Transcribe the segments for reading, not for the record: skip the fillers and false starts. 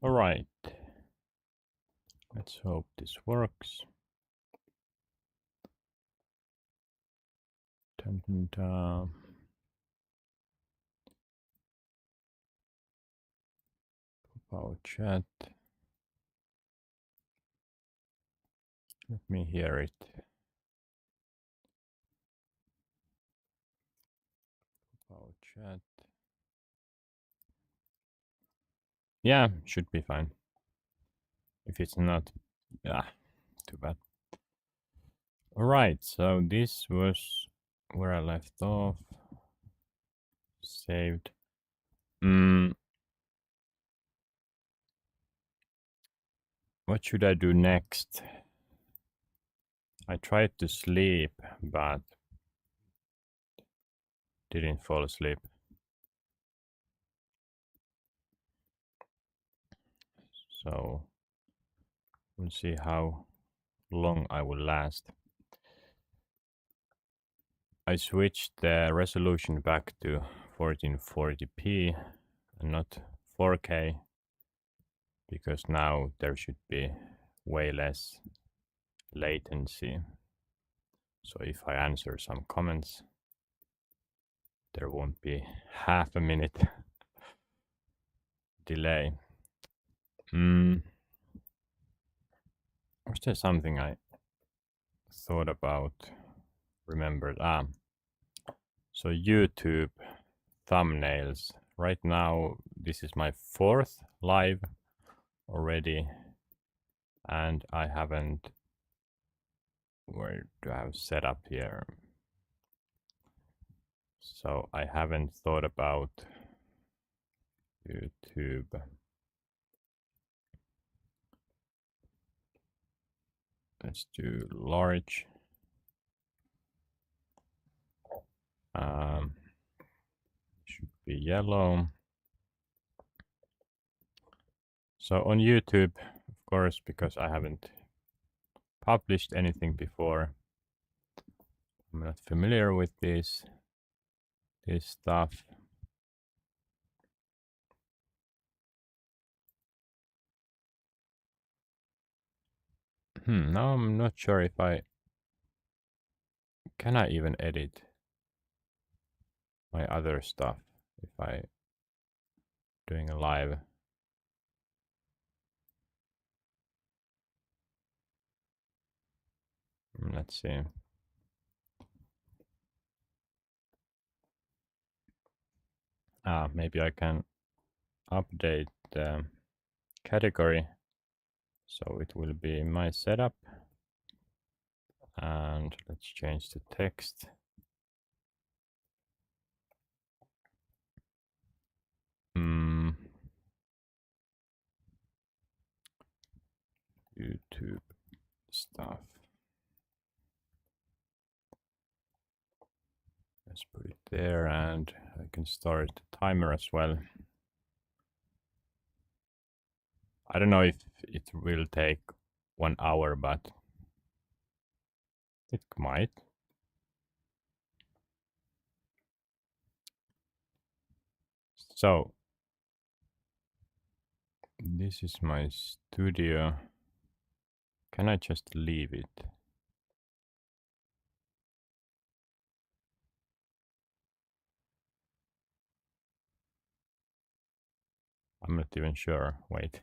All right. Let's hope this works. Dun, dun, dun. Our chat. Let me hear it. Our chat. Yeah, should be fine. If it's not, yeah, too bad. All right, so this was where I left off. Saved. What should I do next? I tried to sleep, but didn't fall asleep. So we'll see how long I will last. I switched the resolution back to 1440p and not 4K because now there should be way less latency. So if I answer some comments, there won't be half a minute delay. Was there something I thought about, remembered? So YouTube thumbnails. Right now, this is my 4th live already, and I haven't. Where do I have set up here? So I haven't thought about YouTube. Let's do large. Should be yellow. So on YouTube, of course, because I haven't published anything before, I'm not familiar with this stuff. Now I'm not sure if can I even edit my other stuff if I doing a live. Let's see. Maybe I can update the category so it will be my setup, and let's change the text. YouTube stuff. Let's put it there, and I can start the timer as well. I don't know if it will take 1 hour, but it might. So this is my studio. Can I just leave it? I'm not even sure. Wait.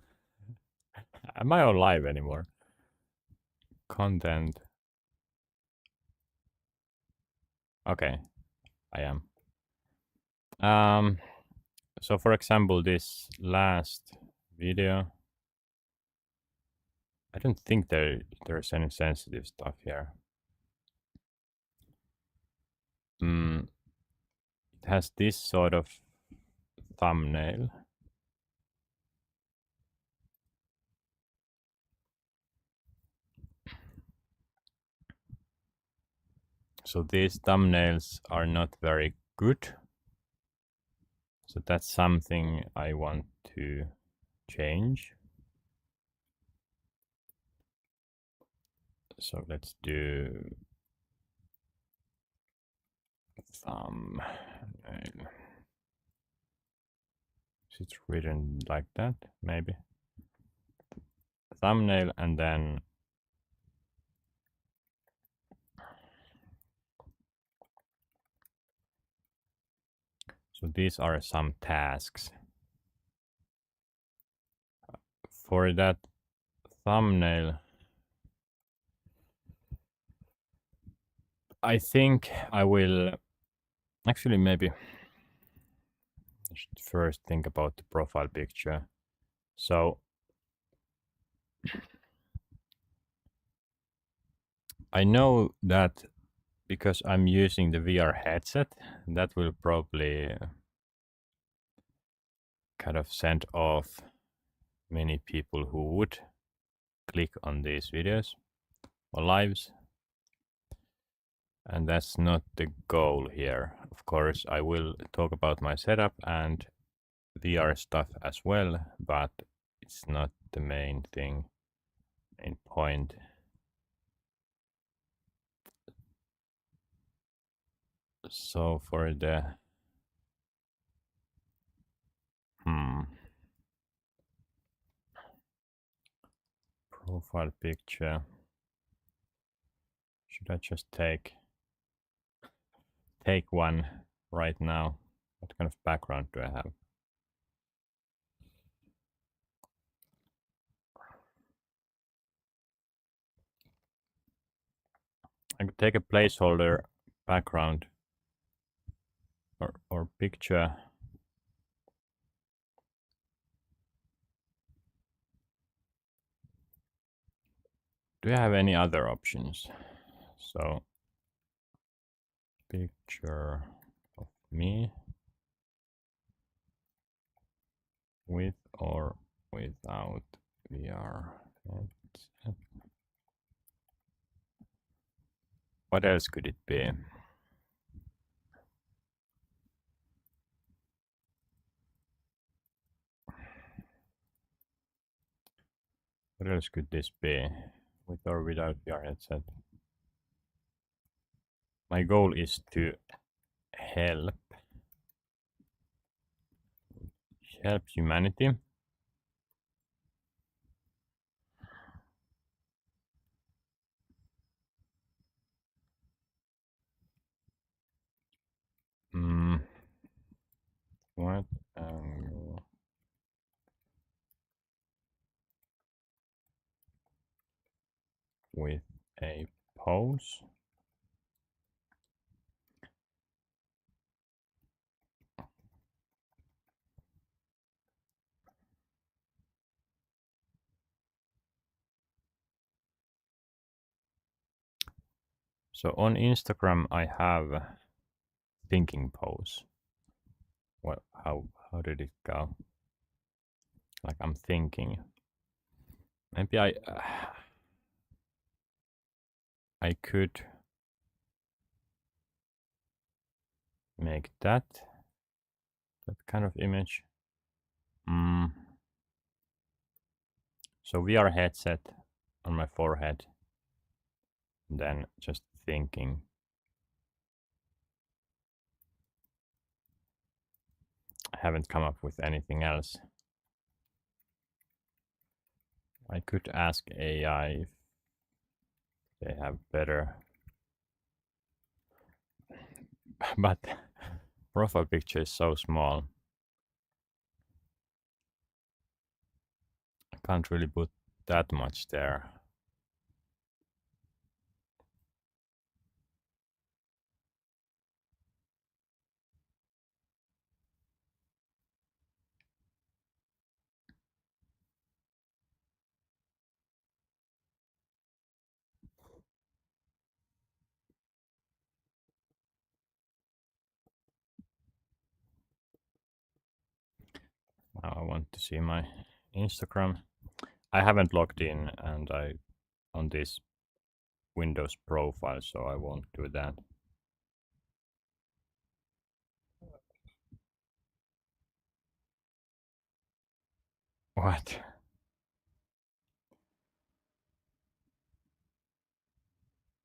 Am I on live anymore? Content. Okay, I am. So for example, this last video, I don't think there's any sensitive stuff here. It has this sort of thumbnail. So these thumbnails are not very good. So that's something I want to change. So let's do thumbnail. Is it written like that? Maybe. thumbnail, and then so these are some tasks. For that thumbnail, I think I will actually maybe I should first think about the profile picture. So I know that because I'm using the VR headset, that will probably kind of send off many people who would click on these videos or lives. And that's not the goal here. Of course, I will talk about my setup and VR stuff as well, but it's not the main thing, main point. So for the profile picture, should I just take one right now? What kind of background do I have? I could take a placeholder background or picture. Do you have any other options? So picture of me with or without VR. What else could it be? What else could this be? With or without VR headset? My goal is to help humanity. What angle with a pose? So on Instagram I have thinking pose. What? How did it go? Like I'm thinking. Maybe I could make that kind of image. So VR headset on my forehead, then just thinking. I haven't come up with anything else. I could ask AI if they have better, but profile picture is so small. I can't really put that much there. Now I want to see my Instagram. I haven't logged in and I on this Windows profile, so I won't do that. What?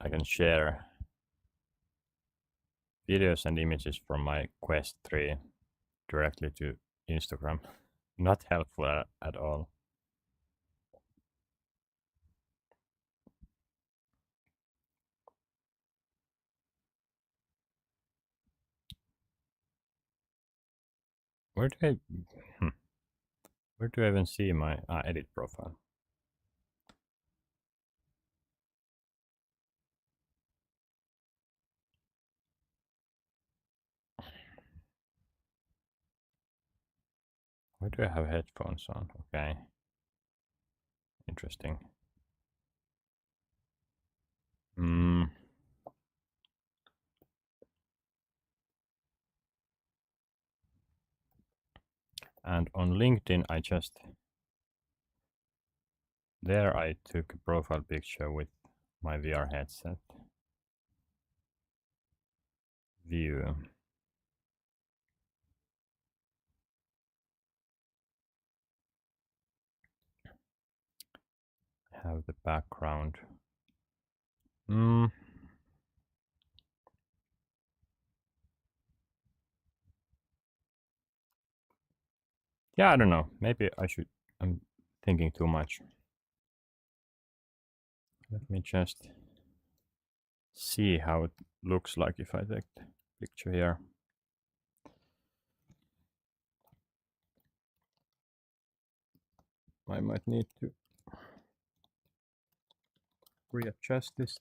I can share videos and images from my Quest 3 directly to Instagram. Not helpful at all. Where do I... Where do I even see my edit profile? Why do I have headphones on? Okay. Interesting. And on LinkedIn, there I took a profile picture with my VR headset. View. Have the background. Yeah, I don't know. Maybe I'm thinking too much. Let me just see how it looks like if I take the picture here. I might need to readjust this.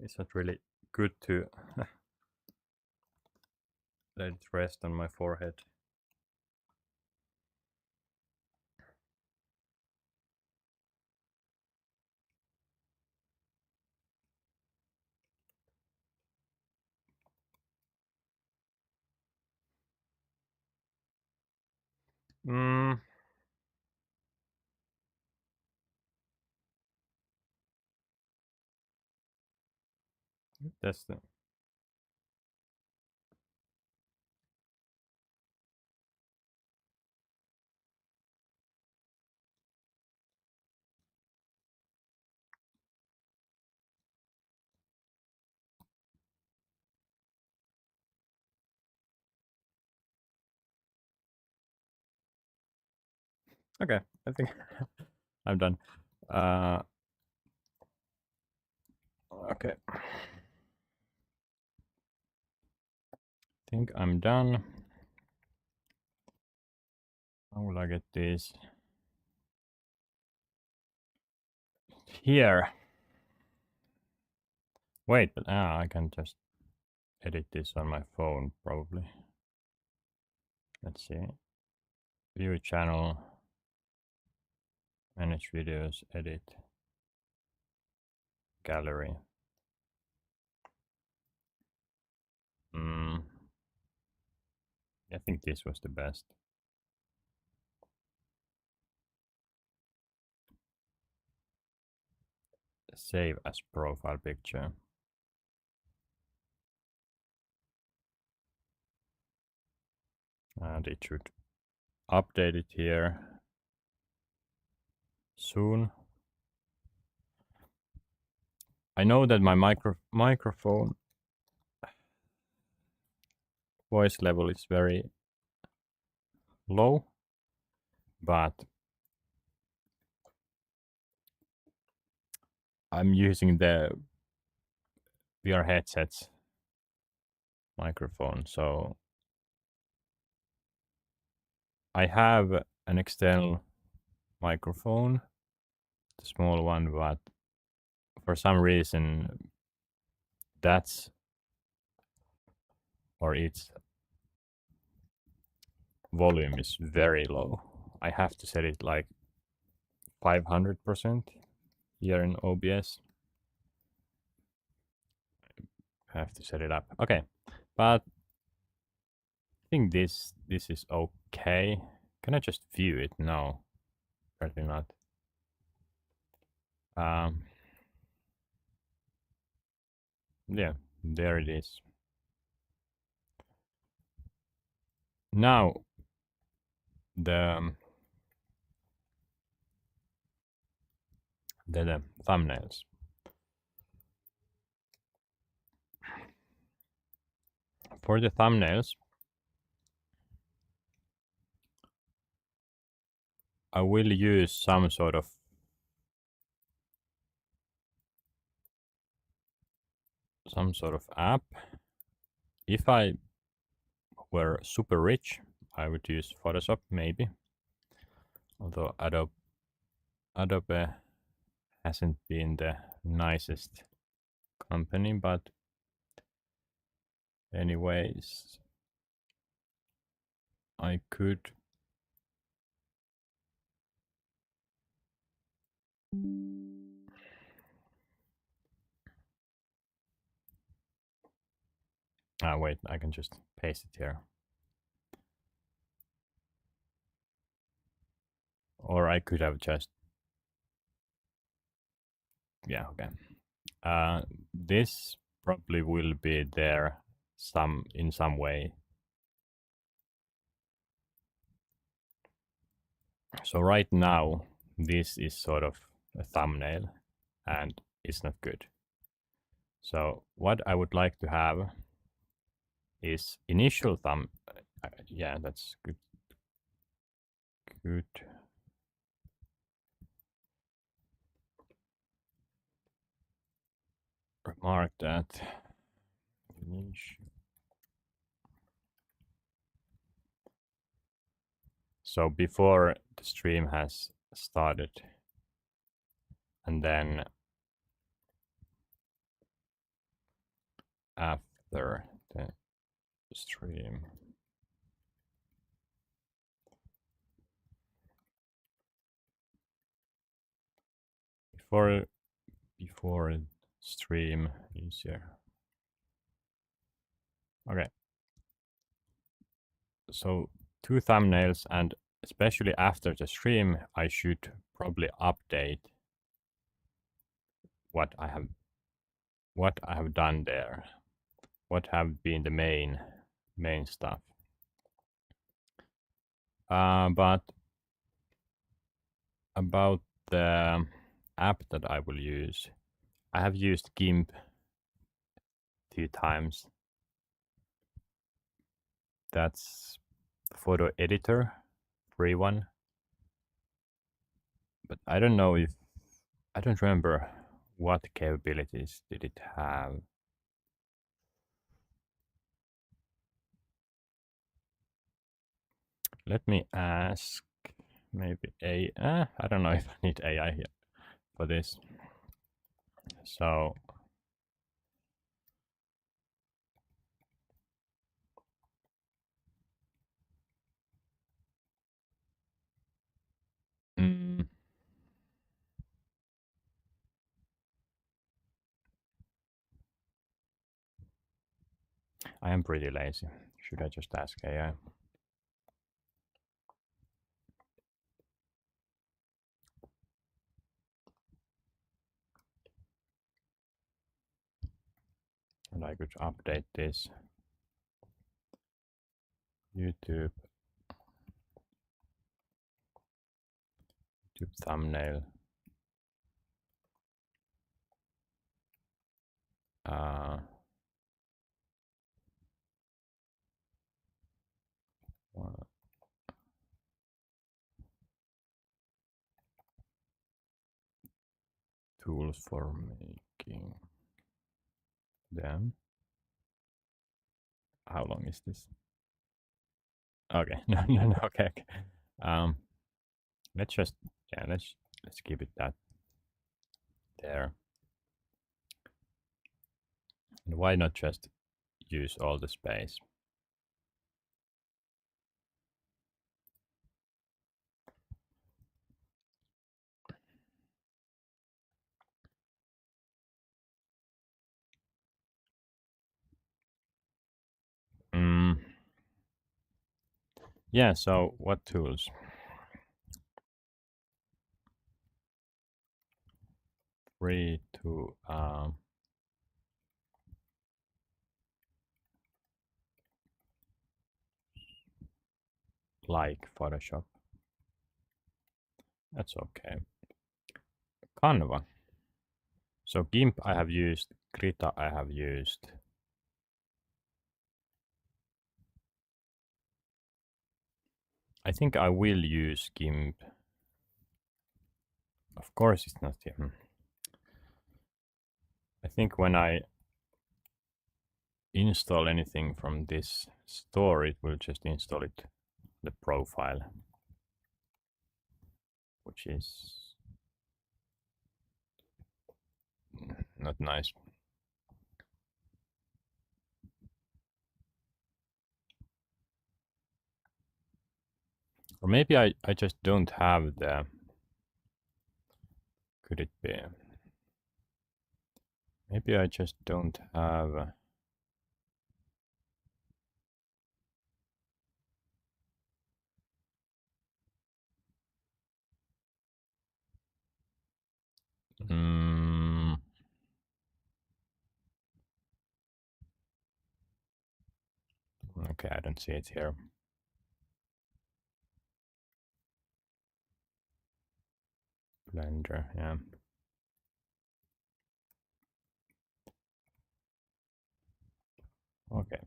It's not really good to let it rest on my forehead. That's the... Okay, I think I'm done. Okay. I think I'm done. How will I get this? Here. Wait, but I can just edit this on my phone probably. Let's see. View channel. Manage videos. Edit. Gallery. I think this was the best. Save as profile picture. And it should update it here soon. I know that my microphone voice level is very low, but I'm using the VR headsets microphone, so I have an external microphone, the small one, but for some reason its volume is very low. I have to set it like 500% here in OBS. I have to set it up. Okay, but I think this is okay. Can I just view it? No, apparently not. Yeah, there it is. Now the thumbnails. For the thumbnails, I will use some sort of app. if I were super rich, I would use Photoshop maybe. Although Adobe hasn't been the nicest company, but anyways, I could wait, I can just paste it here. Or I could have just, yeah, okay. This probably will be there in some way. So right now, this is sort of a thumbnail and it's not good. So what I would like to have is initial thumb. Yeah, that's good. Good. Remark that. So before the stream has started, and then after the stream. Before stream easier. Okay. So 2 thumbnails, and especially after the stream, I should probably update what I have done there. What have been the main stuff. But about the app that I will use, I have used GIMP 2 times. That's photo editor, free one. But I don't know if I don't remember what capabilities did it have. Let me ask maybe I don't know if I need AI here for this. So I am pretty lazy. Should I just ask AI? And I could update this YouTube thumbnail. Tools for making them. How long is this? Okay, no, okay. Let's just let's keep it that there. And why not just use all the space? Yeah, so what tools? Free to like Photoshop. That's okay. Canva. So GIMP I have used, Krita I have used. I think I will use GIMP. Of course it's not here. I think when I install anything from this store, it will just install it, the profile, which is not nice. Or maybe I just don't have the, could it be? Maybe I just don't have, okay, I don't see it here. Blender, yeah. Okay.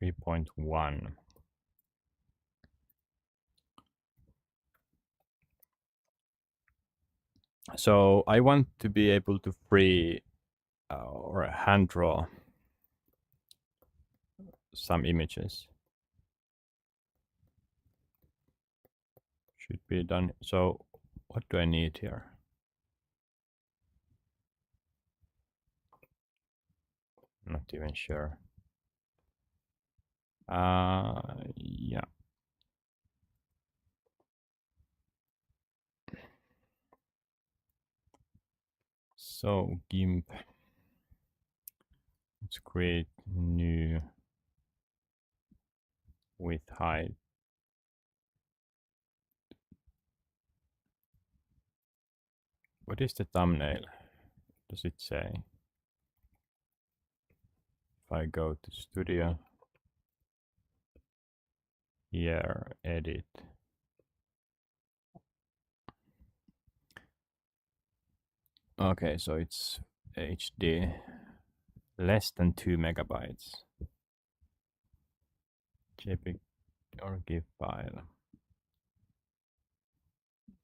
3.1. So I want to be able to free or hand draw some images. Should be done. So what do I need here? Not even sure. Yeah. So GIMP. Let's create new with height. What is the thumbnail? Does it say? If I go to Studio, here, edit. Okay, so it's HD, less than 2 megabytes. JPEG or GIF file.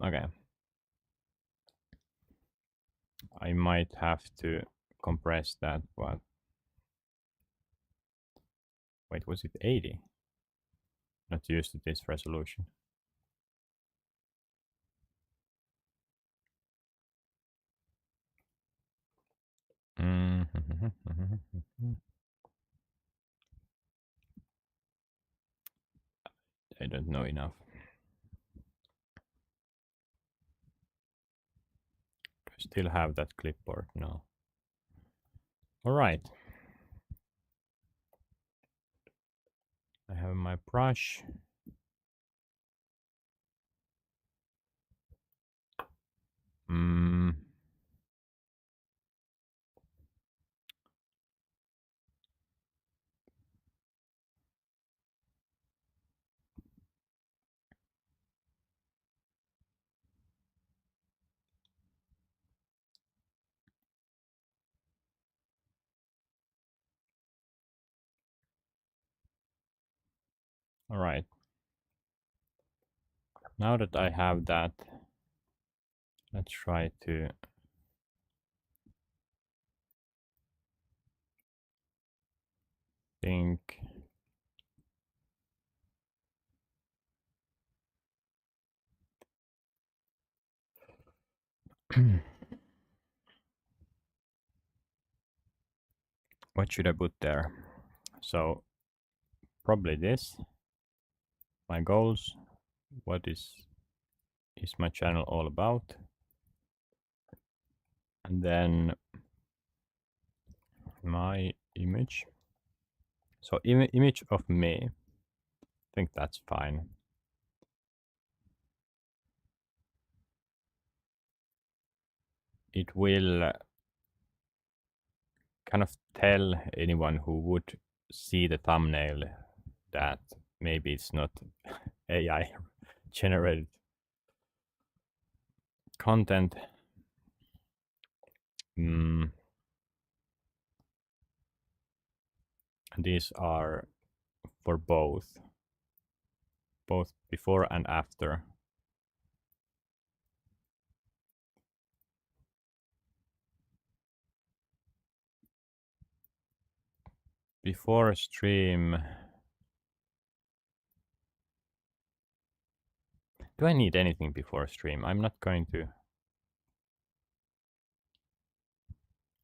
Okay. I might have to compress that, but wait, was it 80? Not used to this resolution. I don't know enough. I still have that clipboard now. All right. I have my brush. All right. Now that I have that, let's try to think. What should I put there? So probably this. My goals. What is my channel all about? And then my image. So image of me. I think that's fine. It will kind of tell anyone who would see the thumbnail that maybe it's not AI generated content. And these are for both before and after. before stream. Do I need anything before stream? I'm not going to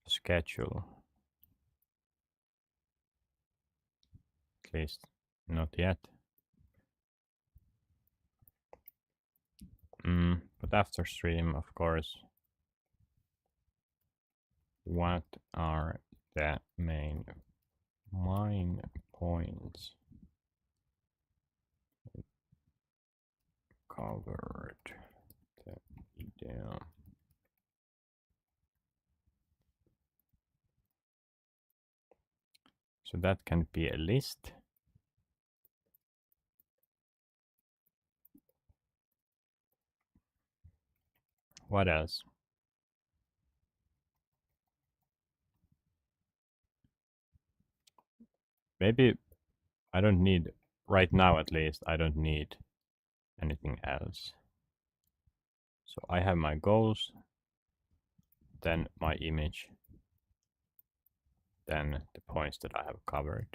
schedule. At least not yet. But after stream, of course. What are the main points covered the video? So that can be a list. What else? Maybe I don't need, right now at least, I don't need anything else. So I have my goals, then my image, then the points that I have covered.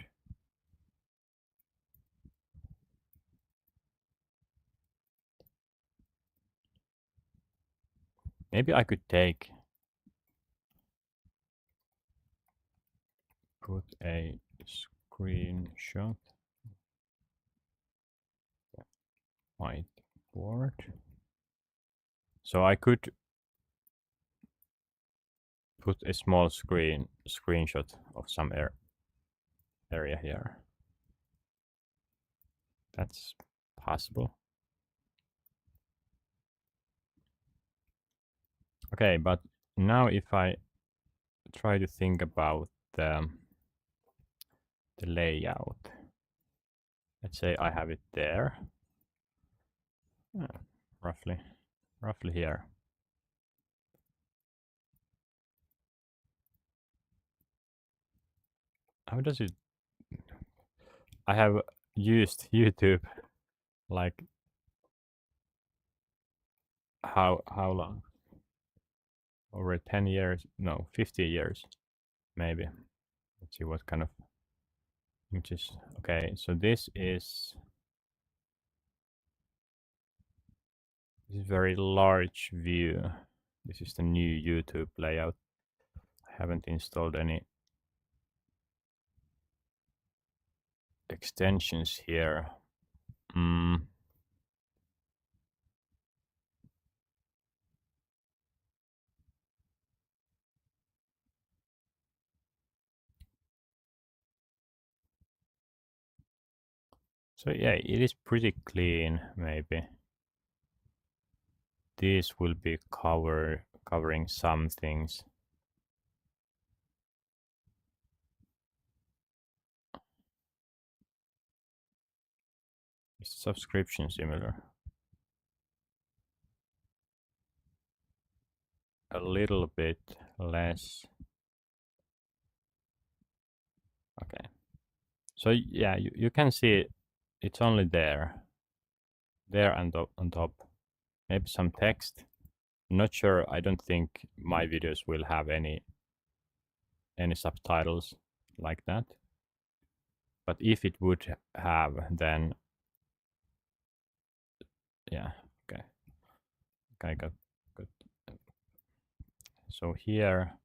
Maybe I could put a screenshot, whiteboard. So I could put a small screenshot of some area here. That's possible. Okay, but now if I try to think about the layout. Let's say I have it there. Roughly here. How does it? I have used YouTube like how long? Over 10 years? No, 50 years, maybe. Let's see what kind of images. Okay, so this is very large view. This is the new YouTube layout. I haven't installed any extensions here. So yeah, it is pretty clean, maybe. This will be covering some things. Is subscription similar? A little bit less. Okay. So yeah, you can see it's only there and on top. Maybe some text. Not sure. I don't think my videos will have any subtitles like that. But if it would have, then yeah. Okay. Okay, good. So here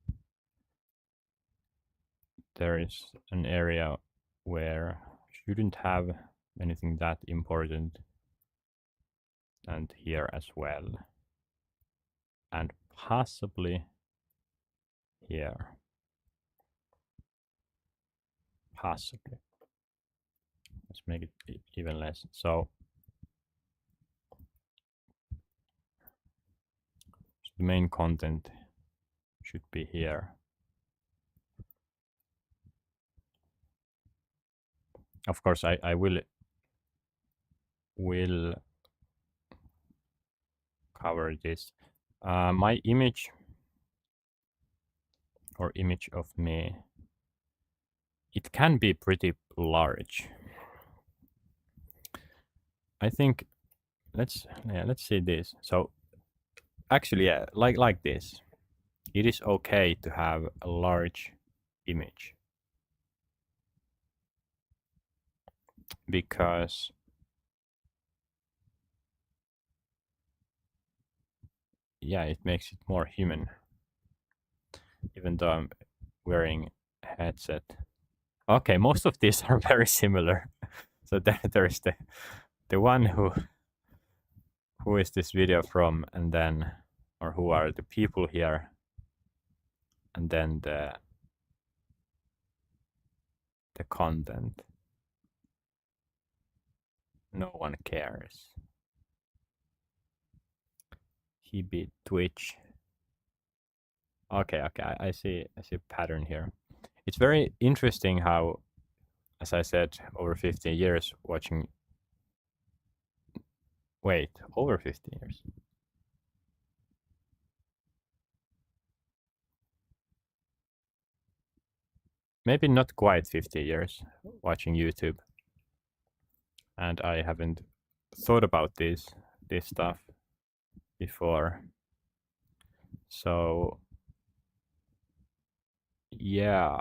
there is an area where shouldn't have anything that important, and here as well, and possibly here, possibly. Let's make it even less. So the main content should be here. Of course, I will cover this. My image or image of me, it can be pretty large. I think let's see this. So actually, yeah, like this, it is okay to have a large image. because yeah, it makes it more human, even though I'm wearing a headset. Okay, most of these are very similar. So there's the one who is this video from, and then or who are the people here, and then the content. No one cares. He beat Twitch. Okay, I see a pattern here. It's very interesting how, as I said, over 15 years watching. Wait, over 15 years. Maybe not quite 50 years watching YouTube. And I haven't thought about this stuff before. So yeah.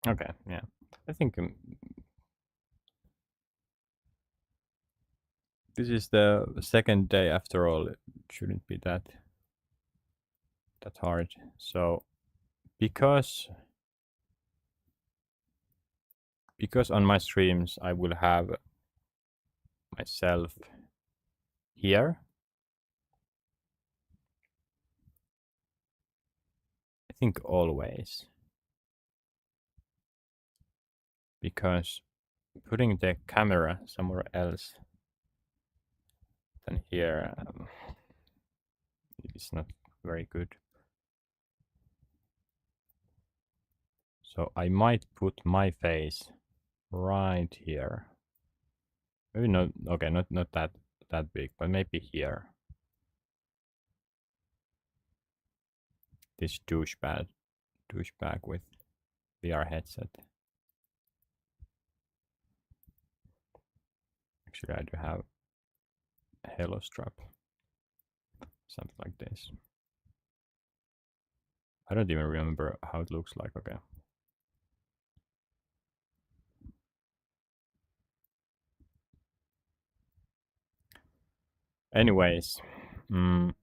Okay, yeah. I think this is the second day after all. It shouldn't be that hard. So because on my streams I will have myself here. I think always. Because putting the camera somewhere else than here is not very good. So I might put my face right here. Maybe not. Okay, not that big, but maybe here. This douchebag with VR headset. Actually, I do have a Halo strap, something like this. I don't even remember how it looks like. Okay. Anyways, and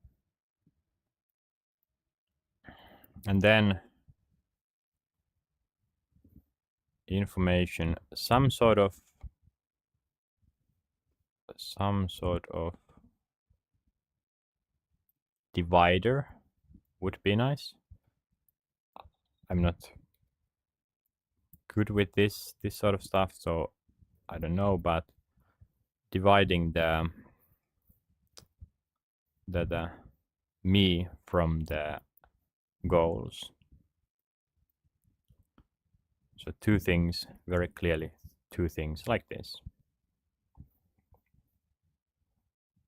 then information, some sort of divider would be nice. I'm not good with this sort of stuff, so I don't know, but dividing the me from the goals. So two things, very clearly, two things like this.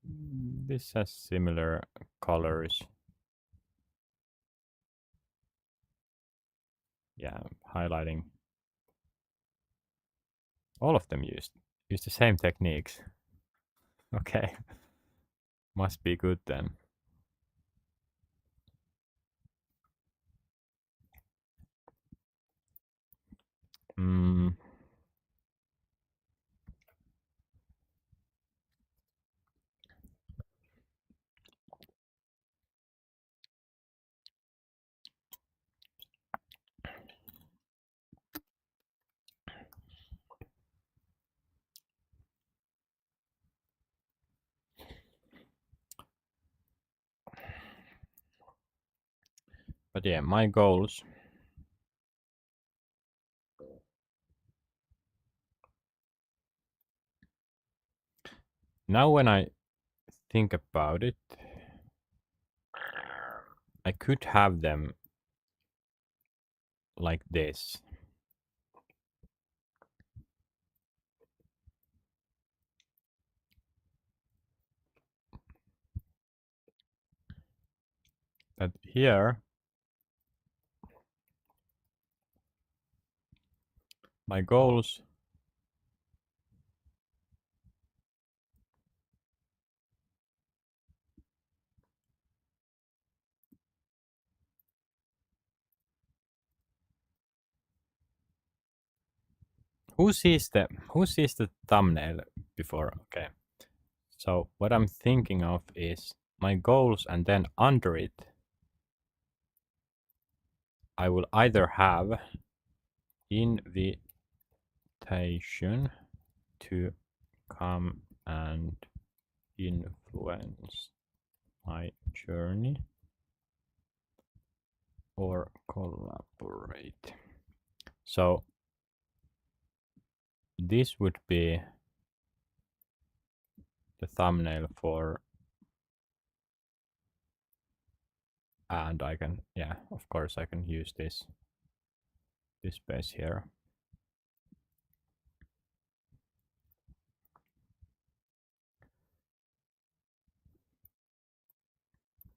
This has similar colors. Yeah, highlighting. All of them use the same techniques. Okay, must be good then. But yeah, my goals. Now when I think about it, I could have them like this. that here my goals who sees the thumbnail before? Okay. So what I'm thinking of is my goals, and then under it I will either have invitation to come and influence my journey or collaborate. So this would be the thumbnail for, and I can, yeah, of course I can use this space here.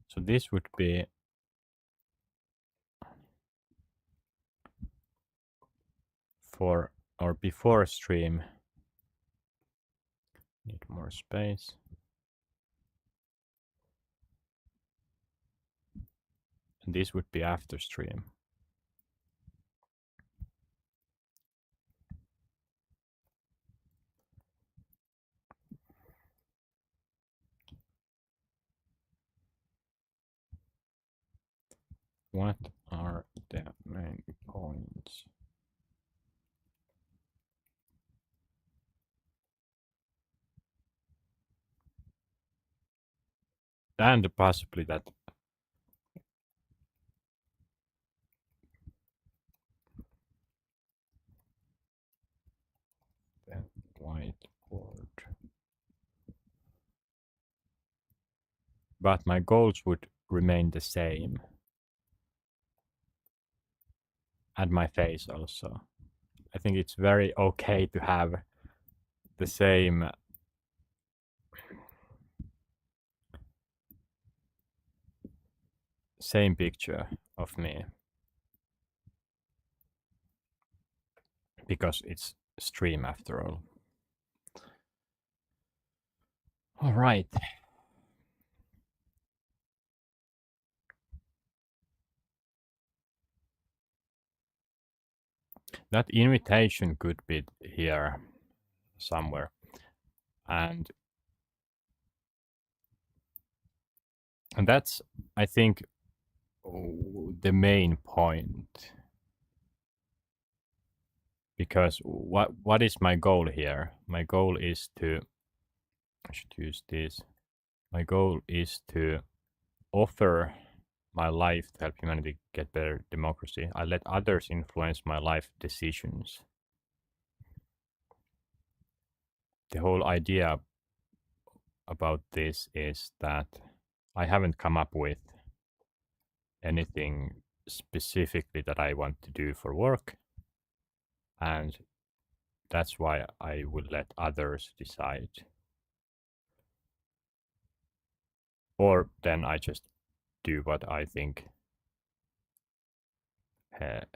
So this would be for or before stream. Need more space. And this would be after stream. What are the main points? And possibly that the whiteboard. But my goals would remain the same. And my face also. I think it's very okay to have the same picture of me, because it's stream after all. All right. That invitation could be here somewhere. And that's, I think, the main point. Because what is my goal here? My goal is to, I should use this. My goal is to offer my life to help humanity get better democracy. I let others influence my life decisions. The whole idea about this is that I haven't come up with anything specifically that I want to do for work, and that's why I will let others decide. Or then I just do what I think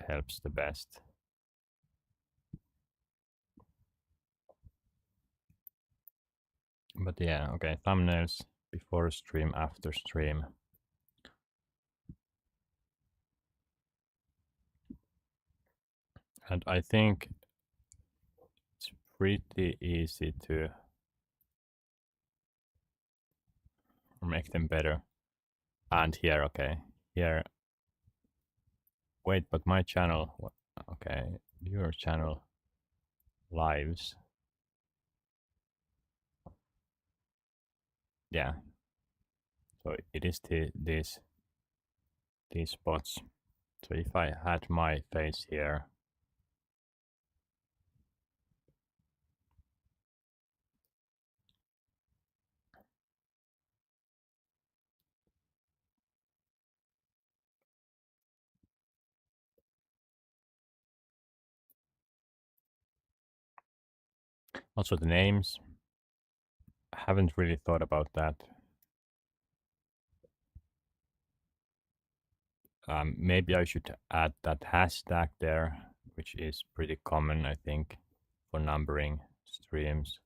helps the best. But yeah, okay, thumbnails before stream, after stream. And I think it's pretty easy to make them better. And here, okay, here. Wait, but my channel, okay, your channel lives. Yeah. So it is these spots. So if I had my face here, also the names, I haven't really thought about that. Maybe I should add that hashtag there, which is pretty common, I think, for numbering streams.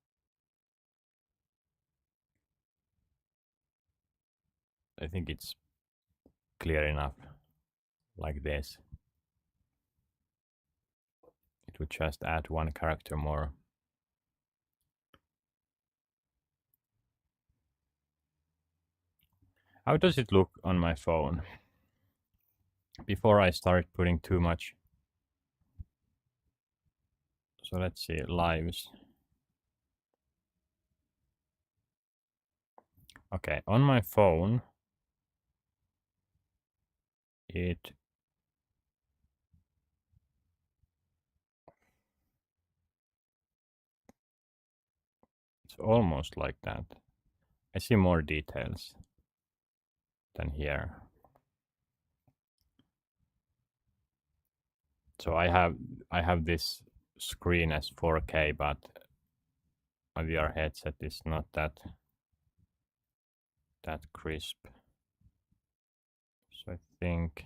I think it's clear enough like this. It would just add one character more. How does it look on my phone? Before I start putting too much. So let's see, lives. Okay, on my phone, it's almost like that. I see more details than here. So I have this screen as 4K, but my VR headset is not that crisp. So I think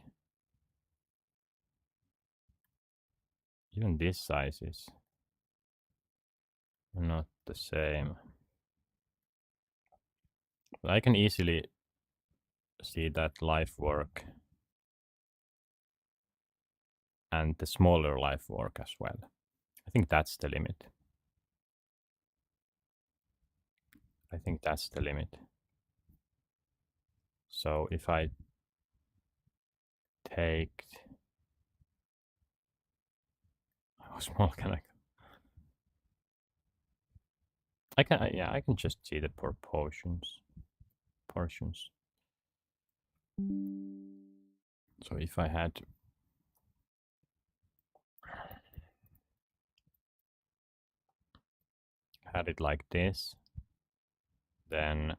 even this size is not the same. But I can easily see that life work and the smaller life work as well. I think that's the limit. I think that's the limit. So if I take, how small can I? Yeah, I can just see the proportions. Portions. So if I had it like this, then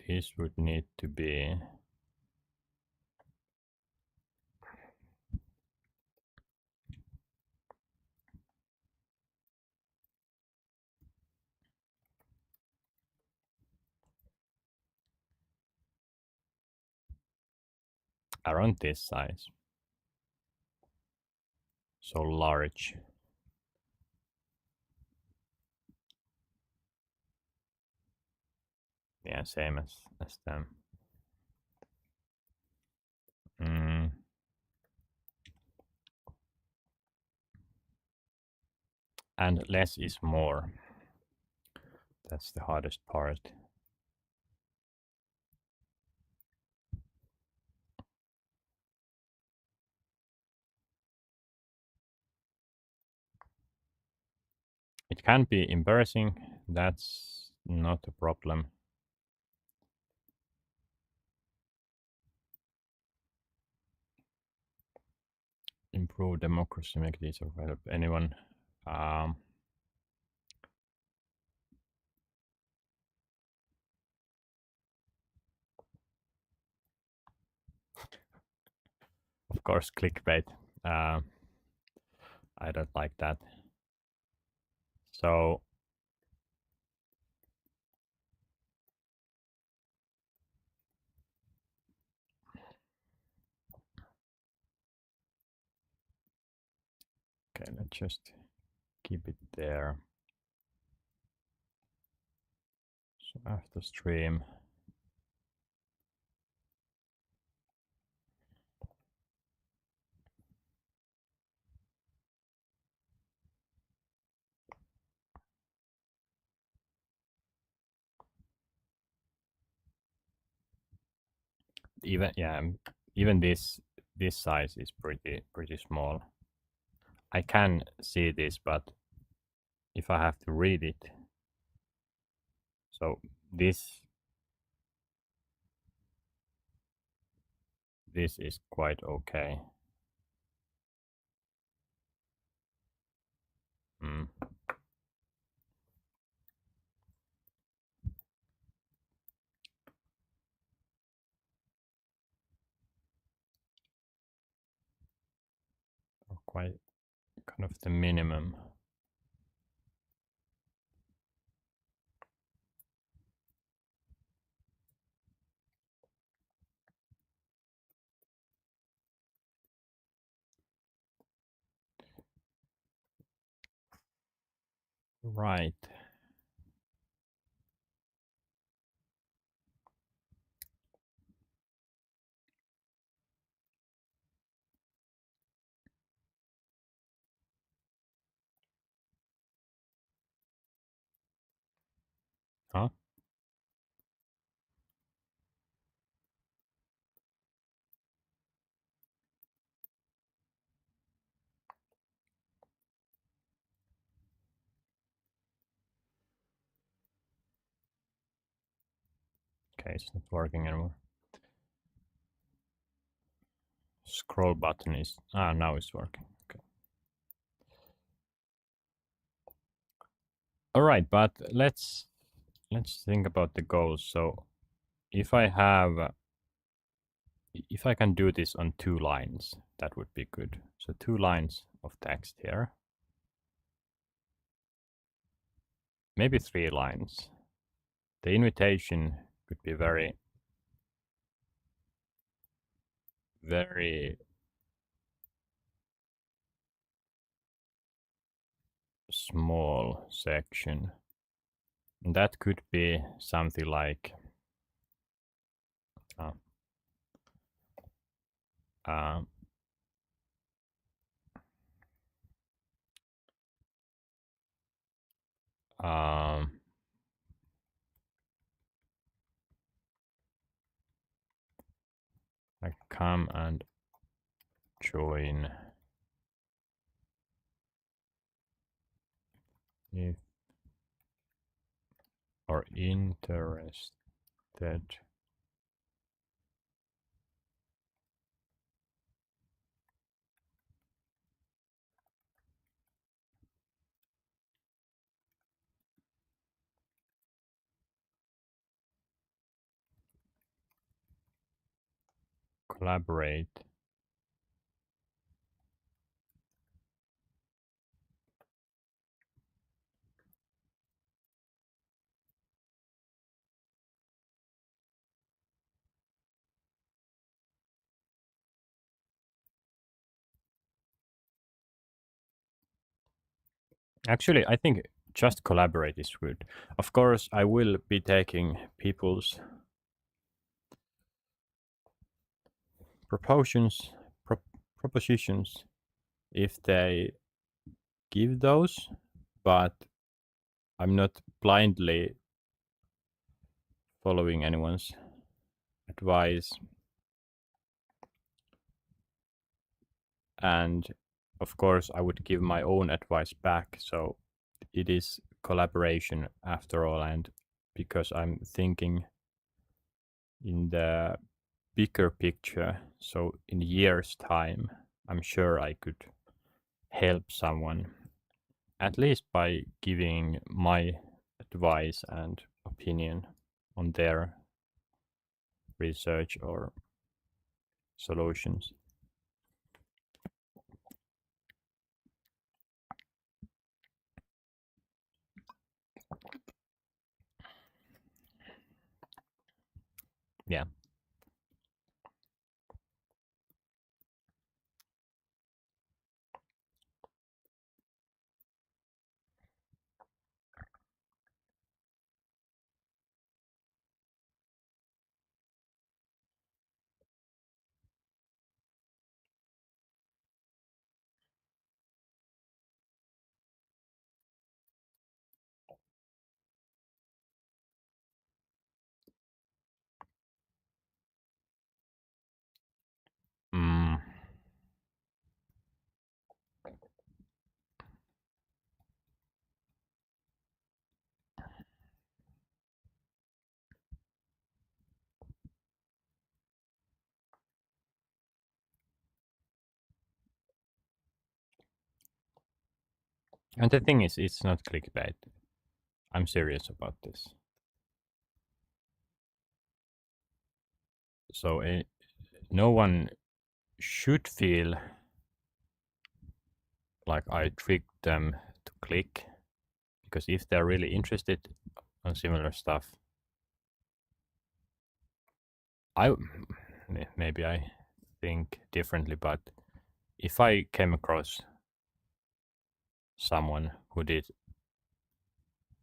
this would need to be around this size. So large. Yeah, same as them. Mm. And less is more. That's the hardest part. It can be embarrassing. That's not a problem. Improve democracy, make these available. Anyone? Um, of course, clickbait. I don't like that. So okay, let's just keep it there. So after stream, even this size is pretty small. I can see this, but if I have to read it, so this is quite okay. Mm. Quite kind of the minimum. Right. Huh? Okay, it's not working anymore. Scroll button is now it's working. Okay. All right, but let's think about the goals. So if I can do this on 2 lines, that would be good. So 2 lines of text here. Maybe 3 lines. The invitation could be very small section. And that could be something like uh, uh, um, like come and join if or interested. Collaborate. Actually, I think just collaborate is good. Of course, I will be taking people's propositions, propositions if they give those, but I'm not blindly following anyone's advice. And of course, I would give my own advice back. So it is collaboration after all. And because I'm thinking in the bigger picture, so in years' time, I'm sure I could help someone, at least by giving my advice and opinion on their research or solutions. Yeah. Mm. And the thing is, it's not clickbait. I'm serious about this. So no one should feel like I tricked them to click, because if they're really interested on similar stuff, I maybe I think differently, but if I came across someone who did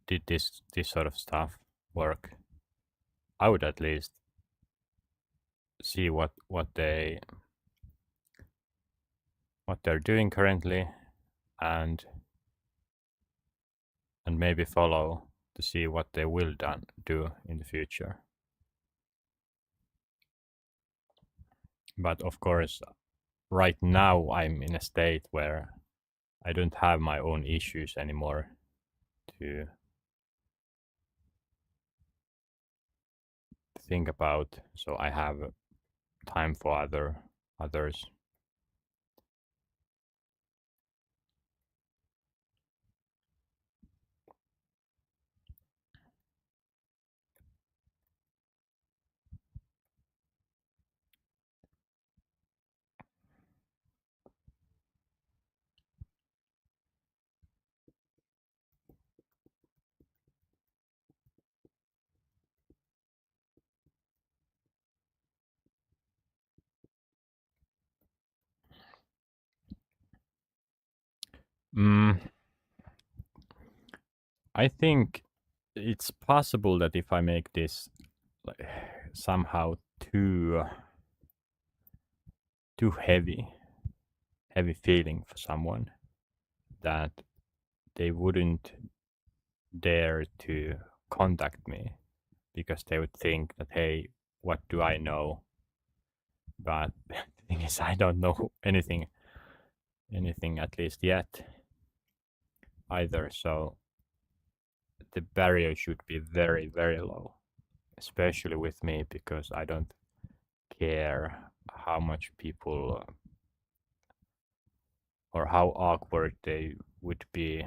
did this sort of stuff work, I would at least see what they're doing currently, and maybe follow to see what they will do in the future. But of course, right now I'm in a state where I don't have my own issues anymore to think about, so I have time for others. Mm, I think it's possible that if I make this like, somehow too heavy feeling for someone, that they wouldn't dare to contact me because they would think that, hey, what do I know? But the thing is, I don't know anything at least yet either. So the barrier should be very, very low, especially with me, because I don't care how much people or how awkward they would be,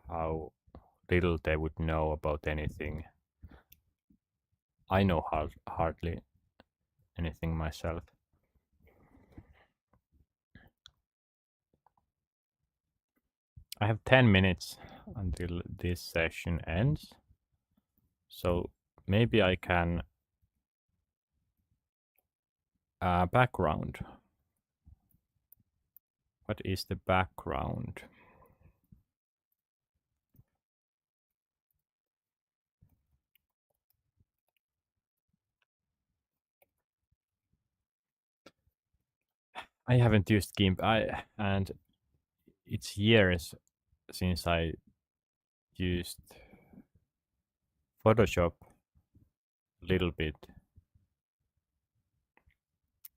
how little they would know about anything. I know hardly anything myself. I have 10 minutes until this session ends. So maybe I can background. What is the background? I haven't used GIMP, and it's years since I used Photoshop a little bit.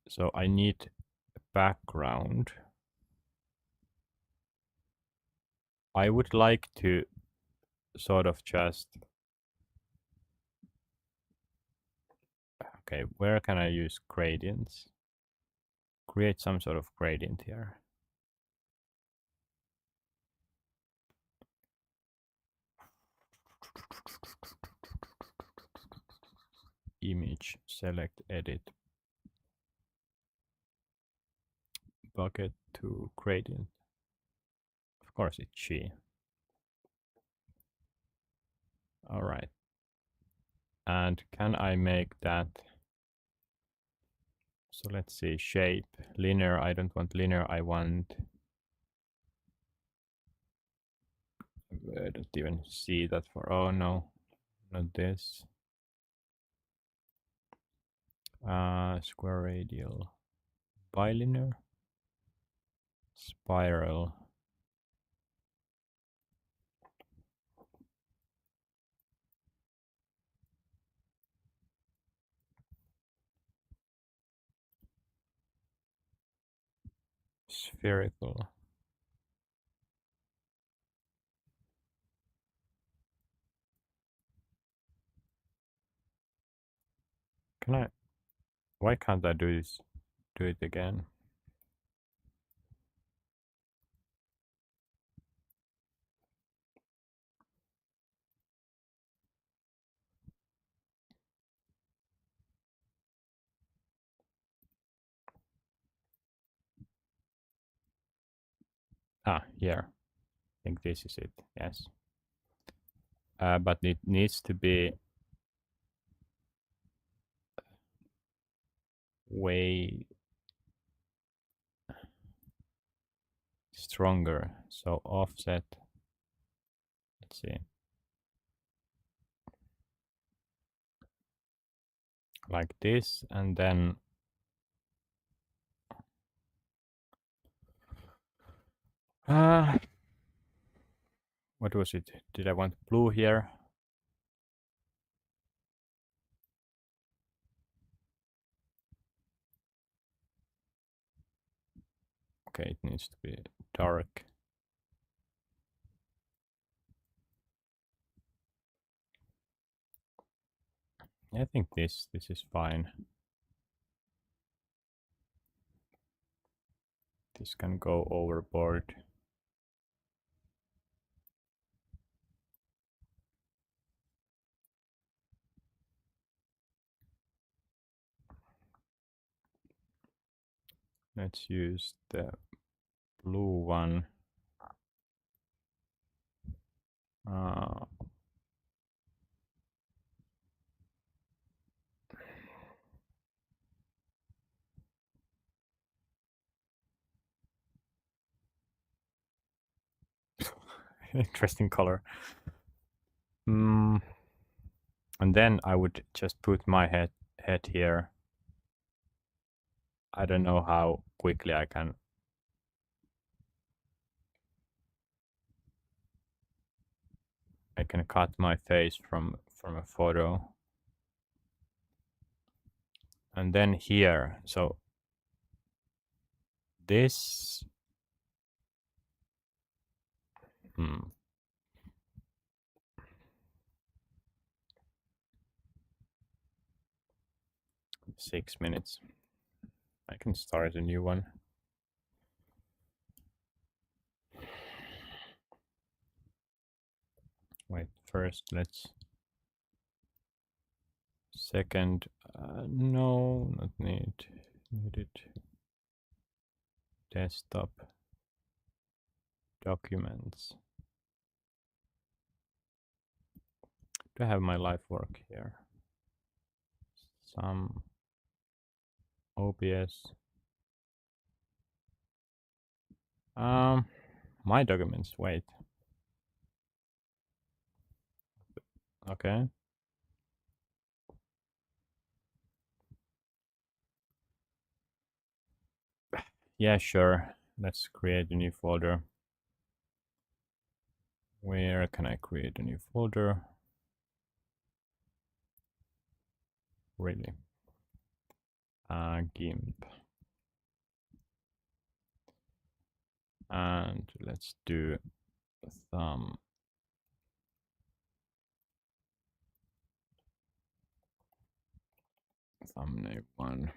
So I need a background. I would like to sort of just... Okay, where can I use gradients? Create some sort of gradient here. Image, select, edit, bucket to gradient. Of course it's G. All right. And can I make that? So let's see, shape, linear. I don't want linear, I want... I don't even see that for... Oh no, not this. Square radial, bilinear, spiral. Spherical. Can I... Why can't I do this? Do it again. Ah, here. I think this is it. Yes. But it needs to be way stronger. So offset. Let's see. like this, and then what was it? Did I want blue here? Okay, it needs to be dark. I think this is fine. This can go overboard. Let's use the blue one. Interesting color. And then I would just put my head here. I don't know how quickly I can. I can cut my face from a photo. And then here, so this 6 minutes. I can start a new one. Wait, first let's second no, not needed. Desktop documents. Do I have my life work here? Some OBS. My documents, wait. Okay. Yeah, sure. Let's create a new folder. Where can I create a new folder? Really? GIMP. And let's do thumbnail one.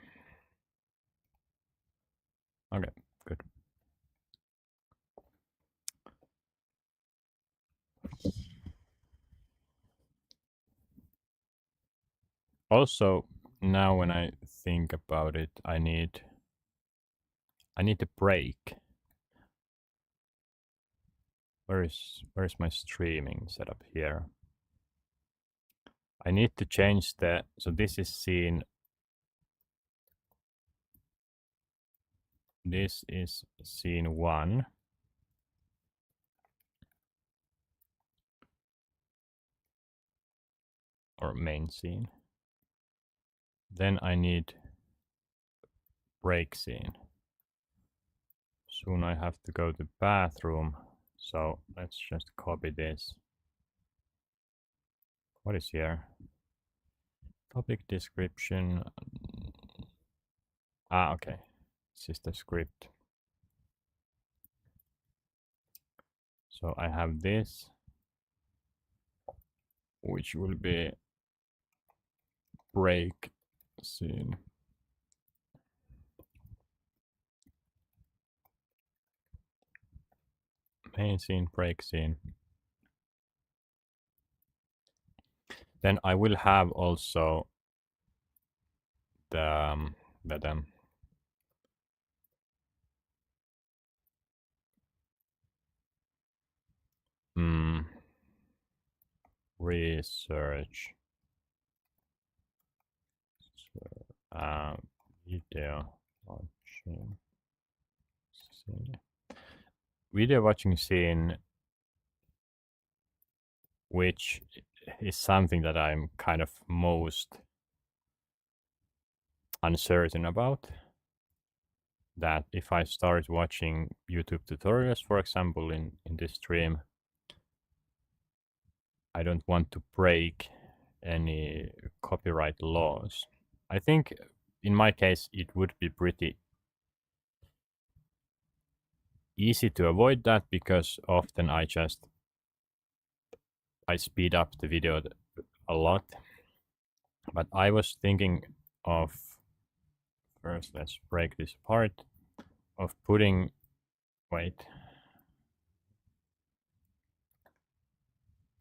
Okay, good. Also, now when I think about it, I need a break. Where's my streaming setup here? I need to change so this is scene. This is scene 1. Or main scene. Then I need break scene. Soon I have to go to bathroom. So let's just copy this. What is here? Topic description. Okay. This is the script. So I have this, which will be break scene. Main scene, break scene. Then I will have also the research video watching scene. Video watching scene, which is something that I'm kind of most uncertain about. That if I start watching YouTube tutorials, for example, in this stream, I don't want to break any copyright laws. I think in my case it would be pretty easy to avoid that because often I speed up the video a lot. But I was thinking of, first let's break this apart, of putting, wait,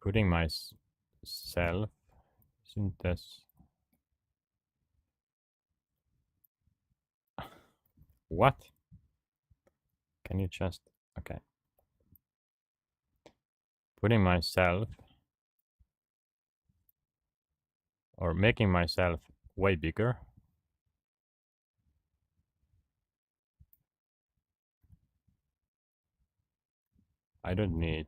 putting myself, isn't this, what? Can you just, okay. Putting myself, or making myself way bigger. I don't need,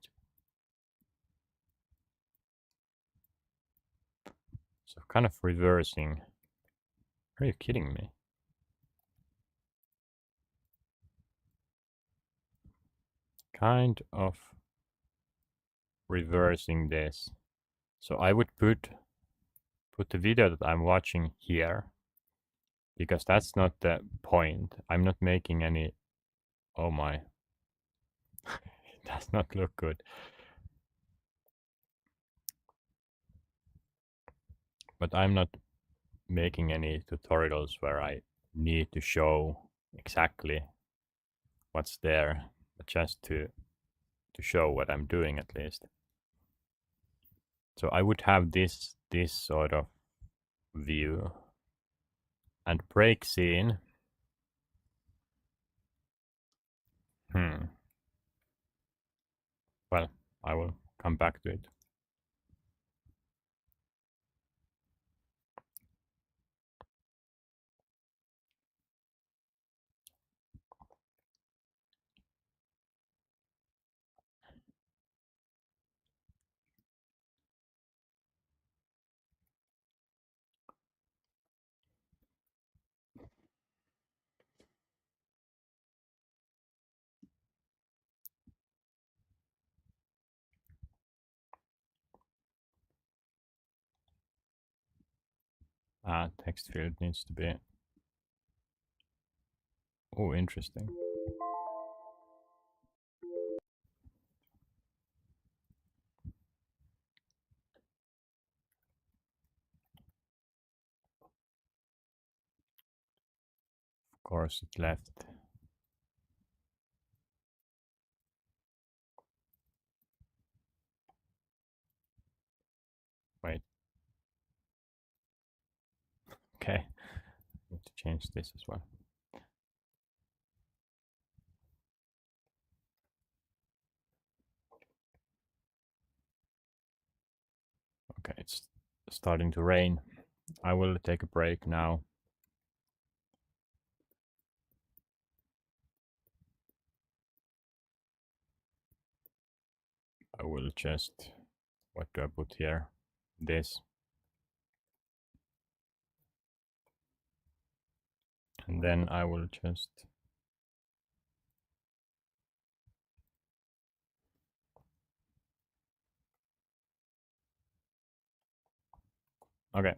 so kind of reversing. Are you kidding me? Kind of reversing this. So I would put the video that I'm watching here, because that's not the point. I'm not making any, oh my, it does not look good. But I'm not making any tutorials where I need to show exactly what's there, but just to show what I'm doing at least. So I would have this sort of view, and break scene. Well, I will come back to it. Text field needs to be, oh, interesting. Of course it left. Wait. Okay. Need to change this as well. Okay, it's starting to rain. I will take a break now. I will just, what do I put here? This. And then I will just, okay.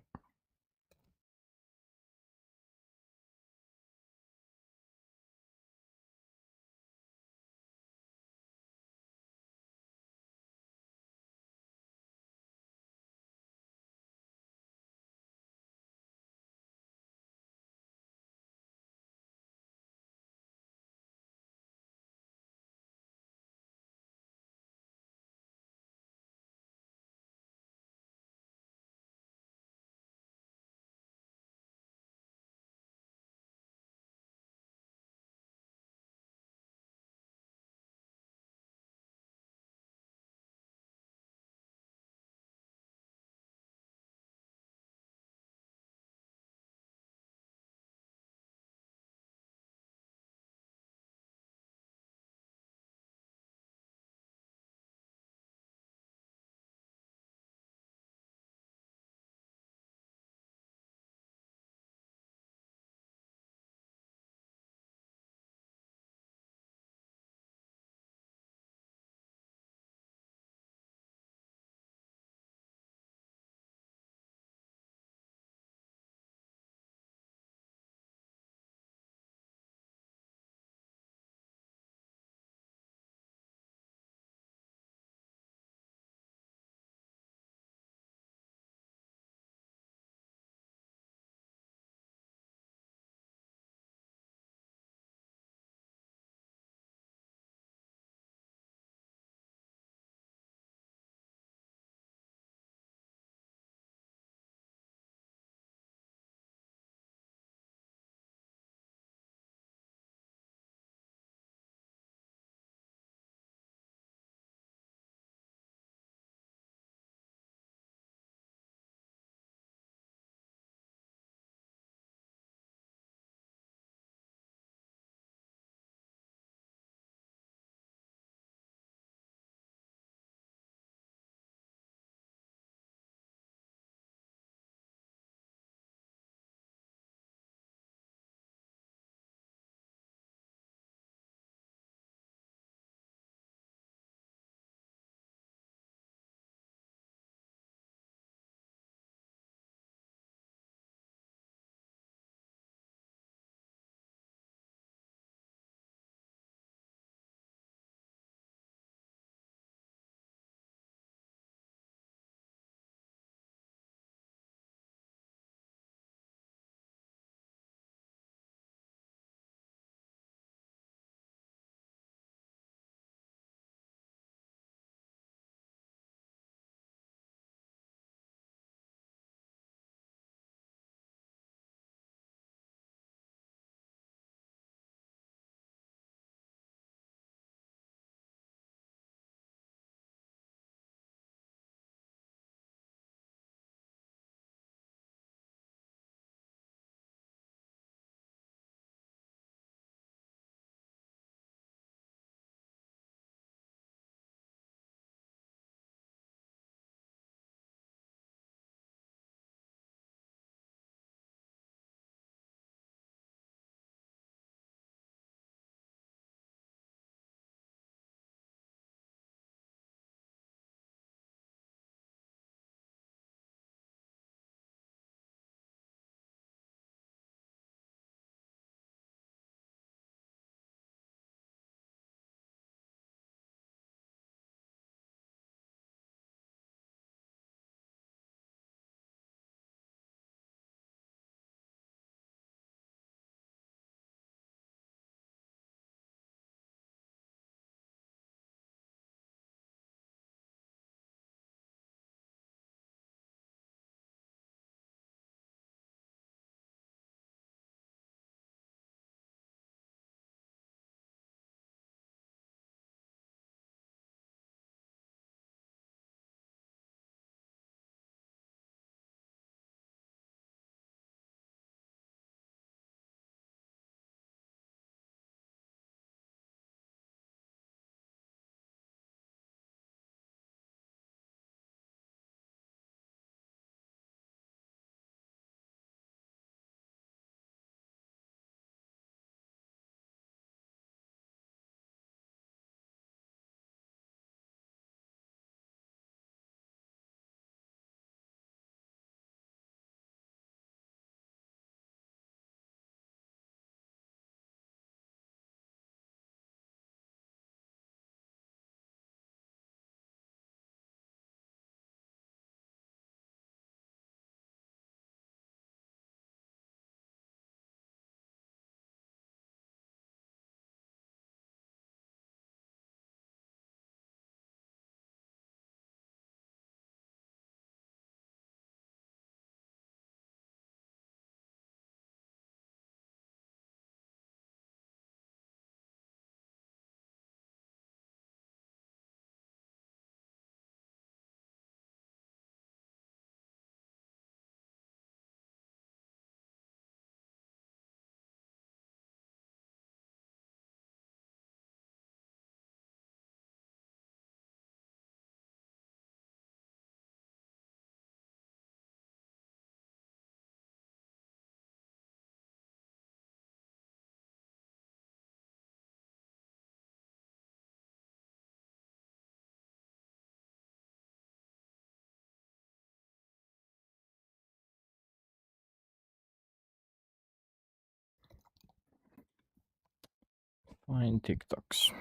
Find TikToks.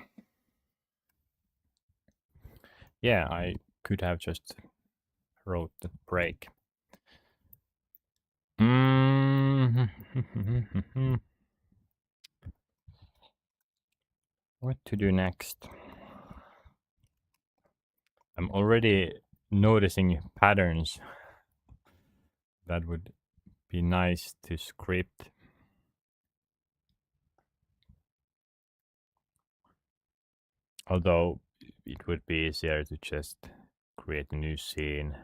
Yeah, I could have just wrote the break. What to do next? I'm already noticing patterns that would be nice to script. Although it would be easier to just create a new scene.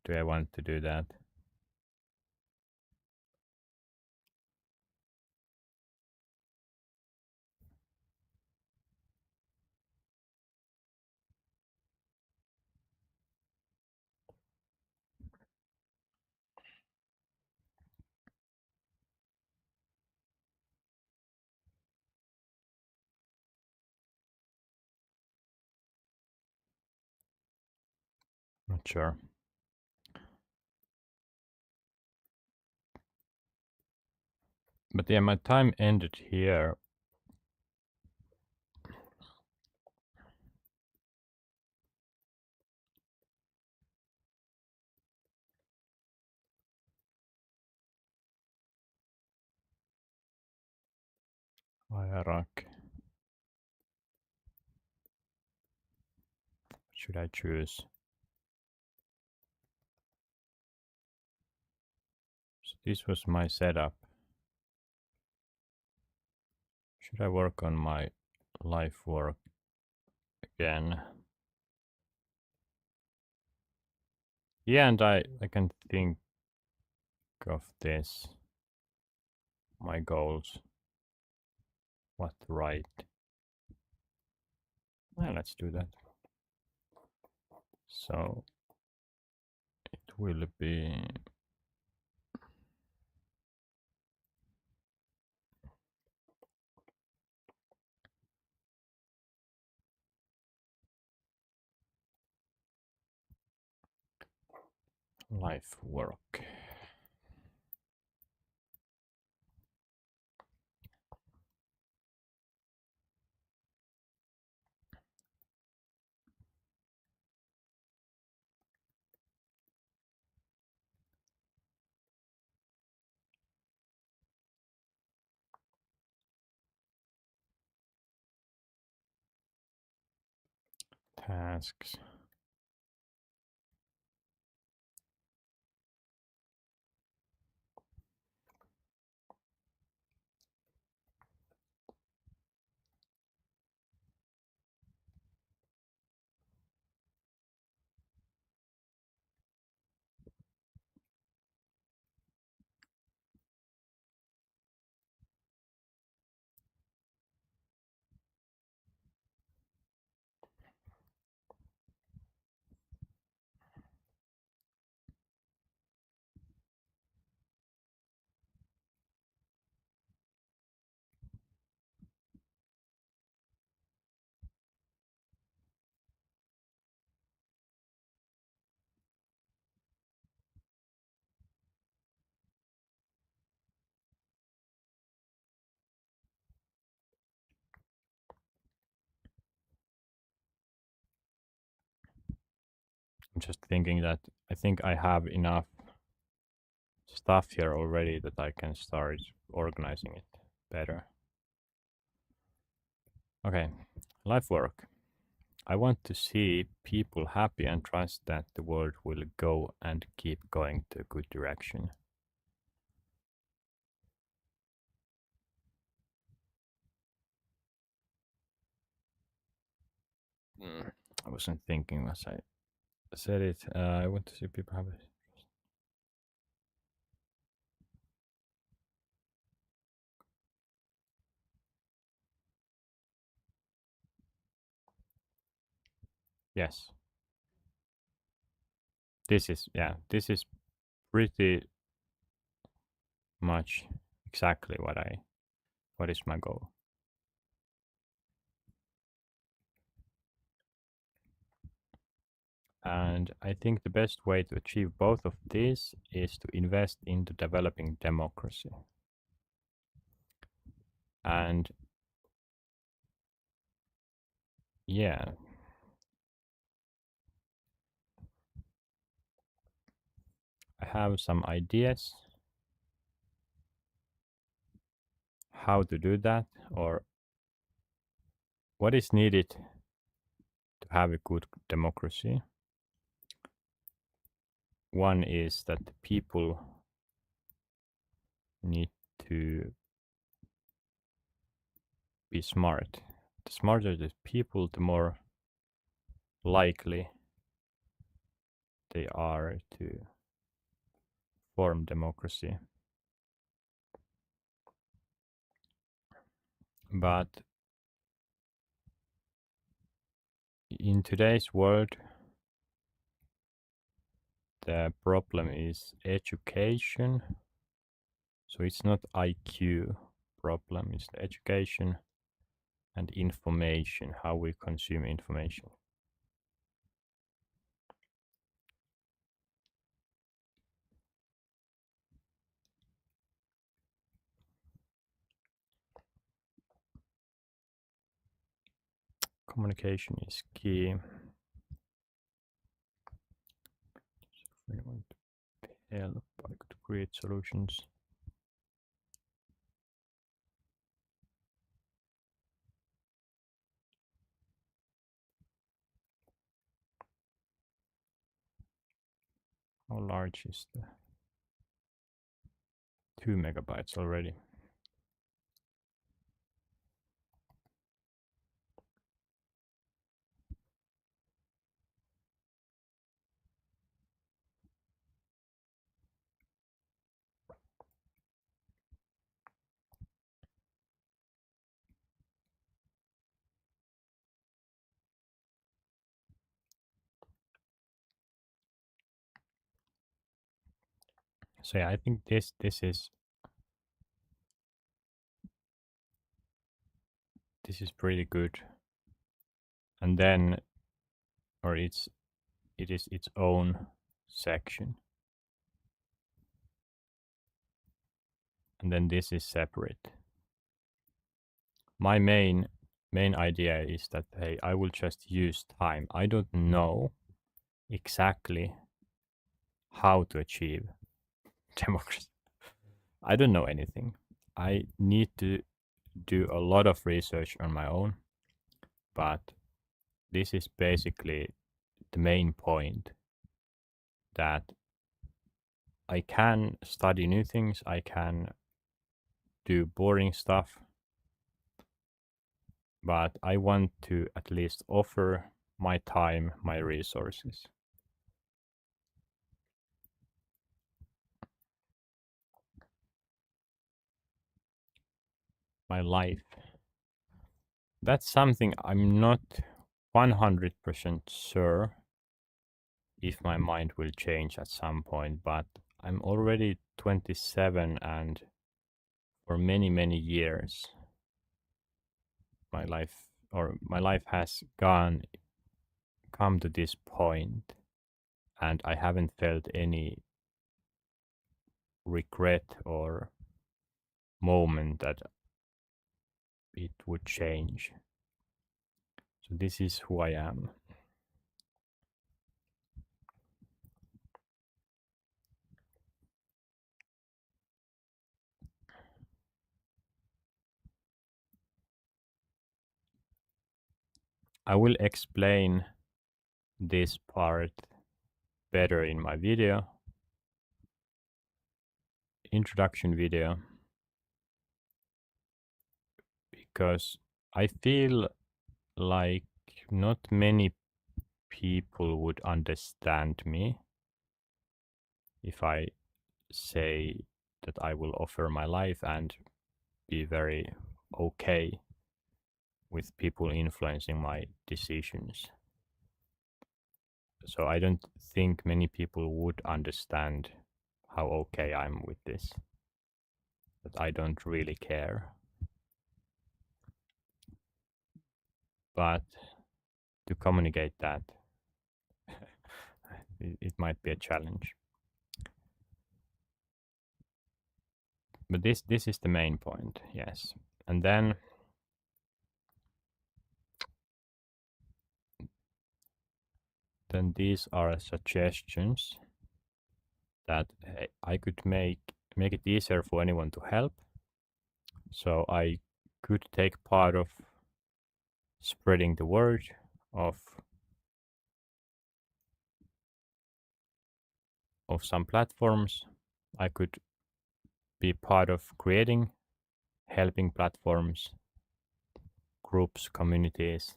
Do I want to do that? Not sure. But yeah, my time ended here. Iraq. Should I choose? So this was my setup. Should I work on my life work again? Yeah, and I can think of this. My goals. What to write. Well, let's do that. So it will be life work. Tasks. I'm just thinking that I think I have enough stuff here already that I can start organizing it better. Okay, life work. I want to see people happy and trust that the world will go and keep going to a good direction. I wasn't thinking as I said it. I want to see people happy. Yes. This is pretty much exactly what is my goal. And I think the best way to achieve both of these is to invest into developing democracy. And yeah, I have some ideas how to do that, or what is needed to have a good democracy. One is that the people need to be smart. The smarter the people, the more likely they are to form democracy. But in today's world, the problem is education. So it's not IQ problem, it's the education and information, how we consume information. Communication is key. We want to help to create solutions. How large is the 2 megabytes already? So yeah, I think this is pretty good. And then, or it is its own section. And then this is separate. My main idea is that, hey, I will just use time. I don't know exactly how to achieve democracy. I don't know anything. I need to do a lot of research on my own, but this is basically the main point, that I can study new things, I can do boring stuff, but I want to at least offer my time, my resources, my life. That's something I'm not 100% sure if my mind will change at some point, but I'm already 27, and for many years my life has come to this point, and I haven't felt any regret or moment that it would change. So this is who I am. I will explain this part better in my introduction video, because I feel like not many people would understand me if I say that I will offer my life and be very okay with people influencing my decisions. So I don't think many people would understand how okay I'm with this, that I don't really care. But to communicate that, it might be a challenge. But this is the main point, yes. And then these are suggestions that I could make it easier for anyone to help. So I could take part of spreading the word of some platforms. I could be part of creating, helping platforms, groups, communities.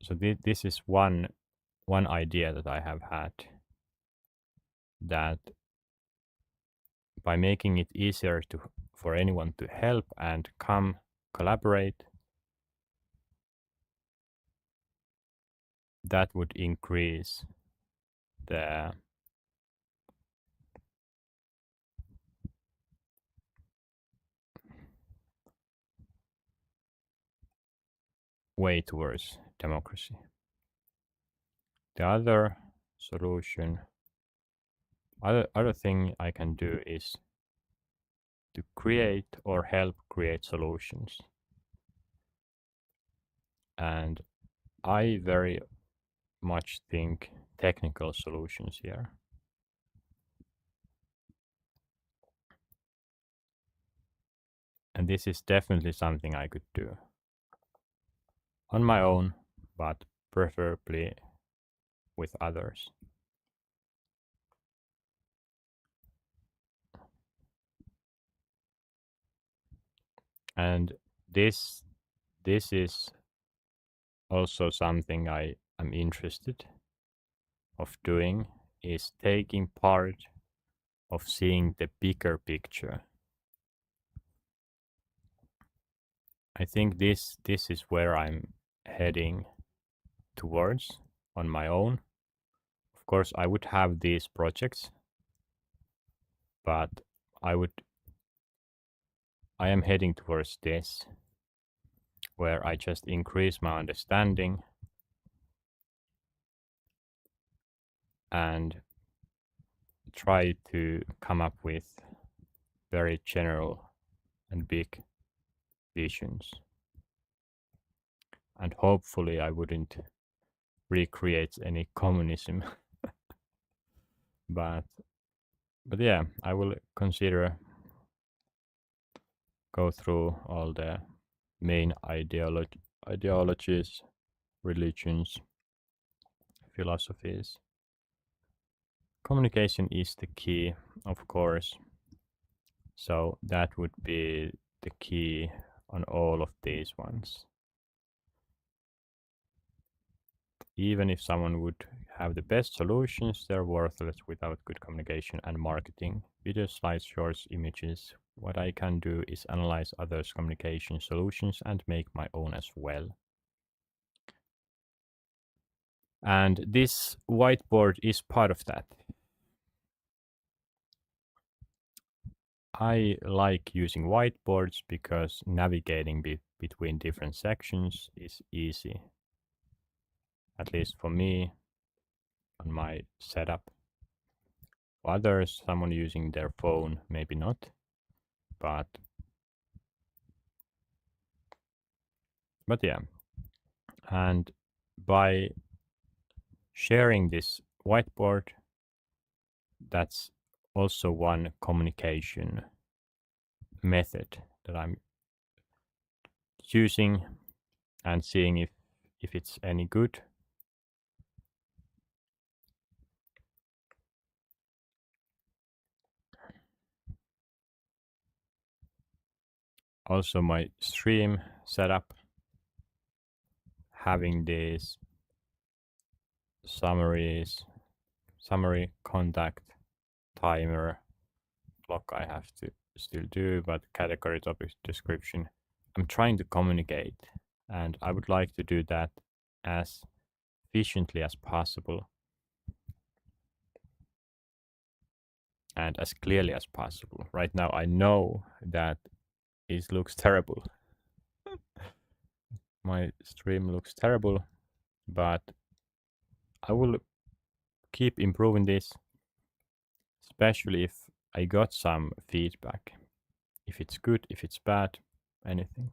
So this is one idea that I have had, that by making it easier for anyone to help and come collaborate, that would increase the way towards democracy. The other solution, other thing I can do is to create or help create solutions. And I very much think technical solutions here. And this is definitely something I could do on my own, but preferably with others. And this is also something I am interested of doing, is taking part of seeing the bigger picture. I think this is where I'm heading towards on my own. Of course, I would have these projects, but I am heading towards this, where I just increase my understanding and try to come up with very general and big visions. And hopefully I wouldn't recreate any communism. but yeah, I will consider go through all the main ideologies, religions, philosophies. Communication is the key, of course. So that would be the key on all of these ones. Even if someone would have the best solutions, they're worthless without good communication and marketing. Video, slides, shorts, images. What I can do is analyze others' communication solutions and make my own as well. And this whiteboard is part of that. I like using whiteboards because navigating between different sections is easy. At least for me, on my setup. For others, someone using their phone, maybe not. But yeah. And by sharing this whiteboard, that's also one communication method that I'm using and seeing if it's any good. Also my stream setup, having these summary, contact, timer, block I have to still do, but category, topic, description. I'm trying to communicate, and I would like to do that as efficiently as possible and as clearly as possible. Right now I know that it looks terrible. My stream looks terrible, but I will keep improving this, especially if I got some feedback. If it's good, if it's bad, anything.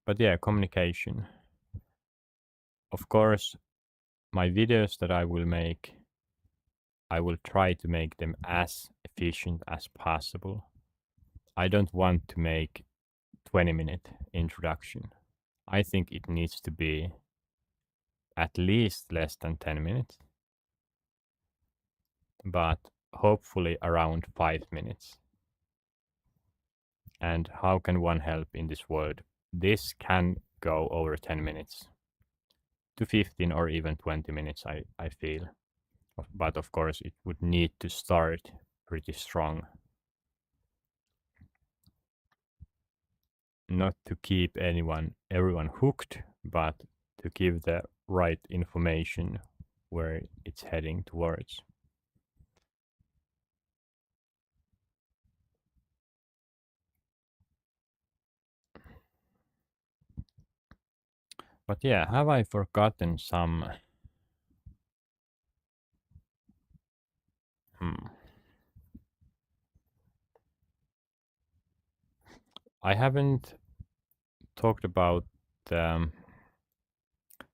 But yeah, communication. Of course, my videos that I will make, I will try to make them as efficient as possible. I don't want to make 20-minute introduction. I think it needs to be at least less than 10 minutes, but hopefully around 5 minutes. And how can one help in this world? This can go over 10 minutes to 15 or even 20 minutes, I feel. But of course, it would need to start pretty strong. Not to keep everyone hooked, but to give the right information where it's heading towards. But yeah, have I forgotten some? I haven't talked about so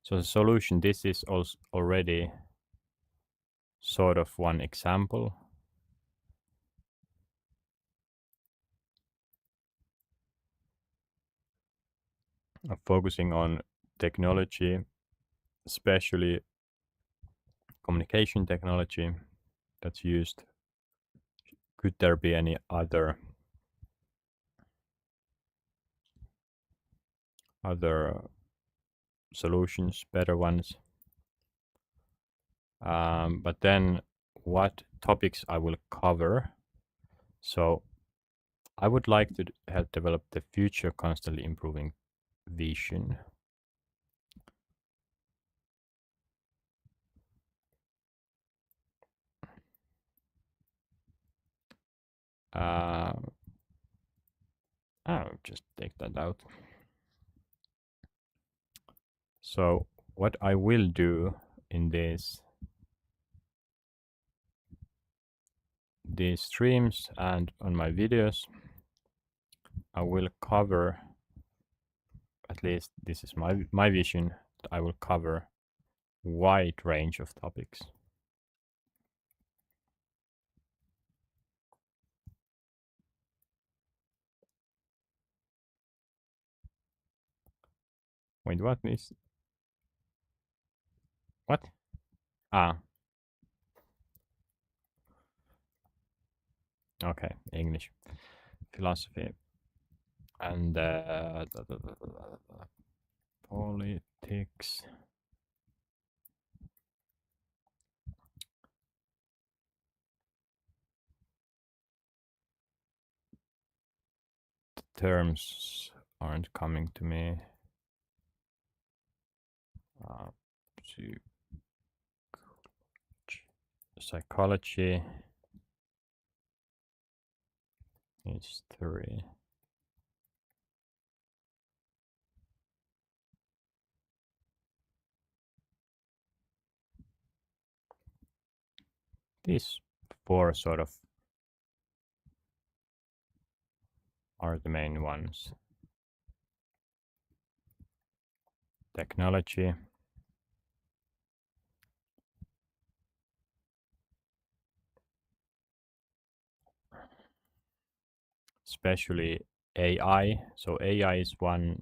the solution. This is also already sort of one example. Of focusing on technology, especially communication technology that's used. Could there be any other solutions, better ones? But then what topics I will cover? So I would like to help develop the future constantly improving vision. I'll just take that out. So what I will do in these streams and on my videos, I will cover, at least this is my vision, I will cover wide range of topics. Wait, what is? What? Okay, English, philosophy, and politics. The terms aren't coming to me. Psychology, history. These four sort of are the main ones. Technology, especially AI. So AI is one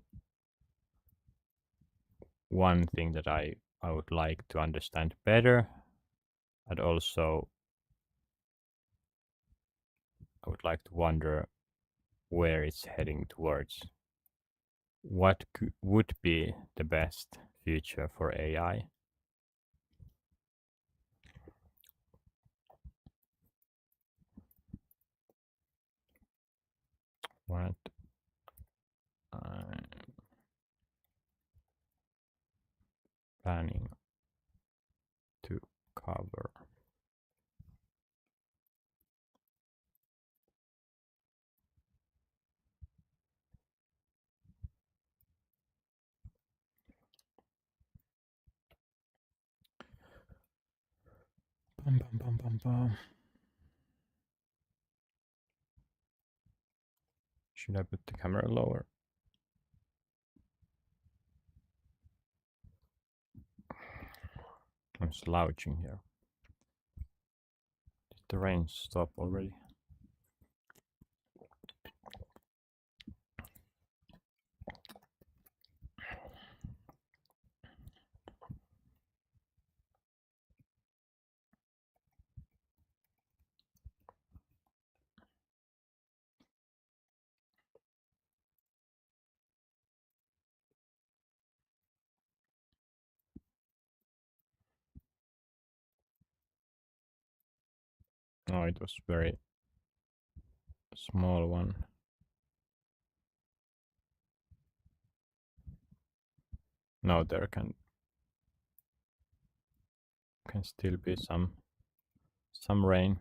thing that I would like to understand better, and also I would like to wonder where it's heading towards. What would be the best future for AI? What I'm planning to cover. Bum, bum, bum, bum, bum. Should I put the camera lower? I'm slouching here. Did the rain stop already? Oh, it was very small one. No, there can still be some rain.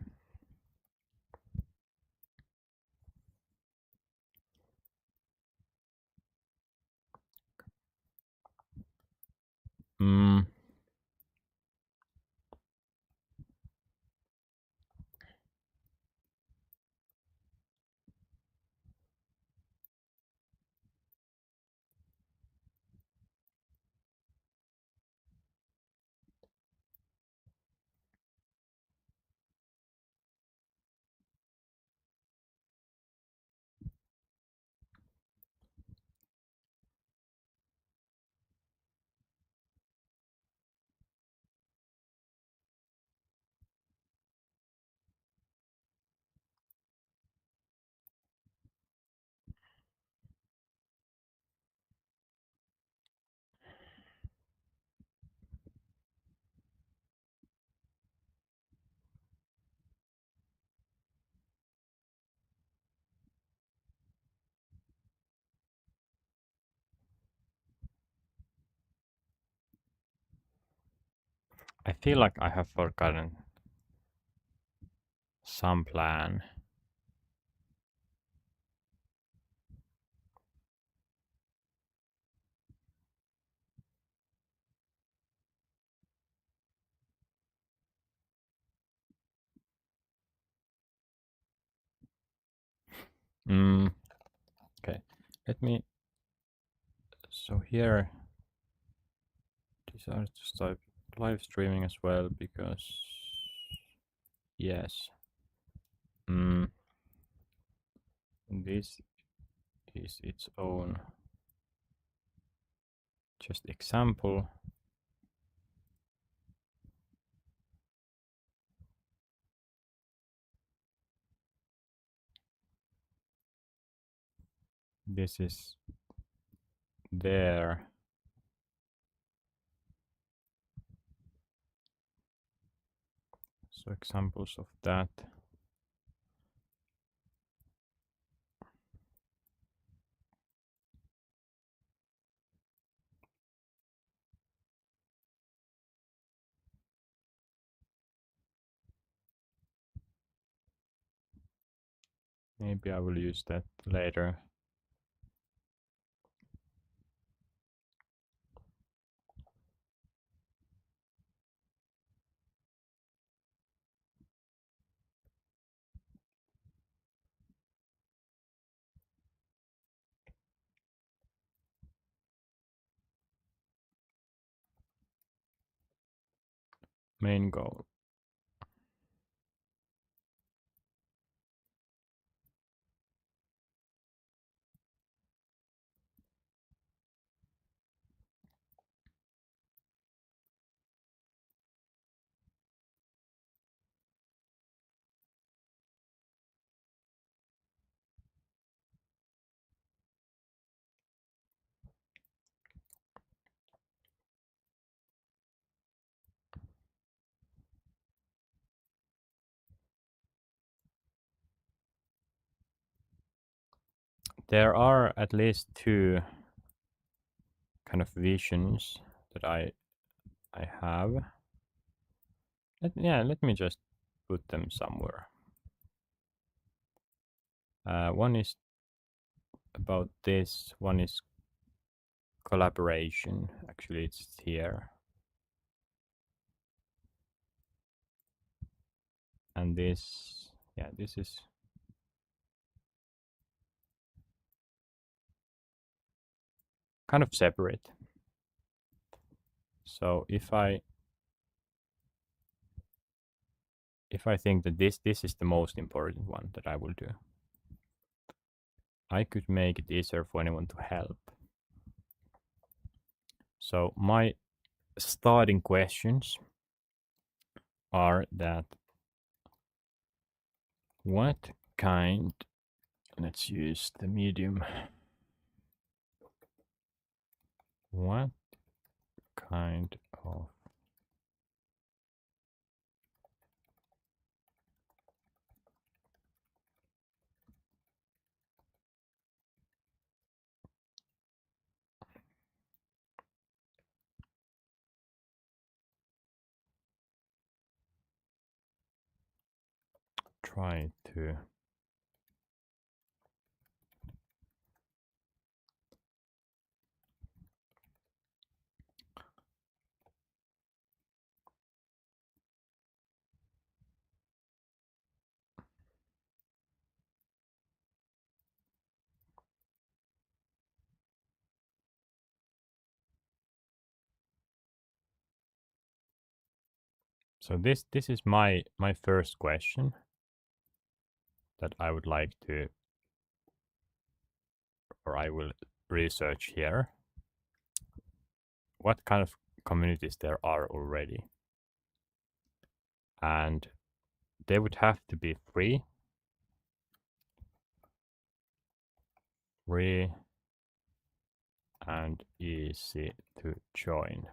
Hmm. I feel like I have forgotten some plan. Okay, let me. So here, these are just like live streaming as well because yes, this is its own just example. This is there. So examples of that. Maybe I will use that later. Main goal. There are at least two kind of visions that I have. Let me just put them somewhere. One is about this, one is collaboration. Actually, it's here. And this, yeah, this is kind of separate. So if I think that this is the most important one that I will do, I could make it easier for anyone to help. So my starting questions are that what kind, let's use the medium, what kind of try to so this is my first question that I would like to, or I will research here. What kind of communities there are already? And they would have to be free and easy to join.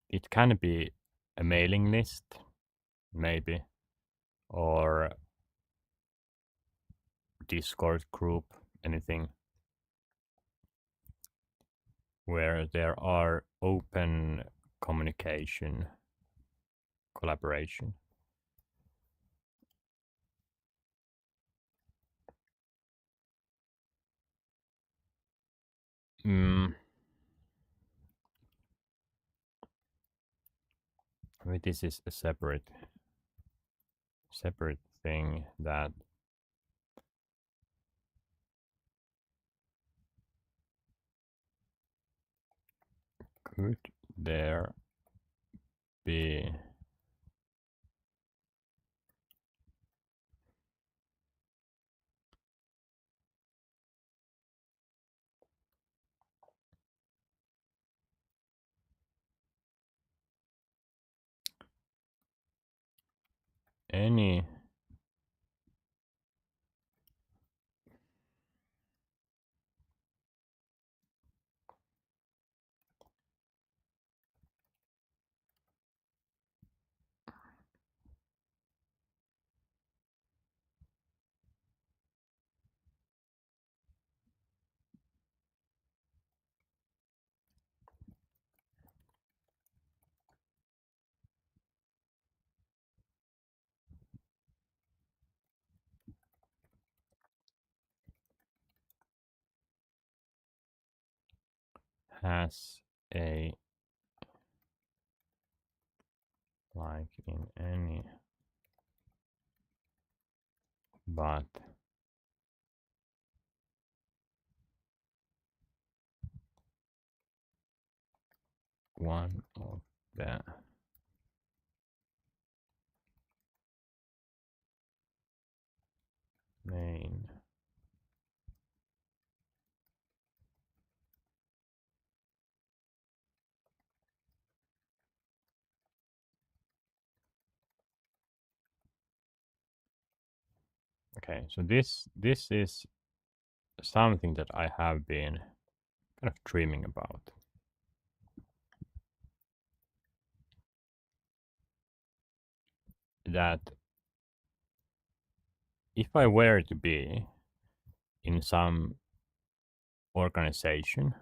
It can be a mailing list, maybe, or Discord group, anything where there are open communication, collaboration. I mean, this is a separate thing that could there be any has a, like in any, but one of the main okay, so this is something that I have been kind of dreaming about. That if I were to be in some organization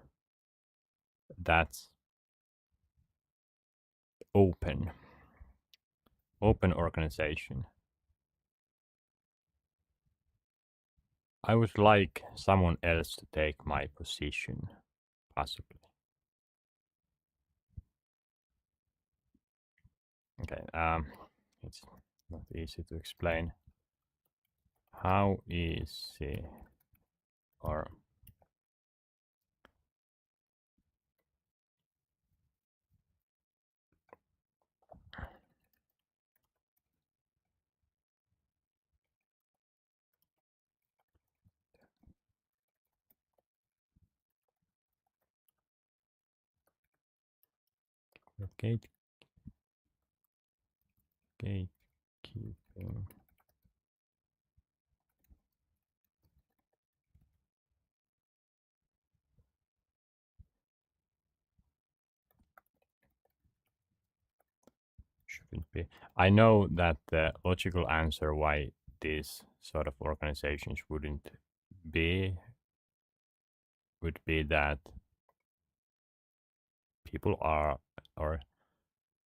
that's open organization, I would like someone else to take my position, possibly. Okay, It's not easy to explain. How easy or gate gatekeeping. Shouldn't be. I know that the logical answer why these sort of organizations wouldn't be would be that people are, or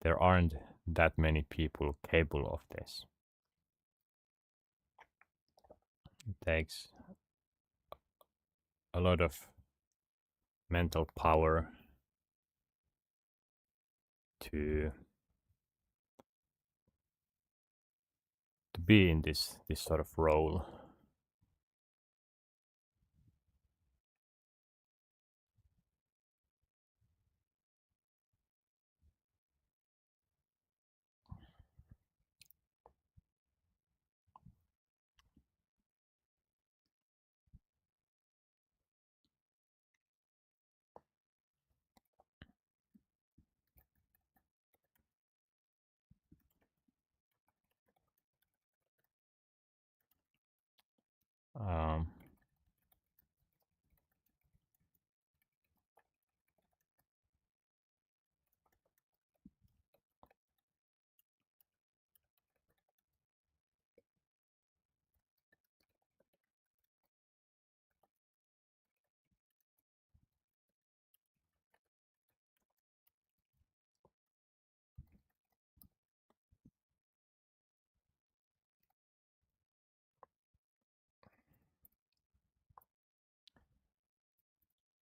there aren't that many people capable of this. It takes a lot of mental power to be in this sort of role. Um,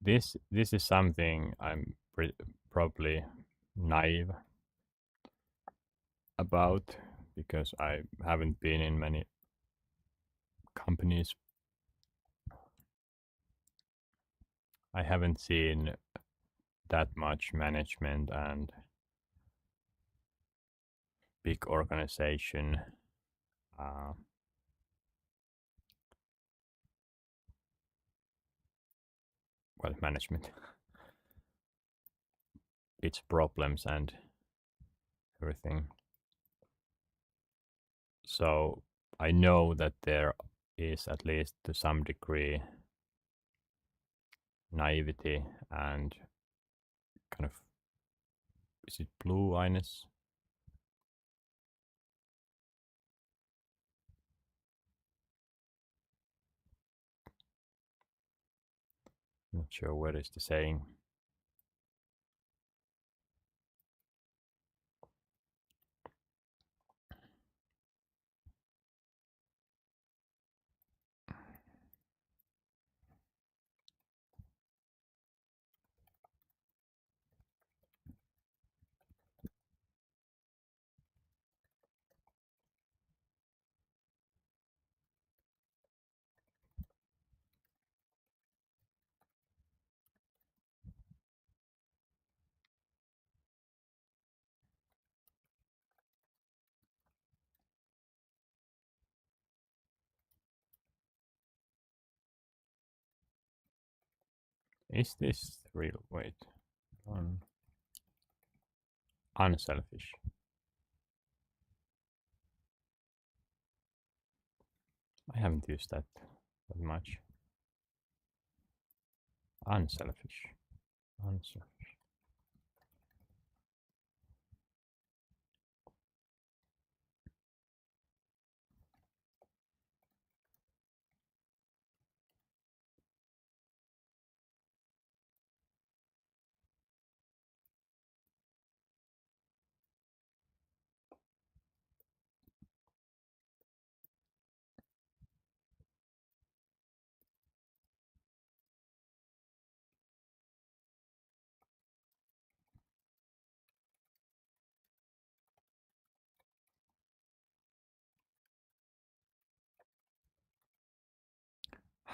this is something I'm probably naive about because I haven't been in many companies. I haven't seen that much management and big organization uh, well management its problems and everything. So I know that there is at least to some degree naivety and kind of, is it blue-eyedness? Not sure what is the saying. Is this real? Wait. Unselfish. I haven't used that much. Unselfish. Unselfish.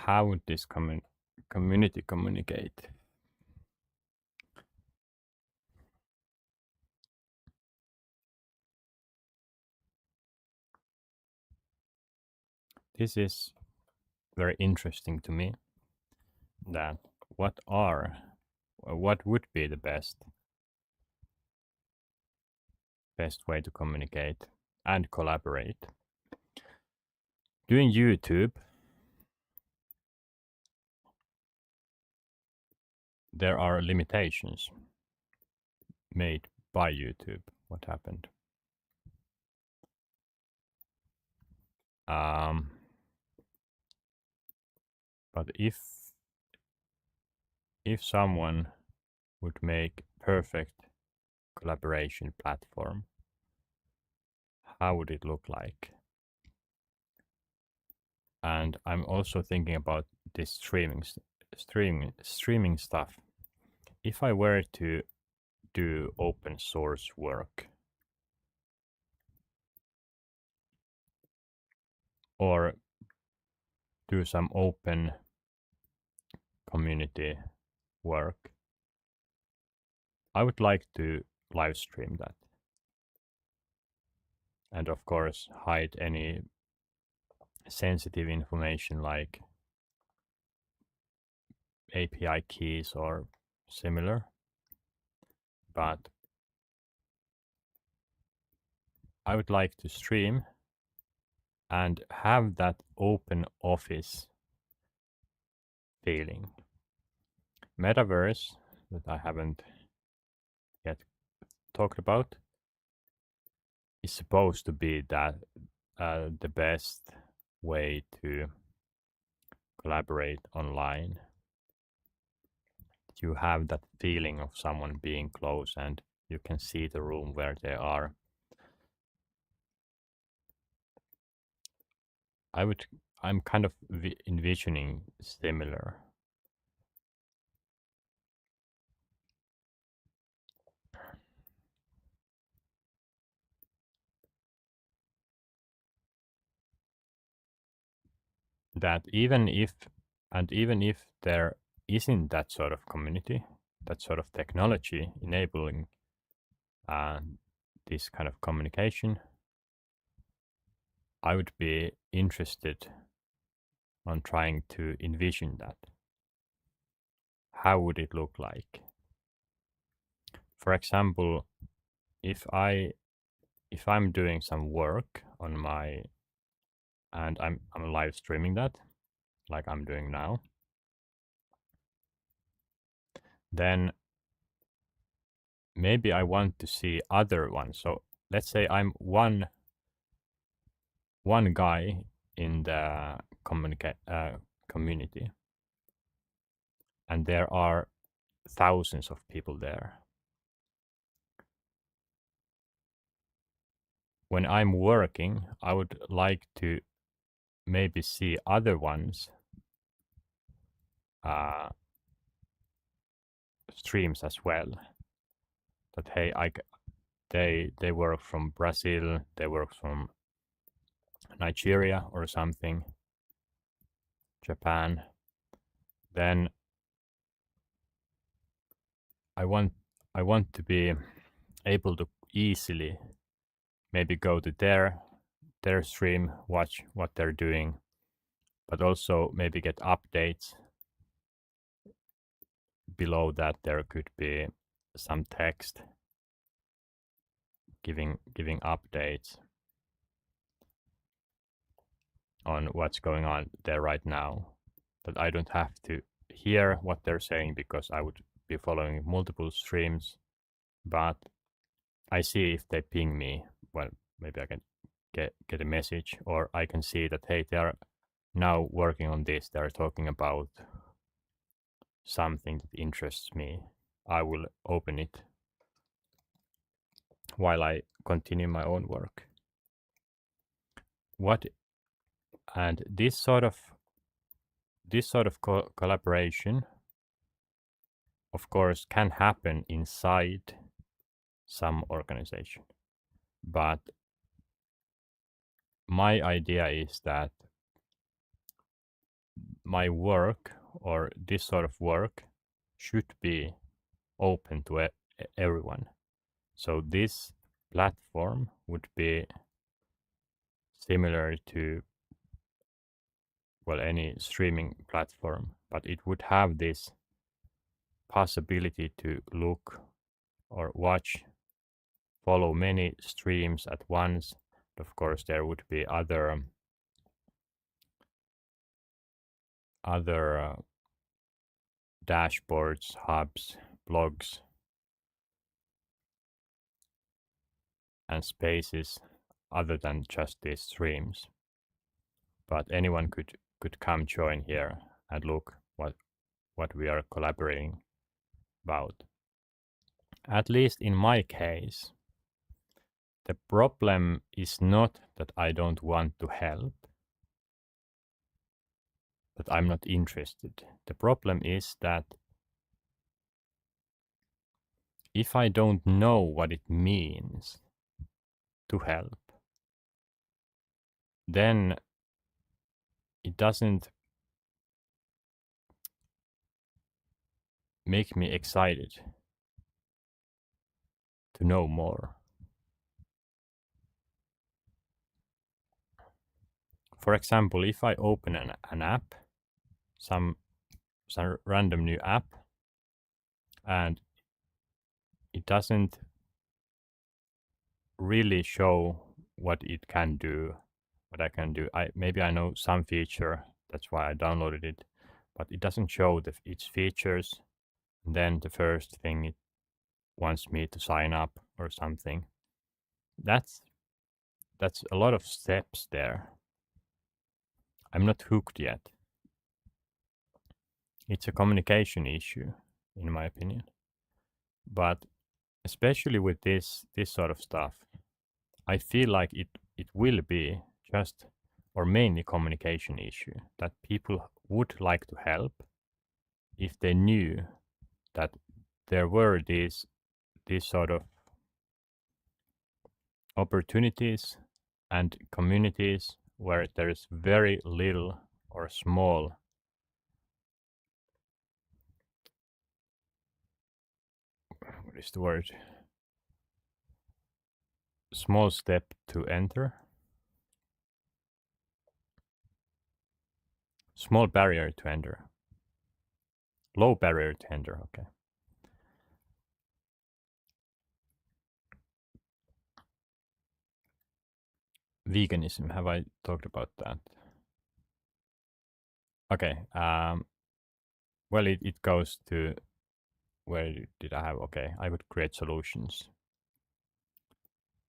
how would this community communicate? This is very interesting to me, that what would be the best way to communicate and collaborate. Doing YouTube, there are limitations made by YouTube. What happened? But if someone would make perfect collaboration platform, how would it look like? And I'm also thinking about this streaming stuff. If I were to do open source work or do some open community work, I would like to live stream that. And of course, hide any sensitive information like API keys or similar. But I would like to stream and have that open office feeling. Metaverse, that I haven't yet talked about, is supposed to be that the best way to collaborate online. You have that feeling of someone being close and you can see the room where they are. I'm kind of envisioning similar. That even if there isn't that sort of community, that sort of technology enabling this kind of communication, I would be interested on trying to envision that. How would it look like? For example, if I'm doing some work on my and I'm live streaming that like I'm doing now, then maybe I want to see other ones. So let's say I'm one guy in the community, and there are thousands of people there. When I'm working, I would like to maybe see other ones streams as well. That hey, they work from Brazil, they work from Nigeria or something, Japan. Then I want to be able to easily maybe go to their stream, watch what they're doing, but also maybe get updates. Below that there could be some text giving updates on what's going on there right now. That I don't have to hear what they're saying because I would be following multiple streams, but I see if they ping me, well, maybe I can get a message, or I can see that, hey, they are now working on this. They're talking about something that interests me. I will open it while I continue my own work. And this sort of collaboration, of course, can happen inside some organization. But my idea is that my work or this sort of work should be open to everyone. So this platform would be similar to, well, any streaming platform, but it would have this possibility to look or watch, follow many streams at once. Of course, there would be other dashboards, hubs, blogs, and spaces other than just these streams. But anyone could come join here and look what we are collaborating about. At least in my case, the problem is not that I don't want to help, that I'm not interested. The problem is that if I don't know what it means to help, then it doesn't make me excited to know more. For example, if I open an app, some random new app, and it doesn't really show what it can do, what I can do. Maybe I know some feature, that's why I downloaded it, but it doesn't show its features. And then the first thing it wants me to sign up or something. That's a lot of steps there. I'm not hooked yet. It's a communication issue, in my opinion. But especially with this sort of stuff, I feel like it will be just or mainly communication issue, that people would like to help if they knew that there were these sort of opportunities and communities where there is very little or small what is the word, small step to enter, small barrier to enter, low barrier to enter. Okay. Veganism, have I talked about that? Okay. Well, it goes to, where did I have? Okay, I would create solutions.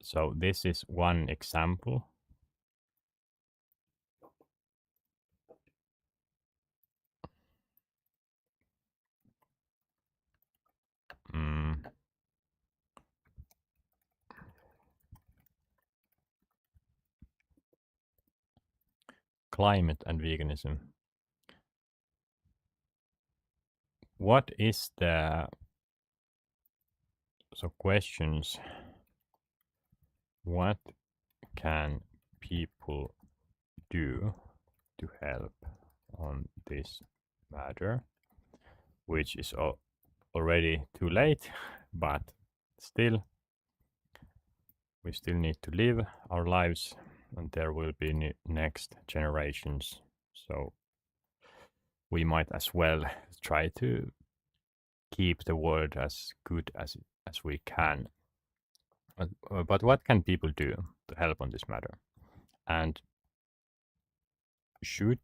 So this is one example. Climate and veganism. What is the, so questions, what can people do to help on this matter? Which is already too late, but still, we still need to live our lives, and there will be next generations. So we might as well try to keep the world as good as we can. But what can people do to help on this matter? And should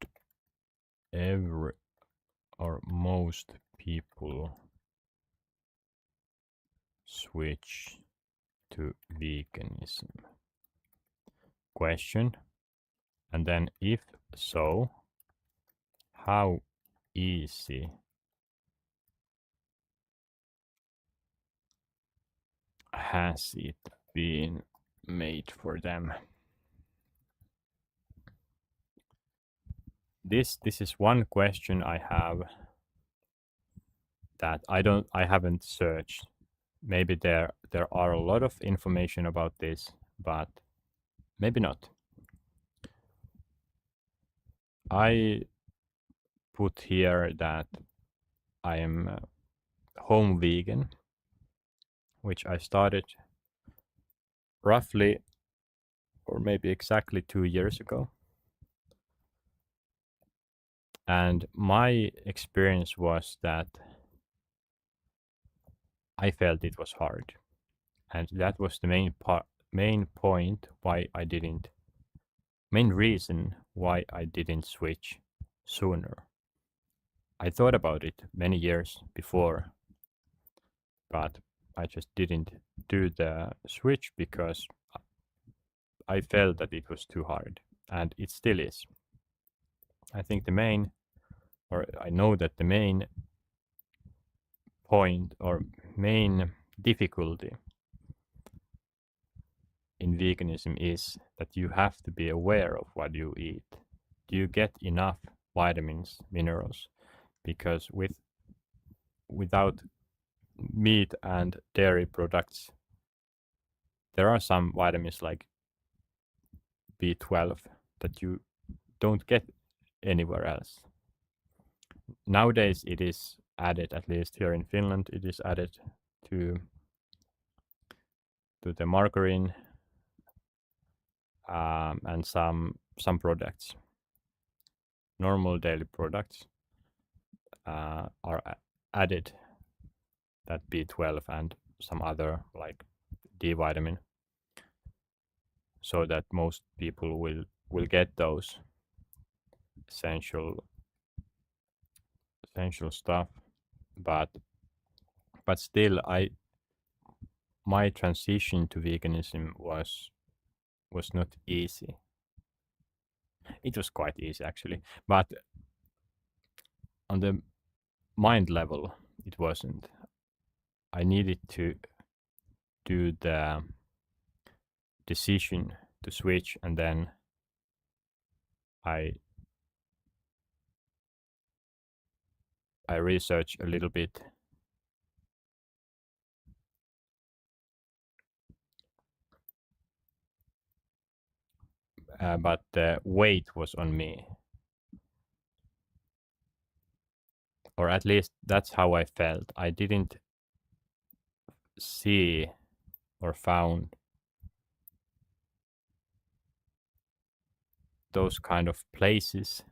every or most people switch to veganism? Question. And then if so, how easy has it been made for them? This is one question I have that I haven't searched. Maybe there are a lot of information about this, but maybe not. I put here that I am home vegan, which I started roughly or maybe exactly 2 years ago. And my experience was that I felt it was hard. And that was the main point why I didn't, main reason why I didn't switch sooner. I thought about it many years before, but I just didn't do the switch because I felt that it was too hard, and it still is. I think the main, or I know that the main point or main difficulty in veganism is that you have to be aware of what you eat. Do you get enough vitamins, minerals? Because without meat and dairy products, there are some vitamins like B12 that you don't get anywhere else. Nowadays it is added, at least here in Finland, it is added to the margarine and some products. Normal daily products are added that B12 and some other like D vitamin, so that most people will get those essential stuff. But still, my transition to veganism was not easy. It was quite easy actually, but on the mind level, it wasn't. I needed to do the decision to switch, and then I researched a little bit. But the weight was on me. Or at least that's how I felt. I didn't see or found those kind of places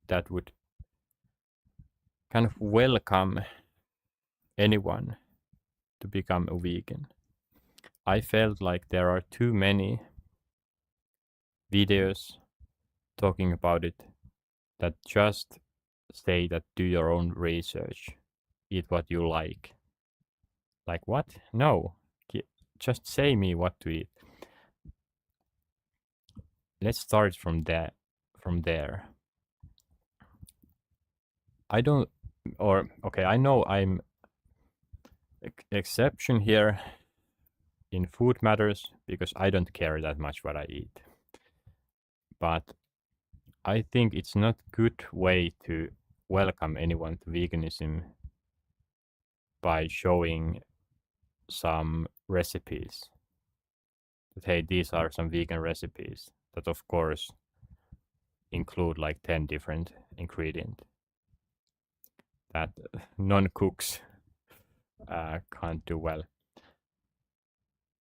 that would kind of welcome anyone to become a vegan. I felt like there are too many videos talking about it that just say that do your own research, eat what you like. Like what? No, just say me what to eat. Let's start from there. I don't, or okay, I know I'm exception here in food matters because I don't care that much what I eat. But I think it's not good way to welcome anyone to veganism by showing some recipes. That hey, these are some vegan recipes that of course include like 10 different ingredients that non-cooks can't do well.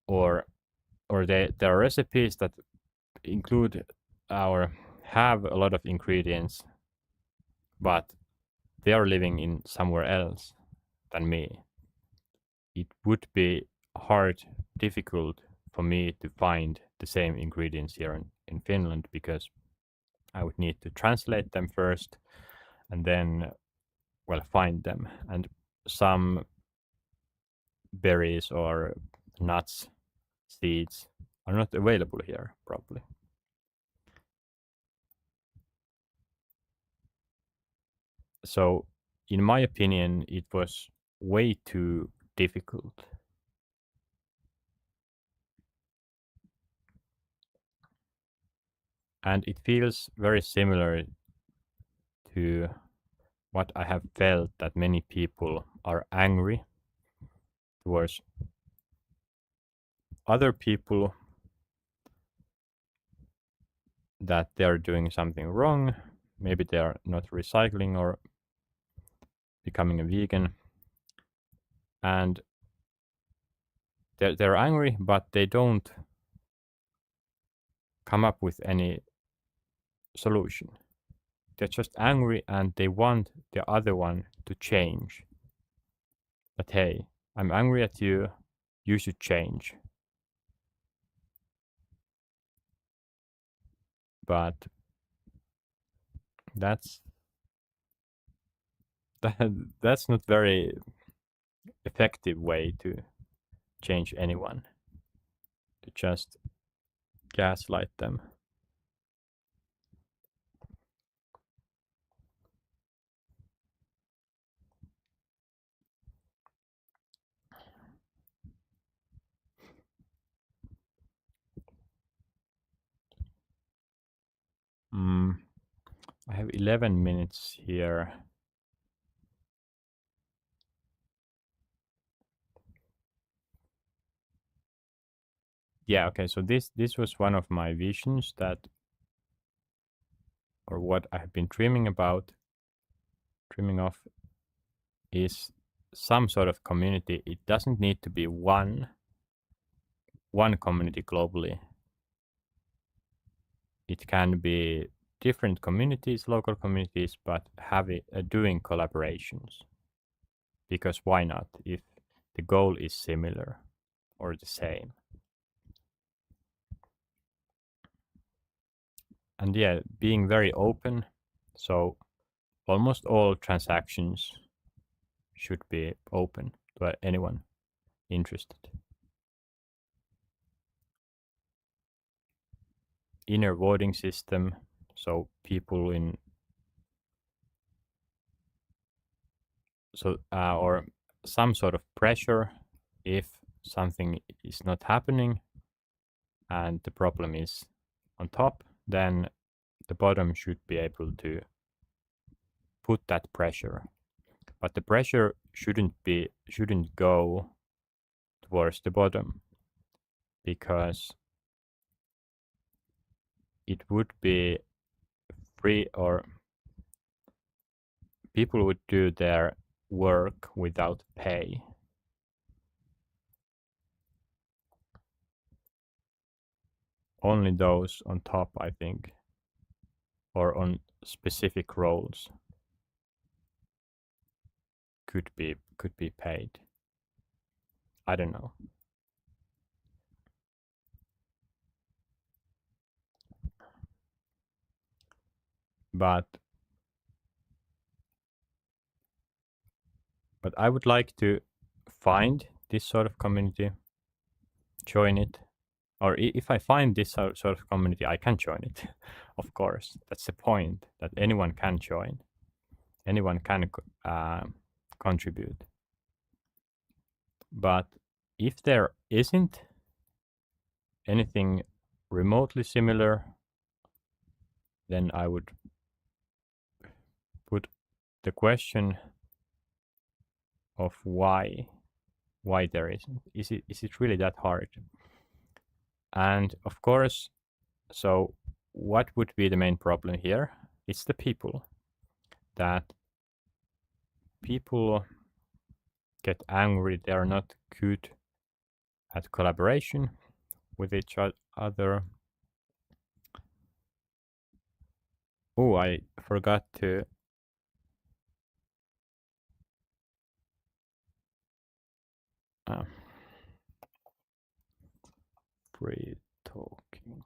Or there are recipes that include or have a lot of ingredients, but they are living in somewhere else than me. It would be difficult for me to find the same ingredients here in Finland, because I would need to translate them first and then, well, find them. And some berries or nuts, seeds are not available here probably. So in my opinion, it was way too difficult. And it feels very similar to what I have felt, that many people are angry towards other people that they are doing something wrong, maybe they are not recycling or becoming a vegan, and they're angry, but they don't come up with any solution. They're just angry and they want the other one to change. That, hey, I'm angry at you, you should change. But that's that's not very effective way to change anyone, to just gaslight them. I have 11 minutes here. Yeah, okay, so this was one of my visions, that, or what I have been dreaming of, is some sort of community. It doesn't need to be one community globally. It can be different communities, local communities, but doing collaborations. Because why not, if the goal is similar or the same? And yeah, being very open. So almost all transactions should be open to anyone interested. Inner voting system, so people in or some sort of pressure if something is not happening and the problem is on top, then the bottom should be able to put that pressure. But the pressure shouldn't go towards the bottom, because it would be free, or people would do their work without pay. Only those on top, I think, or on specific roles could be paid. I don't know. But I would like to find this sort of community, join it, or if I find this sort of community, I can join it. Of course, that's the point, that anyone can join, anyone can contribute. But if there isn't anything remotely similar, then I would put the question of why there isn't. Is it really that hard? And of course, so what would be the main problem here? It's the people. That people get angry, they are not good at collaboration with each other. Oh, I forgot to free talking.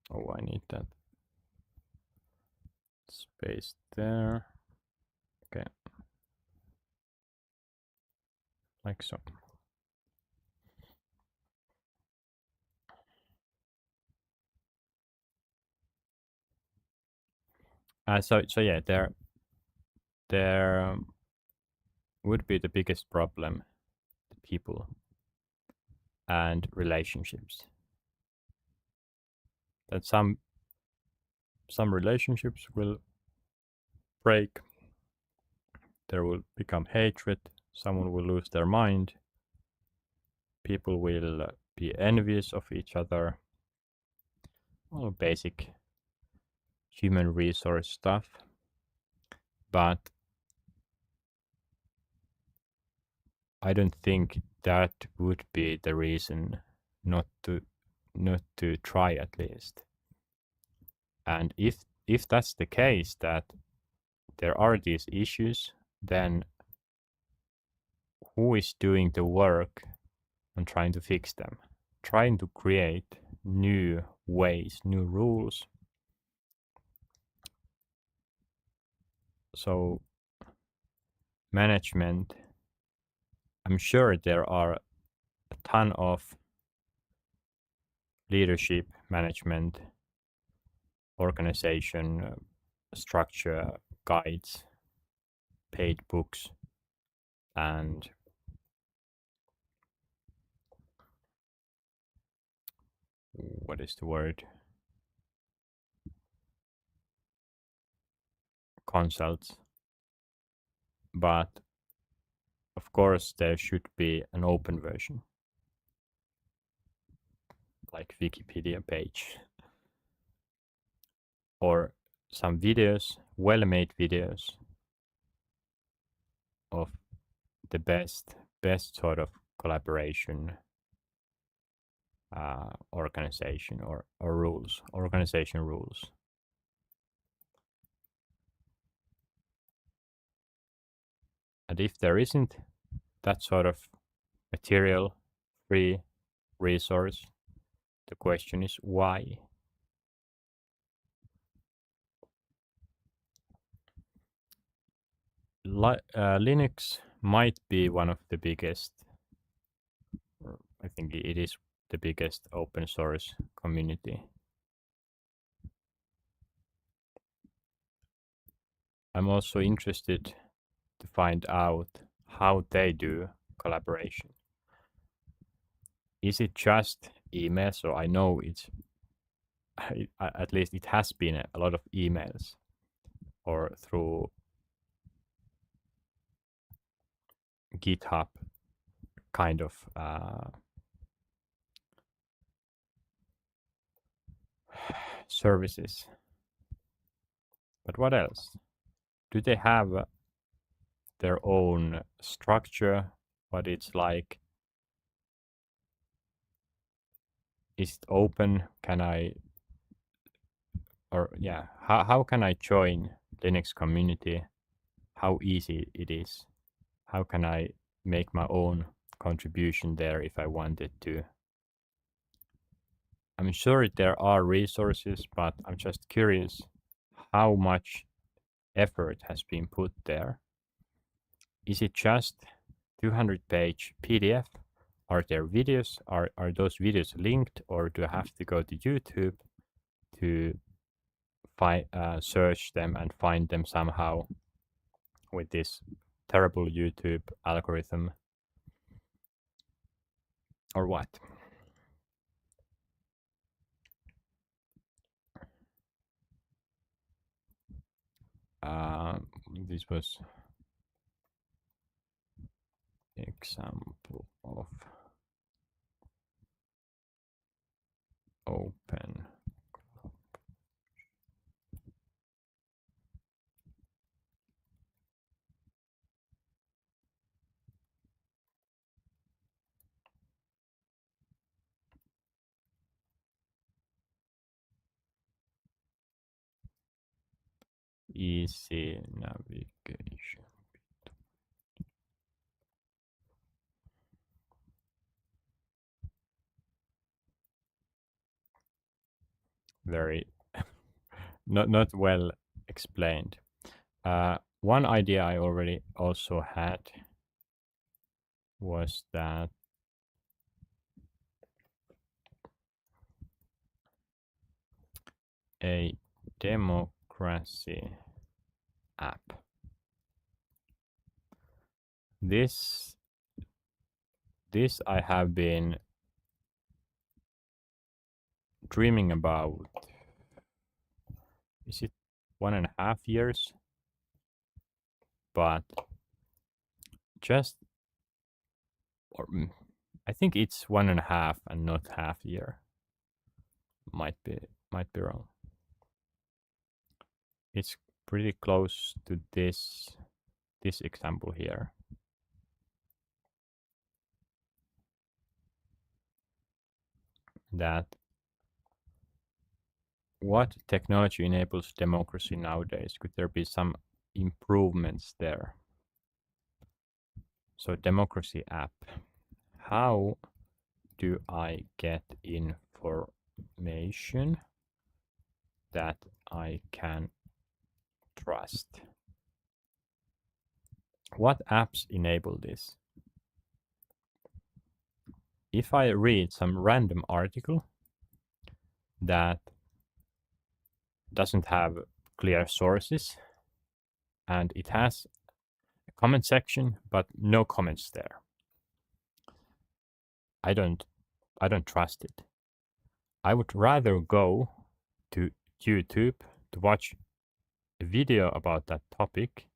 Oh, I need that space there. Okay. Like so. So yeah, there would be the biggest problem, the people and relationships. That some relationships will break, there will become hatred, someone will lose their mind, people will be envious of each other. All basic human resource stuff. But I don't think that would be the reason not to try at least. And if that's the case, that there are these issues, then who is doing the work on trying to fix them? Trying to create new ways, new rules. So management, I'm sure there are a ton of leadership, management, organization, structure guides, paid books, and what is the word? Consults. But of course, there should be an open version, like Wikipedia page, or some videos, well-made videos of the best sort of collaboration organization or rules, organization rules. And if there isn't that sort of material, free resource, the question is why? Linux might be one of the biggest, or I think it is the biggest open source community. I'm also interested to find out how they do collaboration. Is it just email? So I know it's, at least it has been a lot of emails, or through GitHub kind of services. But what else? Do they have their own structure? What it's like? Is it open? Can I, or yeah, how can I join Linux community? How easy it is? How can I make my own contribution there if I wanted to? I'm sure there are resources, but I'm just curious how much effort has been put there. Is it just 200-page PDF? Are there videos? Are those videos linked, or do I have to go to YouTube to search them and find them somehow with this terrible YouTube algorithm? Or what? This was example of open easy navigation. Very not well explained. One idea I already also had was that a democracy app. This I have been dreaming about. Is it 1.5 years? But just, or I think it's 1.5 and not half year. Might be wrong. It's pretty close to this example here. That what technology enables democracy nowadays? Could there be some improvements there? So democracy app. How do I get information that I can trust? What apps enable this? If I read some random article that doesn't have clear sources and it has a comment section but no comments there, I don't trust it. I would rather go to YouTube to watch a video about that topic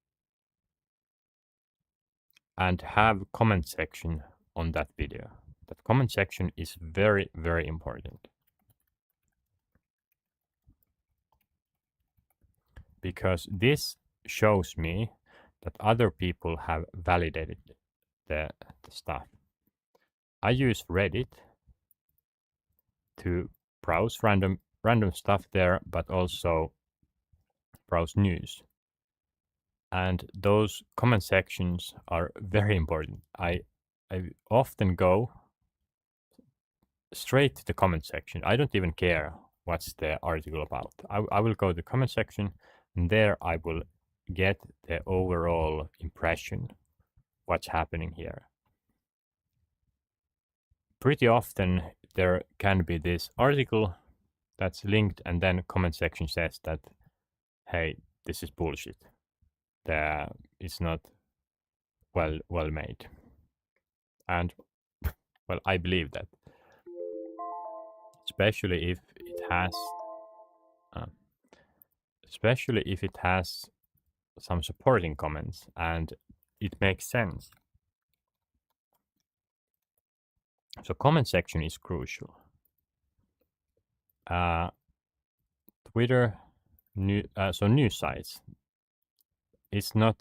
and have comment section on that video. That comment section is very, very important. Because this shows me that other people have validated the stuff. I use Reddit to browse random stuff there, but also browse news. And those comment sections are very important. I often go straight to the comment section. I don't even care what's the article about. I will go to the comment section, and there I will get the overall impression what's happening here. Pretty often there can be this article that's linked, and then comment section says that, hey, this is bullshit. It's not well made. And well, I believe that, especially if it has some supporting comments and it makes sense. So comment section is crucial. Twitter, so news sites. It's not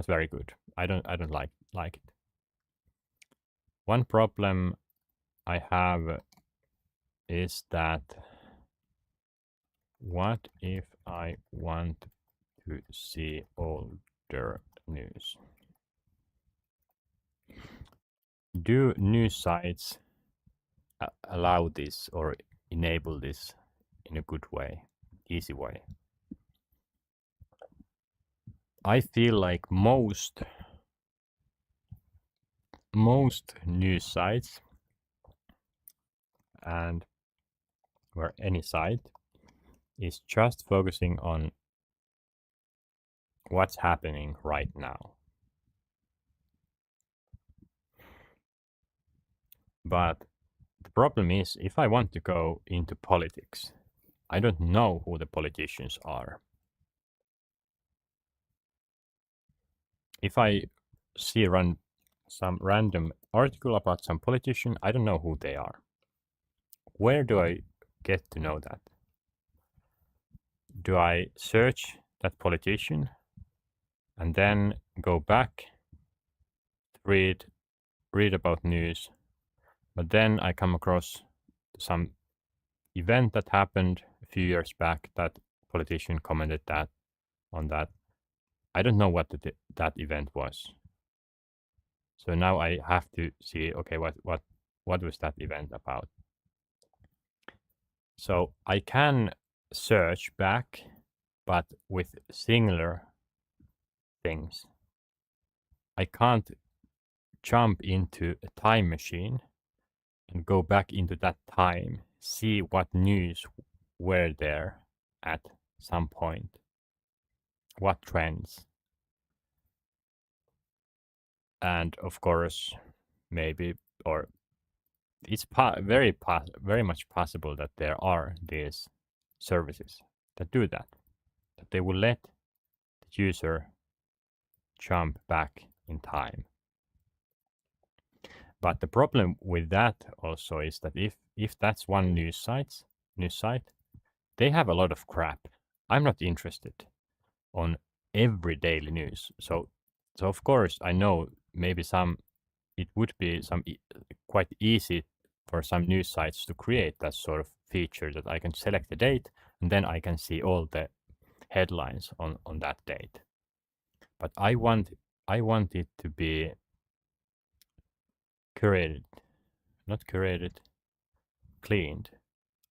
very good. I don't like it. One problem I have is that what if I want to see older news? Do news sites allow this or enable this in a good way, easy way? I feel like most news sites and where any site is just focusing on what's happening right now. But the problem is, if I want to go into politics, I don't know who the politicians are. If I see some random article about some politician, I don't know who they are. Where do I get to know that? Do I search that politician and then go back to read about news, but then I come across some event that happened a few years back that politician commented on that. I don't know what that event was. So now I have to see, okay, what was that event about? So I can search back, but with singular things. I can't jump into a time machine and go back into that time, see what news were there at some point, what trends. And of course, maybe, or it's very much possible that there are these services that do that they will let the user jump back in time. But the problem with that also is that if that's one news site, they have a lot of crap. I'm not interested on every daily news. So of course I know maybe it would be quite easy for some news sites to create that sort of feature that I can select the date and then I can see all the headlines on that date. But I want it to be curated, not curated, cleaned.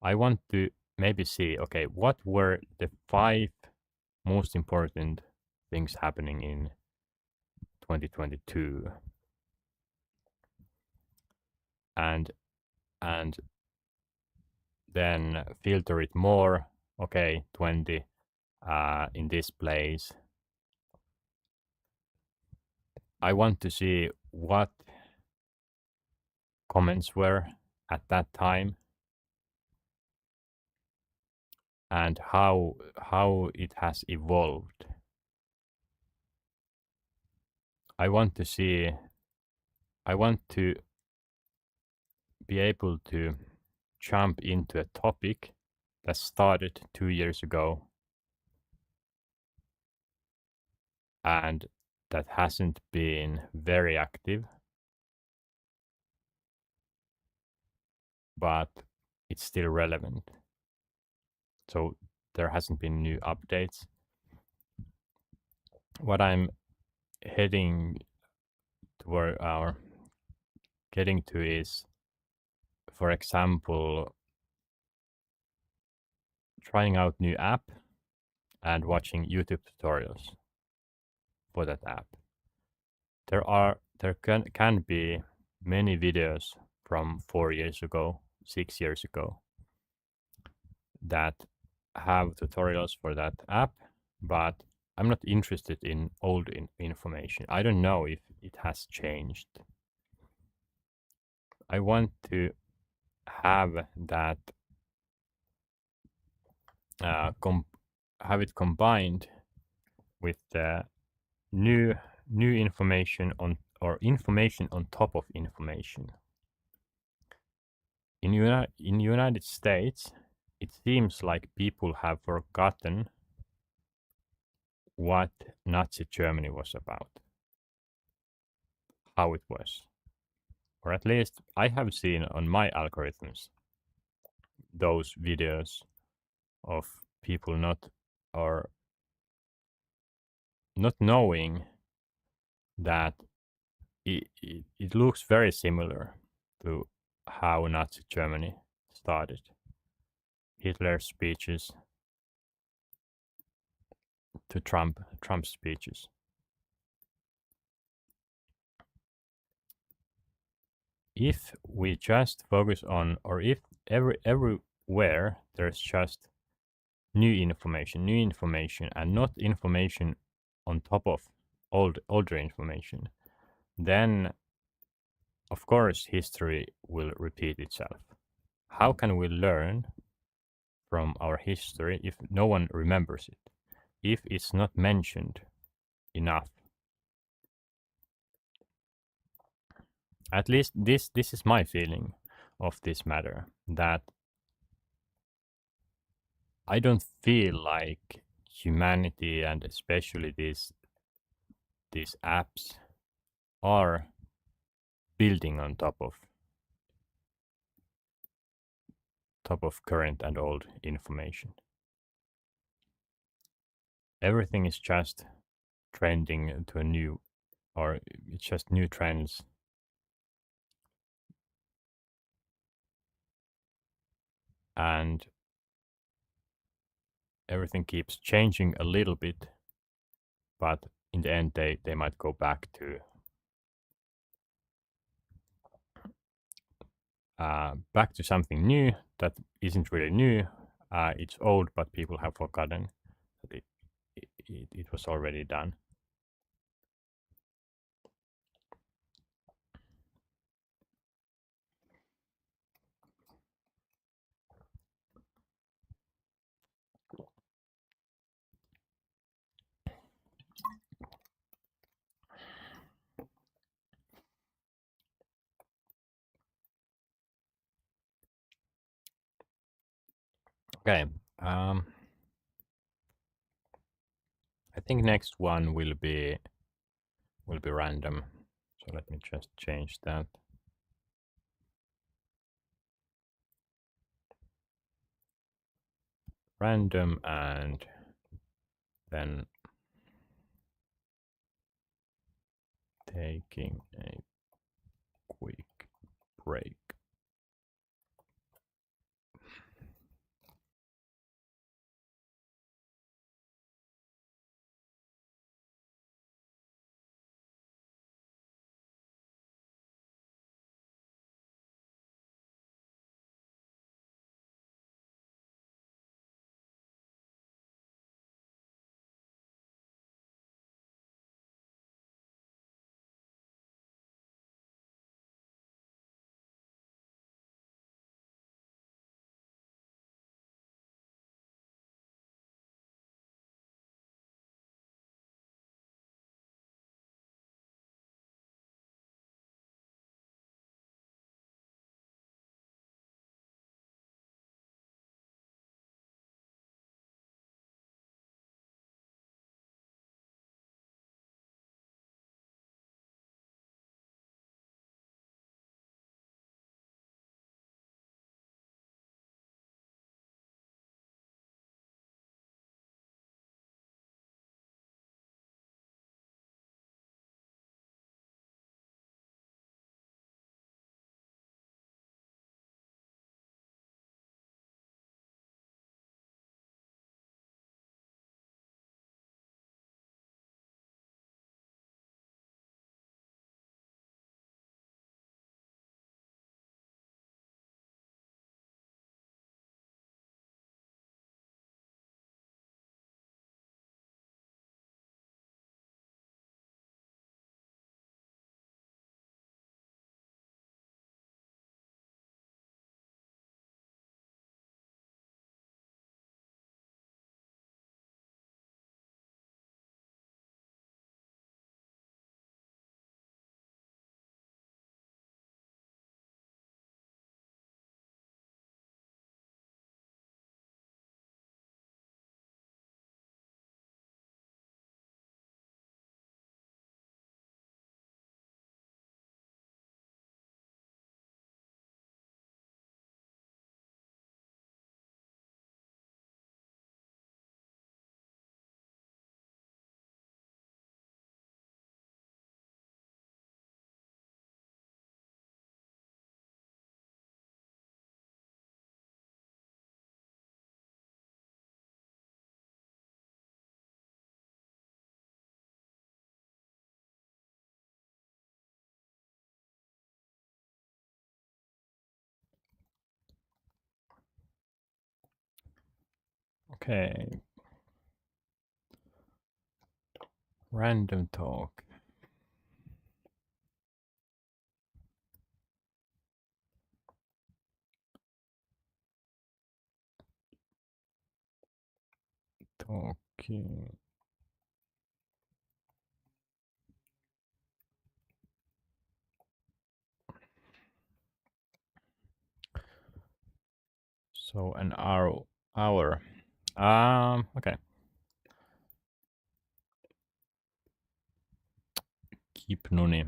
I want to maybe see, okay, what were the 5 most important things happening in 2022, and and then filter it more. Okay, 20 in this place. I want to see what comments were at that time and how it has evolved. I want to see. I want to be able to jump into a topic that started 2 years ago and that hasn't been very active, but it's still relevant. So there hasn't been new updates. What I'm heading toward or getting to is, for example, trying out new app and watching YouTube tutorials for that app. There can be many videos from 4 years ago, 6 years ago that have tutorials for that app, but I'm not interested in old information. I don't know if it has changed. I want to have that have it combined with the new information on or information on top of information. In United States, it seems like people have forgotten what Nazi Germany was about, how it was. Or at least I have seen on my algorithms those videos of people or not knowing that it looks very similar to how Nazi Germany started. Hitler's speeches to Trump's speeches. If we just focus on, or if everywhere there's just new information and not information on top of older information, then of course history will repeat itself. How can we learn from our history if no one remembers it, if it's not mentioned enough? At least this is my feeling of this matter, that I don't feel like humanity and especially these apps are building on top of current and old information. Everything is just trending to a new, or it's just new trends. And everything keeps changing a little bit, but in the end they might go back to something new that isn't really new. It's old, but people have forgotten that it was already done. Okay. I think next one will be random. So let me just change that. Random, and then taking a quick break. Okay. Random talk. Talking. So an hour. Okay. Keep Nuni.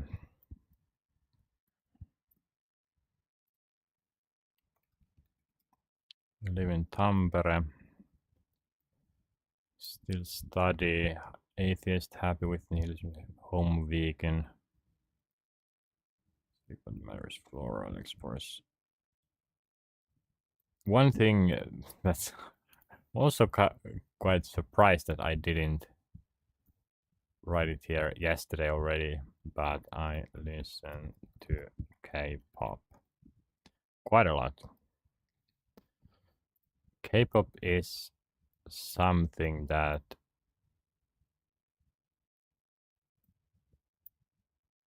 Live in Tampere. Still study. Atheist, happy with nihilism. Home vegan. Frequent matters, floral explores. One thing that's also quite surprised that I didn't write it here yesterday already, but I listen to K-pop quite a lot. K-pop is something that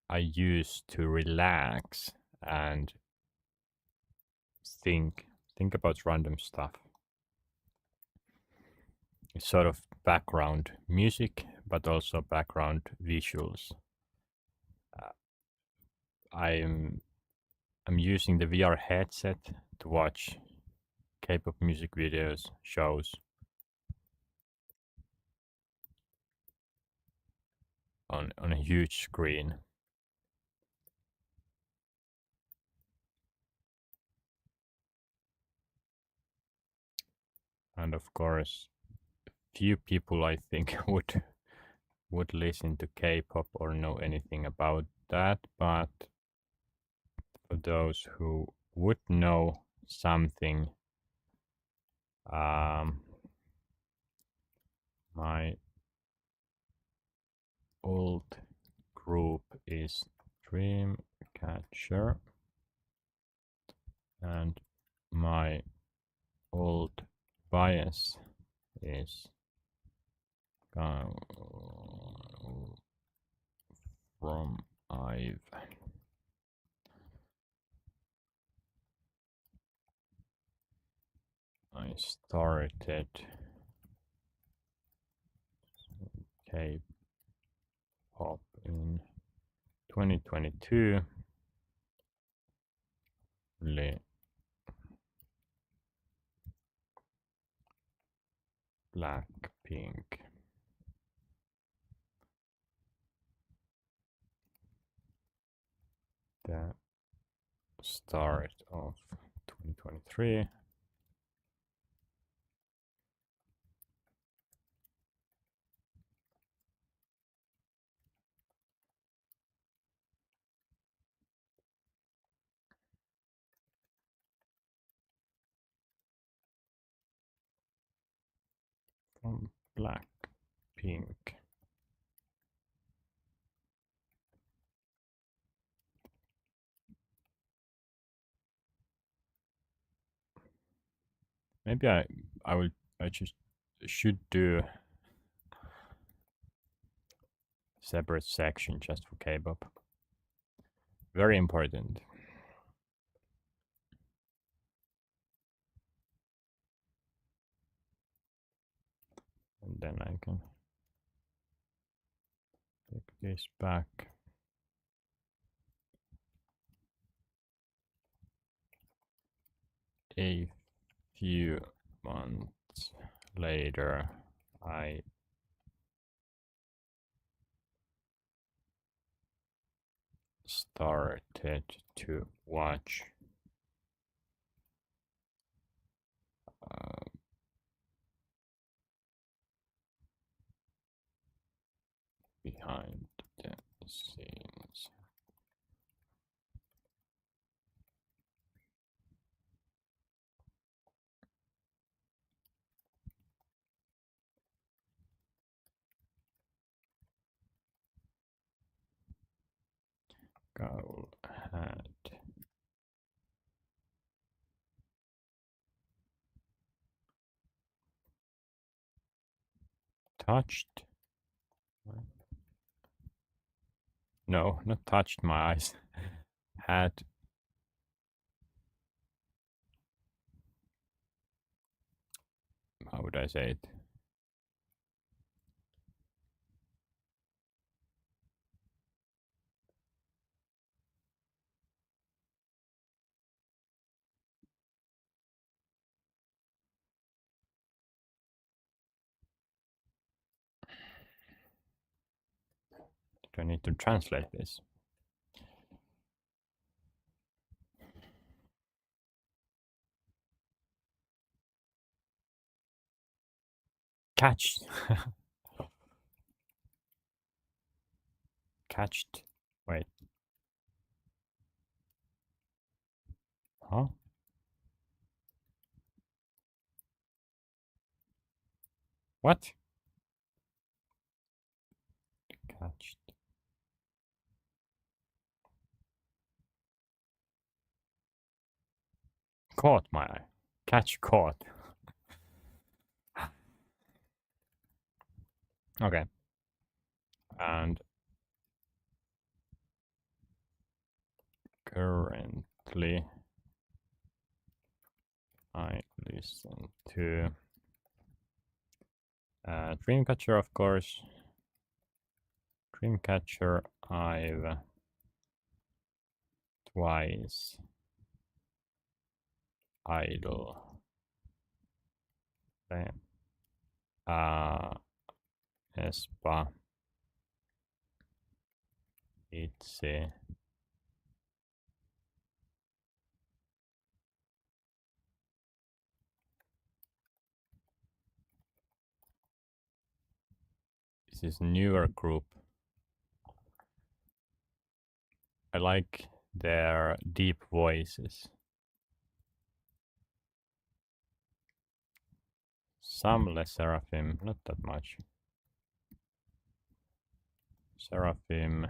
I use to relax and think about random stuff. It's sort of background music, but also background visuals. Uh, I'm using the VR headset to watch K-pop music videos, shows on a huge screen. And of course, few people I think would listen to K-pop or know anything about that, but for those who would know something, my old group is Dreamcatcher, and my old bias is from I've I started K-pop in 2022. Blackpink. The start of 2023. From Blackpink. Maybe I just should do separate section just for K-pop. Very important. And then I can take this back. A few months later, I started to watch behind the scenes. Goal had touched. No, not touched my eyes. Had how would I say it? Do I need to translate this? Catched. Catched. Wait. Huh? What? Catched. Caught my eye. Catch caught. Okay. And currently I listen to Dreamcatcher, of course. Dreamcatcher I've twice Idol Okay. Espa. Itse. This is newer group. I like their deep voices. Some less Seraphim, not that much. Seraphim.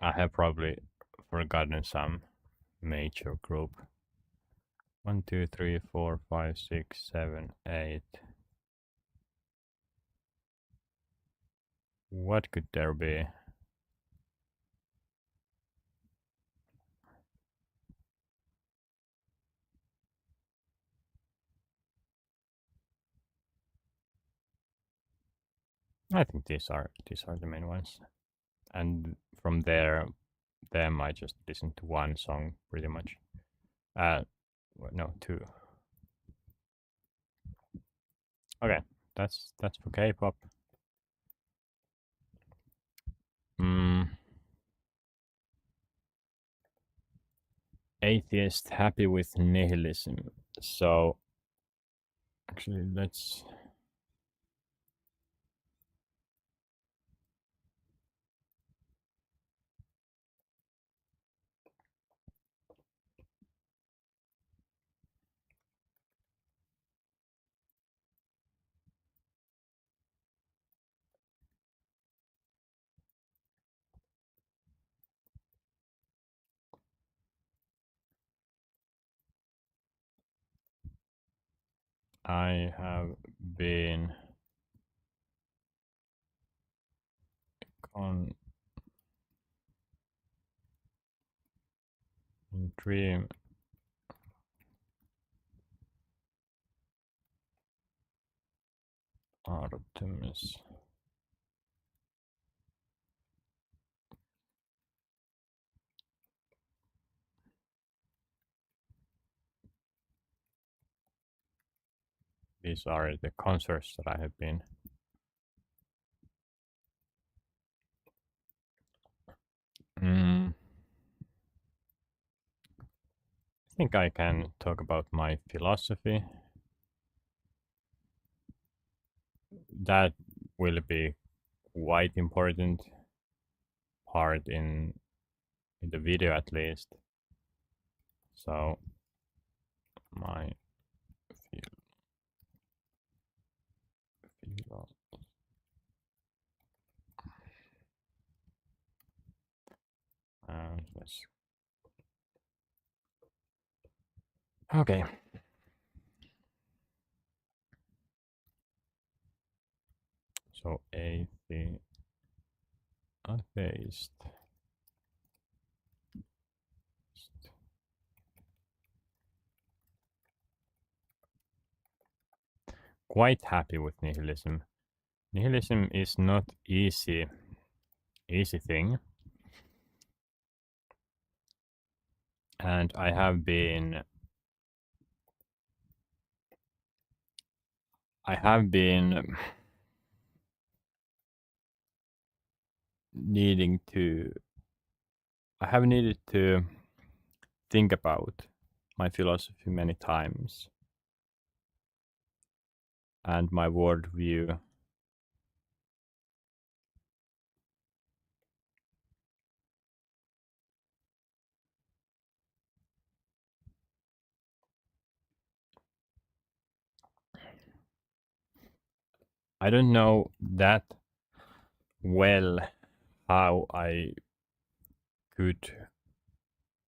I have probably forgotten some major group. 1, 2, 3, 4, 5, 6, 7, 8. What could there be? I think these are the main ones. And from them I just listened to one song pretty much. No, two. Okay, that's for K-pop. Atheist happy with nihilism. So actually let's I have been on dream Artemis. These are the concerts that I have been. I think I can talk about my philosophy. That will be quite important part in the video at least. So my let's okay. So atheist. Quite happy with nihilism. Nihilism is not easy thing. And I have been needing to I have needed to think about my philosophy many times and my worldview. I don't know that well how I could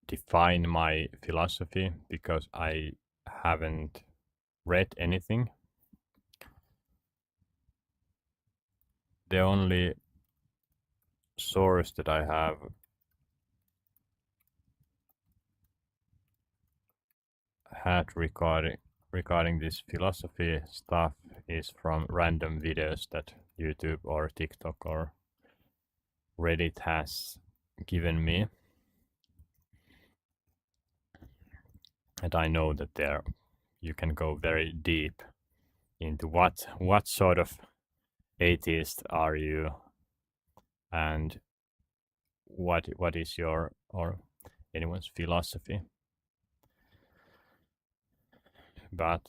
define my philosophy because I haven't read anything. The only source that I have had regarding this philosophy stuff is from random videos that YouTube or TikTok or Reddit has given me. And I know that there you can go very deep into what sort of atheist are you, and what is your or anyone's philosophy. But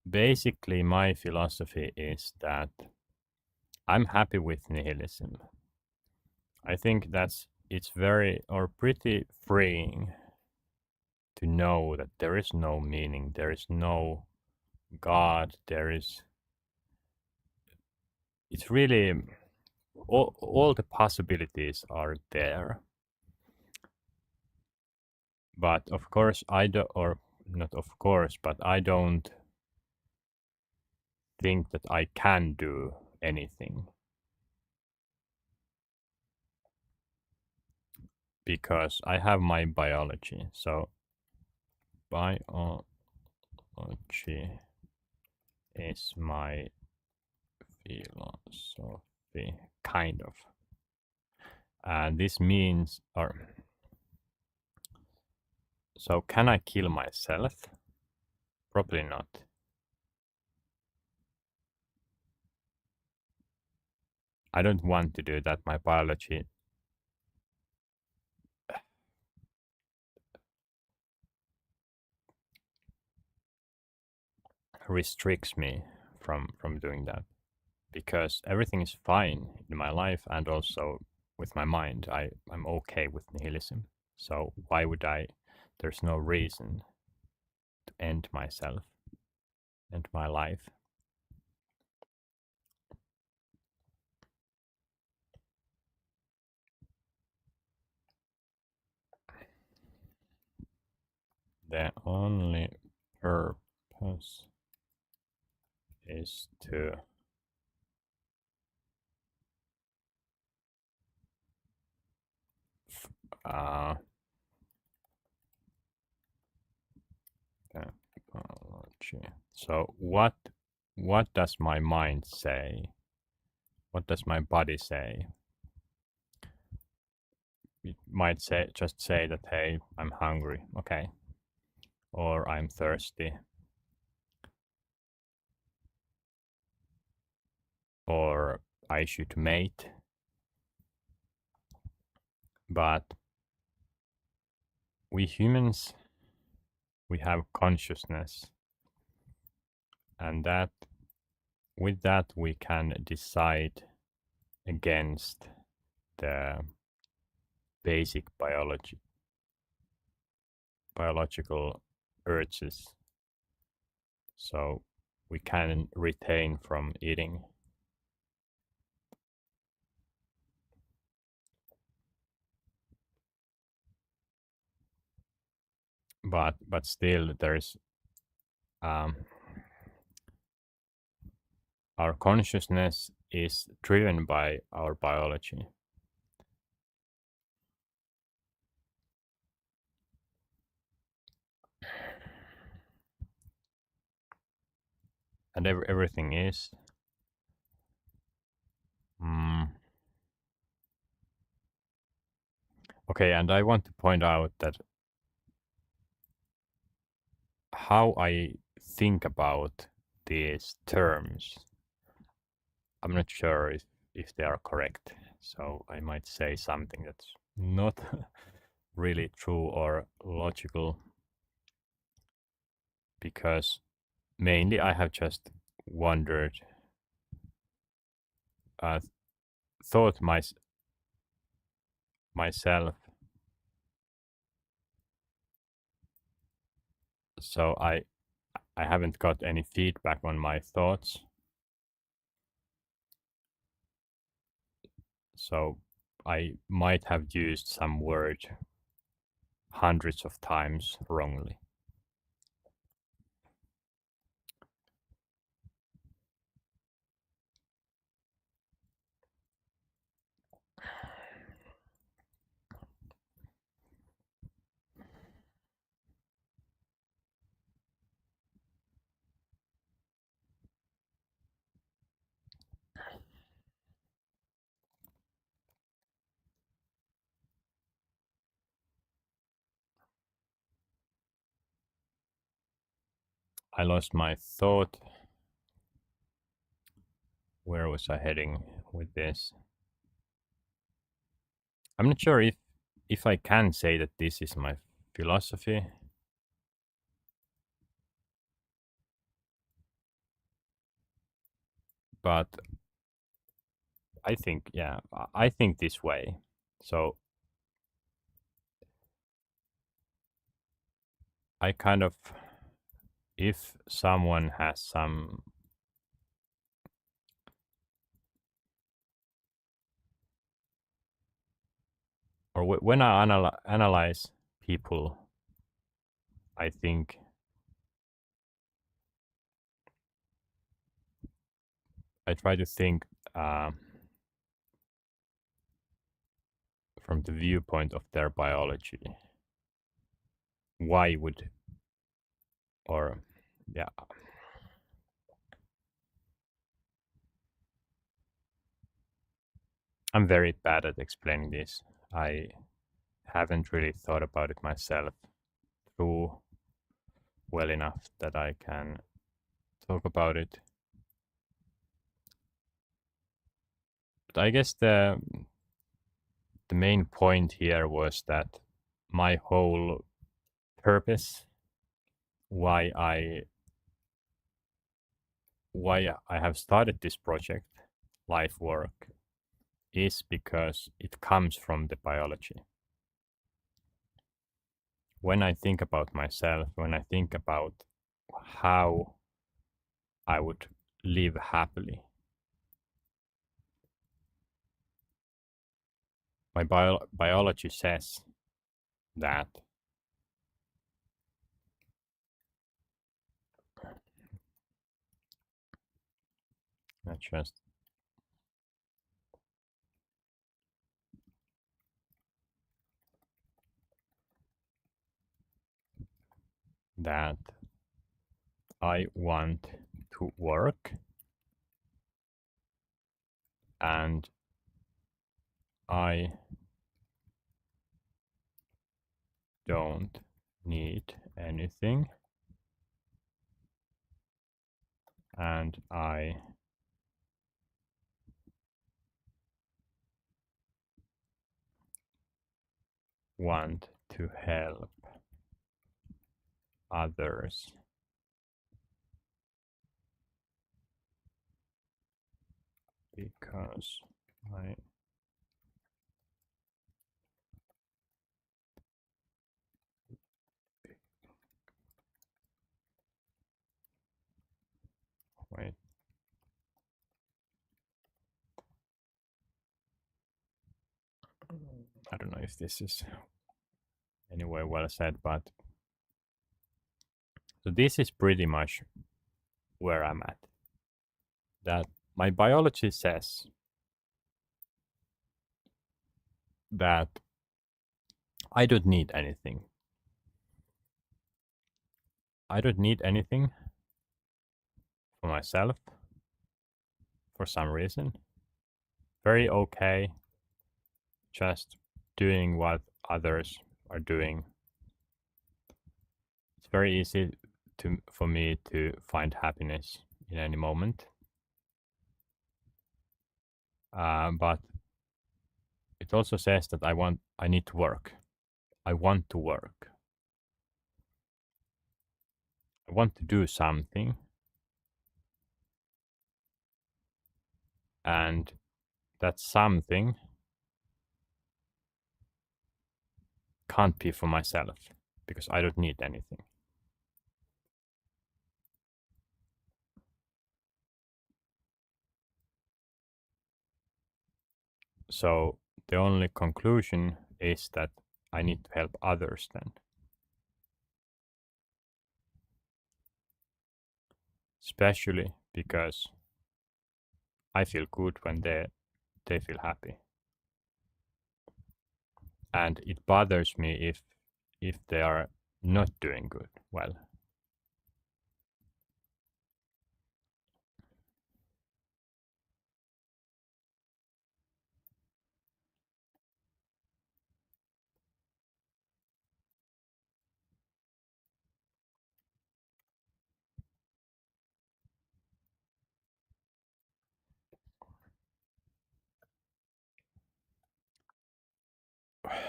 basically my philosophy is that I'm happy with nihilism. I think it's very or pretty freeing to know that there is no meaning, there is no God, it's really all the possibilities are there. But of course I do, or not of course, but I don't think that I can do anything because I have my biology. So biology is my philosophy, kind of. And this means, or so can I kill myself? Probably not. I don't want to do that. My biology restricts me from doing that because everything is fine in my life and also with my mind. I'm okay with nihilism. So why would I? There's no reason to end myself and my life. The only purpose is to uh, technology. So what does my mind say? What does my body say? It might just say that hey, I'm hungry, okay, or I'm thirsty, or I should mate. But we humans, we have consciousness, and that with that we can decide against the basic biological urges. So we can retain from eating. But still there's our consciousness is driven by our biology. And everything is. Mm. Okay, and I want to point out that how I think about these terms, I'm not sure if they are correct. So I might say something that's not really true or logical because mainly I have just wondered, uh, thought myself. So I haven't got any feedback on my thoughts. So I might have used some word hundreds of times wrongly. I lost my thought. Where was I heading with this? I'm not sure if I can say that this is my philosophy. But I think, yeah, I think this way. So I kind of, if someone has some, or when I analyze people, I think I try to think from the viewpoint of their biology. Why would, or yeah, I'm very bad at explaining this. I haven't really thought about it myself through well enough that I can talk about it. But I guess the main point here was that my whole purpose why I have started this project, life work, is because it comes from the biology. When I think about myself, when I think about how I would live happily, my biology says that not just that I want to work and I don't need anything and I want to help others because I wait. I don't know if this is anyway well said, but so this is pretty much where I'm at. That my biology says that I don't need anything. I don't need anything for myself for some reason. Very okay, just doing what others are doing. It's very easy for me to find happiness in any moment. But it also says that I need to work. I want to work. I want to do something. And that something can't be for myself because I don't need anything. So the only conclusion is that I need to help others then. Especially because I feel good when they feel happy. And it bothers me if they are not doing good well.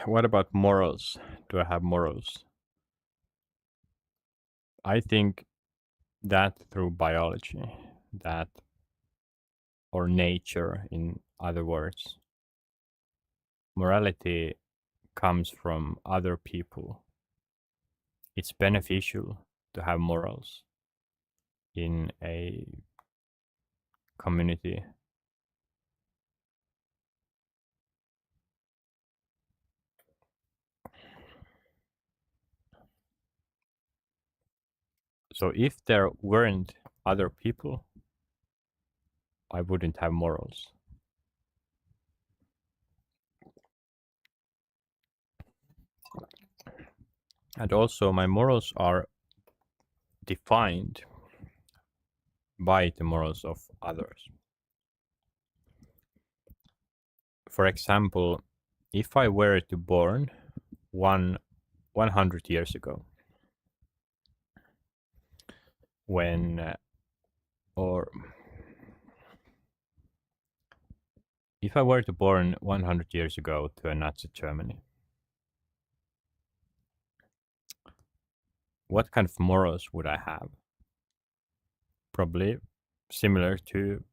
what about morals? Do I have morals? I think that through biology, that or nature, in other words, morality comes from other people. It's beneficial to have morals in a community. So if there weren't other people, I wouldn't have morals. And also, my morals are defined by the morals of others. For example, if I were to born 100 years ago, when or if I were to born 100 years ago to a Nazi Germany, what kind of morals would I have? Probably similar to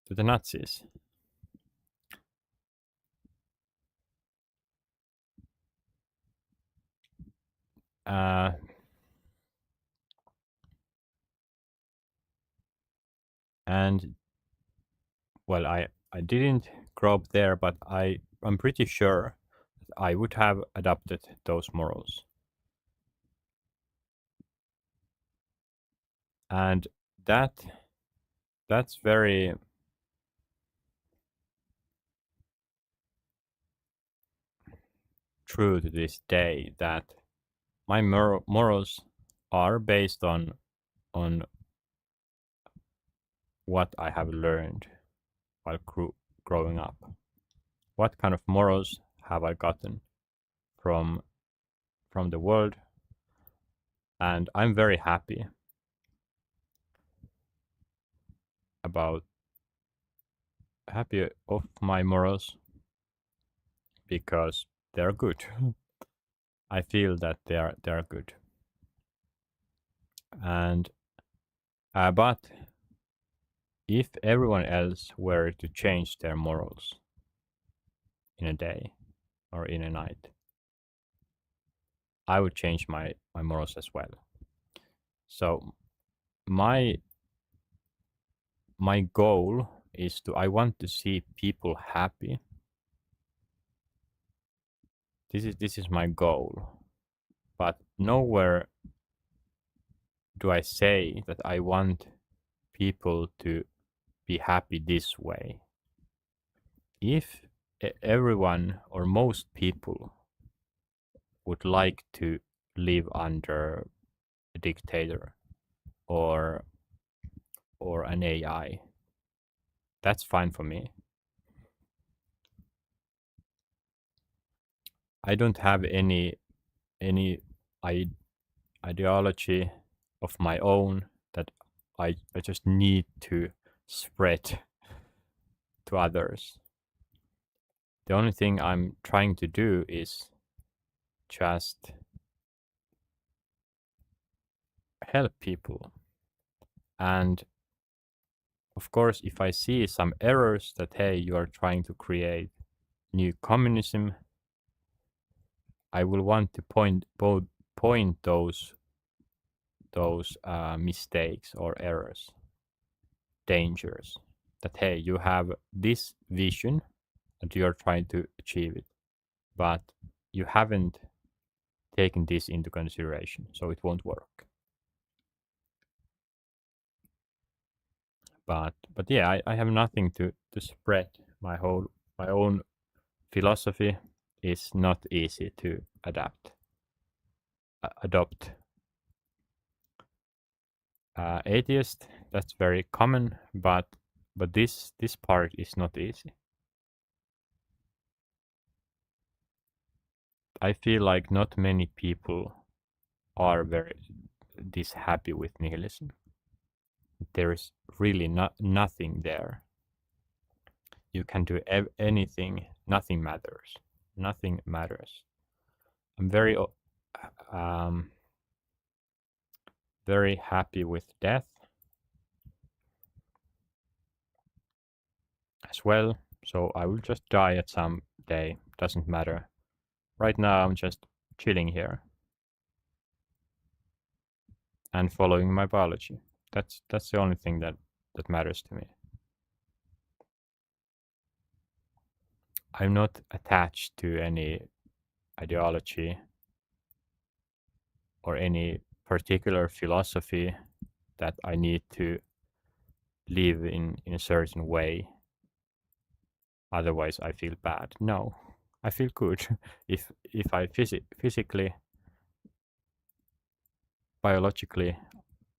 the Nazis. Uh, and well, I didn't grow up there, but I'm pretty sure that I would have adopted those morals. And that that's very true to this day, that my morals are based on what I have learned while growing up. What kind of morals have I gotten from from the world? And I'm very happy about happy of my morals because they're good. I feel that they are good. And but if everyone else were to change their morals in a day or in a night, I would change my morals as well. So my my goal is to I want to see people happy. This is my goal. But nowhere do I say that I want people to be happy this way. If everyone or most people would like to live under a dictator or an AI, that's fine for me. I don't have any ideology of my own that I just need to spread to others. The only thing I'm trying to do is just help people. And of course, if I see some errors that, hey, you are trying to create new communism, I will want to point those mistakes or errors, dangers. That, hey, you have this vision and you are trying to achieve it, but you haven't taken this into consideration, so it won't work. But yeah, I have nothing to spread. My own philosophy is not easy to adopt. Atheist, that's very common, but this part is not easy. I feel like not many people are very this happy with nihilism. There is really nothing there. You can do anything Nothing matters. Nothing matters. I'm very very happy with death as well. So I will just die at some day. Doesn't matter. Right now I'm just chilling here and following my biology. That's the only thing that matters to me. I'm not attached to any ideology or any particular philosophy that I need to live in a certain way. Otherwise, I feel bad. No, I feel good. If I physically, biologically,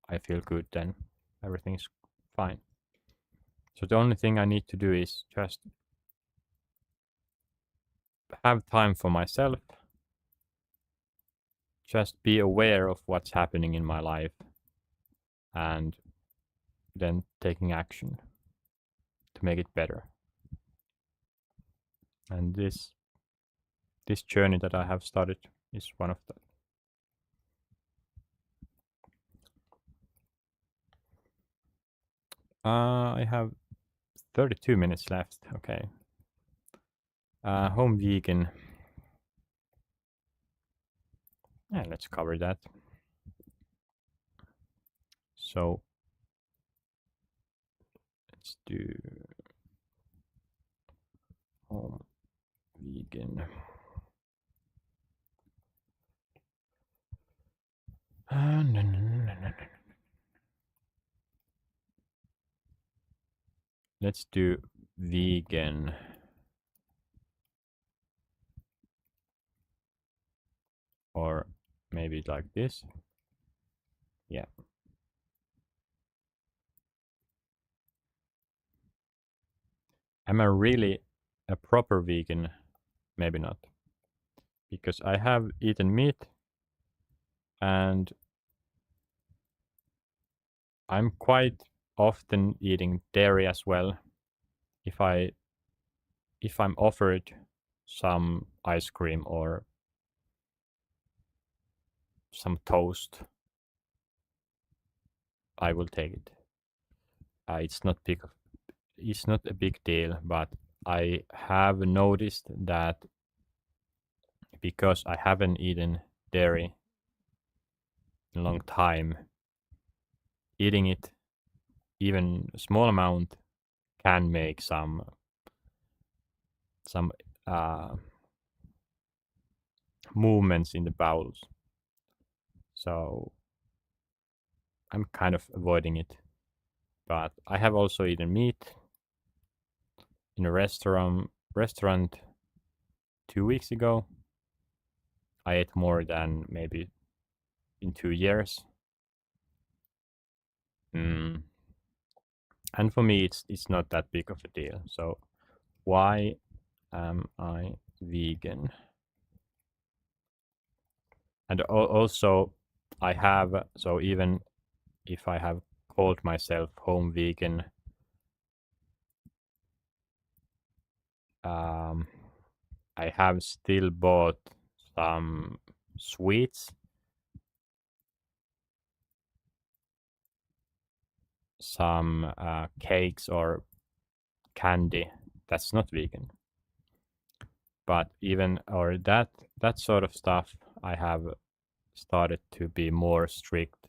I feel good, then everything's fine. So the only thing I need to do is just have time for myself, just be aware of what's happening in my life, and then taking action to make it better. And this journey that I have started is one of that. I have 32 minutes left. Okay. Home vegan. Yeah, let's cover that. So let's do home vegan. No. Let's do vegan. Or maybe like this. Yeah. Am I really a proper vegan? Maybe not. Because I have eaten meat and I'm quite often eating dairy as well. If I'm offered some ice cream or some toast, I will take it. It's not a big deal, but I have noticed that because I haven't eaten dairy in a long time, eating it even a small amount can make some movements in the bowels. So I'm kind of avoiding it. But I have also eaten meat in a restaurant 2 weeks ago. I ate more than maybe in 2 years. And for me, it's not that big of a deal. So why am I vegan? And also, I have, so even if I have called myself home vegan, I have still bought some sweets, some cakes or candy that's not vegan. But even or that sort of stuff, I have started to be more strict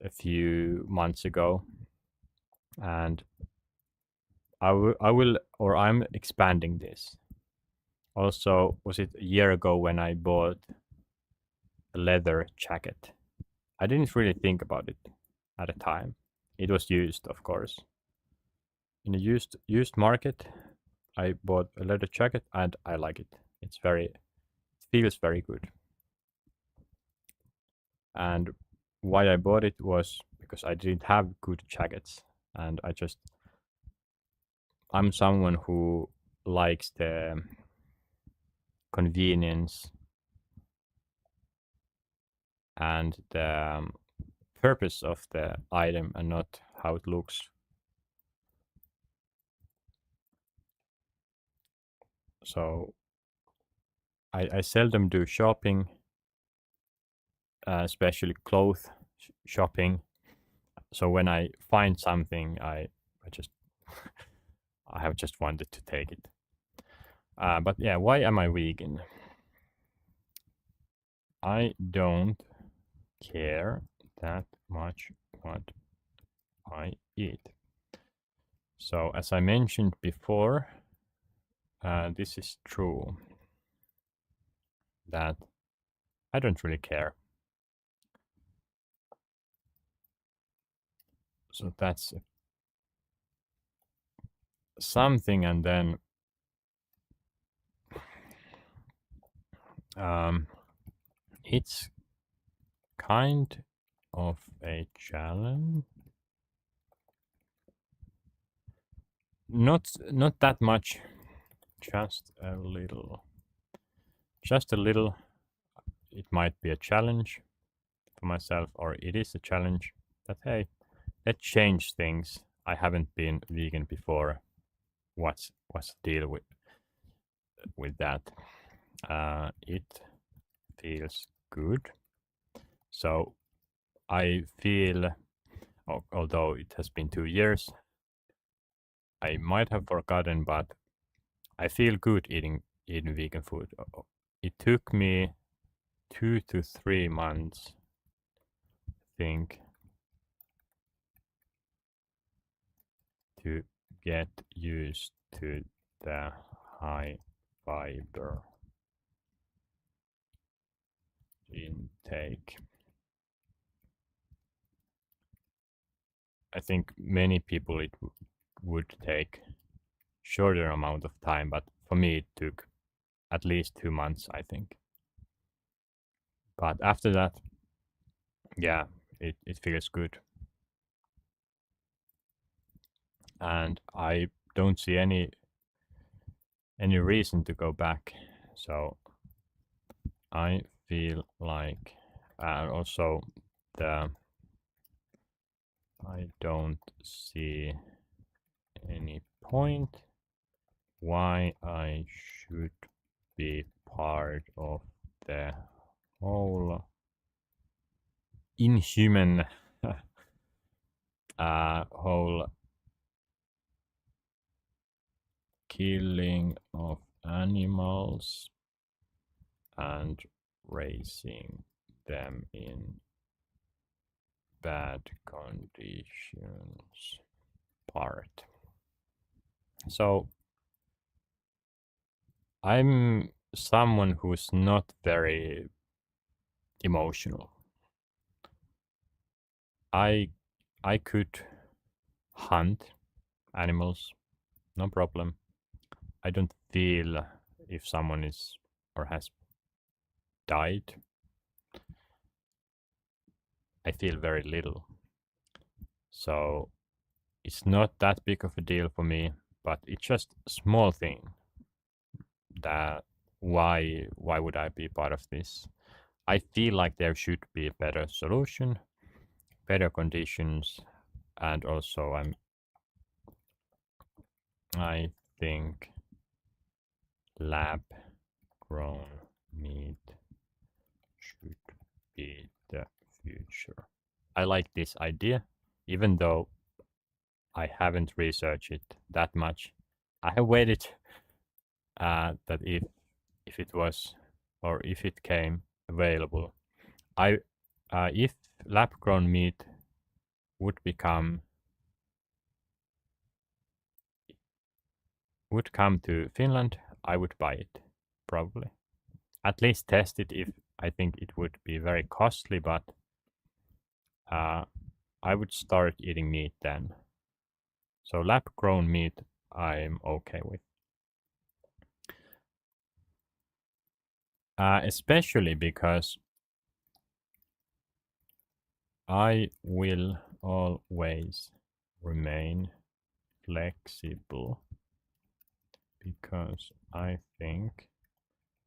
a few months ago, and I will or I'm expanding this. Also, was it a year ago when I bought a leather jacket? I didn't really think about it at the time. It was used, of course. In a used market, I bought a leather jacket and I like it. It feels very good. And why I bought it was because I didn't have good jackets, and I'm someone who likes the convenience and the purpose of the item and not how it looks. So I seldom do shopping, especially clothes shopping. So when I find something, I just I have just wanted to take it. But yeah, why am I vegan? I don't care that much what I eat. So as I mentioned before, this is true that I don't really care. So that's something, and then it's kind of a challenge. Not that much, just a little. Just a little. It might be a challenge for myself, or it is a challenge. But hey, let's change things. I haven't been vegan before. What's the deal with that? It feels good. So I feel, although it has been 2 years, I might have forgotten, but I feel good eating vegan food. It took me 2 to 3 months, I think, to get used to the high fiber intake. I think many people it would take shorter amount of time, but for me it took at least 2 months, I think. But after that, yeah, it feels good. And I don't see any reason to go back. So I feel like also the I don't see any point why I should be part of the whole inhuman whole killing of animals and raising them in bad conditions part. So I'm someone who's not very emotional. I I could hunt animals, no problem. I don't feel if someone is or has died. I feel very little. So it's not that big of a deal for me, but it's just a small thing that why would I be part of this? I feel like there should be a better solution, better conditions, and also I think lab grown meat should be the future. I like this idea, even though I haven't researched it that much. I have waited that if it was or if it came available, I if lab grown meat would become would come to Finland, I would buy it probably. At least test it. If I think it would be very costly, but uh, I would start eating meat then. So lab grown meat I'm okay with. Especially because I will always remain flexible because I think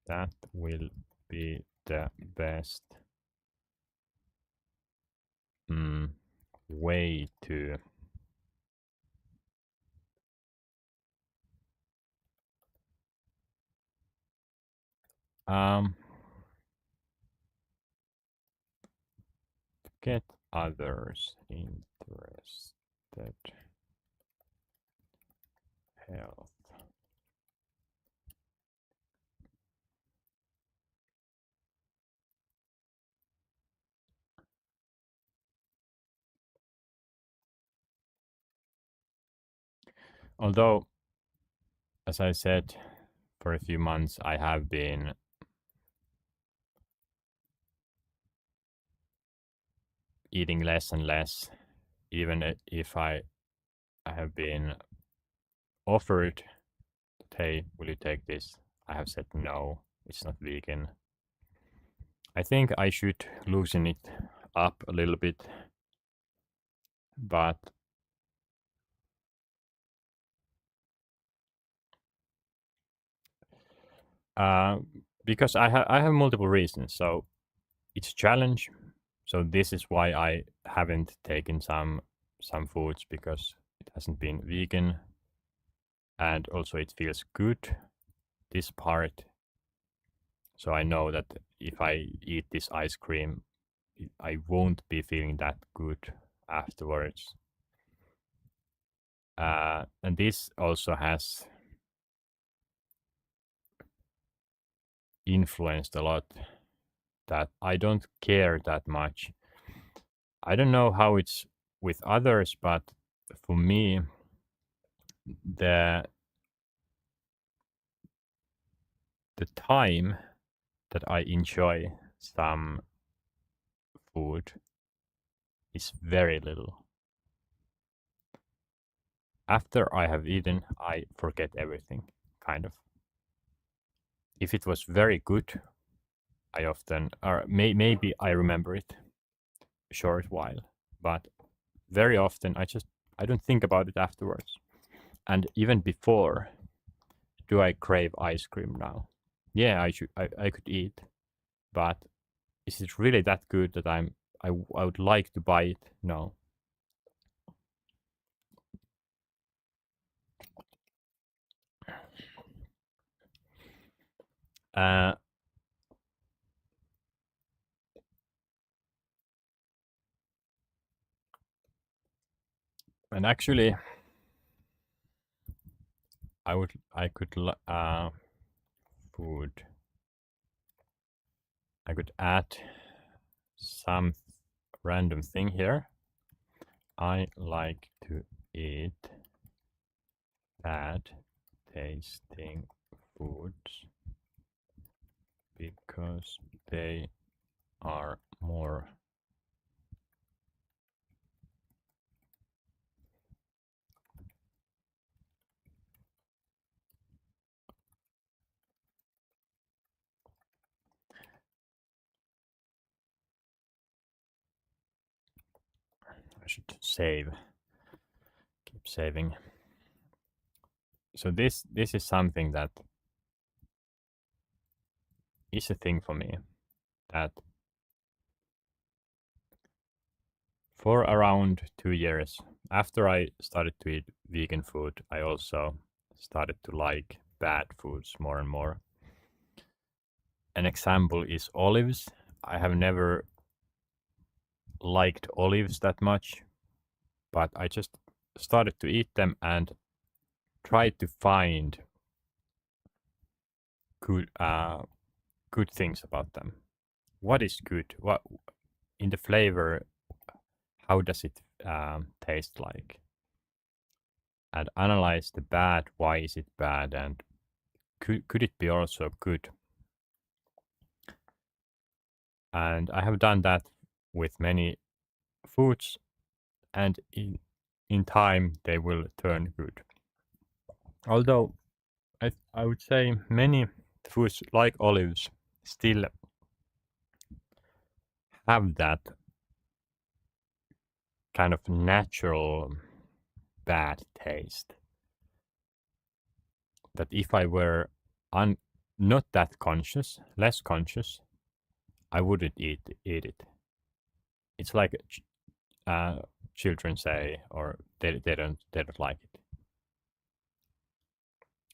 that will be the best way to Um, get others interested. Health. Although, as I said, for a few months I have been eating less and less, even if I have been offered, hey, will you take this? I have said no, it's not vegan. I think I should loosen it up a little bit, but uh, because I have multiple reasons. So it's a challenge. So this is why I haven't taken some foods, because it hasn't been vegan, and also it feels good, this part. So I know that if I eat this ice cream, I won't be feeling that good afterwards. And this also has influenced a lot that I don't care that much. I don't know how it's with others, but for me, the the time that I enjoy some food is very little. After I have eaten, I forget everything, kind of. If it was very good, I often, or maybe I remember it a short while, but very often I don't think about it afterwards. And even before, do I crave ice cream now? Yeah, I could eat, but is it really that good that I would like to buy it? No. Uh, and actually, I could food. I could add some random thing here. I like to eat bad tasting foods because they are more. I should save. Keep saving. So this is something that is a thing for me, that for around 2 years after I started to eat vegan food, I also started to like bad foods more and more. An example is olives. I have never liked olives that much, but I just started to eat them and tried to find good good things about them. What is good? What in the flavor? How does it taste like? And analyze the bad. Why is it bad? And could it be also good? And I have done that with many foods, and in time they will turn good. Although I would say many foods like olives still have that kind of natural bad taste. That if I were not that conscious, less conscious, I wouldn't eat it. It's like uh, children say, or they don't like it.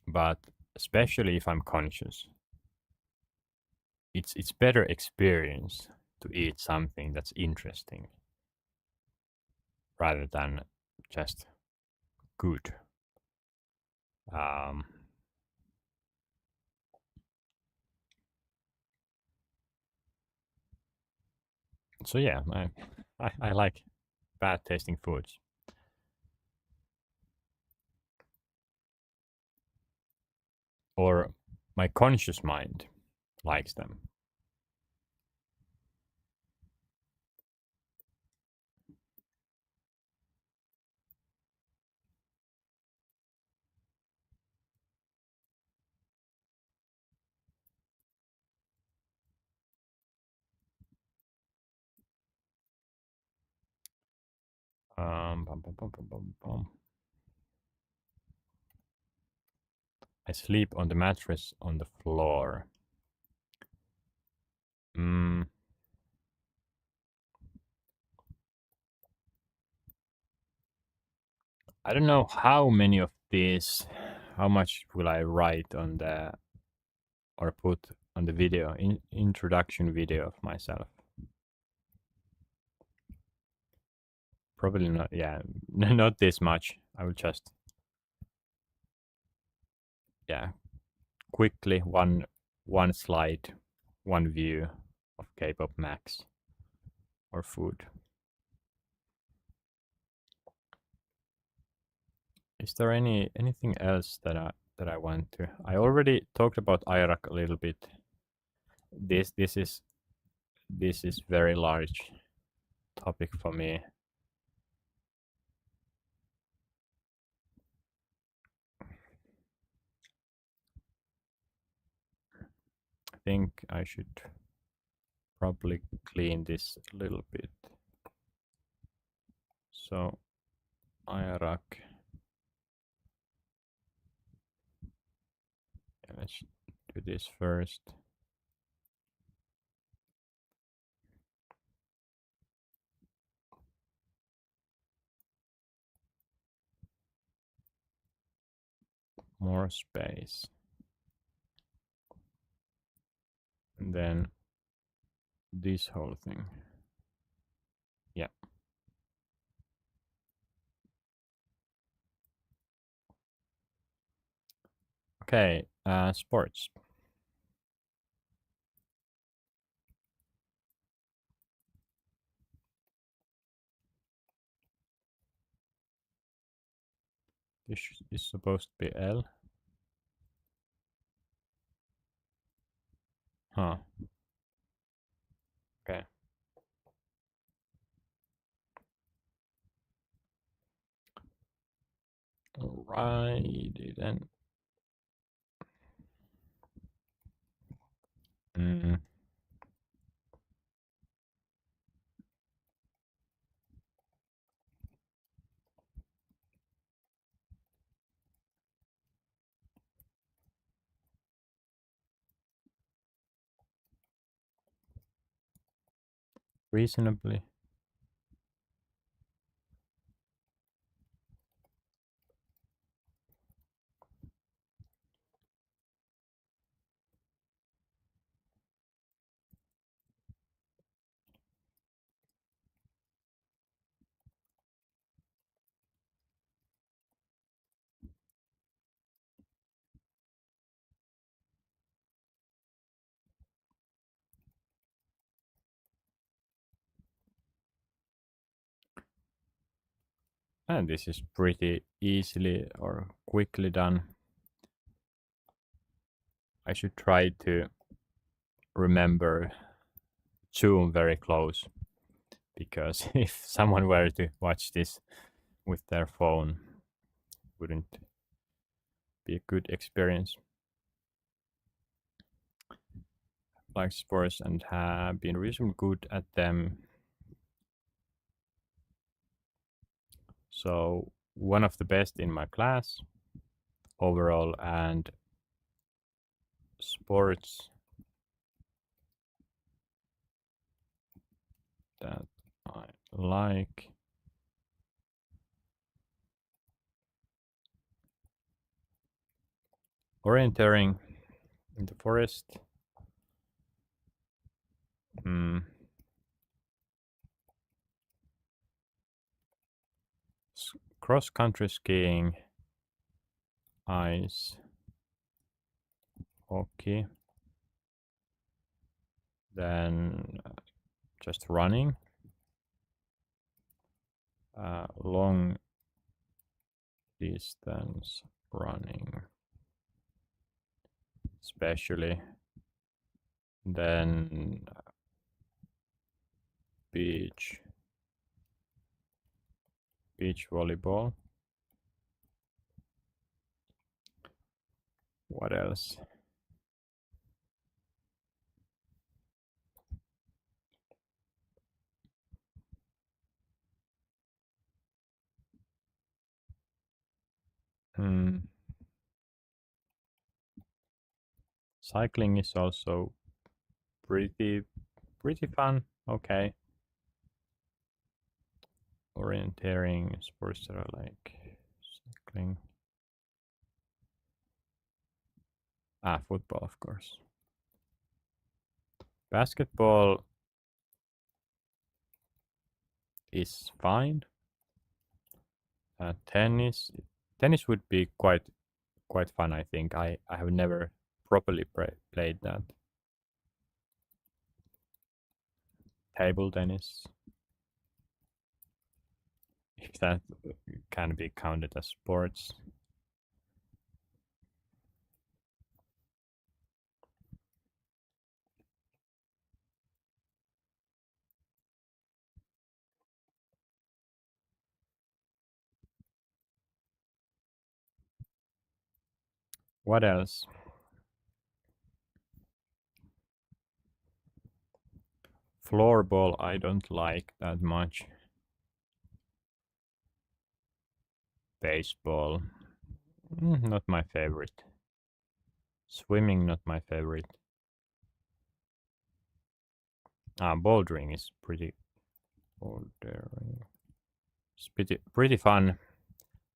But especially if I'm conscious, it's better experience to eat something that's interesting rather than just good. Um, so yeah, I like bad tasting foods. Or my conscious mind likes them. Bum, bum, bum, bum, bum, bum. I sleep on the mattress on the floor. Mm, I don't know how many of these, how much will I write on the or put on the video, introduction video of myself. Probably not, yeah, not this much. I will just, yeah, quickly one slide, one view of K-pop Max or food. Is there anything else that I want to? I already talked about Iraq a little bit. This is very large topic for me. I think I should probably clean this a little bit. So Iraq. Let's do this first. More space. And then this whole thing. Yeah. Okay, sports. This is supposed to be L. Huh. Okay. Alrighty then. Mm. Reasonably. And this is pretty easily or quickly done. I should try to remember zoom very close, because if someone were to watch this with their phone, wouldn't be a good experience. Like sports and have been reasonably good at them. So one of the best in my class overall, and sports that I like. Orienteering in the forest. Cross-country skiing, ice, hockey, then just running, long distance running, especially, then beach volleyball. What else? Cycling is also pretty fun. Okay. Orienteering, sports that are like cycling. Football, of course. Basketball is fine. Tennis would be quite fun, I think. I have never properly played that. Table tennis, if that can be counted as sports. What else? Floorball I don't like that much. Baseball, not my favorite. Swimming, not my favorite. Bouldering is pretty. Bouldering. It's pretty fun,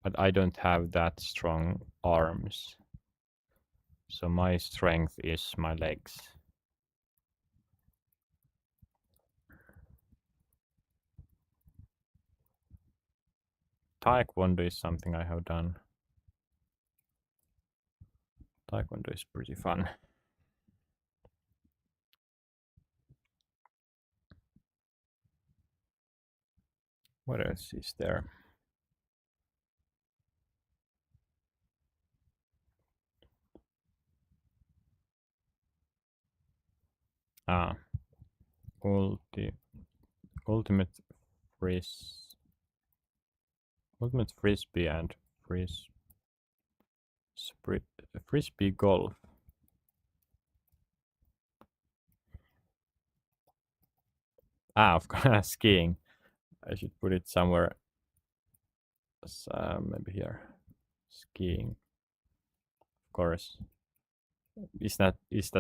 but I don't have that strong arms. So my strength is my legs. Taekwondo is something I have done. Taekwondo is pretty fun. What else is there? Ultimate frisbee and frisbee golf. Of course, skiing. I should put it somewhere. Maybe here. Skiing. Of course. Is that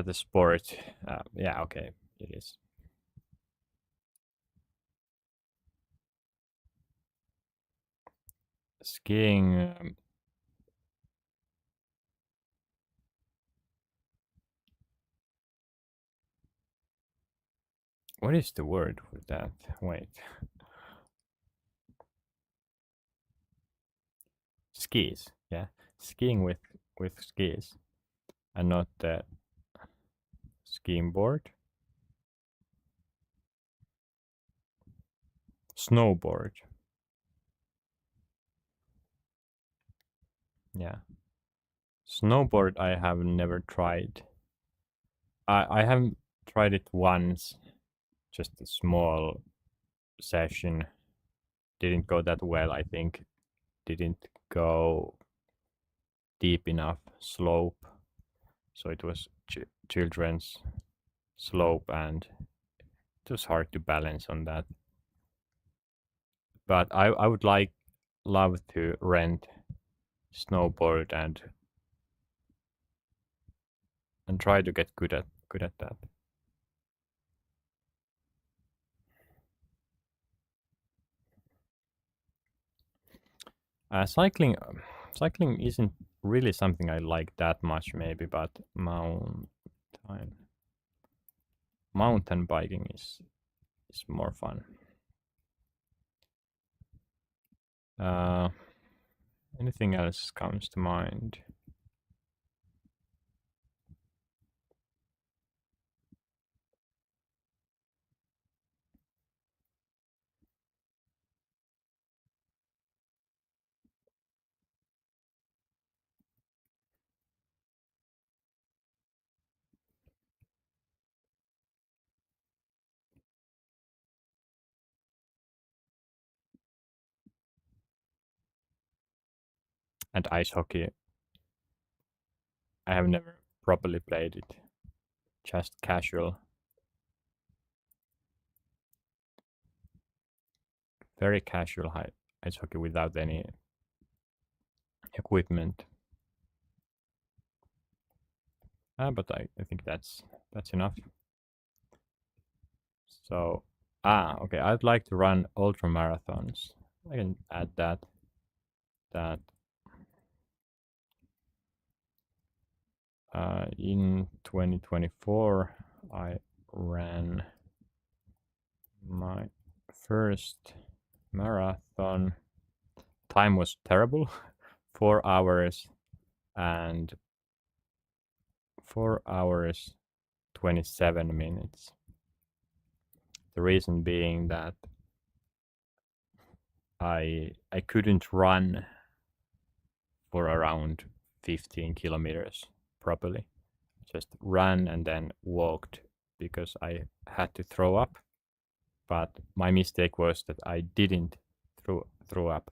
a sport? Yeah, okay, it is. Skiing. What is the word for that? Wait. Skis. Yeah, skiing with skis, and not the skiing board. Snowboard. Yeah. Snowboard I have never tried. I have tried it once, just a small session. Didn't go that well, I think. Didn't go deep enough slope. So it was children's slope and it was hard to balance on that. But I would love to rent snowboard and try to get good at that. Cycling isn't really something I like that much, maybe, but mountain. mountain biking is more fun. Anything else comes to mind? And ice hockey, I have never properly played it. Just casual. Very casual ice hockey without any equipment. But I think that's enough. So, okay, I'd like to run ultra marathons. I can add that. In 2024, I ran my first marathon. Time was terrible, 4 hours and 27 minutes. The reason being that I couldn't run for around 15 kilometers properly. Just ran and then walked because I had to throw up. But my mistake was that I didn't throw up.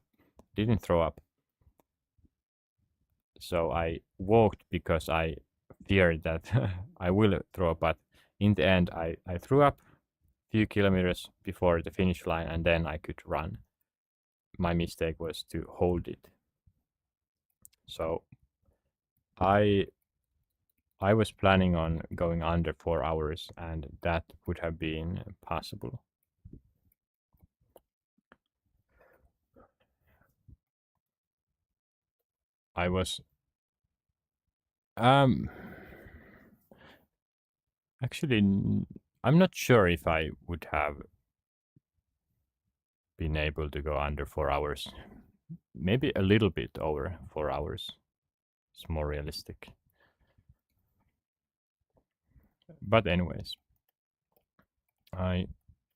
So I walked because I feared that I will throw up. But in the end, I threw up a few kilometers before the finish line, and then I could run. My mistake was to hold it. So I was planning on going under 4 hours, and that would have been possible. I was actually I'm not sure if I would have been able to go under 4 hours. Maybe a little bit over 4 hours. It's more realistic. But anyways, I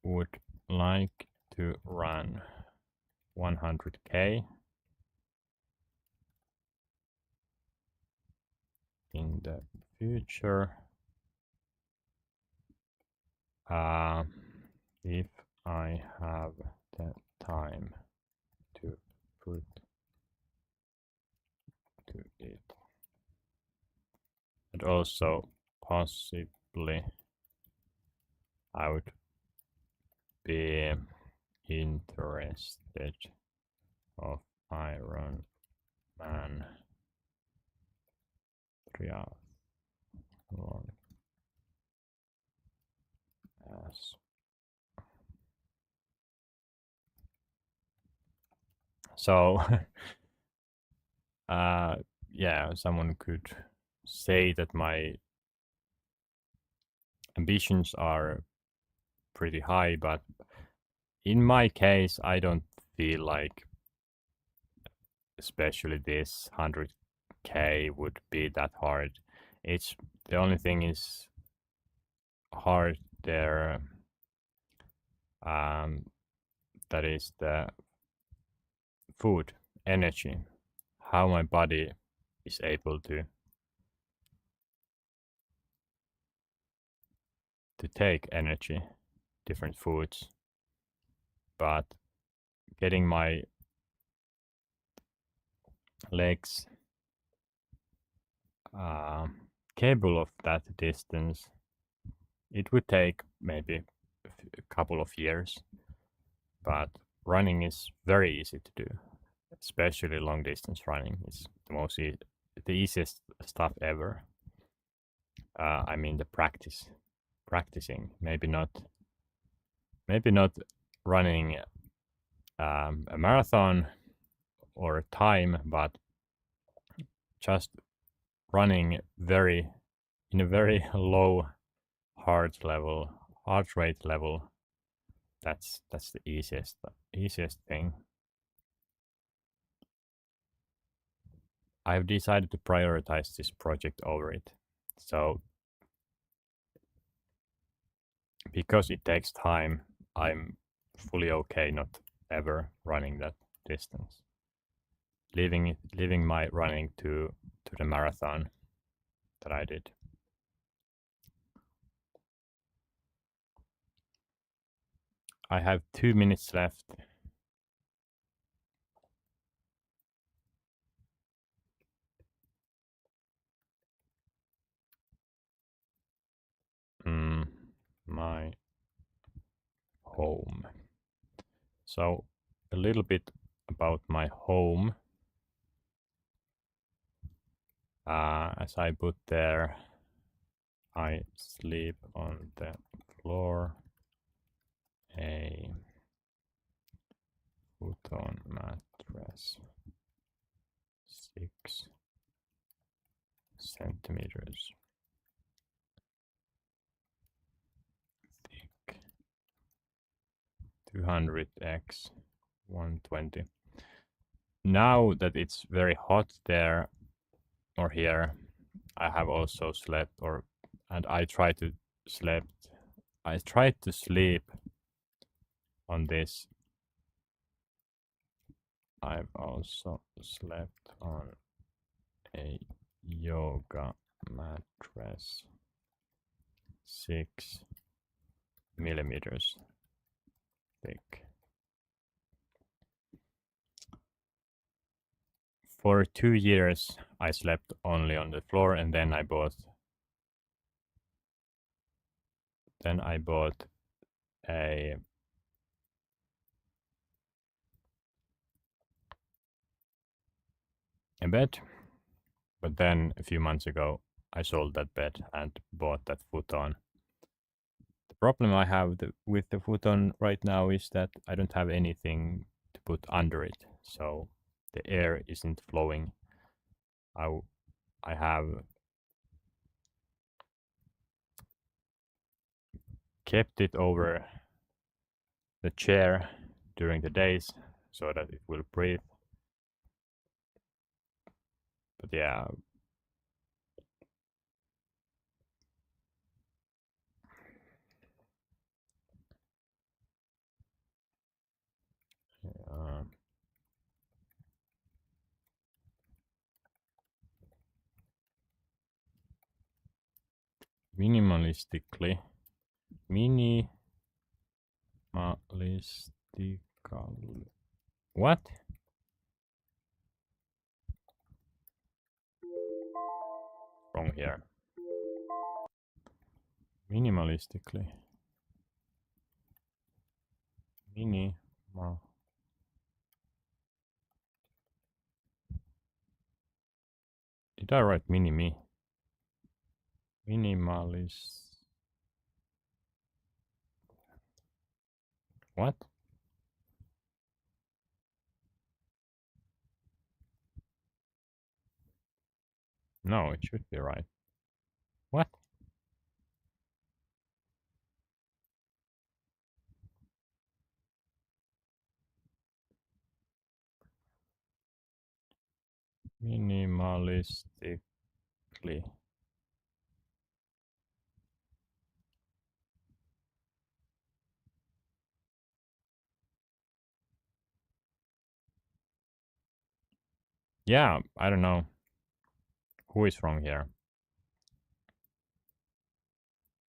would like to run 100k in the future. If I have the time to put to it. And also possibly I would be interested of Iron Man triathlon as so yeah, someone could say that my ambitions are pretty high, but in my case I don't feel like especially this 100k would be that hard. It's the only thing is hard there, that is the food, energy, how my body is able to take energy, different foods, but getting my legs capable of that distance, it would take maybe a couple of years, but running is very easy to do, especially long distance running. It's the easiest stuff ever. I mean the practicing, maybe not running a marathon or a time, but just running in a very low heart rate level. That's the easiest thing. I've decided to prioritize this project over it. So because it takes time, I'm fully okay not ever running that distance. Leaving my running to the marathon that I did. I have 2 minutes left. My home. So a little bit about my home. As I put there, I sleep on the floor, a futon mattress, 6 centimeters thick, 200x 120. Now that it's very hot there or here, I have also slept and I tried to sleep on this. I've also slept on a yoga mattress, 6 millimeters thick. For 2 years, I slept only on the floor, and then I bought a bed. But then a few months ago, I sold that bed and bought that futon. The problem I have with the futon right now is that I don't have anything to put under it, so the air isn't flowing. I have kept it over the chair during the days so that it will breathe. But yeah. Minimalistically. What? Wrong here. Minimalistically. Did I write mini-me? Minimalist. What? No, it should be right. What? Minimalistically. Yeah, I don't know. Who is wrong here?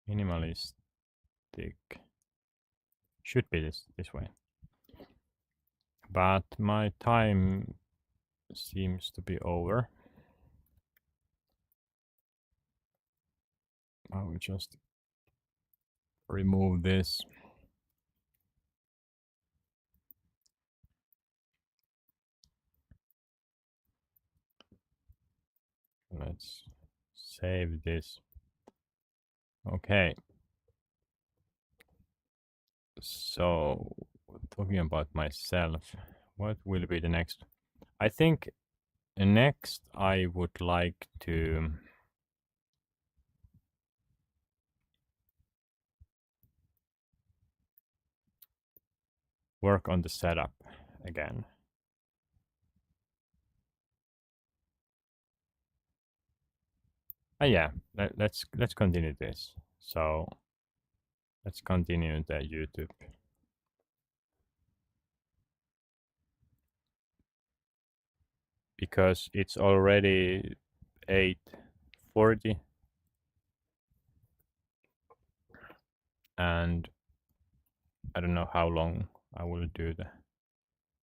Minimalistic. Should be this way. But my time seems to be over. I will just remove this. Let's save this. Okay. So, talking about myself, what will be the next? I think next I would like to work on the setup again. Yeah, let's continue this. So let's continue the YouTube. Because it's already 8:40 and I don't know how long I will do the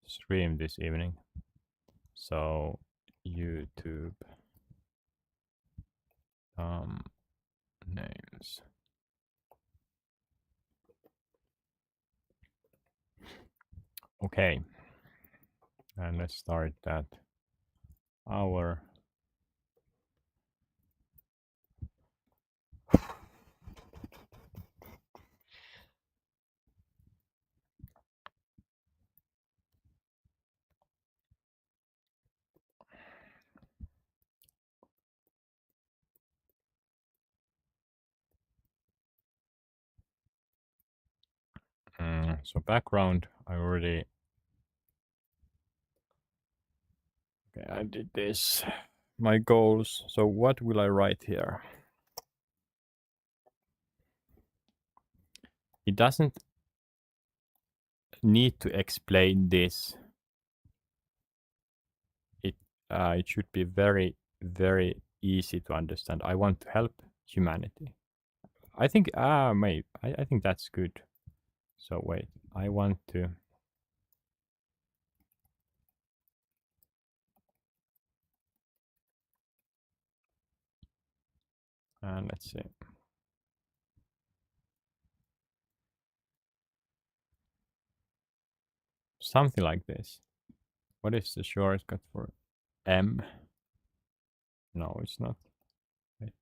stream this evening. So YouTube names. Okay, and let's start that hour. So background, I already. Okay, I did this. My goals. So what will I write here? It doesn't need to explain this. It should be very, very easy to understand. I want to help humanity. I think maybe I think that's good. So wait, I want to let's see. Something like this. What is the shortcut for M? No, it's not. Wait.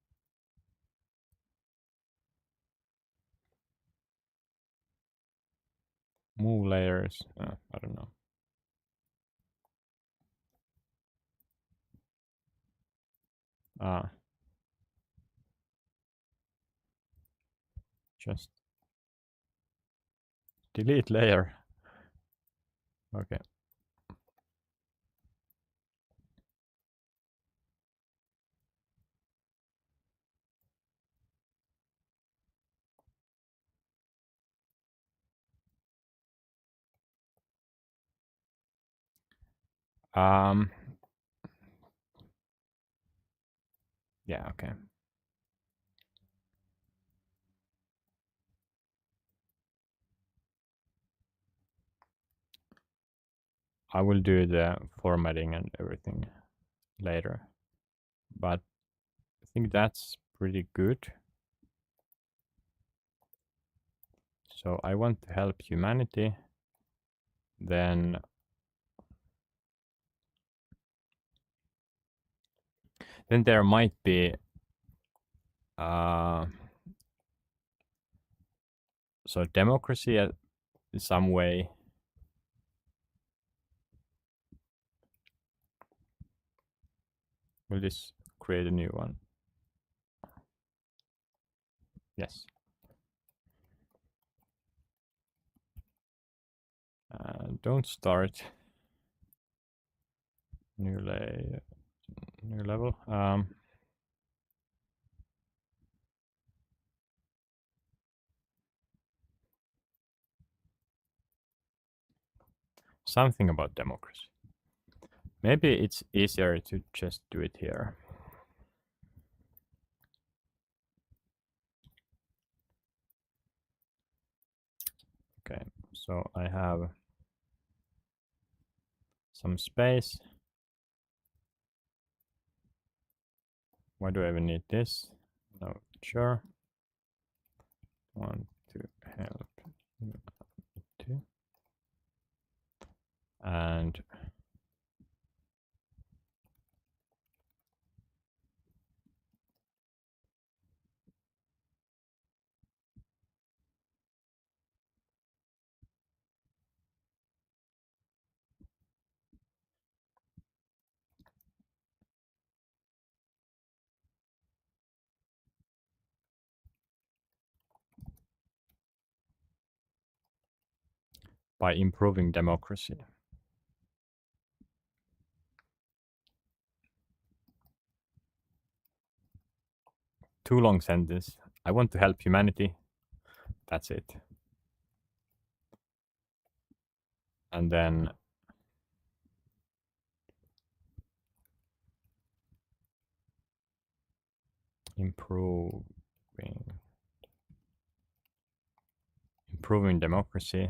Move layers. I don't know. Just delete layer. Okay. Yeah, okay. I will do the formatting and everything later. But I think that's pretty good. So I want to help humanity. Then there might be so democracy in some way. Will this create a new one? Yes. Don't start new level. Something about democracy. Maybe it's easier to just do it here. Okay, so I have some space. Why do I even need this? No, sure. Want to help you too. And by improving democracy. Too long sentence. I want to help humanity. That's it. And then improving democracy.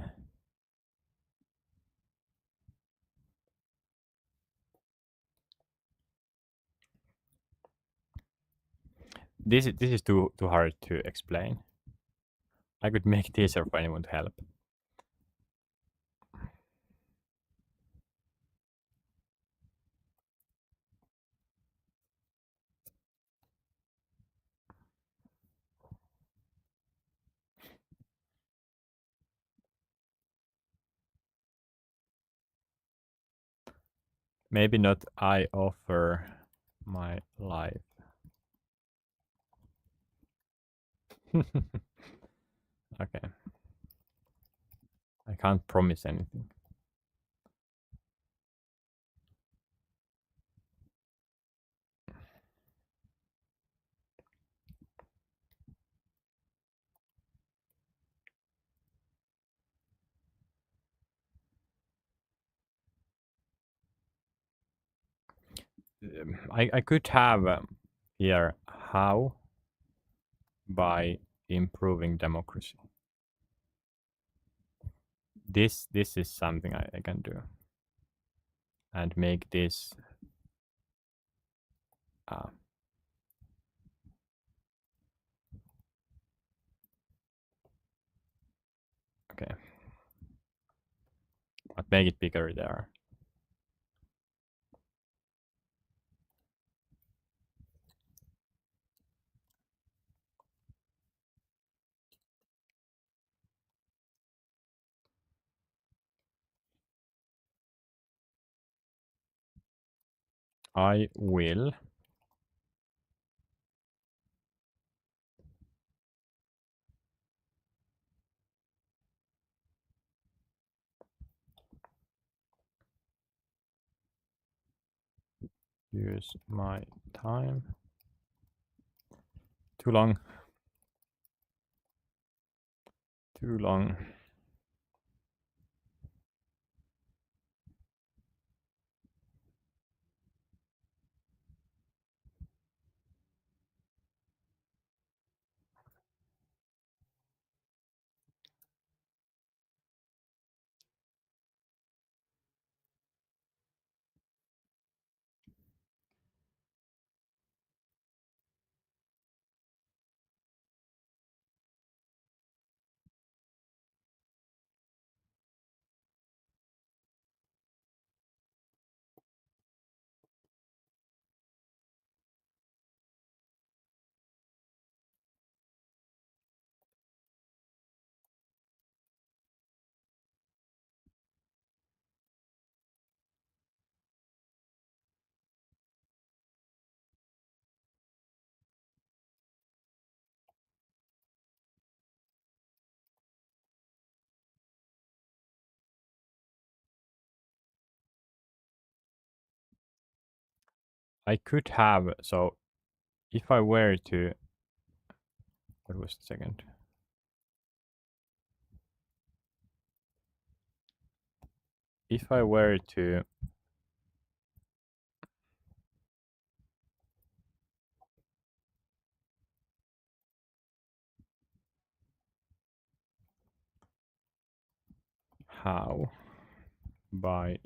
This is too hard to explain. I could make it easier for anyone to help. Maybe not I offer my life. Okay. I can't promise anything. I could have here how by improving democracy. This is something I can do and make this uh, okay, but make it bigger there. I will use my time. Too long. Too long. I could have, so if I were to, what was the second? If I were to how by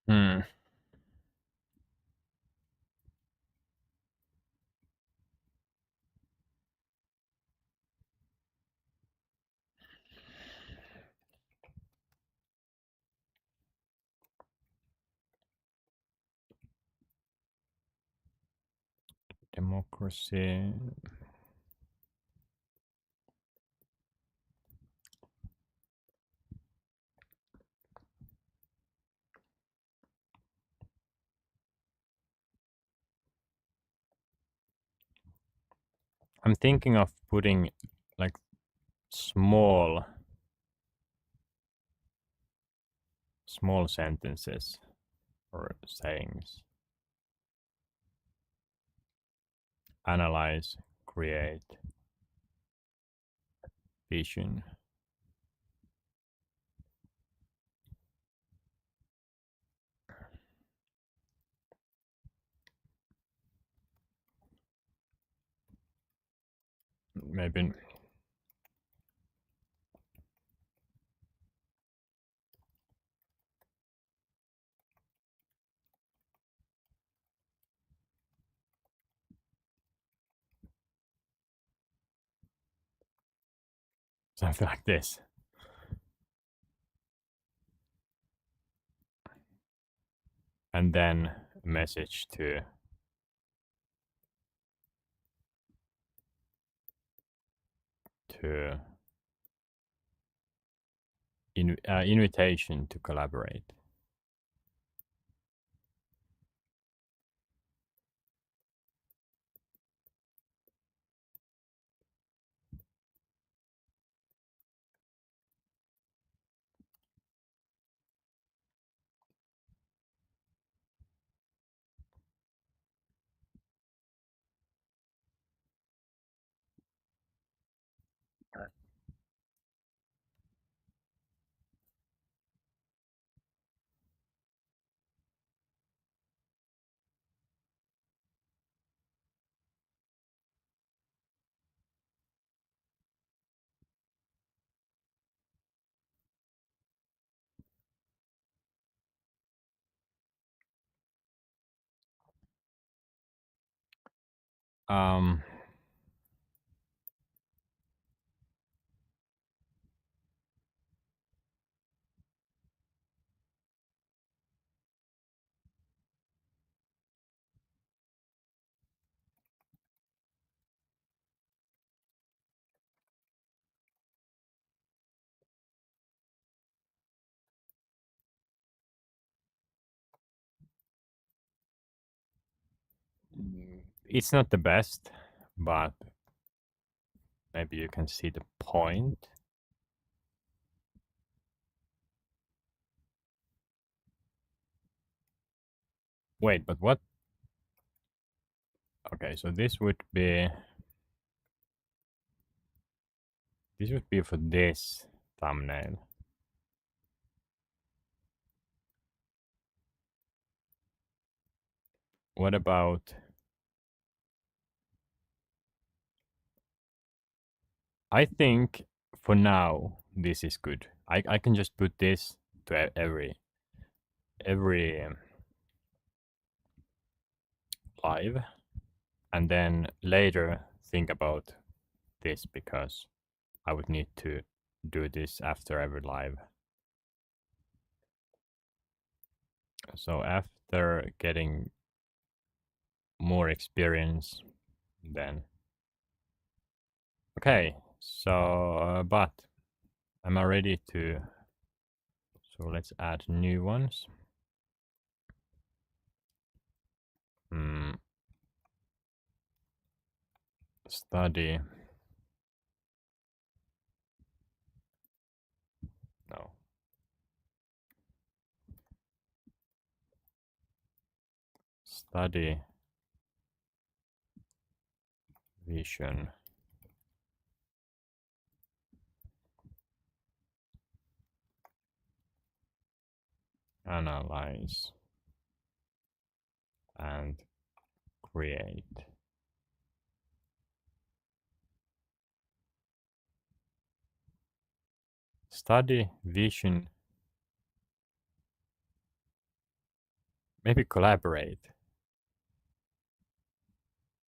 hmm. Democracy. I'm thinking of putting like small sentences or sayings. Analyze, create, vision. Maybe something like this. And then a message to invitation to collaborate. Um, it's not the best, but maybe you can see the point. Wait, but what? Okay, so this would be for this thumbnail. What about? I think for now this is good. I can just put this to every live, and then later think about this because I would need to do this after every live. So after getting more experience, then okay. So but am I ready to? So let's add new ones. Study. No. Study vision. Analyze and create. Study vision. Maybe collaborate.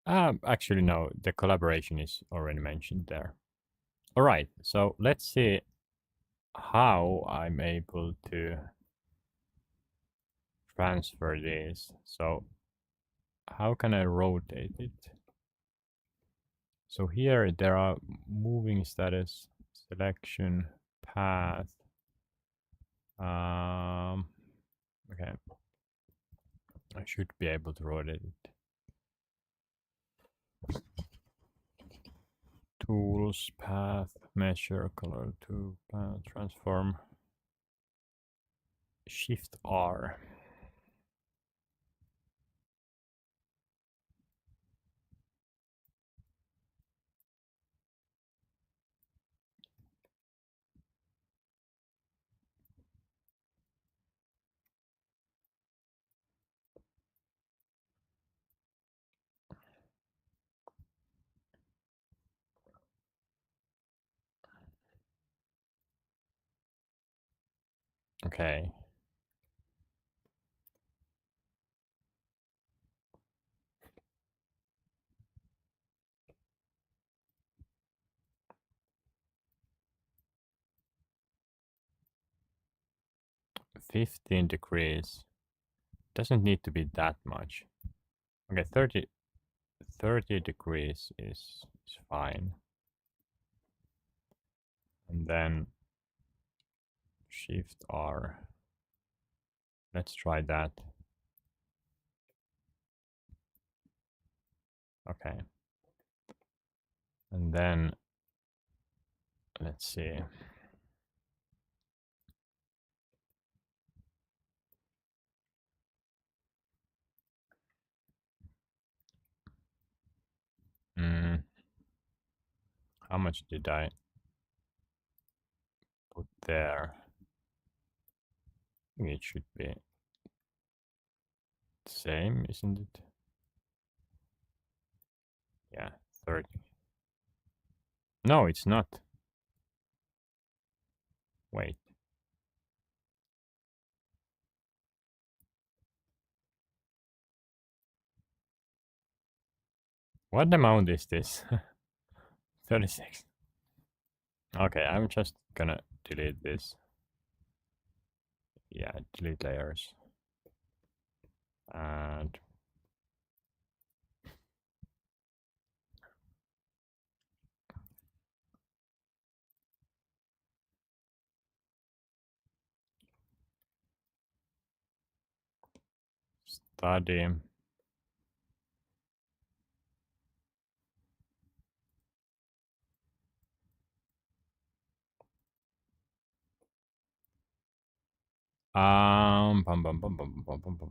Actually, no, the collaboration is already mentioned there. All right, so let's see how I'm able to transfer this. So how can I rotate it? So here there are moving status, selection, path. Okay, I should be able to rotate it. Tools, path, measure, color to path, transform. Shift R. Okay. $15. Doesn't need to be that much. Okay, 30 degrees is fine. And then Shift R. Let's try that. Okay. And then let's see. How much did I put there? I think it should be the same, isn't it? Yeah, 30. No, it's not. Wait. What amount is this? 36. Okay, I'm just gonna delete this. Yeah, delete layers. And study. Bum, bum, bum, bum, bum, bum, bum, bum.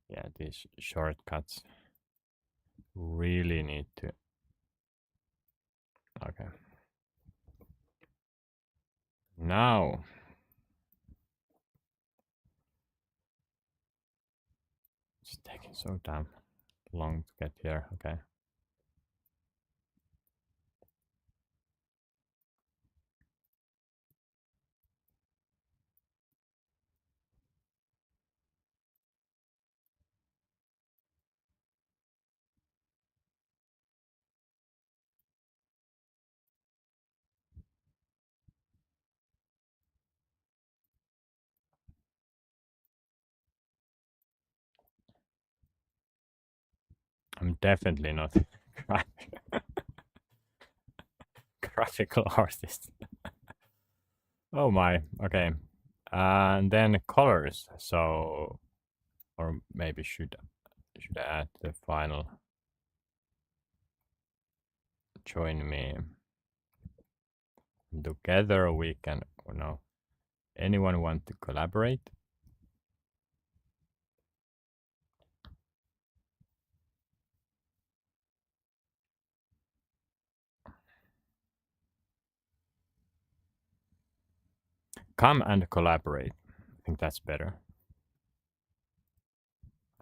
Yeah, these shortcuts really need to. Okay. Now. It's taking so damn long to get here. Okay. I'm definitely not graphical artist. Oh my. Okay. And then colors. So, or maybe should I add the final join me together we can, or no, anyone want to collaborate? Come and collaborate. I think that's better.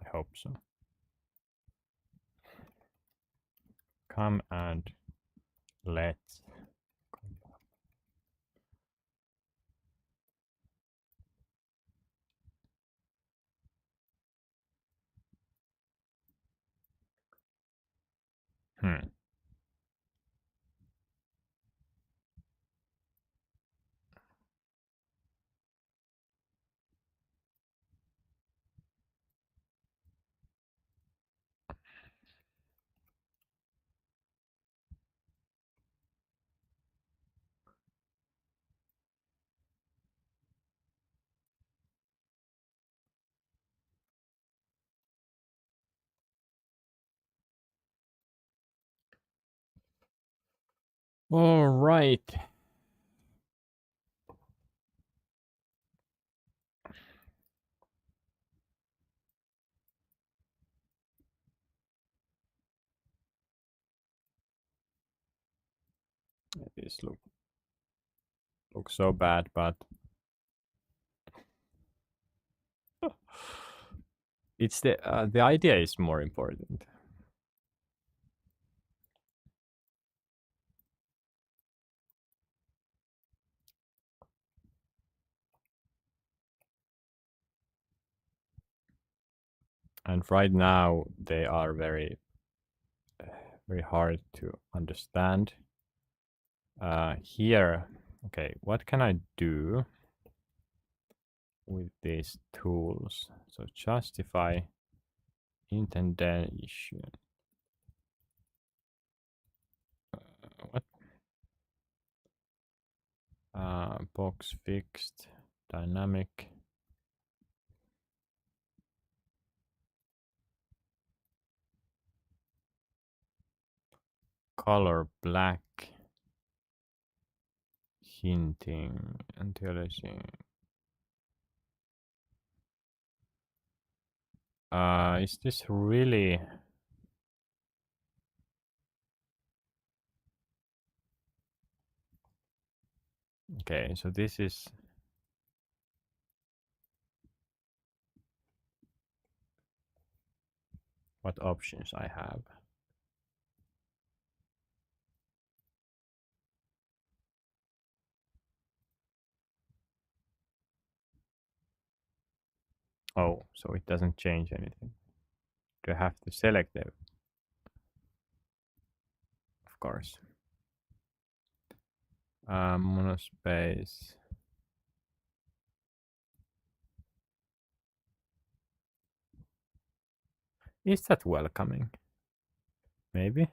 I hope so. Come and let's. Hmm. All right. This looks so bad, but it's the idea is more important. And right now they are very hard to understand. Here, okay, what can I do with these tools? So justify indentation. What? Box fixed, dynamic. Color black. Hinting, anti-aliasing. Is this really? Okay, so this is what options I have. Oh, so it doesn't change anything. Do I have to select it? Of course. Monospace. Is that welcoming? Maybe.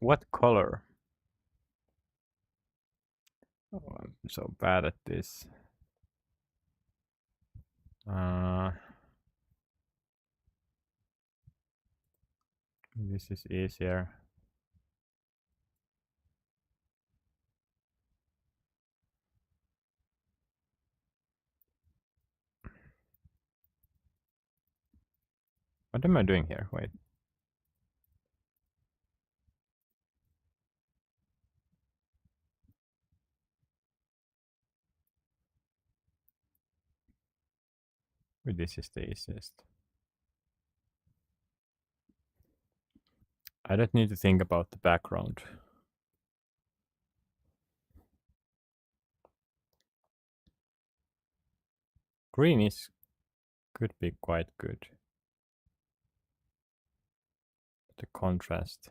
What color? Oh, I'm so bad at this. This is easier. What am I doing here? Wait. This is the easiest. I don't need to think about the background. Green is could be quite good. The contrast.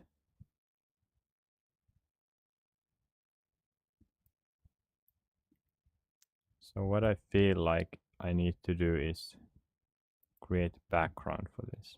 So what I feel like I need to do is create background for this.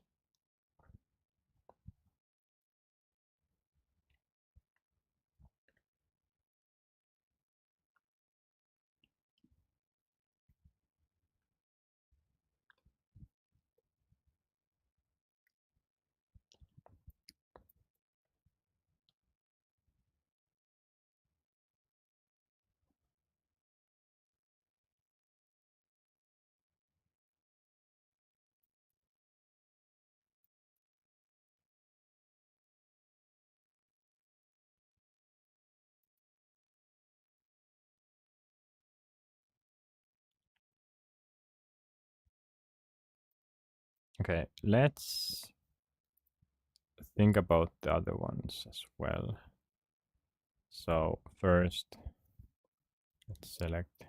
Okay, let's think about the other ones as well. So first, Let's select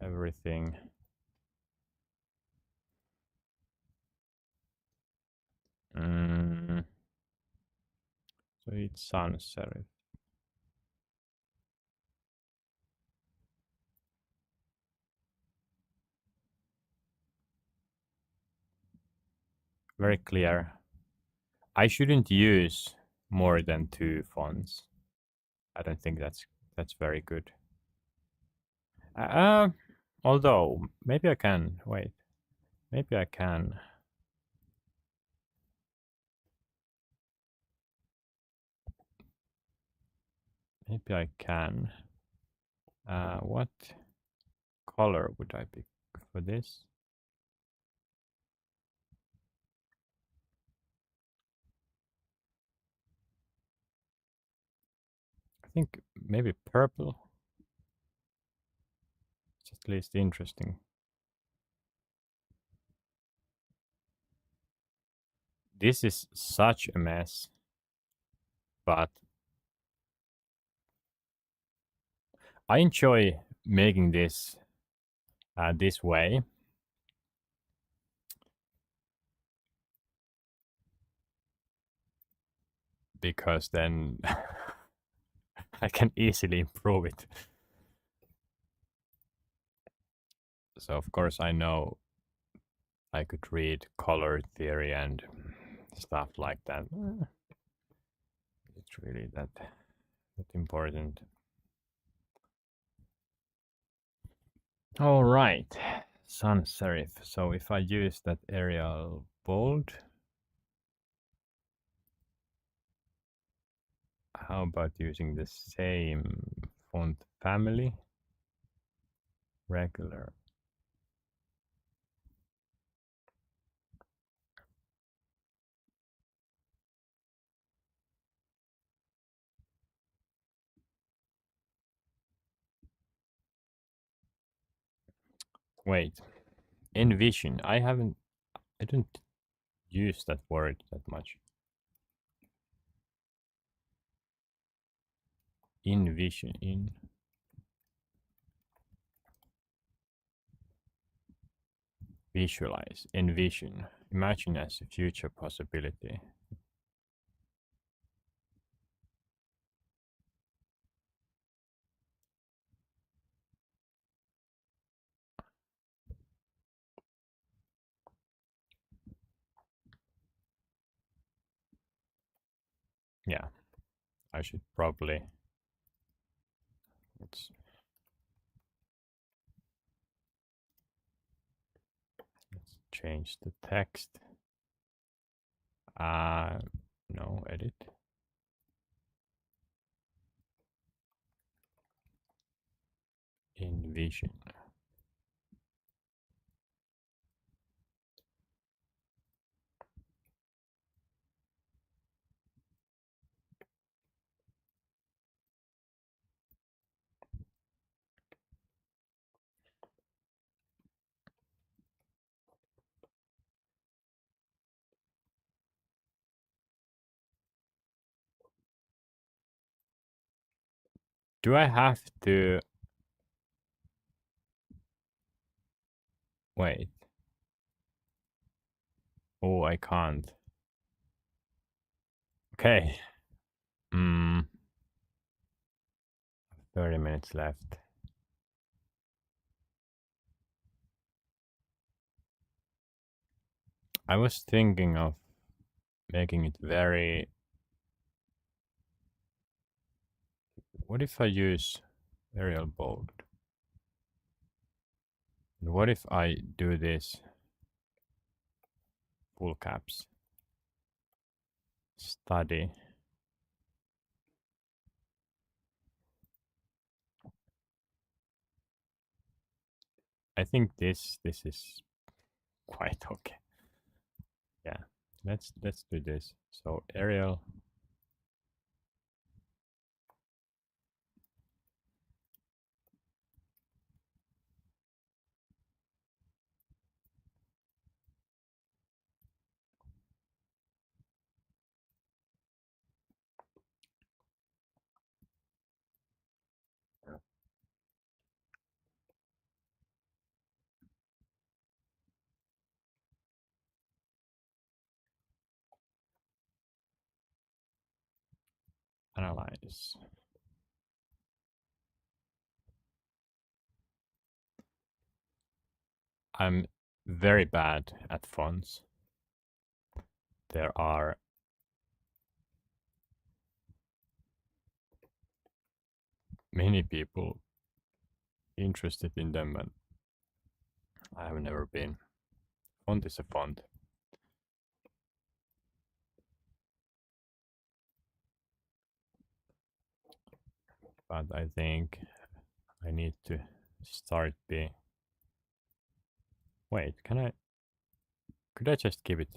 everything. Mm, so it's sans serif. Very clear. I shouldn't use more than 2 fonts. I don't think that's very good. Uh, although maybe I can wait. Maybe I can. Maybe I can. What color would I pick for this? I think maybe purple. It's at least interesting. This is such a mess, but I enjoy making this this way because then I can easily improve it. So of course I know I could read color theory and stuff like that. It's really that important. All right, sans serif. So if I use that Arial bold, how about using the same font family? Regular. Wait, envision. I don't use that word that much. Envision, visualize, envision, imagine as a future possibility. Yeah, I should probably let's change the text. Uh no, edit. Envision. Do I have to wait? Oh, I can't. Okay. 30 minutes left. I was thinking of making it very. What if I use Arial bold? And what if I do this full caps? Study. I think this is quite okay. Yeah, let's do this. So Arial. Analyze. I'm very bad at fonts. There are many people interested in them, and I have never been. Font is a font. But I think I need to start being. Wait, could I just give it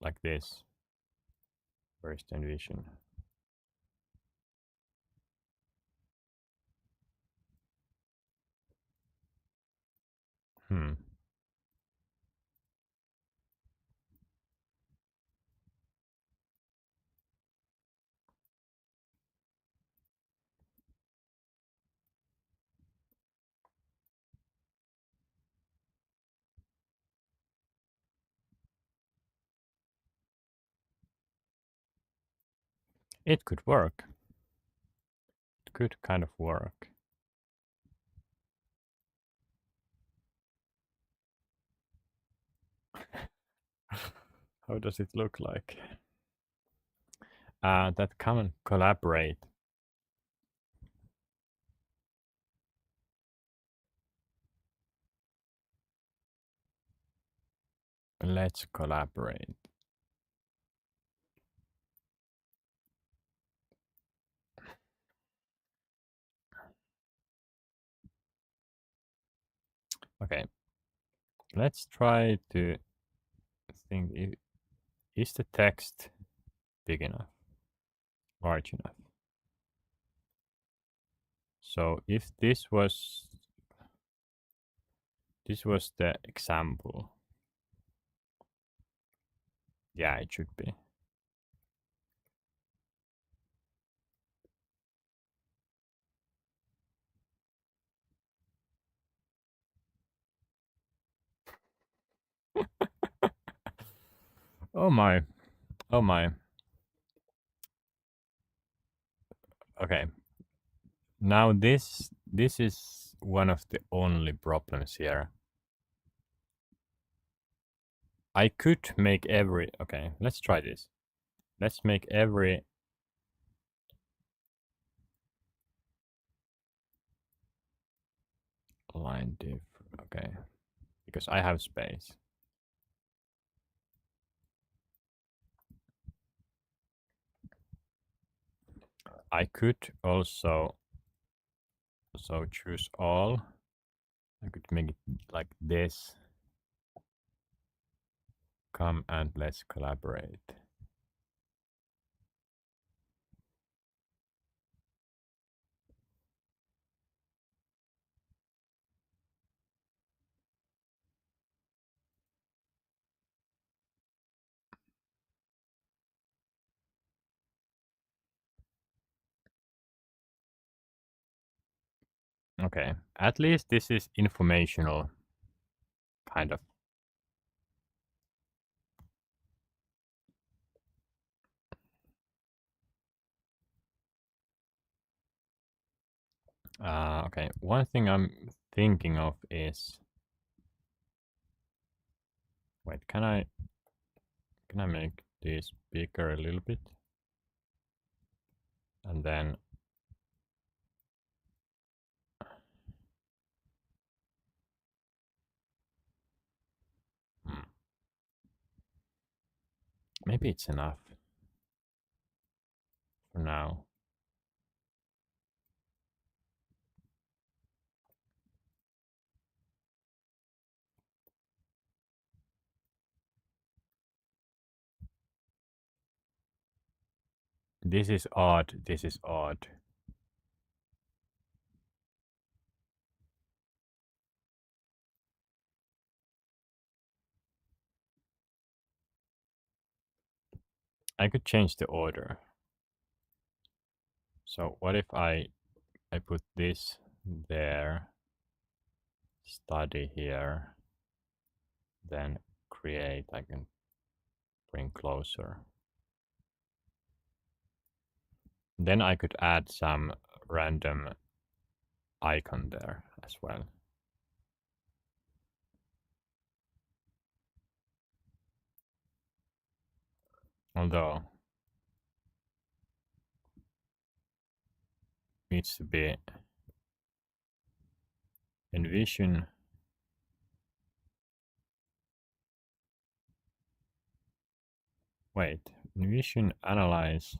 like this? First envision. Hmm. It could work. It could kind of work. How does it look like? That come and collaborate. Let's collaborate. Okay, let's try to think. Is the text big enough, large enough? So if this was the example, yeah, it should be. Oh my, oh my. Okay, now this is one of the only problems here. I could make every. Okay, let's try this. Let's make every line diff. Okay, because I have space. I could also choose all. I could make it like this. Come and let's collaborate. Okay, at least this is informational, kind of. Okay, one thing I'm thinking of is, wait, can I make this bigger a little bit? And then hmm, maybe it's enough for now. This is odd, this is odd. I could change the order. So what if I put this there, study here, then create, I can bring closer. Then I could add some random icon there as well. Although needs to be envision. Wait, envision, analyze,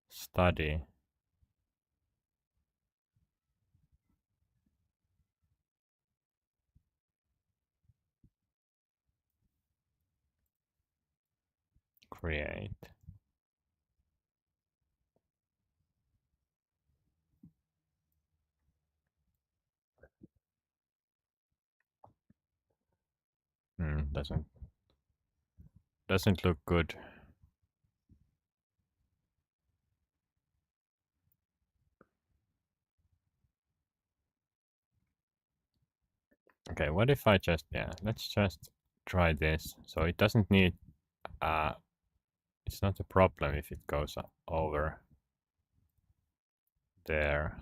study. Create. Doesn't look good. Okay, what if I just, yeah, let's just try this. So it doesn't need, it's not a problem if it goes over there.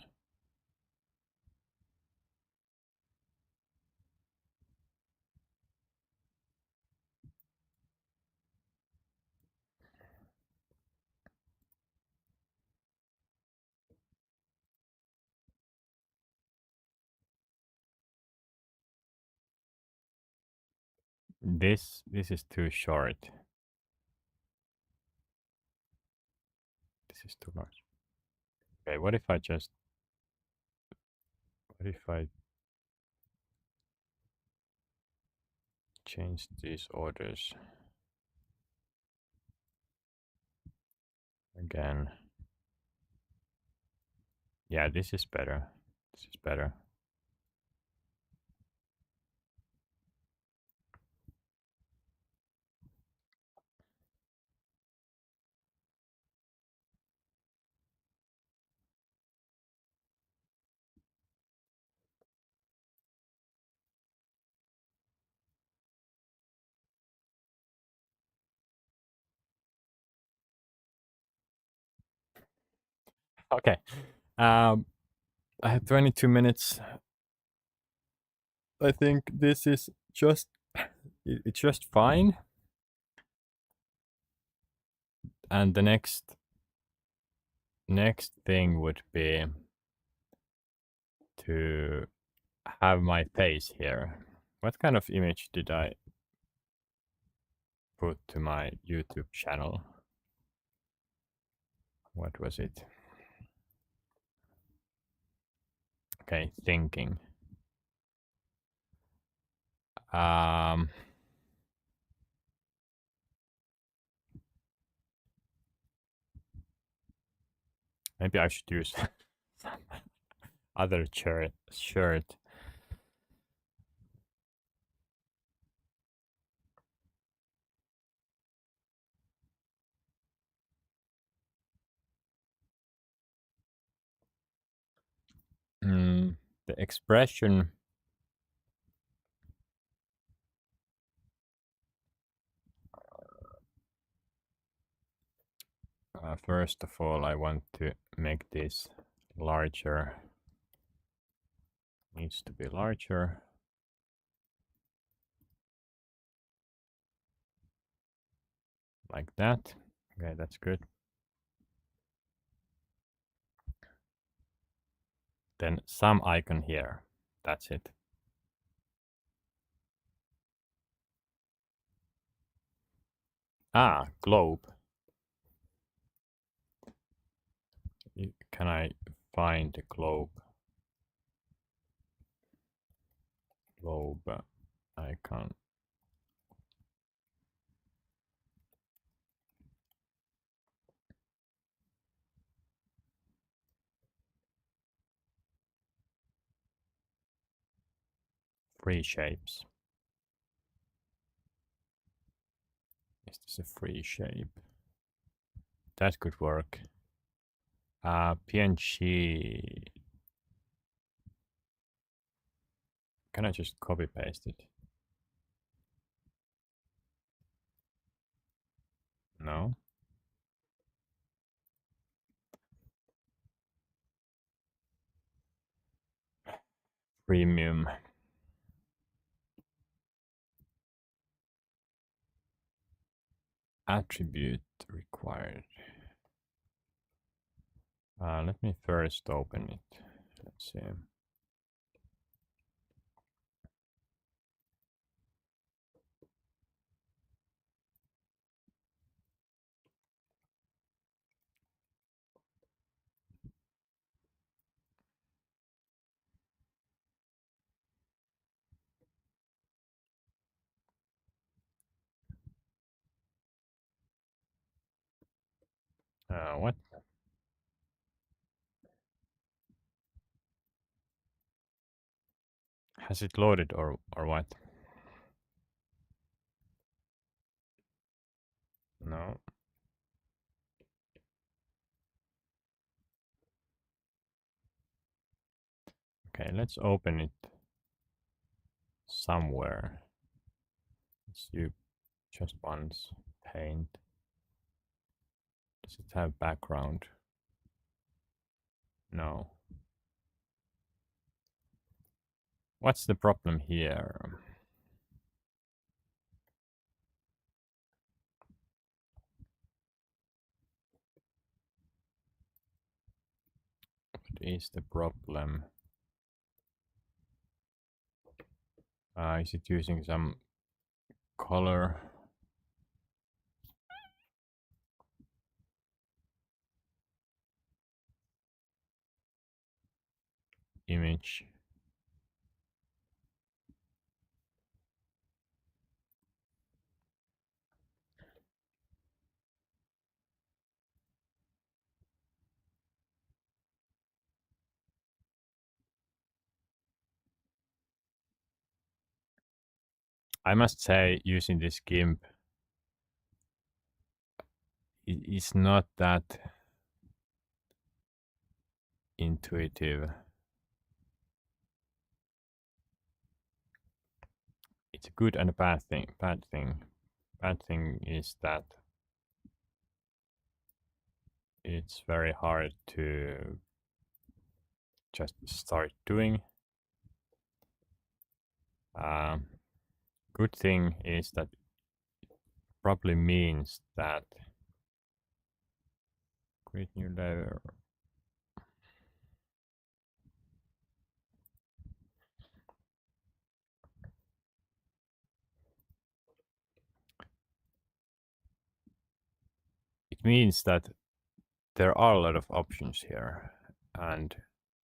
This is too short. This is too large. Okay, what if I change these orders again? Yeah, this is better. This is better. Okay. I have 22 minutes. I think this is just it's just fine. And the next thing would be to have my face here. What kind of image did I put to my YouTube channel? What was it? Okay, thinking. Maybe I should use some other shirt. The expression. First of all, I want to make this larger. Needs to be larger. Like that. Okay, that's good. Then some icon here. That's it. Ah, globe. Can I find the globe? Globe icon. Free shapes. Is this a free shape? That could work. PNG. Can I just copy paste it? No. premium. Attribute required. Let me first open it. Let's see. What? Has it loaded or what? No. Okay, let's open it somewhere. Let's do just once. Paint. Does it have background? No. What's the problem here? What is the problem? Is it using some color? Image? I must say, using this GIMP is not that intuitive. It's a good and a bad thing. Bad thing is that it's very hard to just start doing. Good thing is that probably means that create new layer. It means that there are a lot of options here and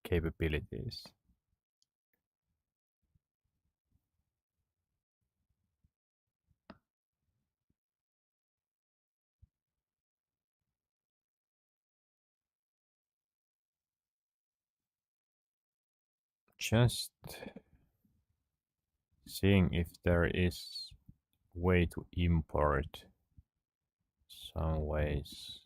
capabilities. Just seeing if there is way to import some ways.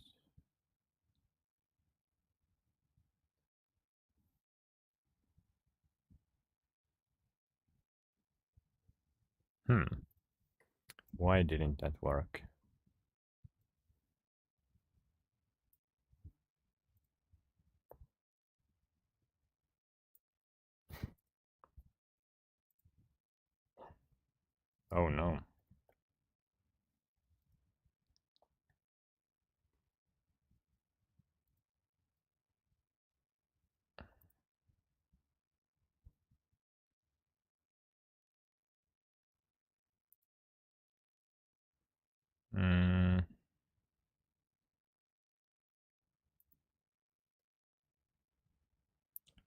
Why didn't that work? Oh no.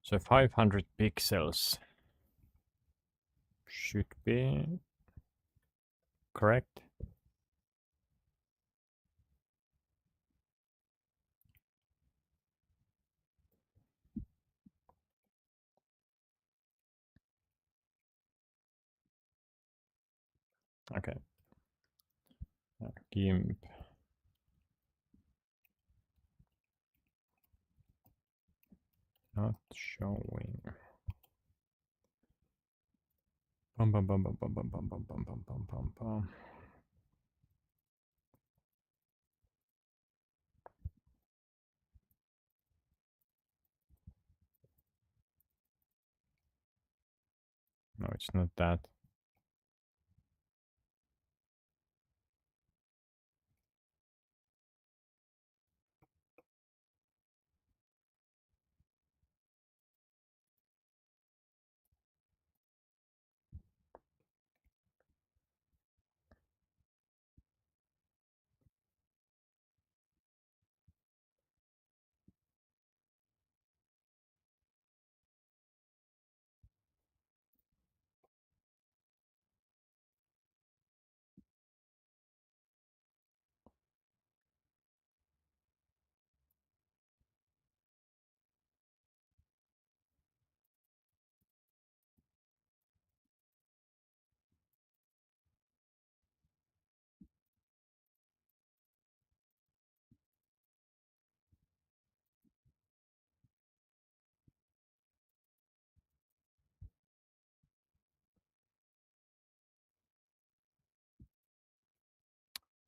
So 500 pixels should be correct. Okay. GIMP. Not showing. Bum, bum, bum, bum, bum, bum, bum, bum, bum, bum, bum, bum, bum. No, it's not that.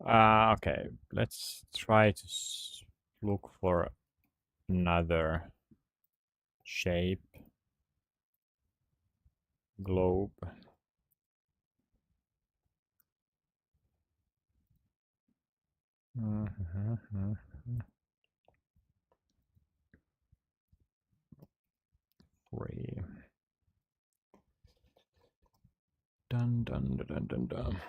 Okay, let's try to look for another shape. Globe. Three. Dun dun dun dun dun dun.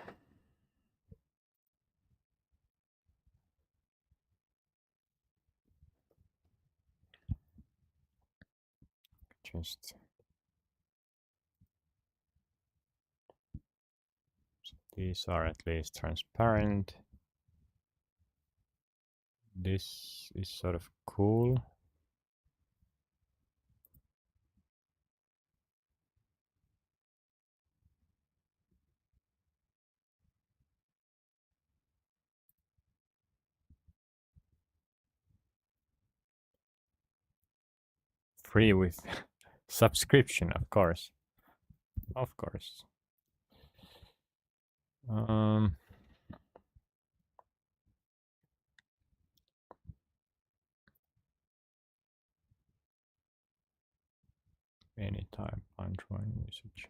Just these are at least transparent. This is sort of cool. Free with subscription, of course. Of course. Any type drawing usage.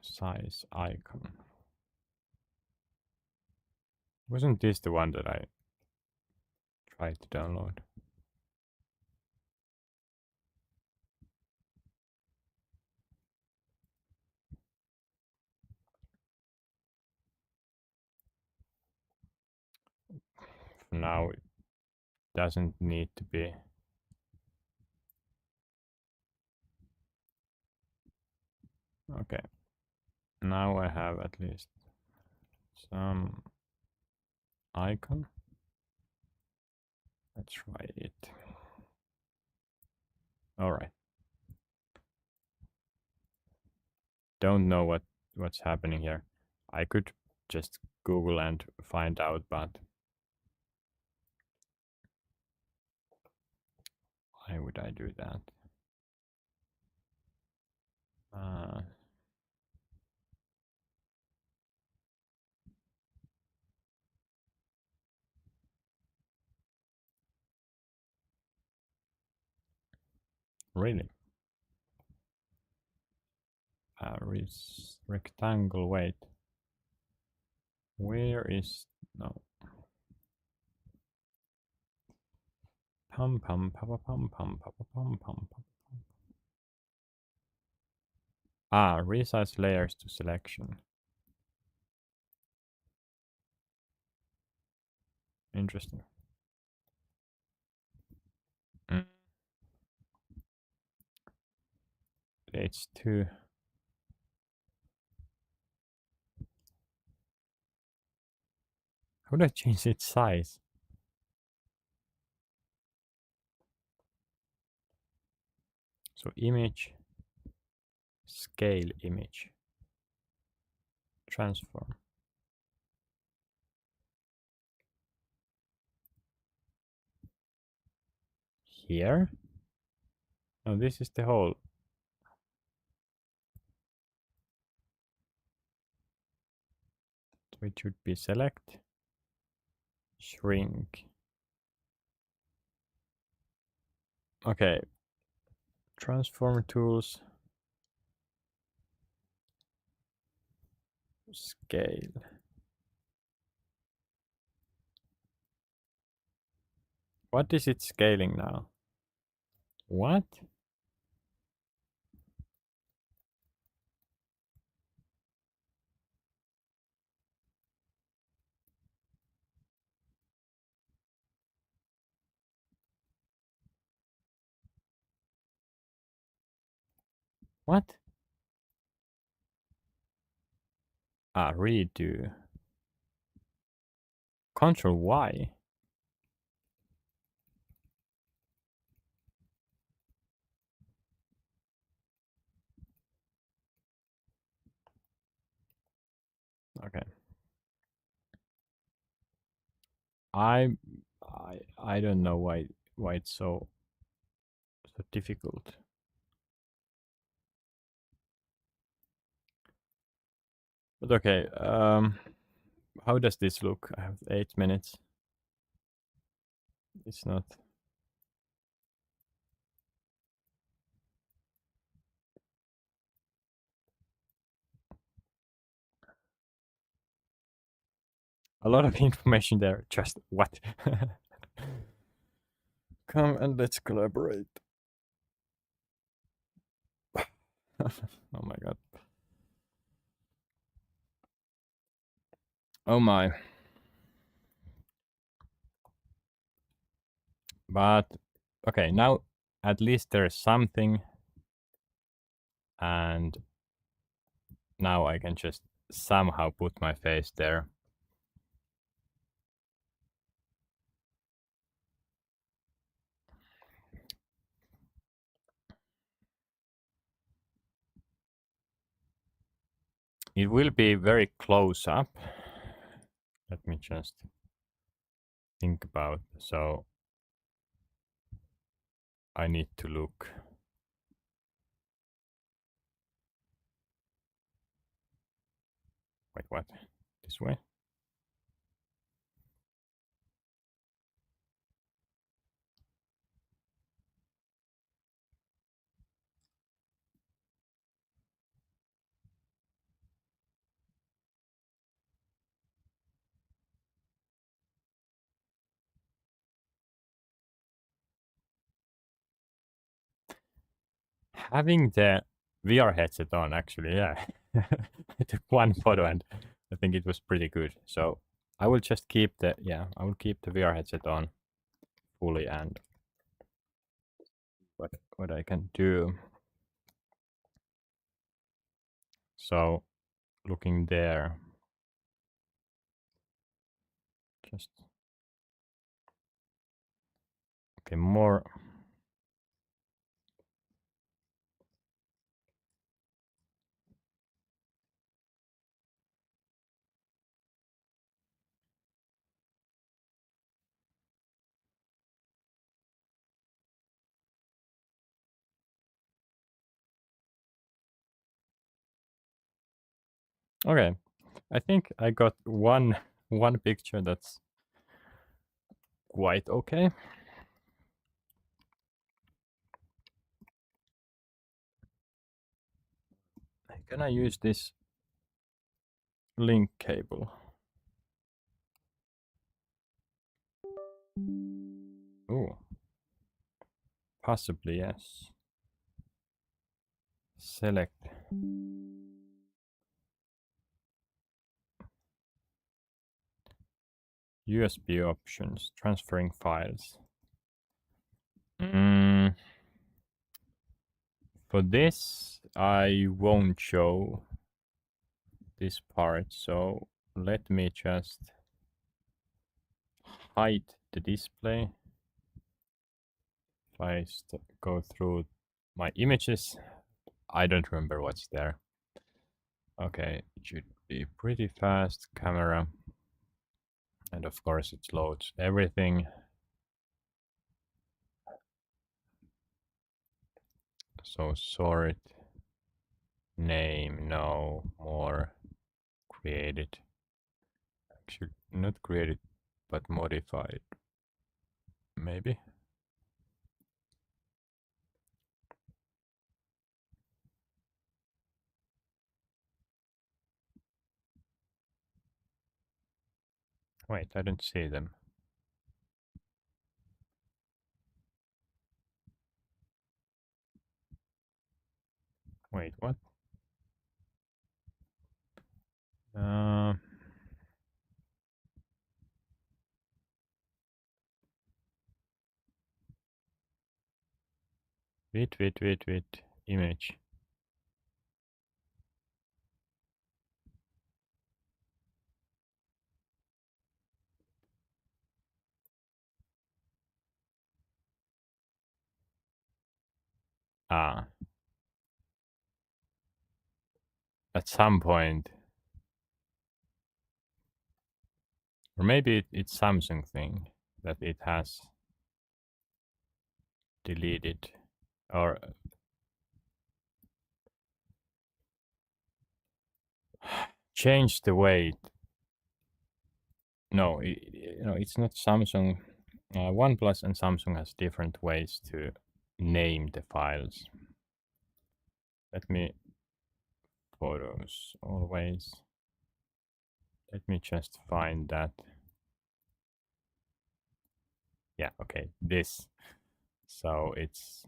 Size icon. Wasn't this the one that I tried to download? For now, it doesn't need to be. Okay. Now I have at least some icon. Let's try it. All right. Don't know what's happening here. I could just Google and find out, but why would I do that? Really? Rectangle, wait. Where is, no. Pum pum pum pum pum pum pum pum pum. Resize layers to selection. Interesting. It's too. How do I change its size? So image, scale image, transform. Here? No, this is the whole. So it should be select, shrink. Okay, Transform tools. Scale. What is it scaling now? What? What? Ah, redo. Control Y. Okay. I I don't know why it's so difficult. But okay, how does this look? I have 8 minutes. It's not. A lot of information there. Just what? Come and let's collaborate. Oh my god. Oh my. But okay, now at least there's something, and now I can just somehow put my face there. It will be very close up. Let me just think about. So I need to look. Wait, what? This way? Having the VR headset on, actually, yeah. I took one photo and I think it was pretty good. So I will just keep the, yeah, I will keep the VR headset on fully, and what I can do. So looking there, just, okay, more. Okay, I think I got one picture that's quite okay. Can I use this link cable? Oh, possibly yes. Select. USB options, transferring files. For this, I won't show this part, so let me just hide the display. If I go through my images, I don't remember what's there. Okay, it should be pretty fast camera. And of course it loads everything. So sort, name, no, more, created. Actually, not created, but modified. Maybe. Wait, I don't see them. Wait, what? Uh, wait. Image. Ah, at some point. Or maybe it's Samsung thing that it has deleted. Or change the way. No, it's not Samsung. OnePlus and Samsung has different ways to name the files. Let me photos always. Let me just find that. Yeah, okay, this. So it's,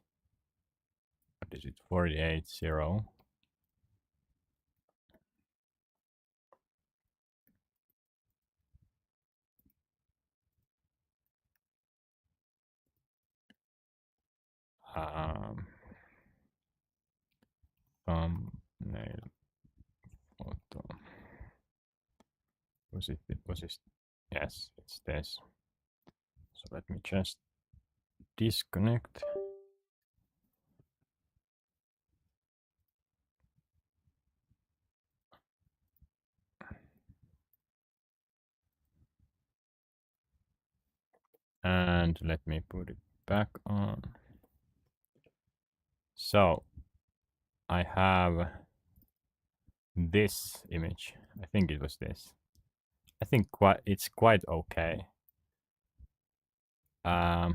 what is it, 480. Um, thumbnail photo. Was it, yes, it's this. So let me just disconnect. And let me put it back on. So I have this image. I think it was this. I think it's quite okay. I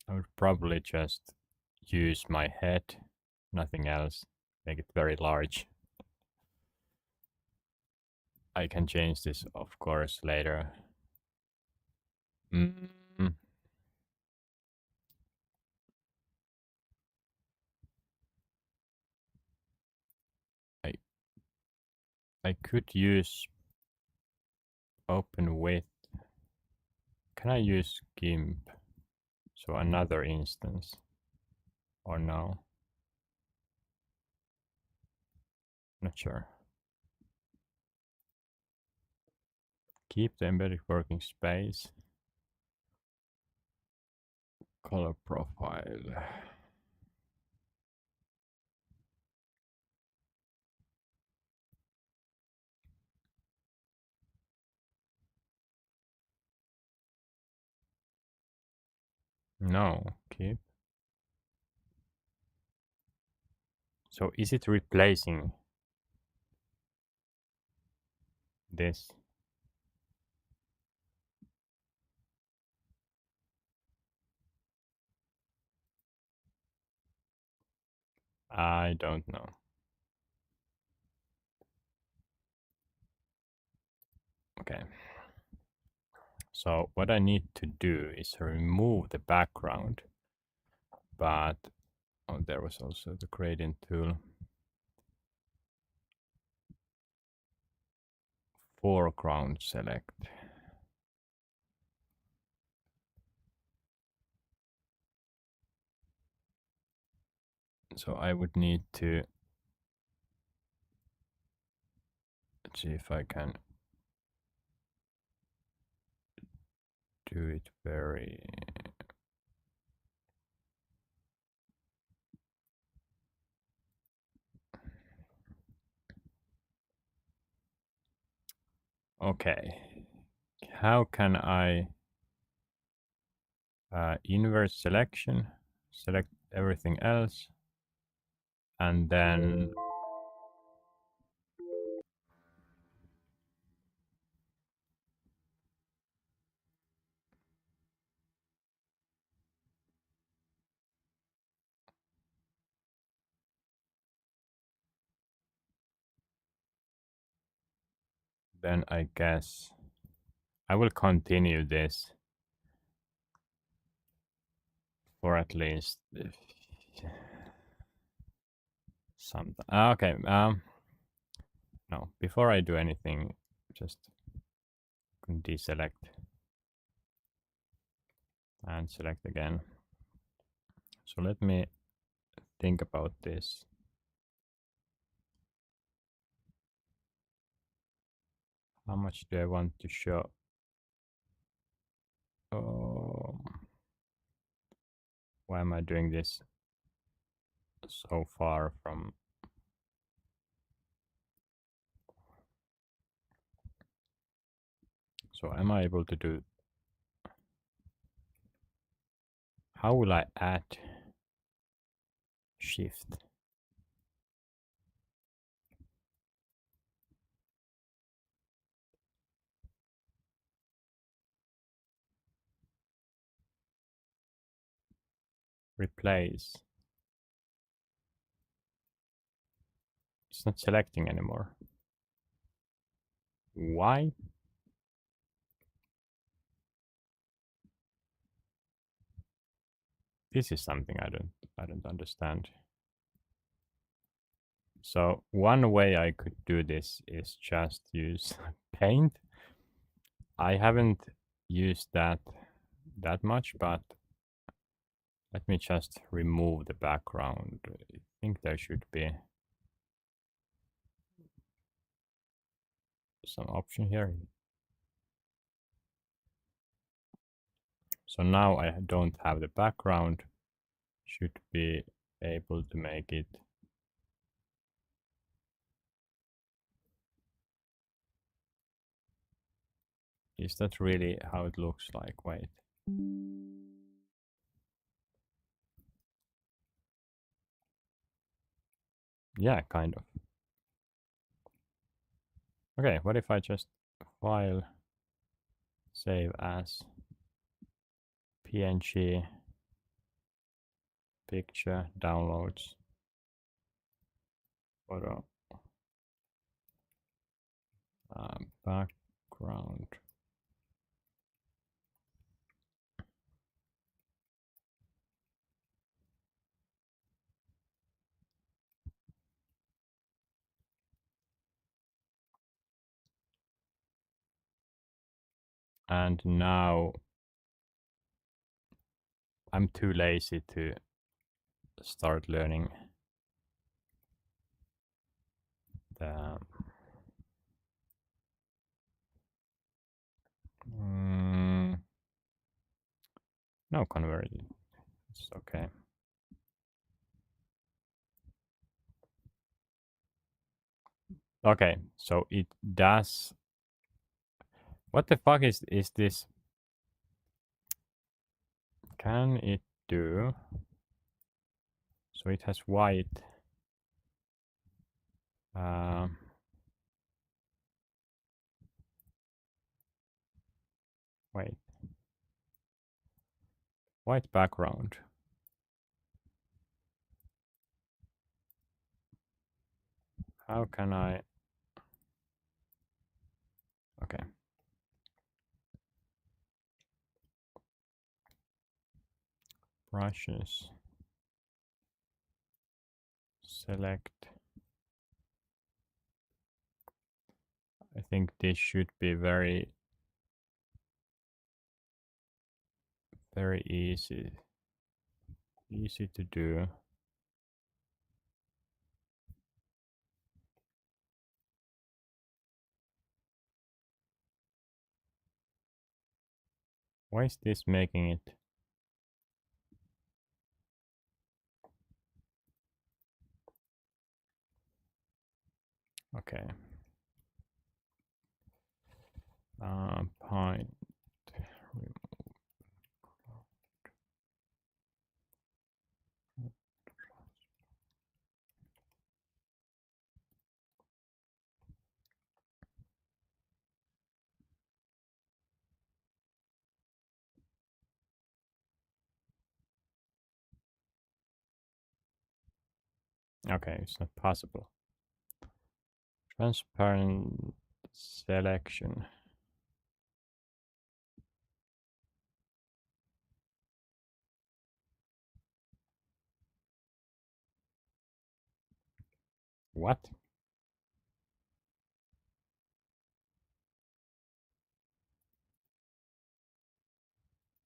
would probably just use my head, nothing else. Make it very large. I can change this, of course, later. Mm, I I could use open with. Can I use GIMP? So another instance. Or no? Not sure. Keep the embedded working space. Color profile. No, keep. So is it replacing this? I don't know. Okay. So what I need to do is remove the background, but oh, there was also the gradient tool. Foreground select. So I would need to, let's see if I can do it very. Okay. How can I invert selection, select everything else, and then I guess I will continue this for at least some. Okay. No. Before I do anything, just deselect and select again. So let me think about this. How much do I want to show? Oh, why am I doing this so far from? So am I able to do? How will I add shift? Replace. It's not selecting anymore. Why? This is something I don't understand. So one way I could do this is just use paint. I haven't used that much, but let me just remove the background. I think there should be some option here. So now I don't have the background. Should be able to make it. Is that really how it looks like? Wait. Yeah, kind of. Okay, what if I just file, save as PNG, picture, downloads, photo, background. And now I'm too lazy to start learning the no converted. It's okay. Okay, so it does. What the fuck is this? Can it do? So it has white. Wait. White background. How can I? Okay. Brushes. Select. I think this should be very easy to do. Why is this making it? Okay. Point. Okay, it's not possible. Transparent selection. What?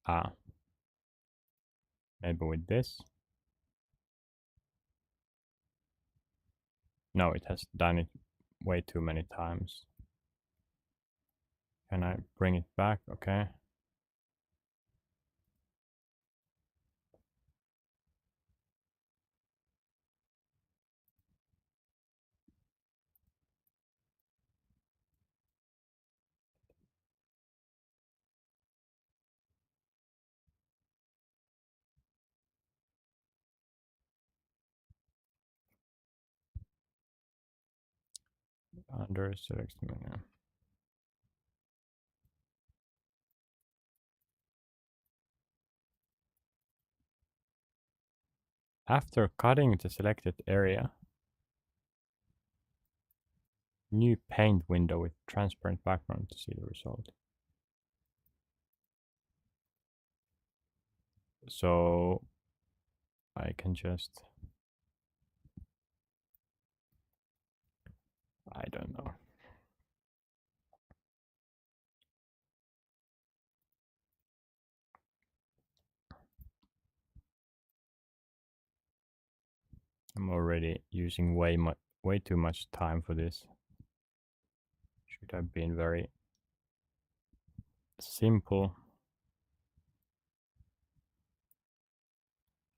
Ah, maybe with this? No, it has done it way too many times. Can I bring it back? Okay. Under select menu. After cutting the selected area, new paint window with transparent background to see the result. So I can just, I don't know. I'm already using way too much time for this. Should have been very simple.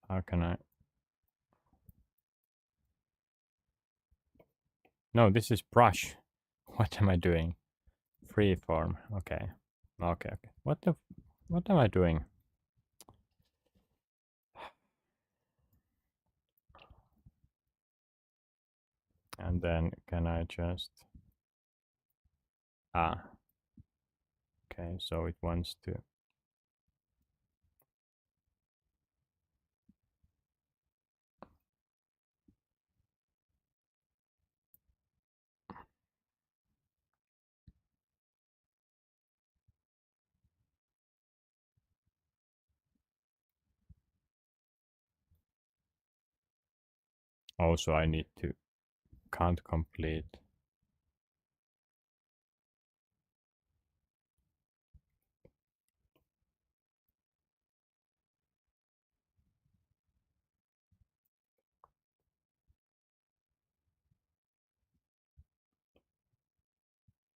How can I? No, this is brush. What am I doing? Freeform. Okay. Okay. What am I doing? And then can I just, okay, so it wants to, also I need to can't complete.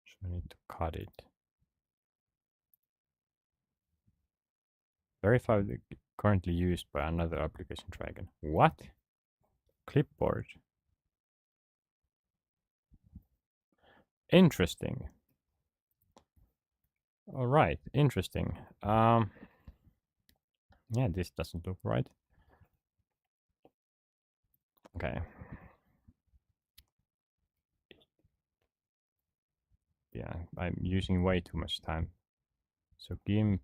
So I need to cut it. Verify the currently used by another application dragon. What? Clipboard. Interesting. All right, interesting. Yeah, this doesn't look right. Okay. Yeah, I'm using way too much time. So GIMP.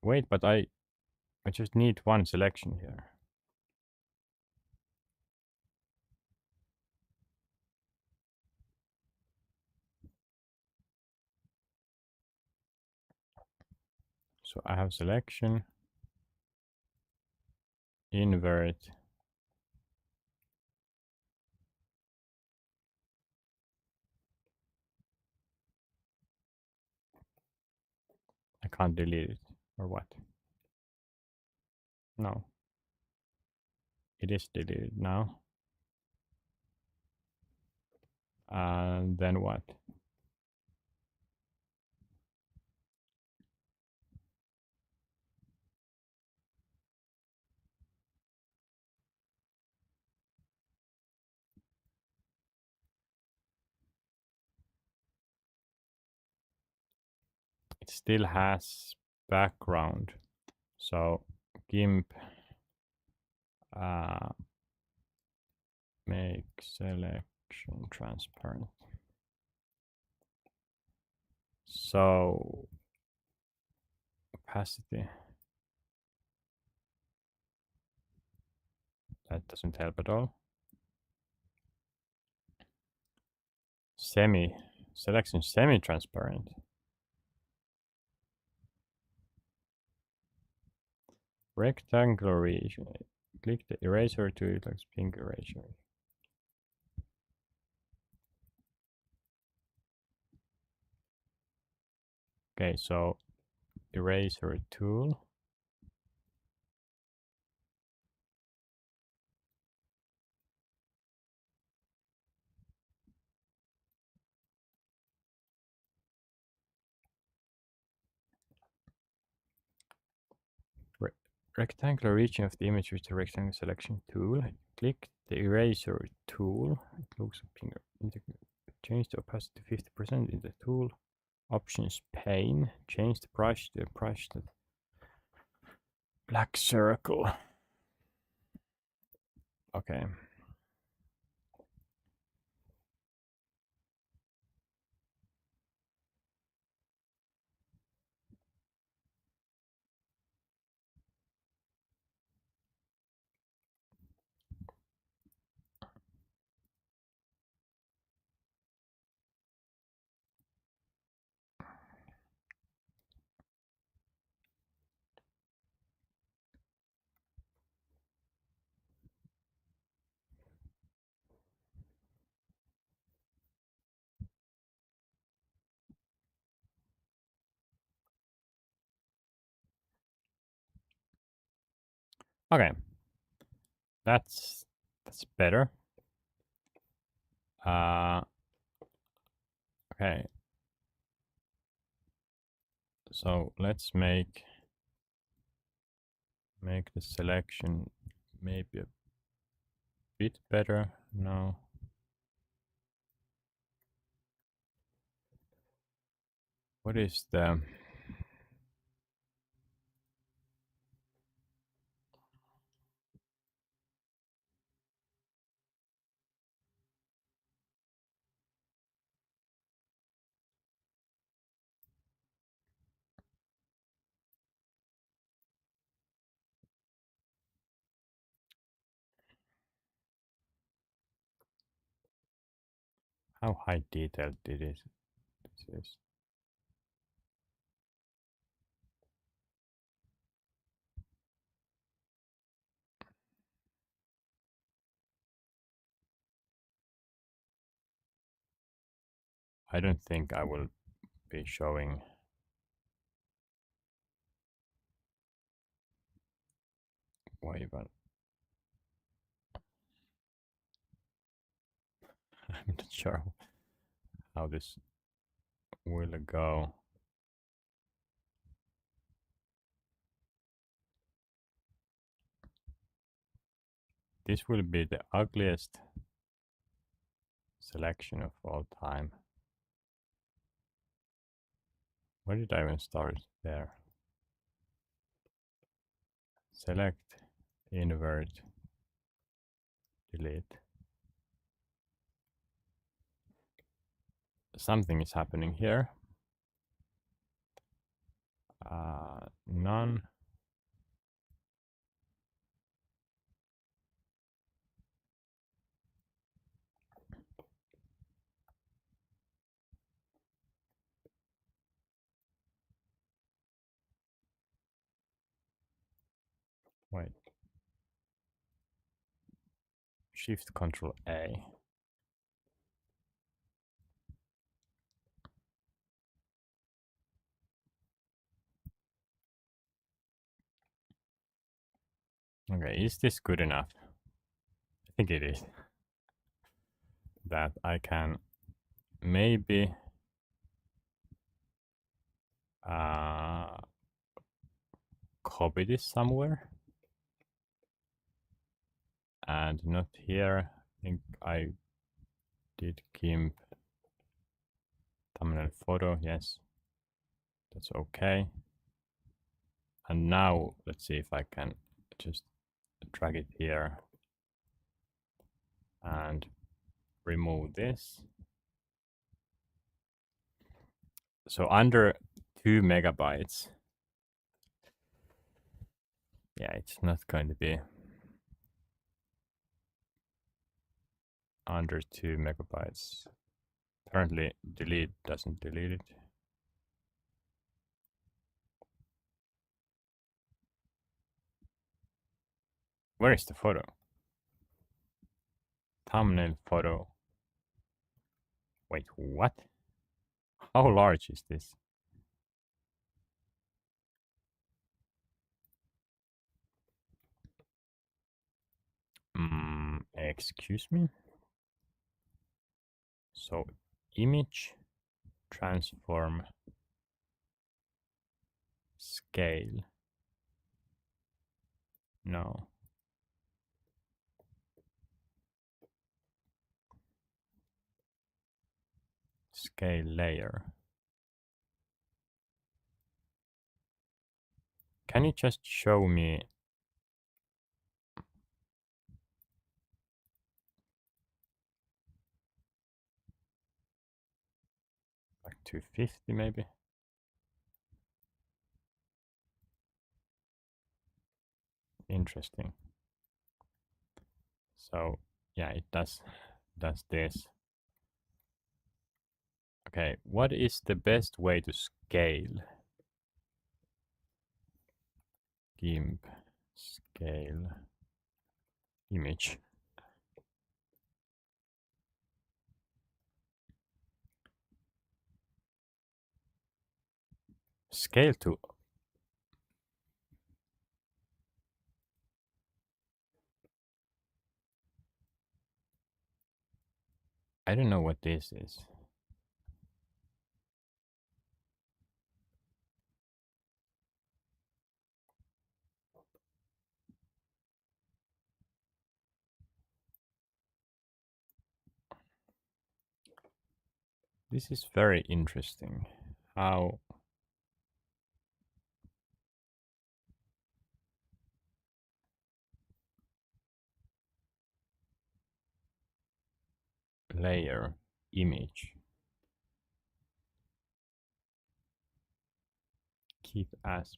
Wait, but I just need one selection here. So I have selection, invert, I can't delete it, or what? No. It is deleted now. And then what? It still has background. So GIMP make selection transparent. So opacity. That doesn't help at all. Selection semi-transparent. Rectangular region. Click the eraser tool, it looks pink eraser. Okay, so eraser tool. Rectangular region of the image with the rectangle selection tool. Click the eraser tool. It looks pink. Change the opacity to 50% in the tool. Options pane. Change the brush to a brush that black circle. Okay. Okay. That's better. Okay. So let's make the selection maybe a bit better now. What is the how high detailed it is? This is. I don't think I will be showing wave. I'm not sure how this will go. This will be the ugliest selection of all time. Where did I even start? There. Select, invert, delete. Something is happening here. None. Wait. Shift Control A. Okay, is this good enough? I think it is. That I can maybe copy this somewhere. And not here. I think I did GIMP thumbnail photo. Yes, that's okay. And now let's see if I can just drag it here and remove this. So under 2 megabytes. Yeah, it's not going to be under 2 megabytes. Apparently delete doesn't delete it. Where is the photo? Thumbnail photo. Wait, what? How large is this? Excuse me? So, image, transform, scale. No. Scale layer. Can you just show me like 250 maybe? Interesting. So yeah, it does this. Okay, what is the best way to scale? GIMP scale image. Scale to I don't know what this is. This is very interesting. How layer image keep as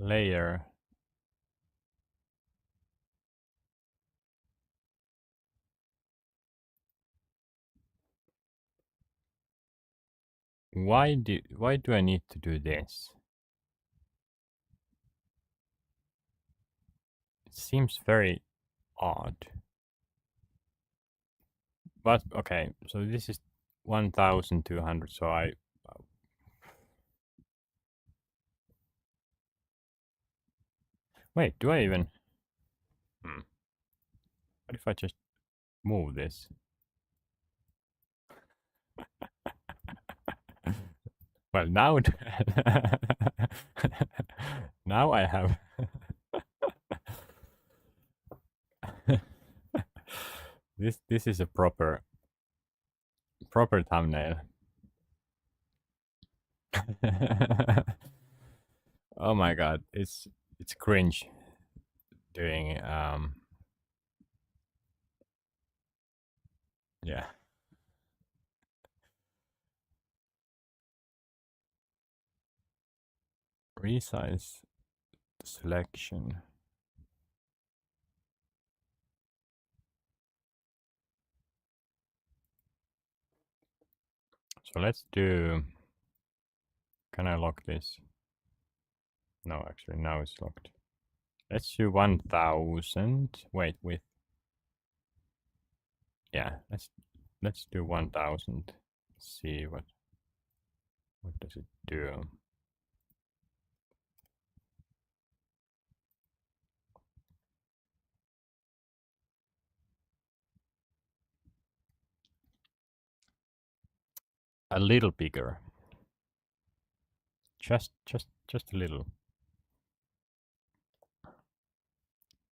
layer why do I need to do this? It seems very odd. But okay, so this is 1200, so I wait, do I even what if I just move this? Well, now now I have this is a proper thumbnail. Oh my god, it's cringe doing yeah. Resize the selection. So let's do, can I lock this? No, actually now it's locked. Let's do 1000. Wait, with yeah, let's do 1000. See what does it do? a little bigger. Just a little.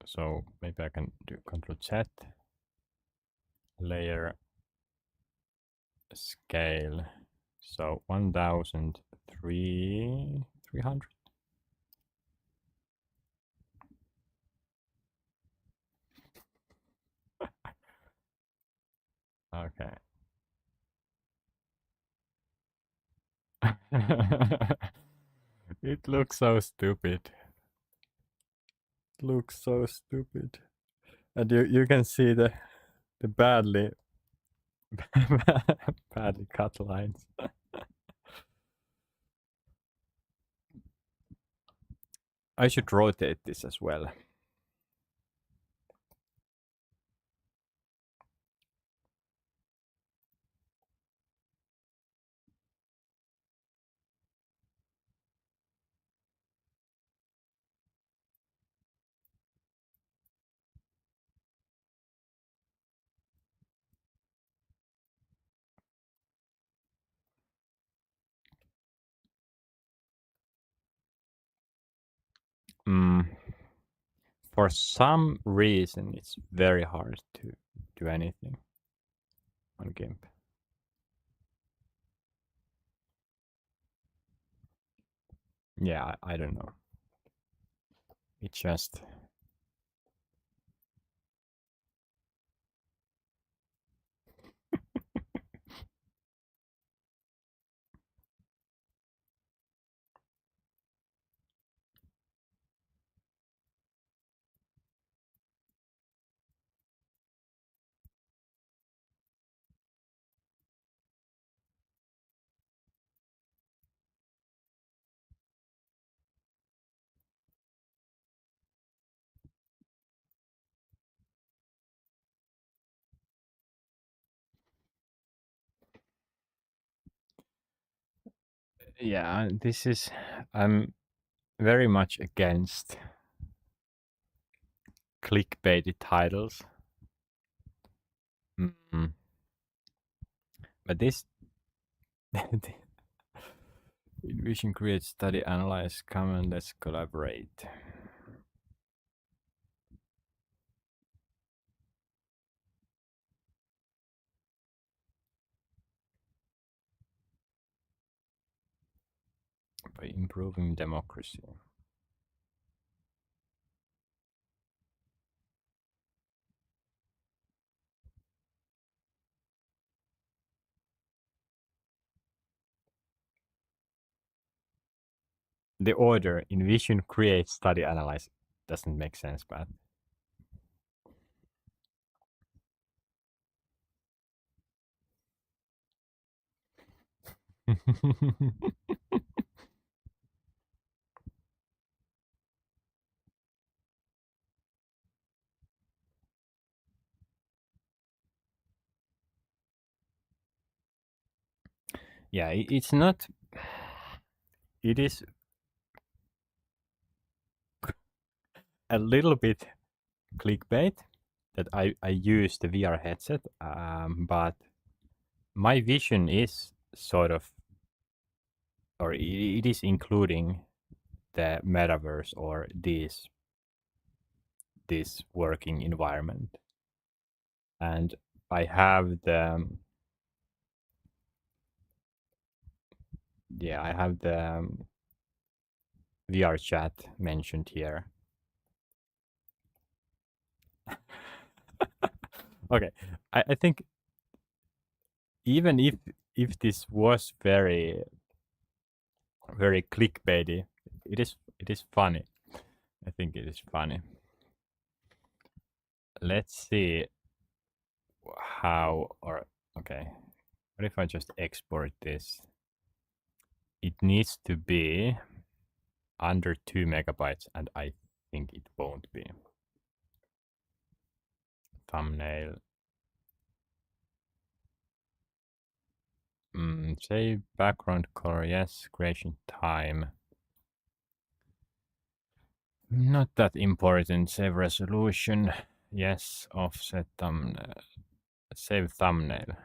So maybe I can do Control Z, layer, scale. So 1,300. Okay. It looks so stupid. It looks so stupid. And you can see the badly badly cut lines. I should rotate this as well. For some reason, it's very hard to do anything on GIMP. Yeah, I don't know. It just... Yeah, this is... I'm very much against clickbaity titles. But this... Envision, create, study, analyze, come and let's collaborate. By improving democracy. The order, envision, create, study, analyze, doesn't make sense, but... Yeah, it's not... It is a little bit clickbait that I use the VR headset, but my vision is sort of, or it is including the metaverse or this working environment. And I have the... Yeah, I have the VR chat mentioned here. Okay, I think even if this was very clickbaity, it is funny. I think it is funny. Let's see how... Or okay, what if I just export this? It needs to be under 2 megabytes, and I think it won't be. Thumbnail. Save background color, yes. Creation time. Not that important. Save resolution, yes. Offset thumbnail. Save thumbnail.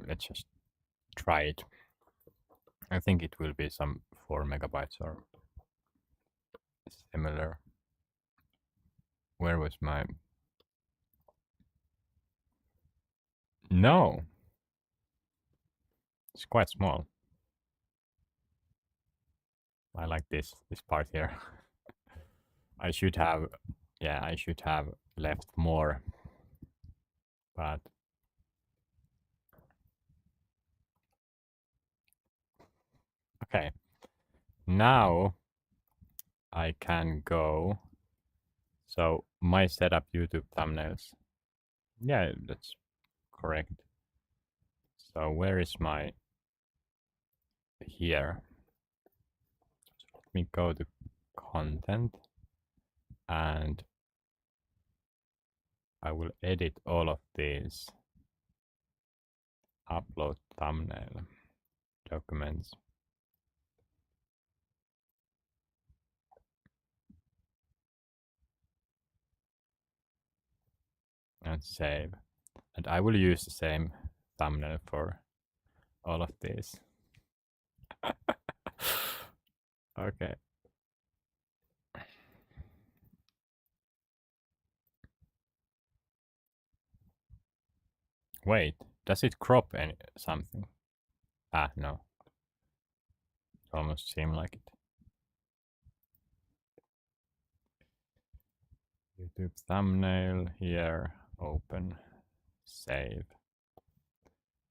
let's just try it. I think it will be some 4 megabytes or similar. Where was my... No! It's quite small. I like this part here. I should have, yeah, I should have left more, but okay. Now I can go. So my setup YouTube thumbnails. Yeah, that's correct. So where is my here? So let me go to content and I will edit all of these. Upload thumbnail documents. And save. And I will use the same thumbnail for all of these. Okay. Wait, does it crop any something? Ah, no. It almost seemed like it. YouTube thumbnail here, open, save.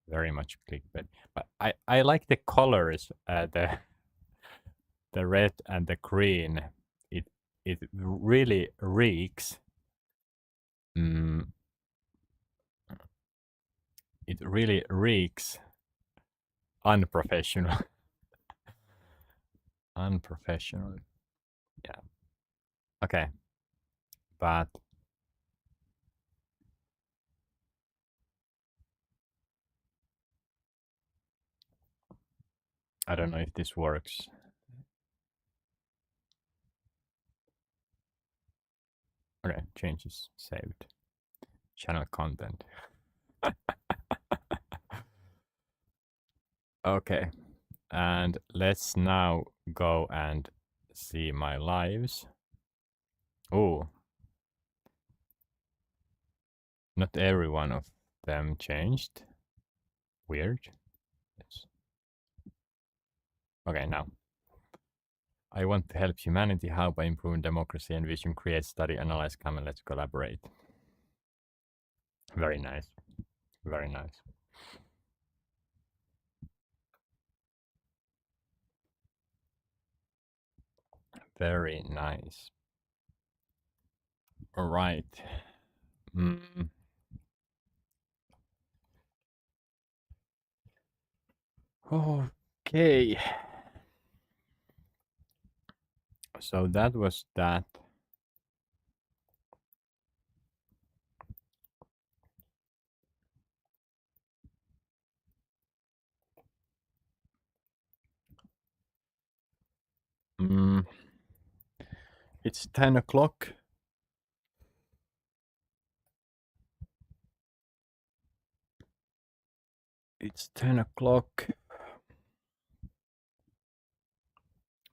Very much clickbait, but I like the colors, the red and the green. It really reeks. It really reeks unprofessional. Unprofessional. Yeah. Okay. But I don't know if this works. Okay, changes saved. Channel content. Okay, and let's now go and see my lives. Oh, not every one of them changed. Weird. Okay, now. I want to help humanity. How by improving democracy and vision, create, study, analyze, come and let's collaborate. Very nice. Very nice. Very nice. All right. Okay. So that was that. It's 10 o'clock. It's 10 o'clock.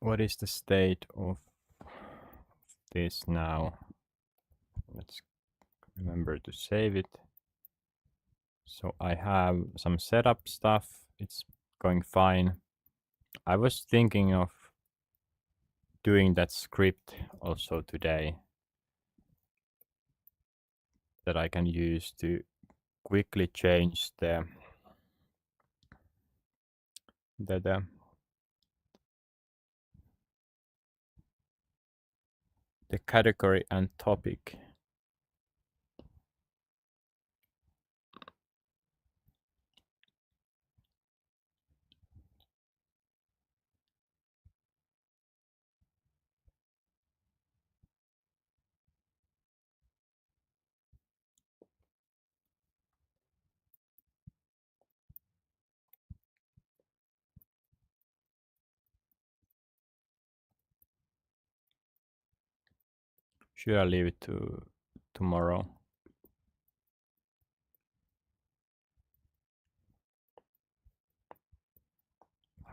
What is the state of this now? Let's remember to save it. So I have some setup stuff. It's going fine. I was thinking of doing that script also today that I can use to quickly change the category and topic. Should I leave it to tomorrow?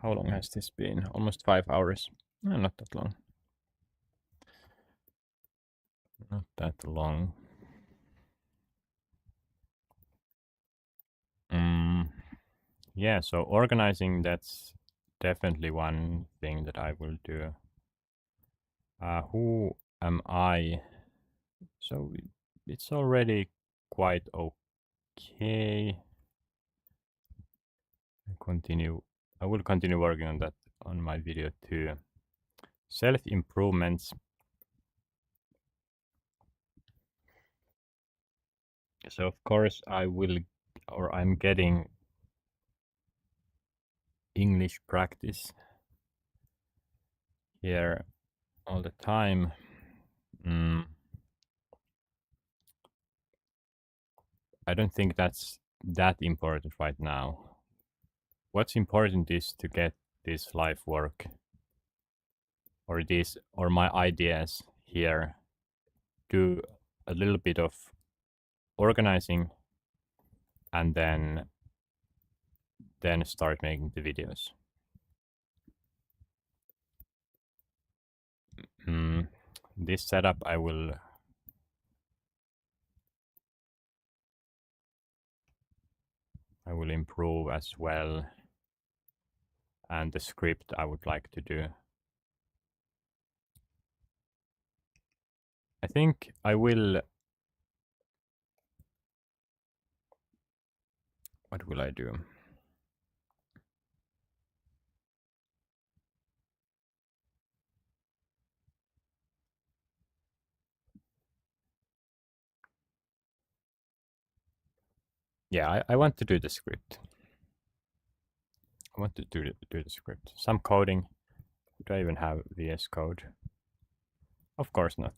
How long has this been? Almost 5 hours. No, not that long. Not that long. Yeah, so organizing, that's definitely one thing that I will do. Who am I? So it's already quite okay. I will continue working on that on my video too. Self-improvements. So of course I'm getting English practice here all the time. I don't think that's that important right now. What's important is to get this life work or my ideas here, do a little bit of organizing, and then start making the videos. This setup I will improve as well, and the script I would like to do. I think I will. What will I do? Yeah, I want to do the script. I want to do the script. Some coding. Do I even have VS Code? Of course not.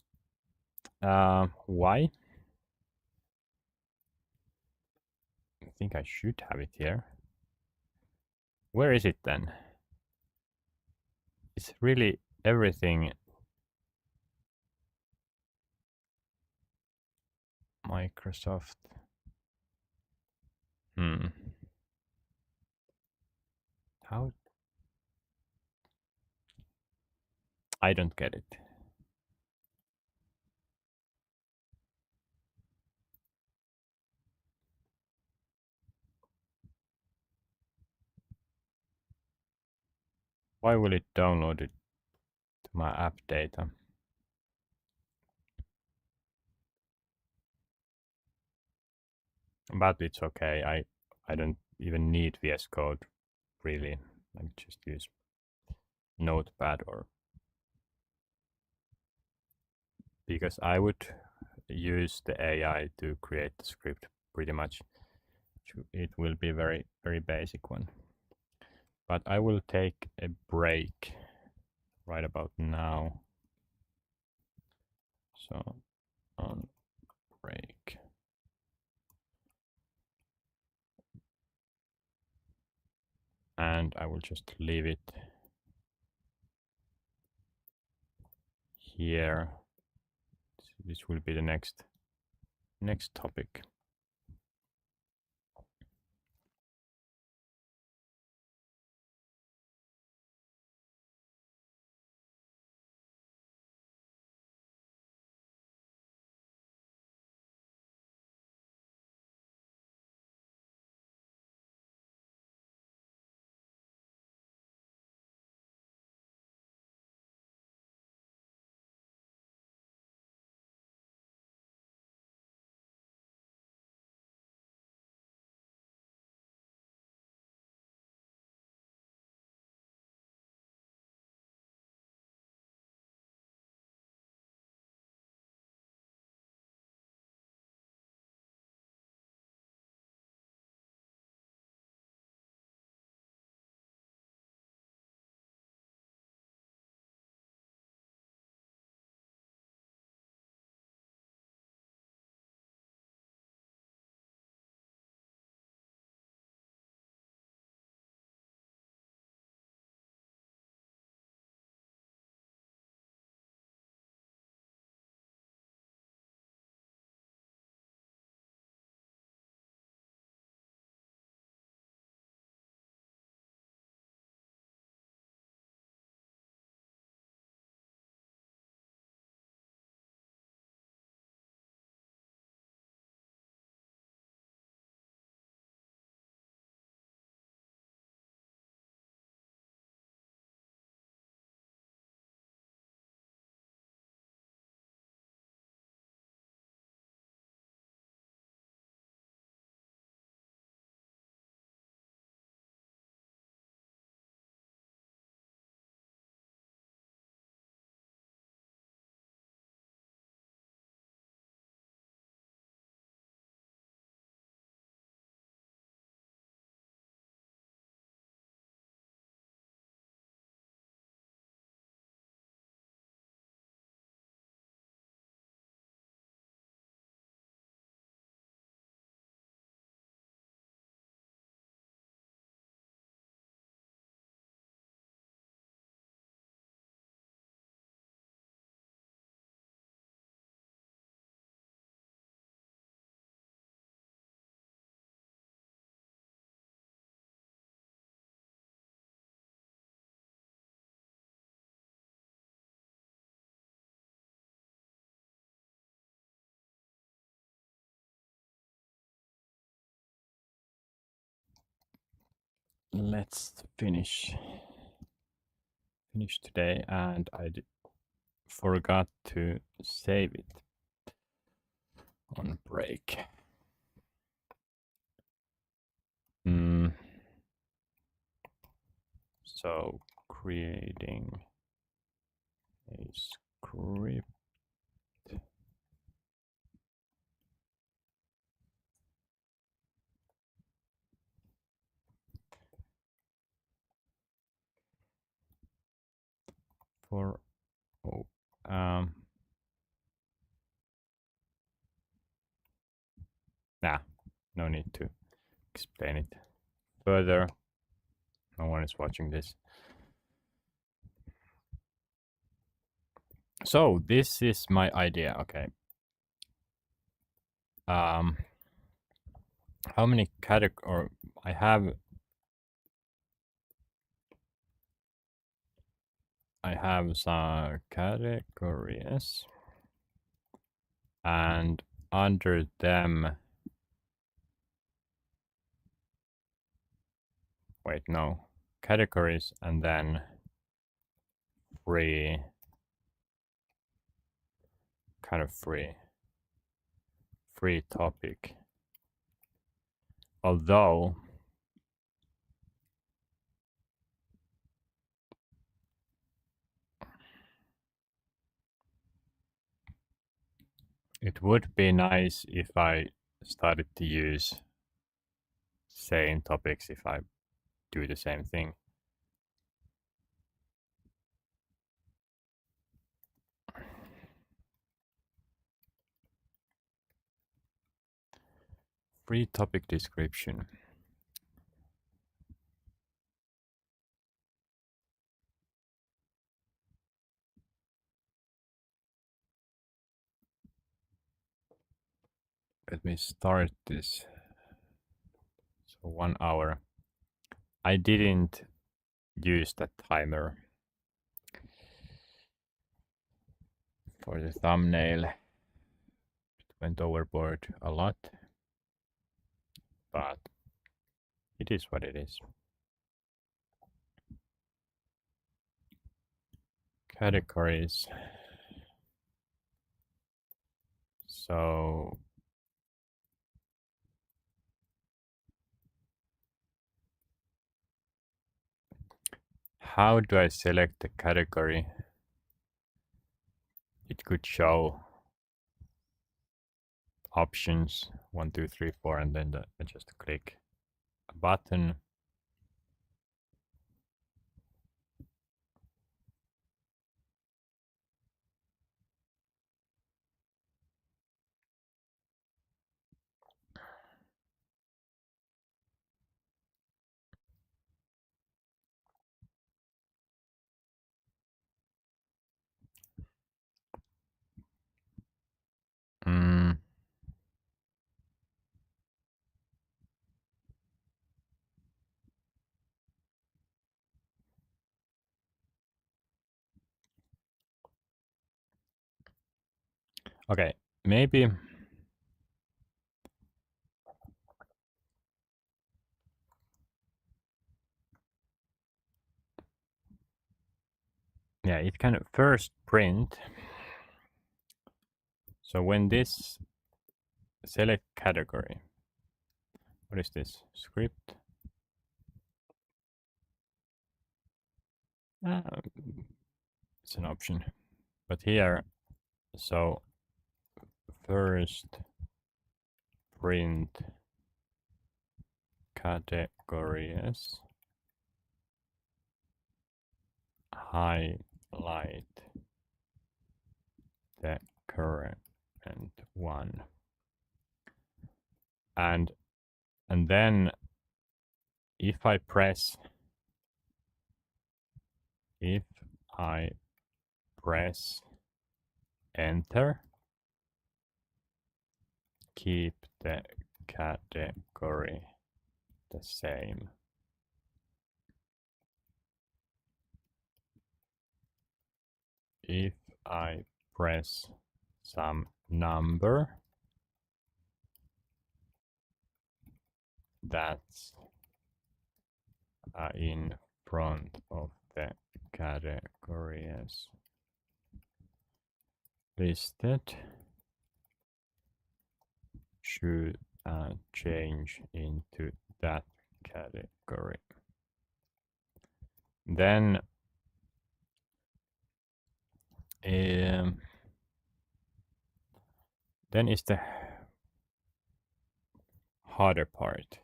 Why? I think I should have it here. Where is it then? It's really everything Microsoft. How? I don't get it. Why will it download it to my app data? But it's okay. I don't even need VS Code really. I just use Notepad or because I would use the AI to create the script pretty much. It will be very basic one. But I will take a break right about now. So on break. And I will just leave it here. This will be the next topic. let's finish today, and I forgot to save it on break. So creating a script for no need to explain it further. No one is watching this. So this is my idea. Okay. How many categories? I have some categories, and under them, wait, no, categories, and then free topic. Although it would be nice if I started to use same topics if I do the same thing. Free topic description. Let me start this. So 1 hour. I didn't use that timer for the thumbnail. It went overboard a lot, but it is what it is. Categories. So how do I select the category? It could show options 1, 2, 3, 4, and then I just click a button. Okay, maybe yeah, it can first print. So when this select category, what is this? Script? It's an option. But here, so first print categories, highlight the current one, and then if I press enter, keep the category the same. If I press some number, that's in front of the categories listed should change into that category. Then is the harder part.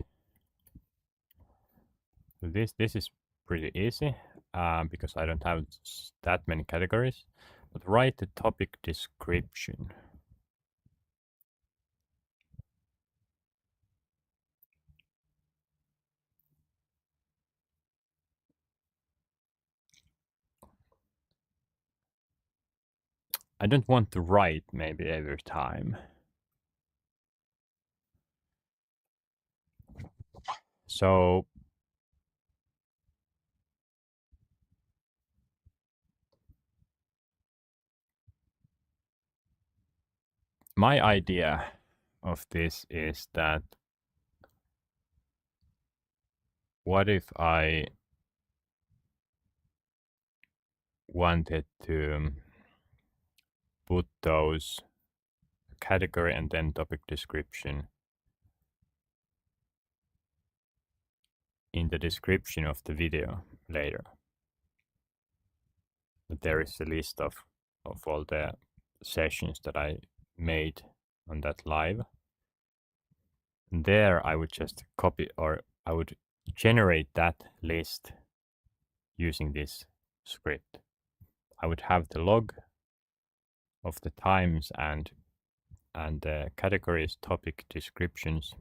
So this is pretty easy because I don't have that many categories. But write the topic description. I don't want to write maybe every time. So my idea of this is that what if I wanted to put those category and then topic description in the description of the video later. But there is a list of all the sessions that I made on that live. And there I would just copy, or I would generate that list using this script. I would have the log of the times and the categories, topic descriptions.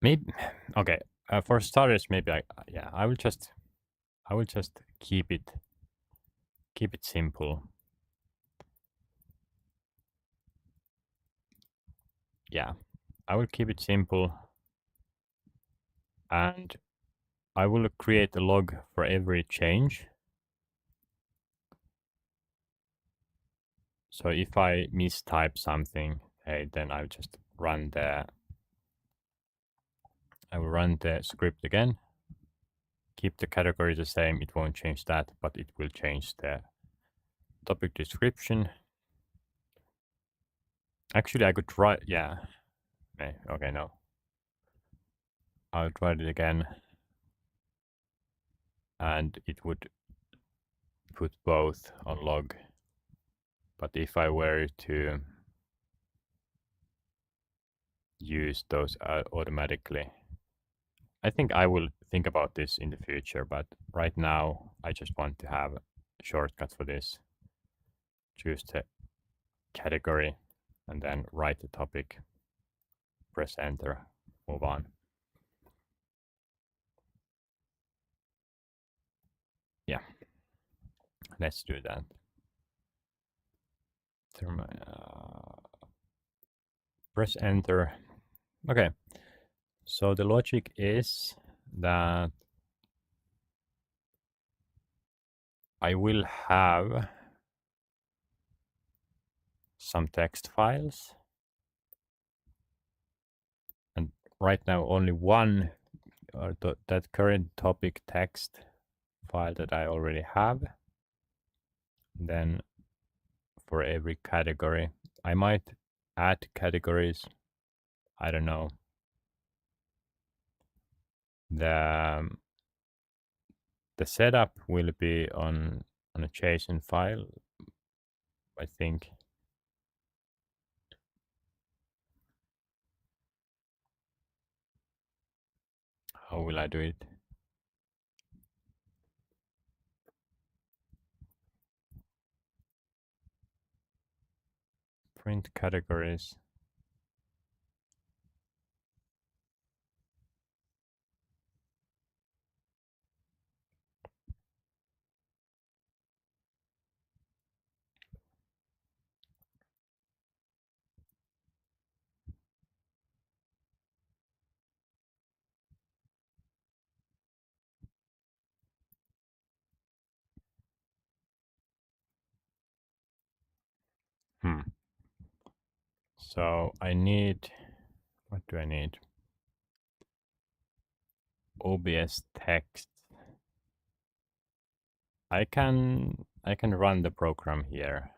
Maybe okay. For starters, maybe I will just keep it simple. Yeah, I will keep it simple, and I will create a log for every change. So if I mistype something, hey, then I will just run the script again. Keep the category the same. It won't change that, but it will change the topic description. Actually, I could try. Yeah. Okay, no. I'll try it again, and it would put both on log. But if I were to use those automatically, I think I will think about this in the future, but right now I just want to have a shortcut for this. Choose the category and then write the topic, press enter, move on. Yeah, let's do that. Press enter. Okay, so the logic is that I will have some text files, and right now only one, or that current topic text file that I already have. Then for every category, I might add categories. I don't know. The setup will be on a JSON file, I think. How will I do it? Print categories. Hmm. So I need, what do I need? OBS text. I can run the program here.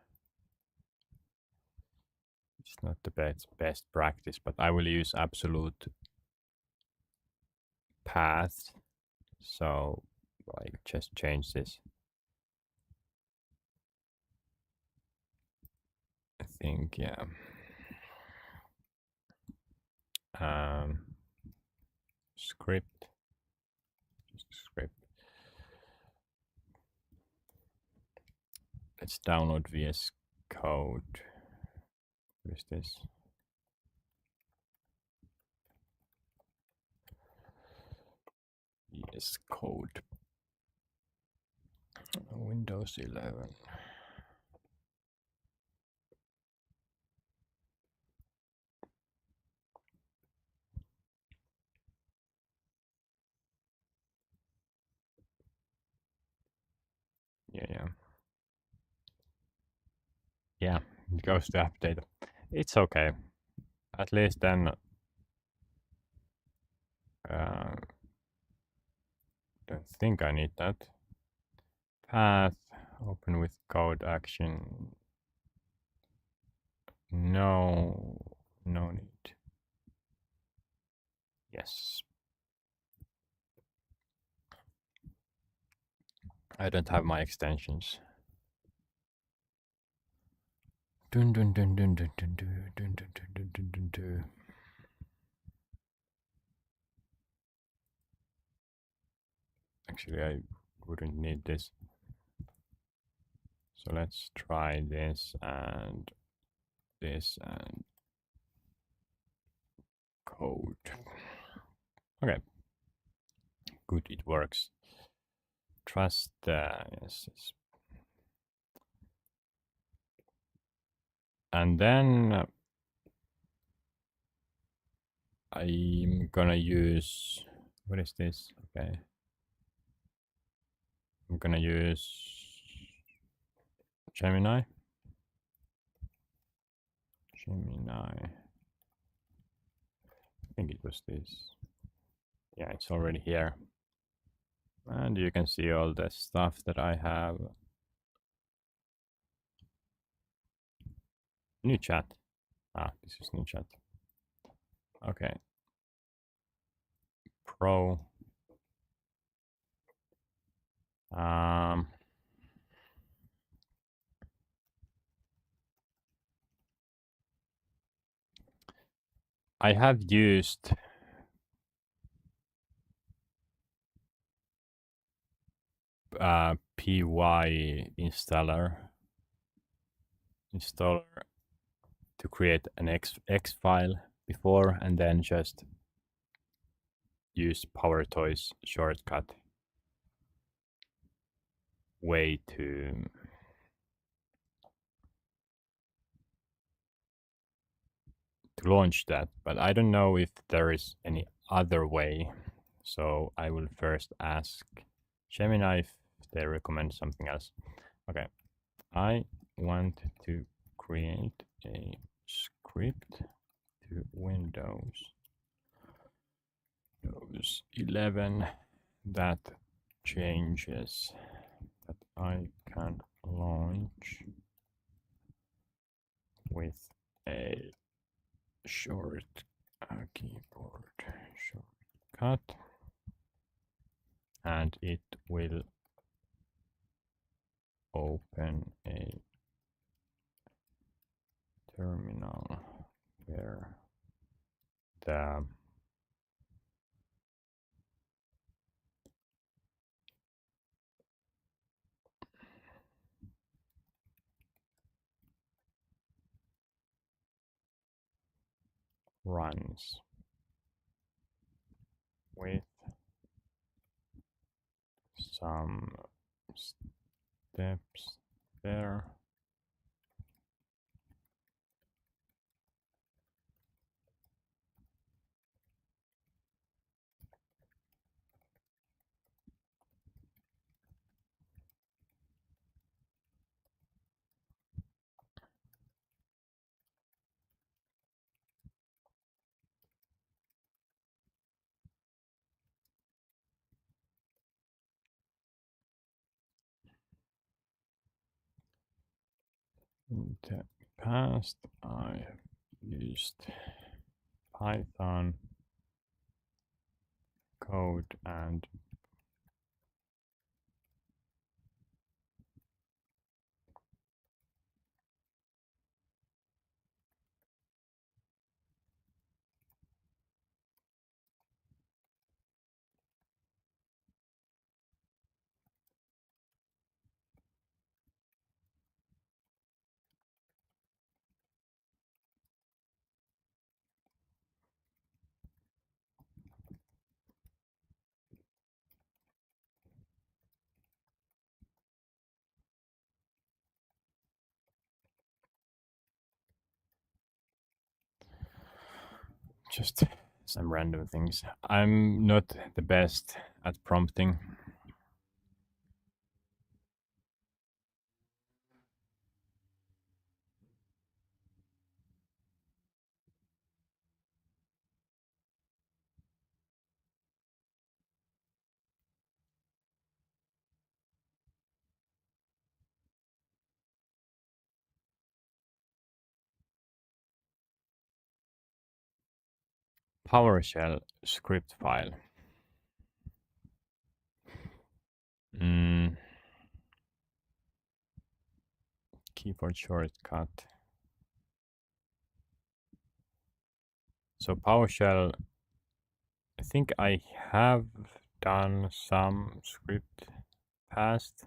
It's not the best practice, but I will use absolute path. So like just change this. I think, yeah. Script, just script. Let's download VS Code. What is this? VS Code. Windows 11. Yeah. Yeah, it goes to update. It's okay. At least then don't think I need that. Path, open with code action. No need. Yes. I don't have my extensions. Dun dun dun dun dun dun dun dun dun dun dun dun dun. Actually, I wouldn't need this. So let's try this and code. Okay. Good, it works. Trust, yes. And then I'm gonna use, what is this? Okay. I'm gonna use Gemini. I think it was this. Yeah, it's already here. And you can see all the stuff that I have. New chat. This is new chat. Okay. Pro. I have used py installer to create an X file before, and then just use PowerToys shortcut way to launch that, but I don't know if there is any other way. So I will first ask Gemini if they recommend something else. Okay, I want to create a script to Windows 11 that changes that I can launch with a short keyboard shortcut, and it will open a terminal where the runs with some steps there. In the past, I used Python code and just some random things. I'm not the best at prompting. PowerShell script file. Mm, keyboard shortcut. So PowerShell, I think I have done some script past.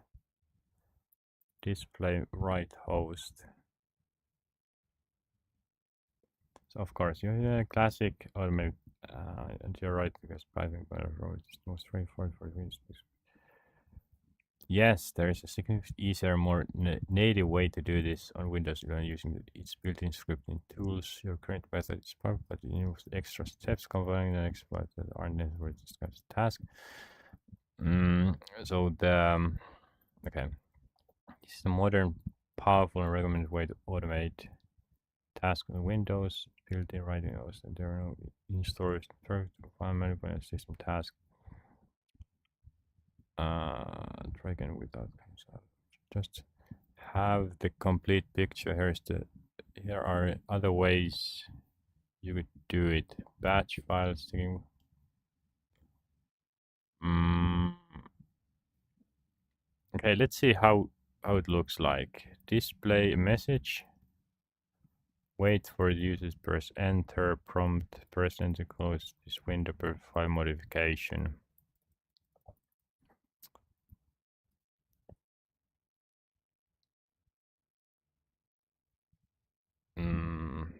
Display write host. So of course, you have a classic automated, and you're right because Python is most straightforward for Windows. Yes, there is a significantly easier, more native way to do this on Windows when using its built-in scripting tools. Your current method is perfect, but it involves extra steps combining the exploits that aren't necessary to this kind of task. So okay, this is a modern, powerful, and recommended way to automate tasks on Windows. Built-in writing hours, and there are no in-storage perfect file management system tasks. Try again without just have the complete picture. Here are other ways you could do it. Batch files. Okay, let's see how it looks like. Display a message. Wait for the user to press enter. Prompt press enter to close this window per file modification.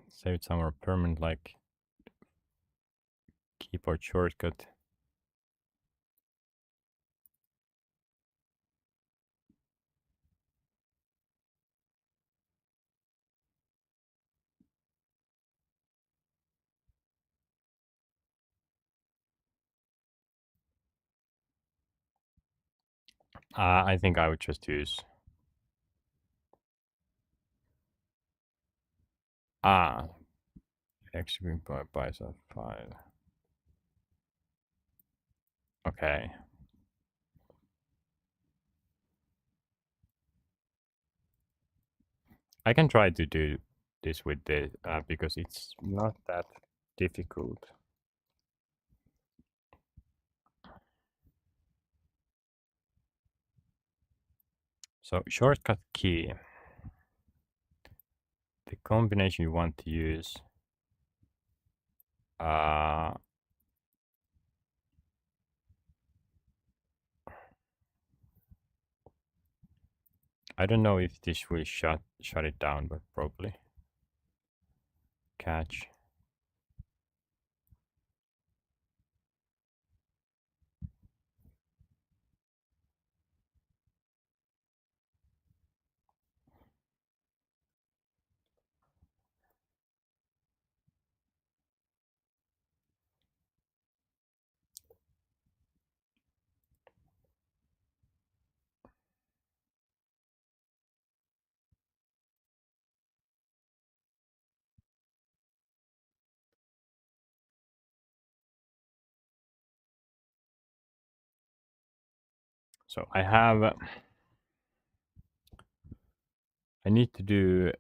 Save it somewhere permanent, like keyboard shortcut. I think I would just use execute by file. Okay. I can try to do this with the because it's not that difficult. So shortcut key, the combination you want to use. I don't know if this will shut it down, but probably. Catch. So I have I need to do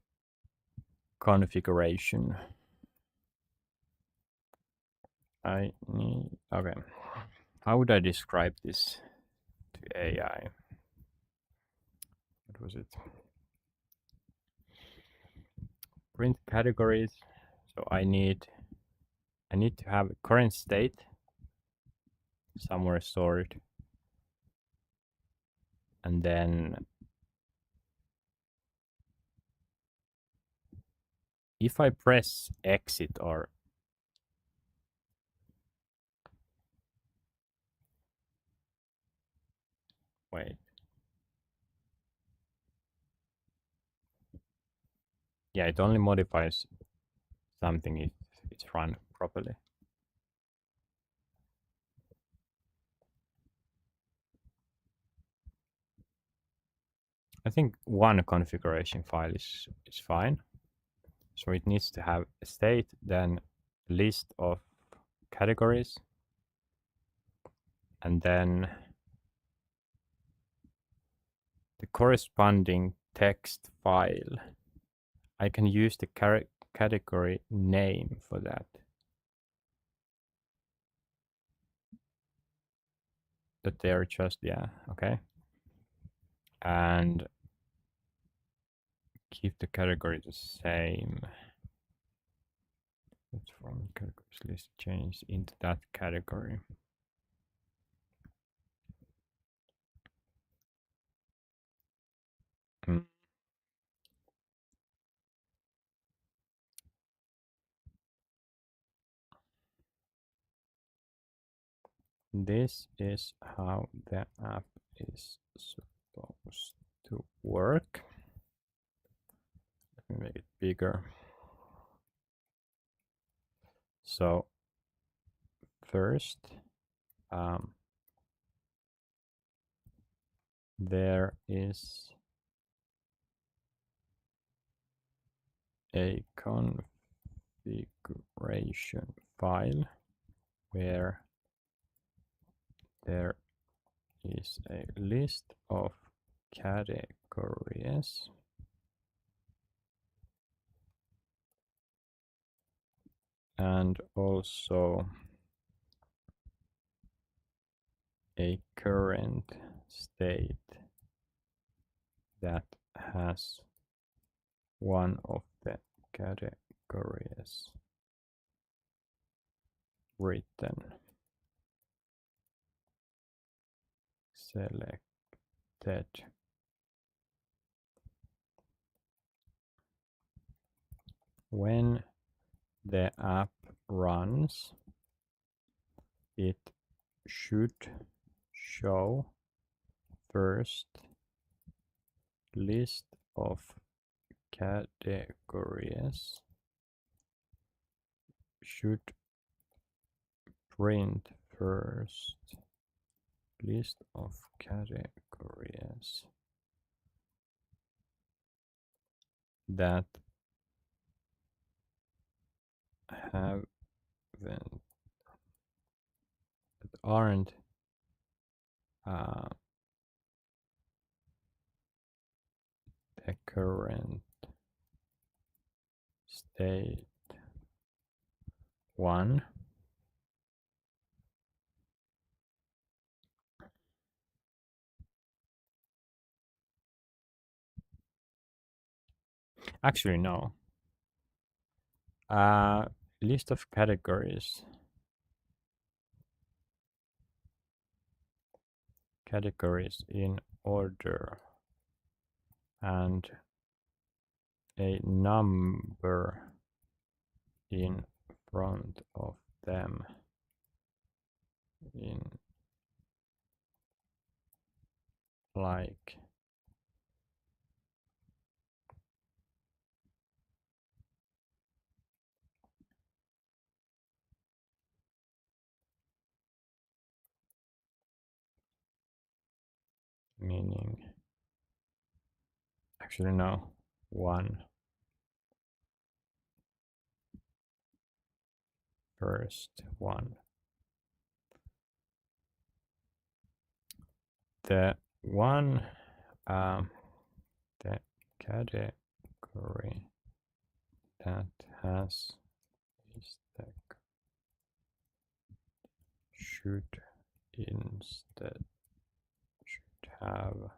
configuration. Okay. How would I describe this to AI? What was it? Print categories. So I need to have a current state somewhere stored, and then if I press exit or wait, yeah, it only modifies something if it's run properly. I think one configuration file is fine. So it needs to have a state, then list of categories, and then the corresponding text file. I can use the category name for that. That they're just, yeah, okay. And keep the category the same. Let's from categories list change into that category. This is how the app is supposed to work. Let me make it bigger. So first, there is a configuration file where there is a list of categories and also a current state that has one of the categories written. Selected. When the app runs, it should show first list of categories, should print first list of categories that aren't the current state one. Actually, no. List of categories. Categories in order and a number in front of them in like meaning actually no one first one. The one the category that has a stack should instead have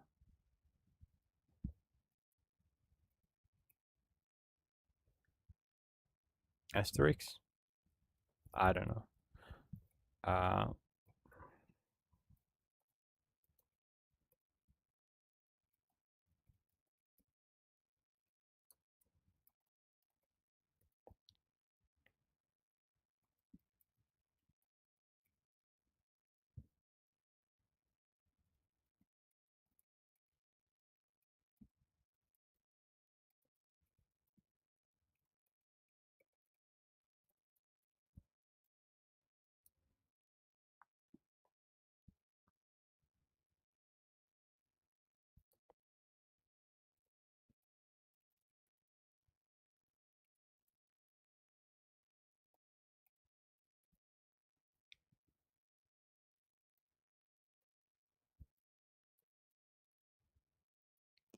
asterisks. I don't know.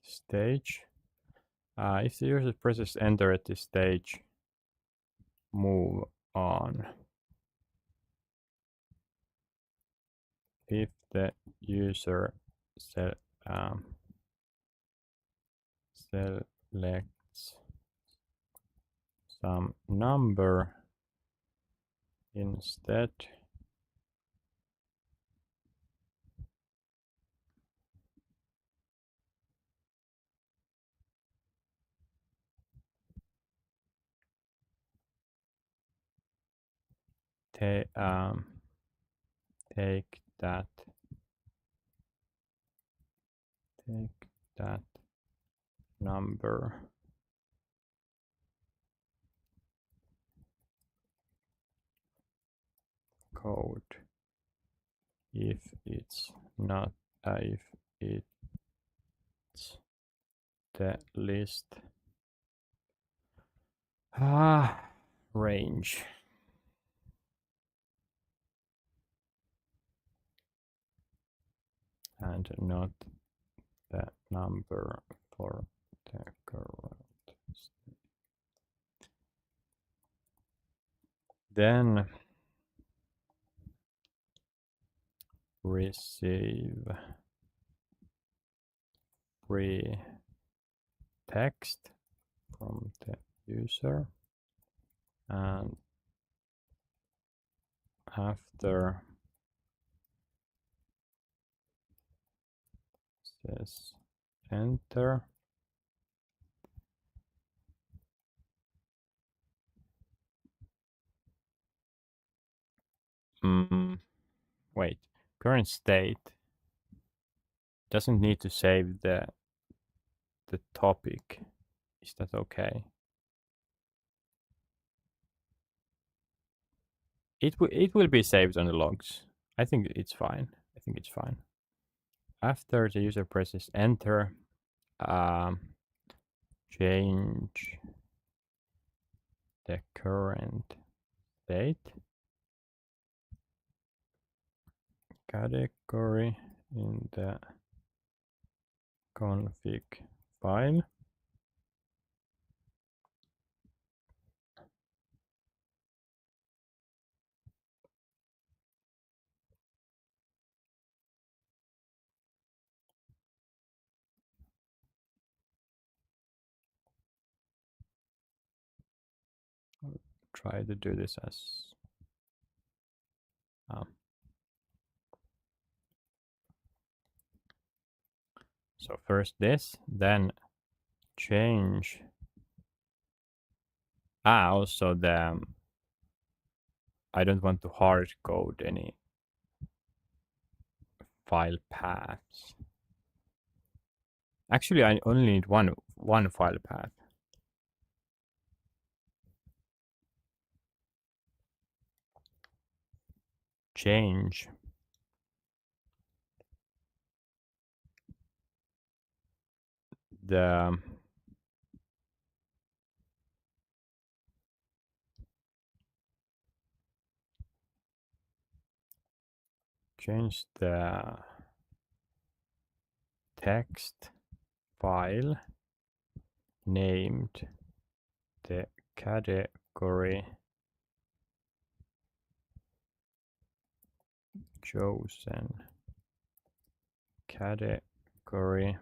Stage. If the user presses enter at this stage, move on. If the user selects some number instead, take that number code if it's not if it's the list range. And not the number for the current state. Then receive free text from the user, and after says enter, wait, current state doesn't need to save the topic. Is that okay? It will be saved on the logs. I think it's fine. After the user presses enter, change the current state category in the config file. I'll try to do this as so first this, then change also the I don't want to hard code any file paths. Actually, I only need one file path. Change the text file named the category chosen category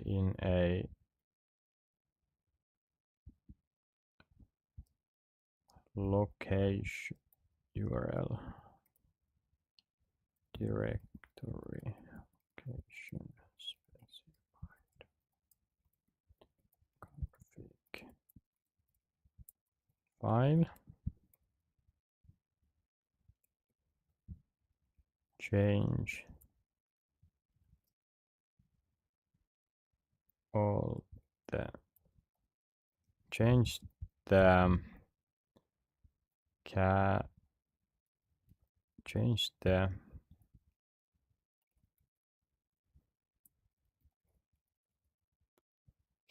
in a location URL directory location specified config file change all the change the change the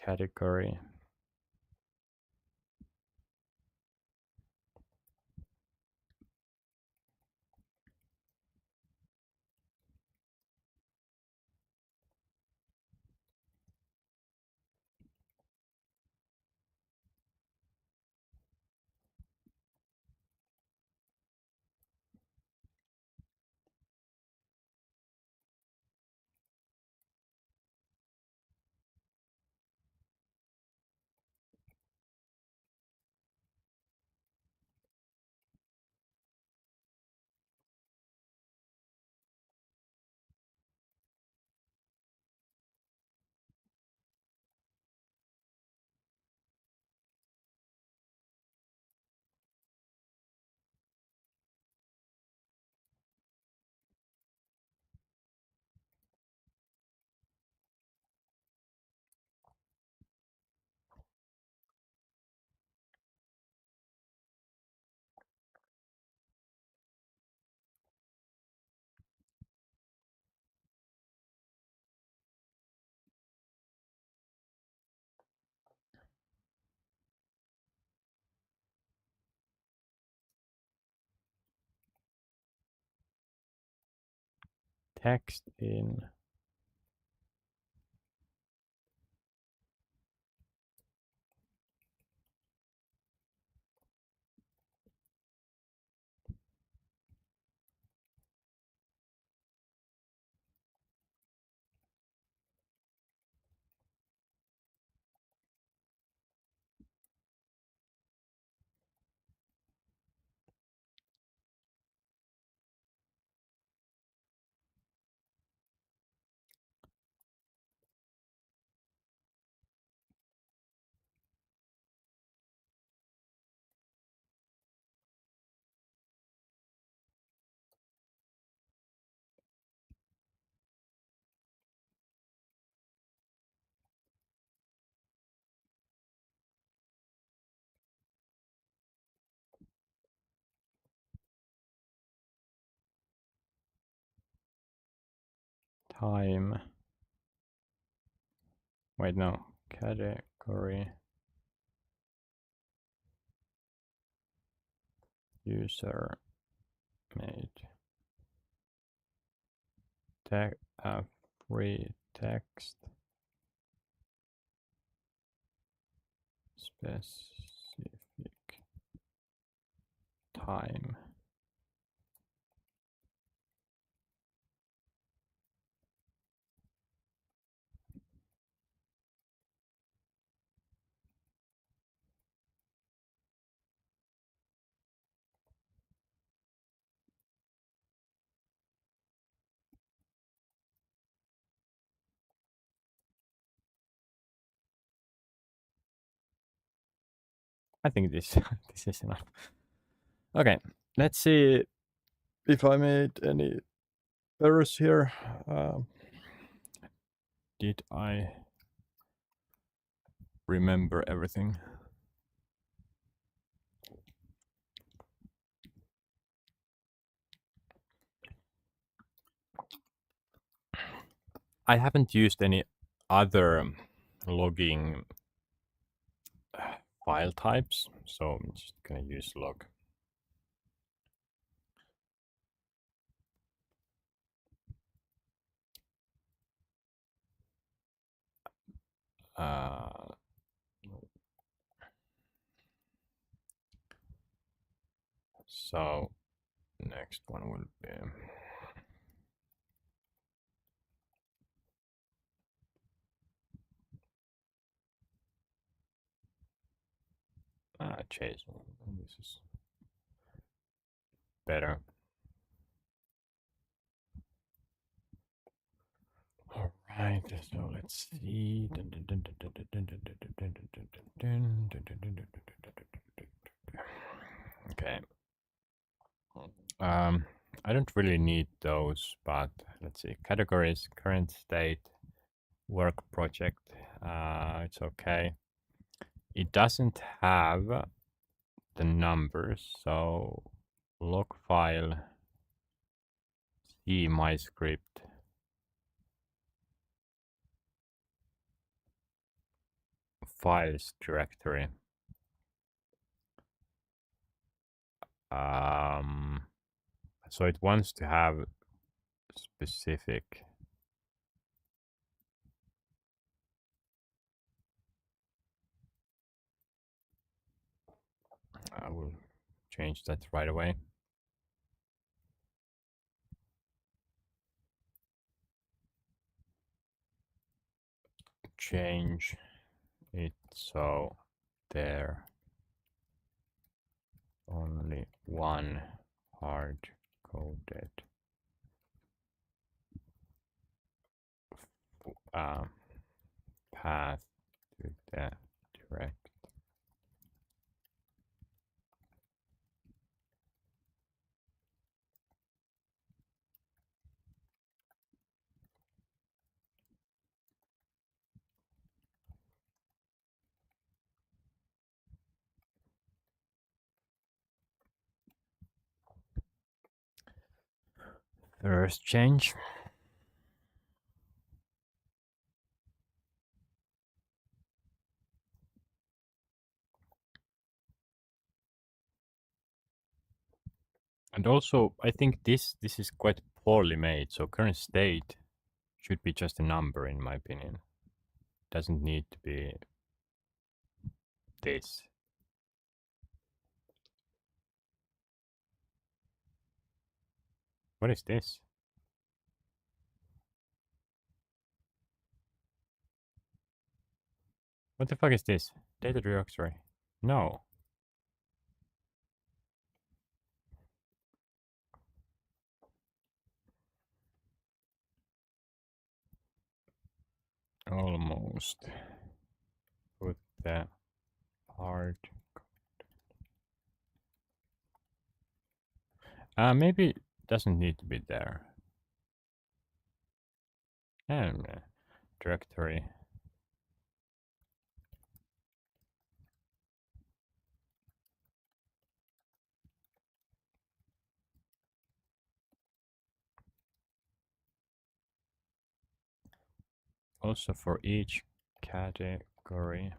category text in time wait no category user made free text specific time. I think this this is enough. Okay, let's see if I made any errors here. Did I remember everything? I haven't used any other logging file types. So I'm just gonna use log. So next one will be JSON. This is better. All right, so let's see. Okay. I don't really need those, but let's see. Categories, current state, work project. It's okay. It doesn't have the numbers, so log file, see my script. Files directory. So it wants to have specific. I will change that right away. Change it so there only one hard-coded path to the direct. First change. And also, I think this is quite poorly made. So current state should be just a number, in my opinion. Doesn't need to be this. What is this? What the fuck is this? Data directory? No. Almost. Put the hard. Maybe it doesn't need to be there. And directory. Also for each category.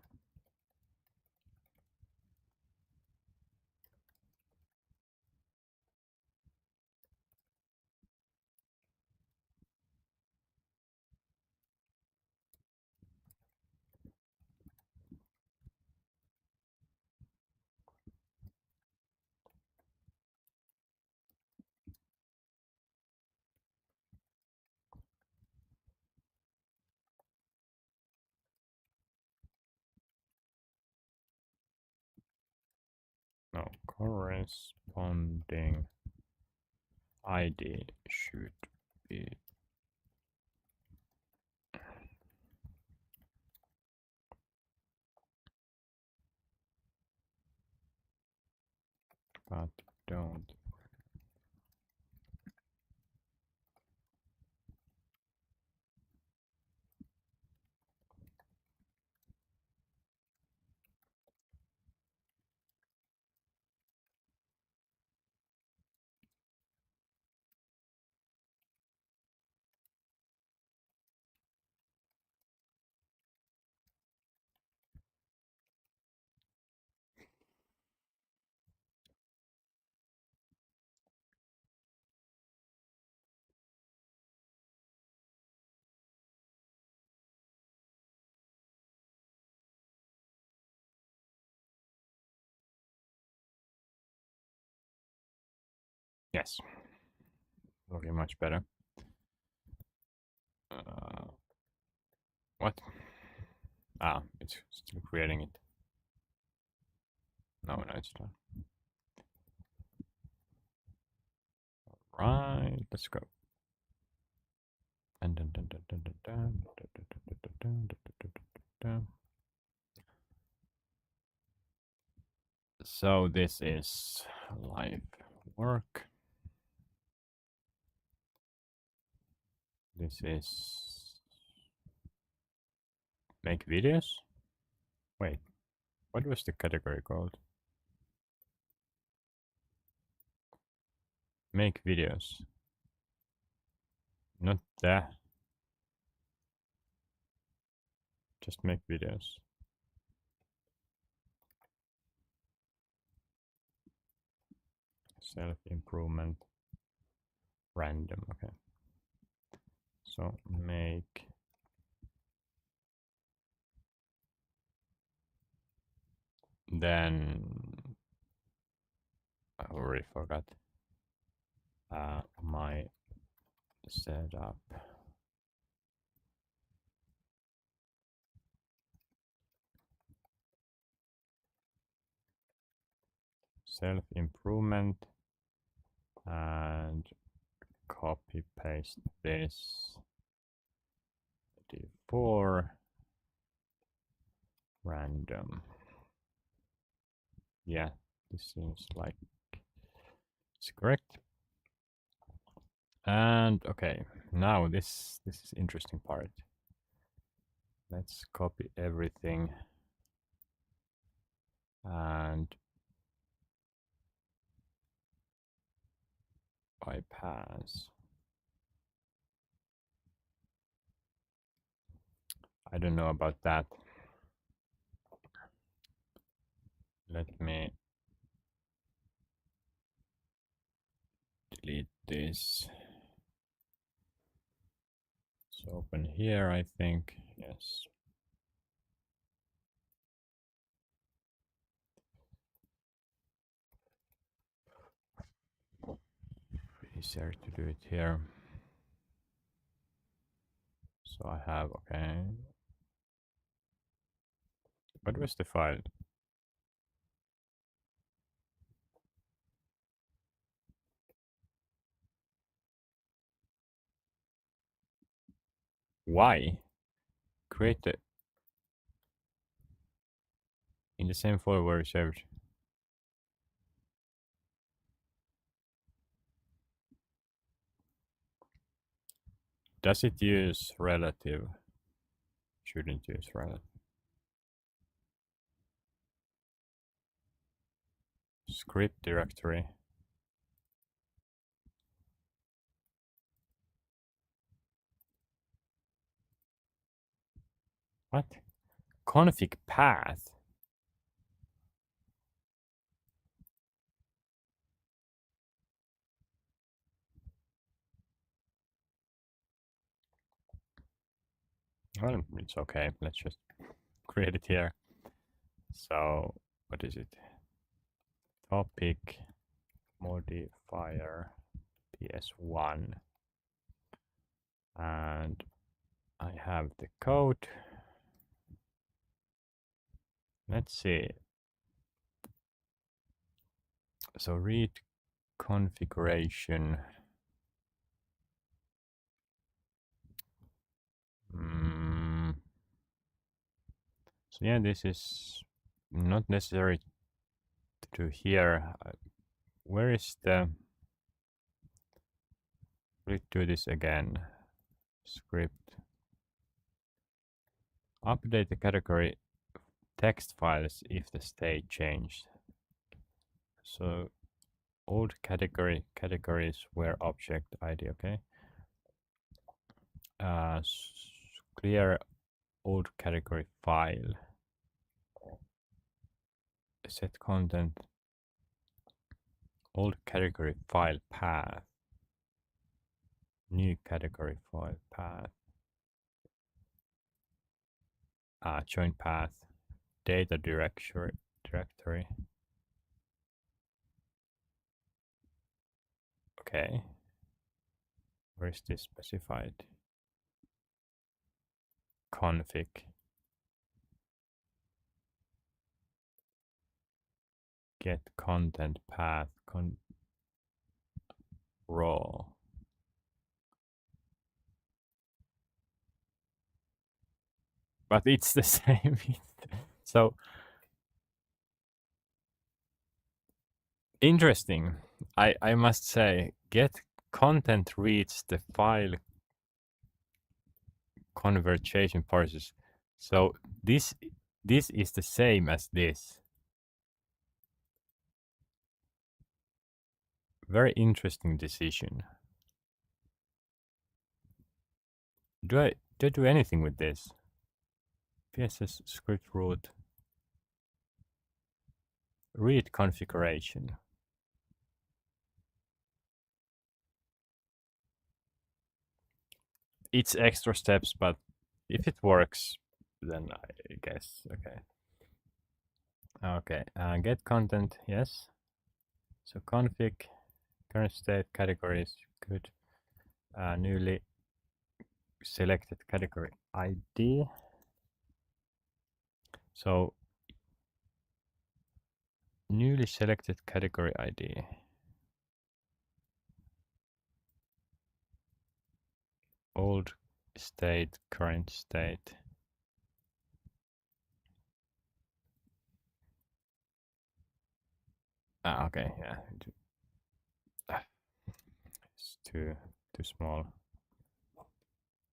No, corresponding ID should be but don't. Yes, looking much better. What? Ah, it's still creating it. No, it's done. Right, let's go. So this is live work. This is make videos. Wait, what was the category called? Make videos. Not that. Just make videos. Self-improvement. Random, okay. So make. Then I already forgot my setup. Self-improvement and copy paste this d4 random. Yeah, this seems like it's correct. And okay, now this is interesting part. Let's copy everything and bypass. I don't know about that. Let me delete this. It's open here, I think. Yes. Easier to do it here. So I have, okay. What was the file? Why? Create the in the same folder where you saved. Does it use relative? Shouldn't use relative. Script directory. What? Config path? Well, it's okay. Let's just create it here. So, what is it? Topic modifier PS1. And I have the code. Let's see. So read configuration. So yeah, this is not necessary to do here. Where is the... Let's do this again. Script. Update the category text files if the state changed. So old categories where object ID, okay. Clear old category file. Set content old category file path. New category file path. Join path. Data directory. Okay. Where is this specified? Config. Get content path raw. But it's the same. So interesting. I must say, get content reads the file conversation parsers. So this is the same as this. Very interesting decision. Do I do anything with this? PSS script root. Read configuration. It's extra steps, but if it works, then I guess, okay. Okay, get content, yes. So config, current state, categories, good. Newly selected category ID. So newly selected category ID. Old state, current state. Okay, yeah. It's too small.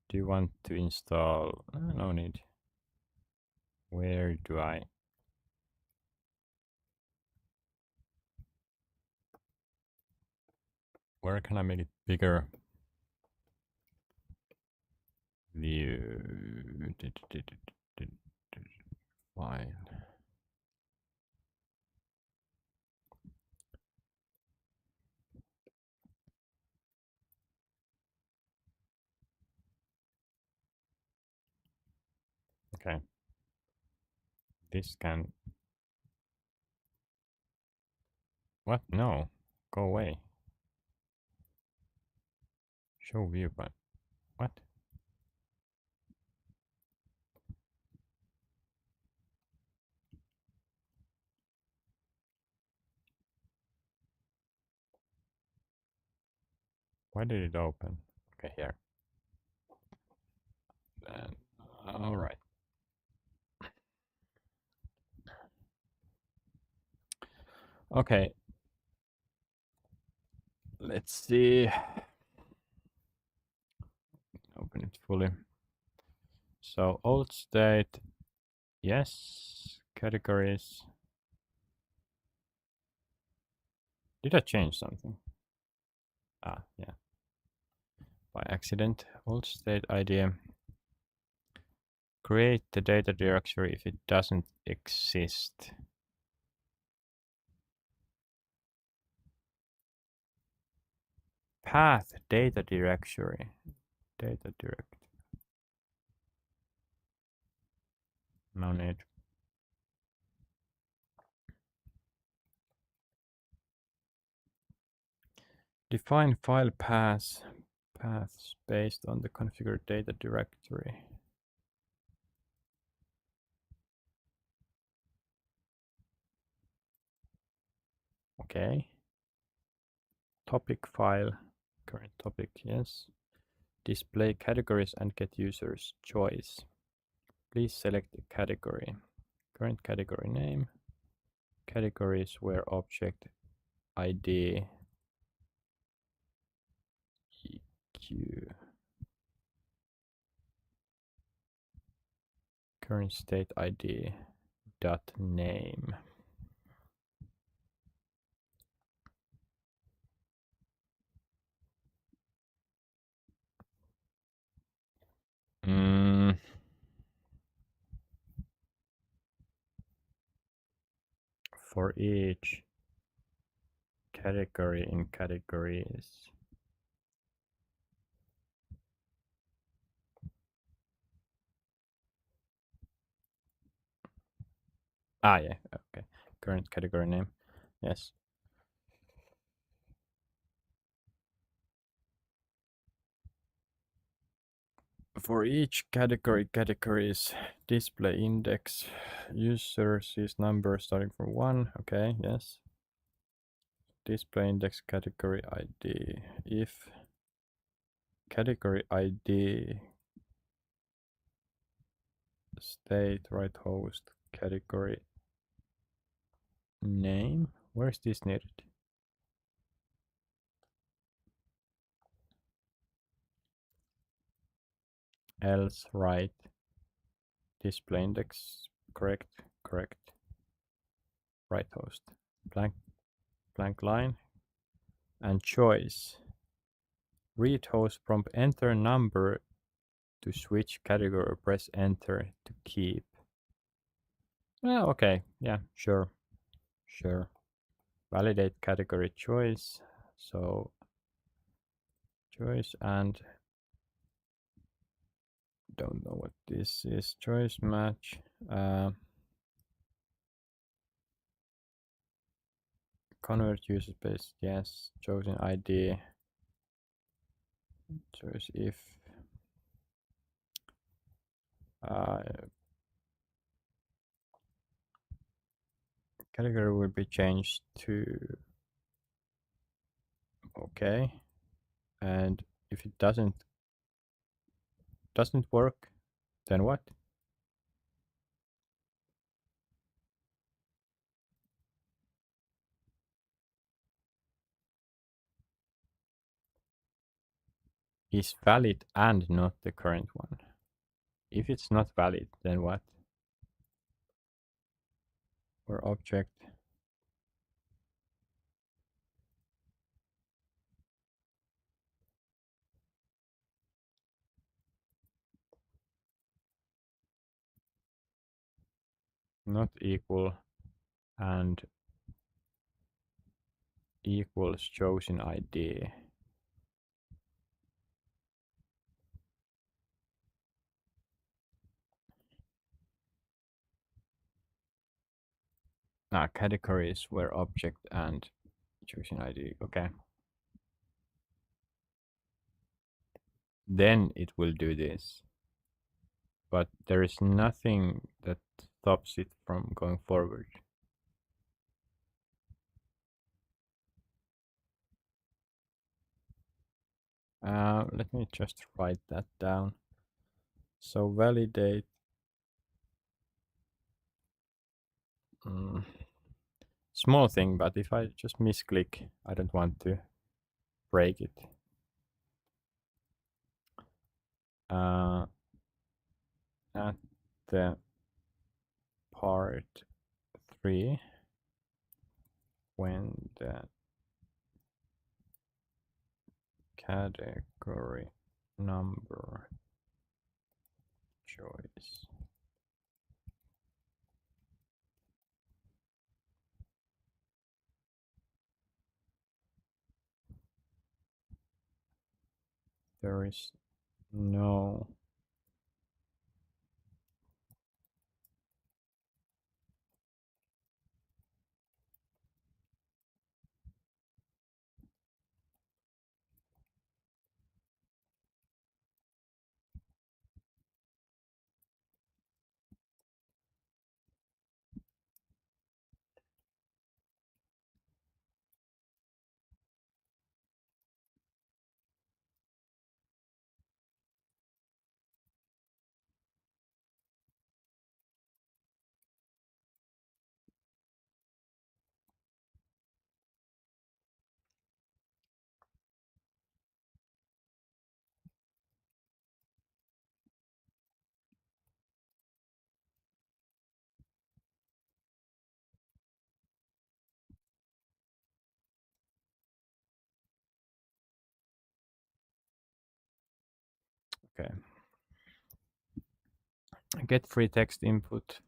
Do you want to install? No need. Where do I? Where can I make it bigger? View. File. Okay. This can. What? No. Go away. Show view, but what? Why did it open? Okay, here. All right. Okay. Let's see. Open it fully. So old state, yes. Categories. Did I change something? Yeah. By accident. Old state ID. Create the data directory if it doesn't exist. Path data directory. Data direct. No need. Define file paths based on the configured data directory. Okay. Topic file, current topic, yes. Display categories and get users choice. Please select a category. Current category name. Categories where object ID EQ. Current state ID dot name. For each category in categories. Yeah, okay. Current category name, yes. For each categories display index, user sees numbers starting from 1. Okay, yes. Display index category ID. If category ID state right host category name, where is this needed? Else right display index, correct, right host, blank line, and choice. Read host prompt, enter number to switch category, or press enter to keep. Oh, okay, yeah, sure. Validate category choice. So choice, and don't know what this is. Choice match. Convert user space, yes. Chosen ID. Choice if. Category will be changed to okay. And if it doesn't work, then what? Is valid and not the current one. If it's not valid, then what? Or object not equal and equals chosen ID. Categories where object and chosen ID. Okay. Then it will do this. But there is nothing that stops it from going forward. Let me just write that down. So validate. Small thing, but if I just misclick, I don't want to break it. At the part 3, when the category number choice there is no okay. Get free text input.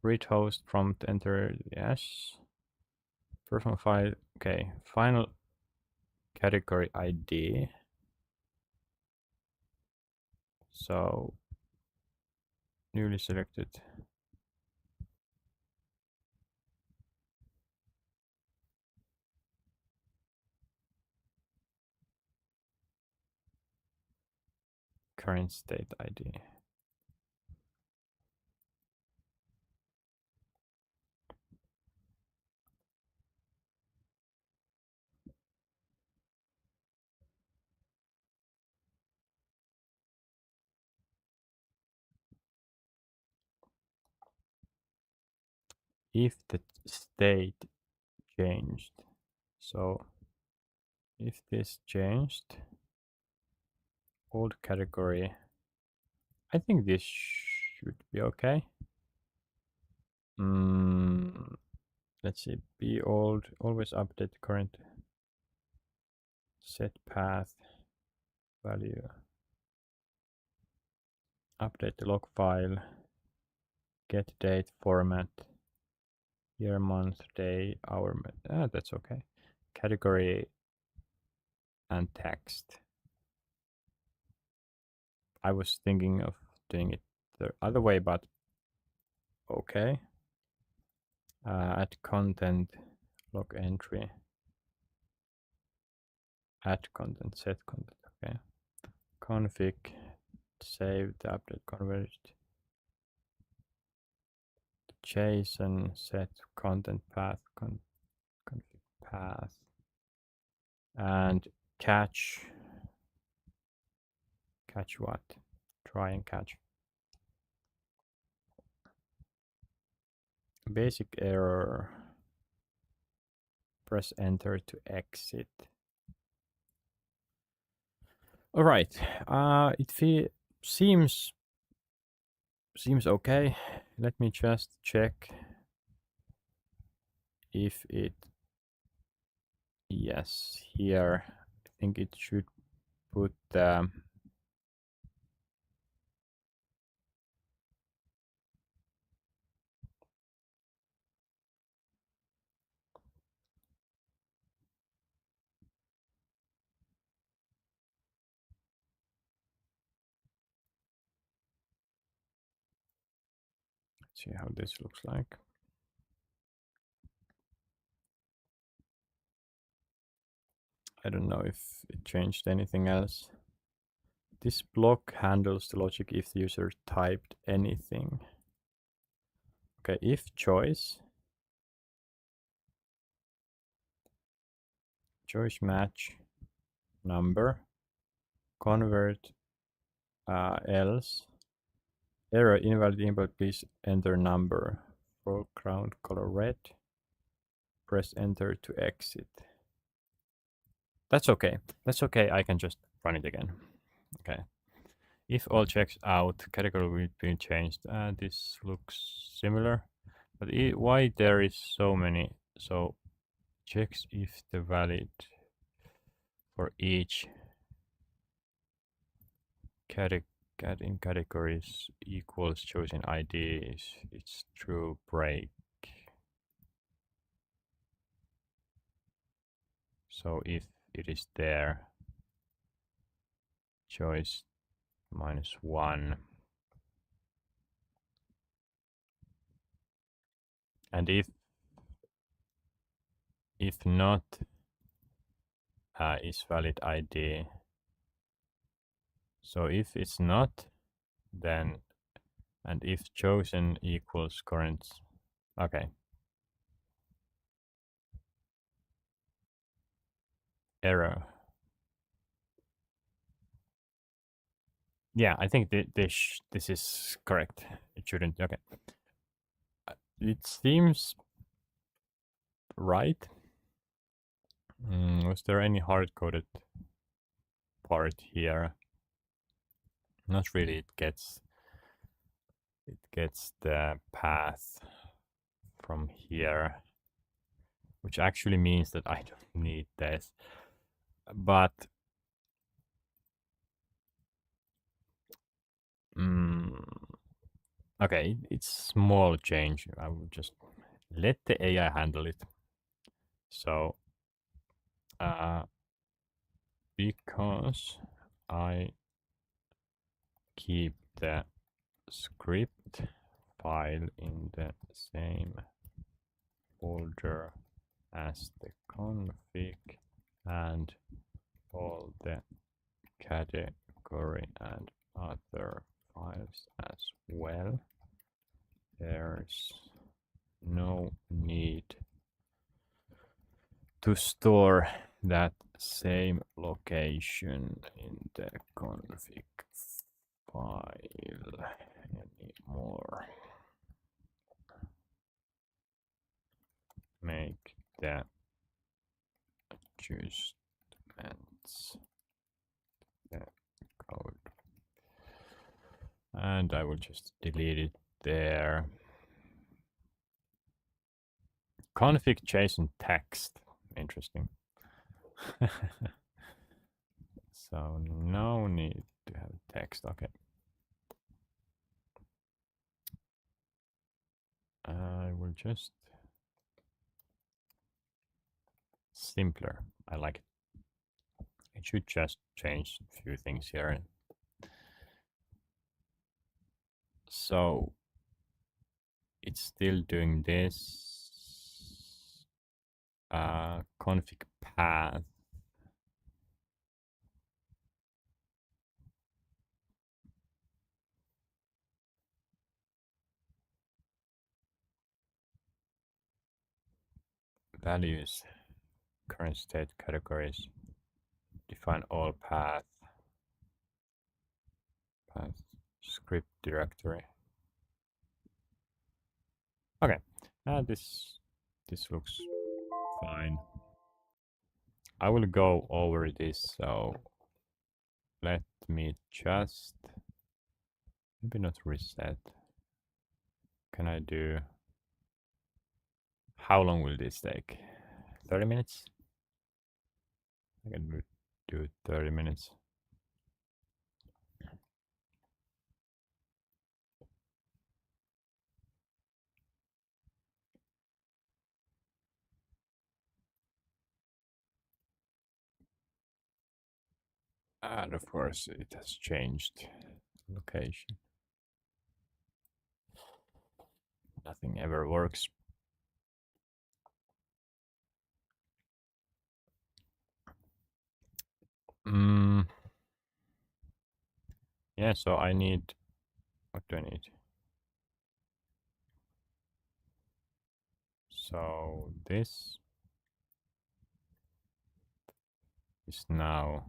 Read host prompt enter yes. Personal file. Okay. Final category ID. So newly selected. current state ID. If the state changed, so if this changed, old category, I think this should be okay. Let's see, be old, always update current set path value, update the log file, get date format, year, month, day, hour, that's okay. Category and text. I was thinking of doing it the other way, but okay. Add content, log entry, add content, set content, okay. Config, save the update converged. JSON, set content path, config path, and catch what? Try and catch. Basic error. Press enter to exit. All right. It seems okay. Let me just check if it. Yes, here I think it should put the. See how this looks like. I don't know if it changed anything else. This block handles the logic if the user typed anything. Okay, if choice match number, convert else, error invalid input, please enter number, foreground color red, press enter to exit. That's okay. That's okay. I can just run it again. Okay. If all checks out, category will be changed. This looks similar, but why there is so many? So checks if the valid for each in categories equals chosen ID is its true break. So if it is there, choice -1. And if not is valid ID. So if it's not, then, and if chosen equals current, okay. Error. Yeah, I think this is correct. It shouldn't, okay. It seems right. Was there any hard-coded part here? Not really. It gets the path from here, which actually means that I don't need this. But okay, it's small change. I will just let the AI handle it. So because I keep the script file in the same folder as the config and all the category and other files as well. There's no need to store that same location in the config file anymore. Make the adjustments the code. And I will just delete it there. Config JSON text. Interesting. So no need to have text. Okay. I will just simpler. I like it. It should just change a few things here. So it's still doing this. Config path. Values. Current state categories. Define all path. Path script directory. Okay, this looks fine. I will go over this, so let me just maybe not reset. Can I do? How long will this take? 30 minutes? I can do 30 minutes. And of course, it has changed location. Nothing ever works. Yeah, so I need, what do I need? So this is now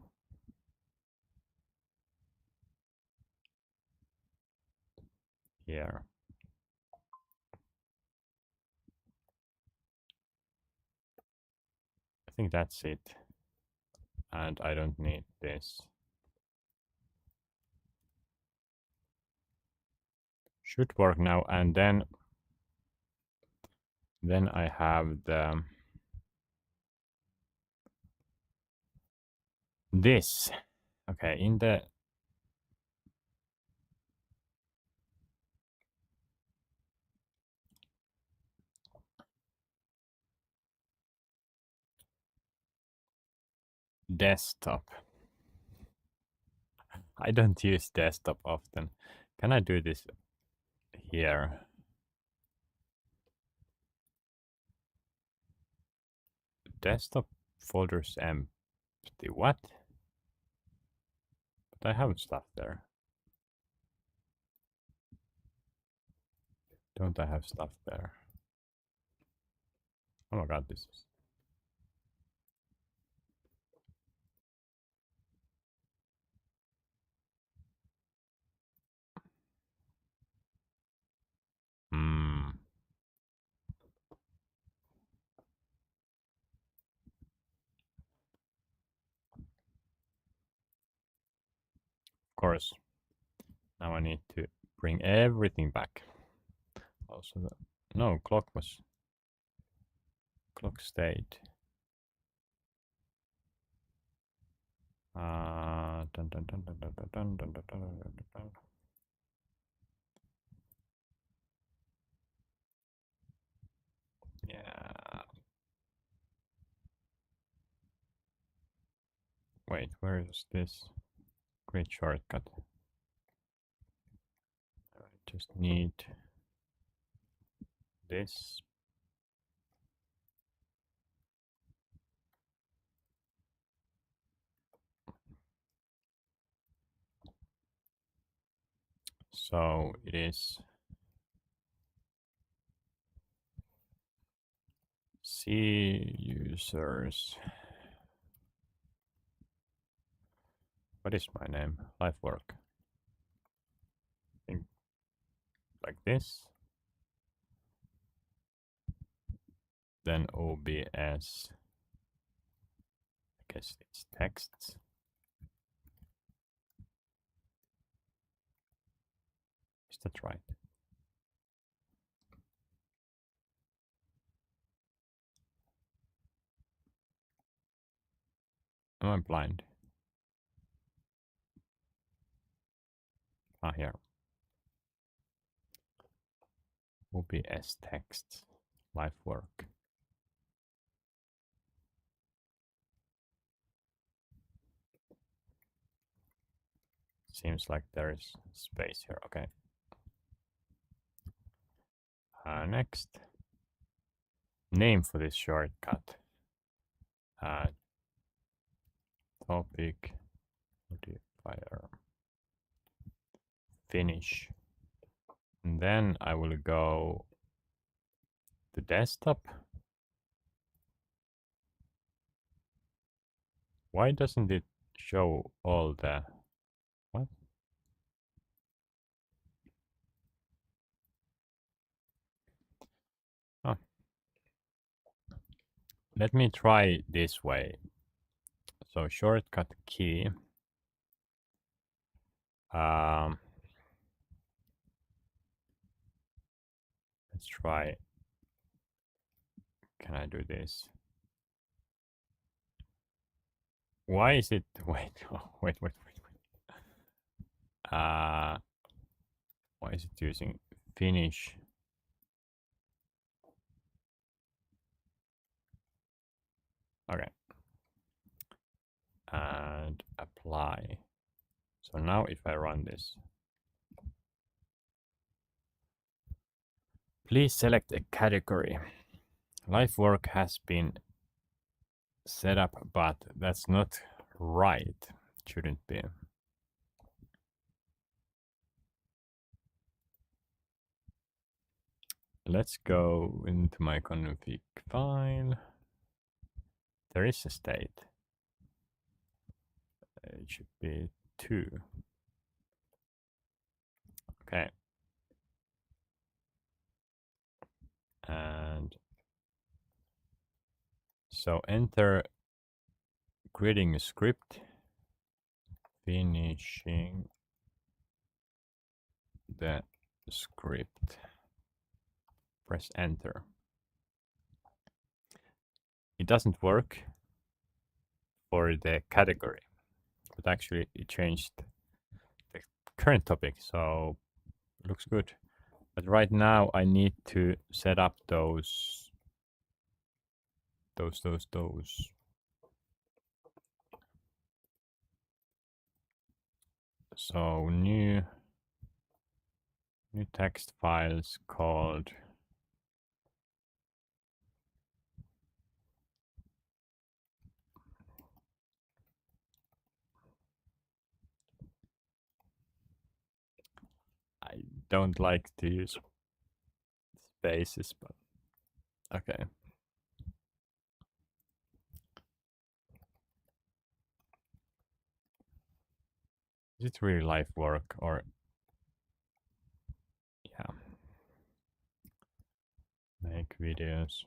here. I think that's it. And I don't need this. Should work now. And then I have the this. Okay, in the desktop. I don't use desktop often. Can I do this here? Desktop folders empty. What? But I have stuff there. Don't I have stuff there? Oh my god, this is... Of course. Now I need to bring everything back. Also, no, clock state. Dun, dun, dun, dun, dun, dun, dun, dun, dun, dun, dun. Yeah. Wait, where is this? Great shortcut. I just need this. So it is C users. What is my name? Life work. Like this. Then OBS. I guess it's texts. Is that right? Am I blind? Ah, here. OBS text. Life work. Seems like there is space here. Okay. Next. Name for this shortcut. Topic modifier. Finish. And then I will go to desktop. Why doesn't it show all the... What? Oh. Let me try this way. So shortcut key. Let's try. Can I do this? Why is it? Wait, wait. Why is it using finish? Okay. And apply. So now if I run this, please select a category. Life work has been set up, but that's not right. Shouldn't be. Let's go into my config file. There is a state. It should be 2. Okay. And so enter creating a script, finishing the script. Press enter. It doesn't work for the category, but actually it changed the current topic, so it looks good. But right now I need to set up those. So new text files called I don't like to use spaces, but okay. Is it really life work or yeah? Make videos.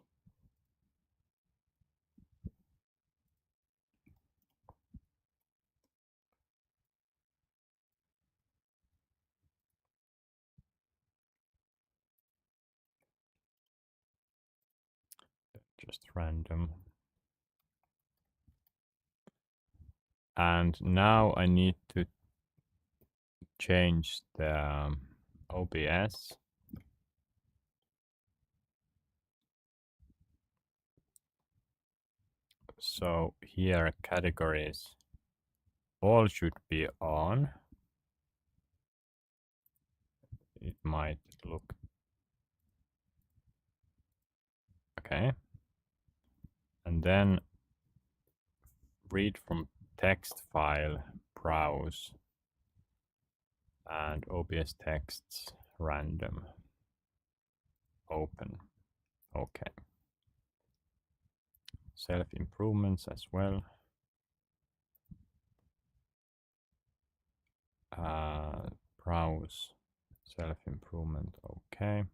Just random. And now I need to change the OBS. So here categories all should be on. It might look okay. And then read from text file, browse. and OBS texts random. Open. Okay. Self-improvements as well. Browse. Self-improvement. Okay.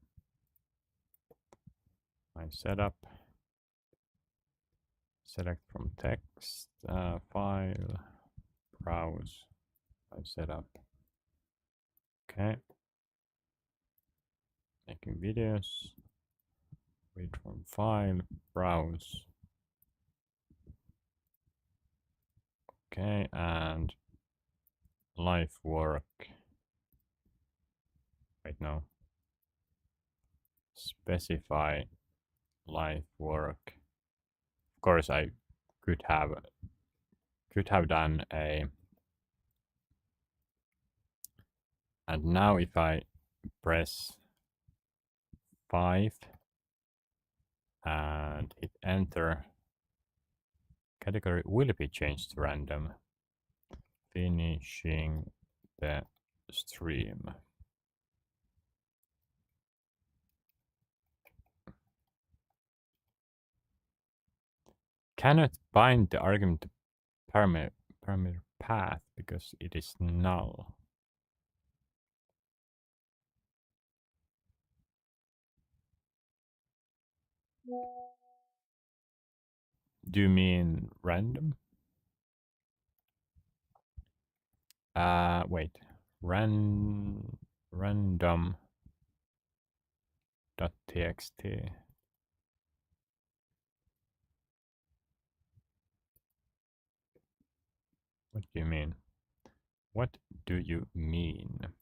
My setup. Select from text file. Browse. My setup. Okay. Making videos. Read from file. Browse. Okay, and life work. Wait, no. Specify life work. Of course, I could have done a. And now if I press 5 and hit enter, category will be changed to random. Finishing the stream. Cannot bind the argument to parameter path because it is null. Do you mean random? Wait. Random.txt. What do you mean? What do you mean?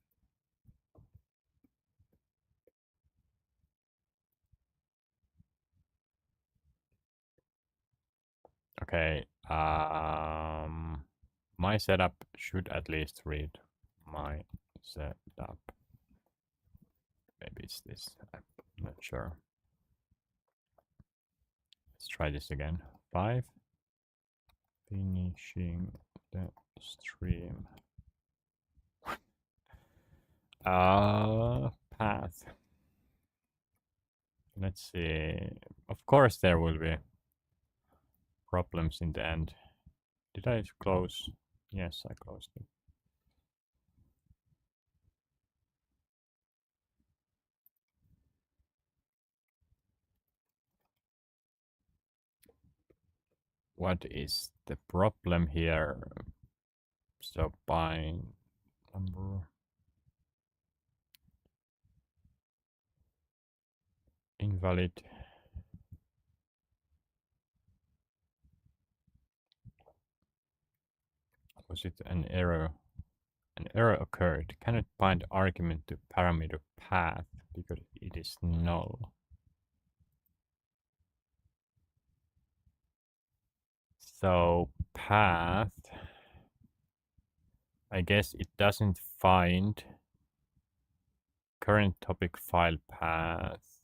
Okay. My setup should at least read my setup. Maybe it's this. I'm not sure. Let's try this again. 5. Finishing the stream. Path. Let's see. Of course there will be problems in the end. Did I close? Yes, I closed it. What is the problem here? So bind number invalid. Was it an error? An error occurred. Cannot bind argument to parameter path because it is null. So path, I guess it doesn't find current topic file path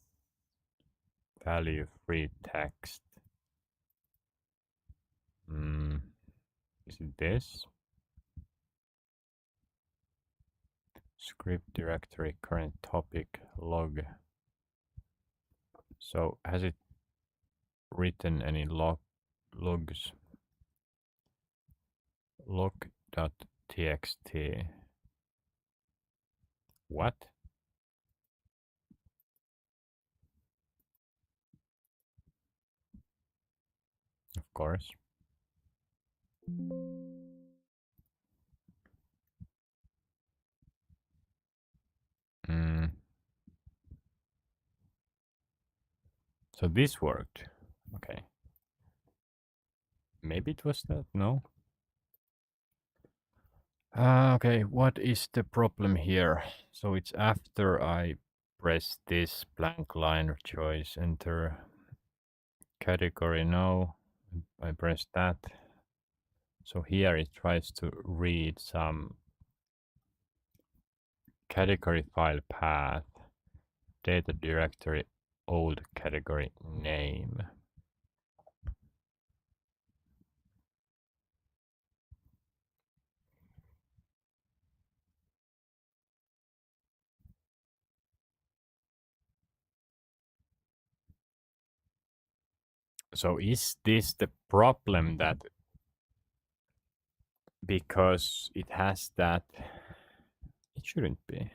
value free text. Is it this? Script directory current topic log. So has it written any logs? Log.txt. What? Of course. So this worked. Okay. Maybe it was that. No. Okay, what is the problem here? So it's after I press this blank line choice, enter category. No, I press that. So here it tries to read some category file path, data directory, old category name. So is this the problem that because it has that, it shouldn't be.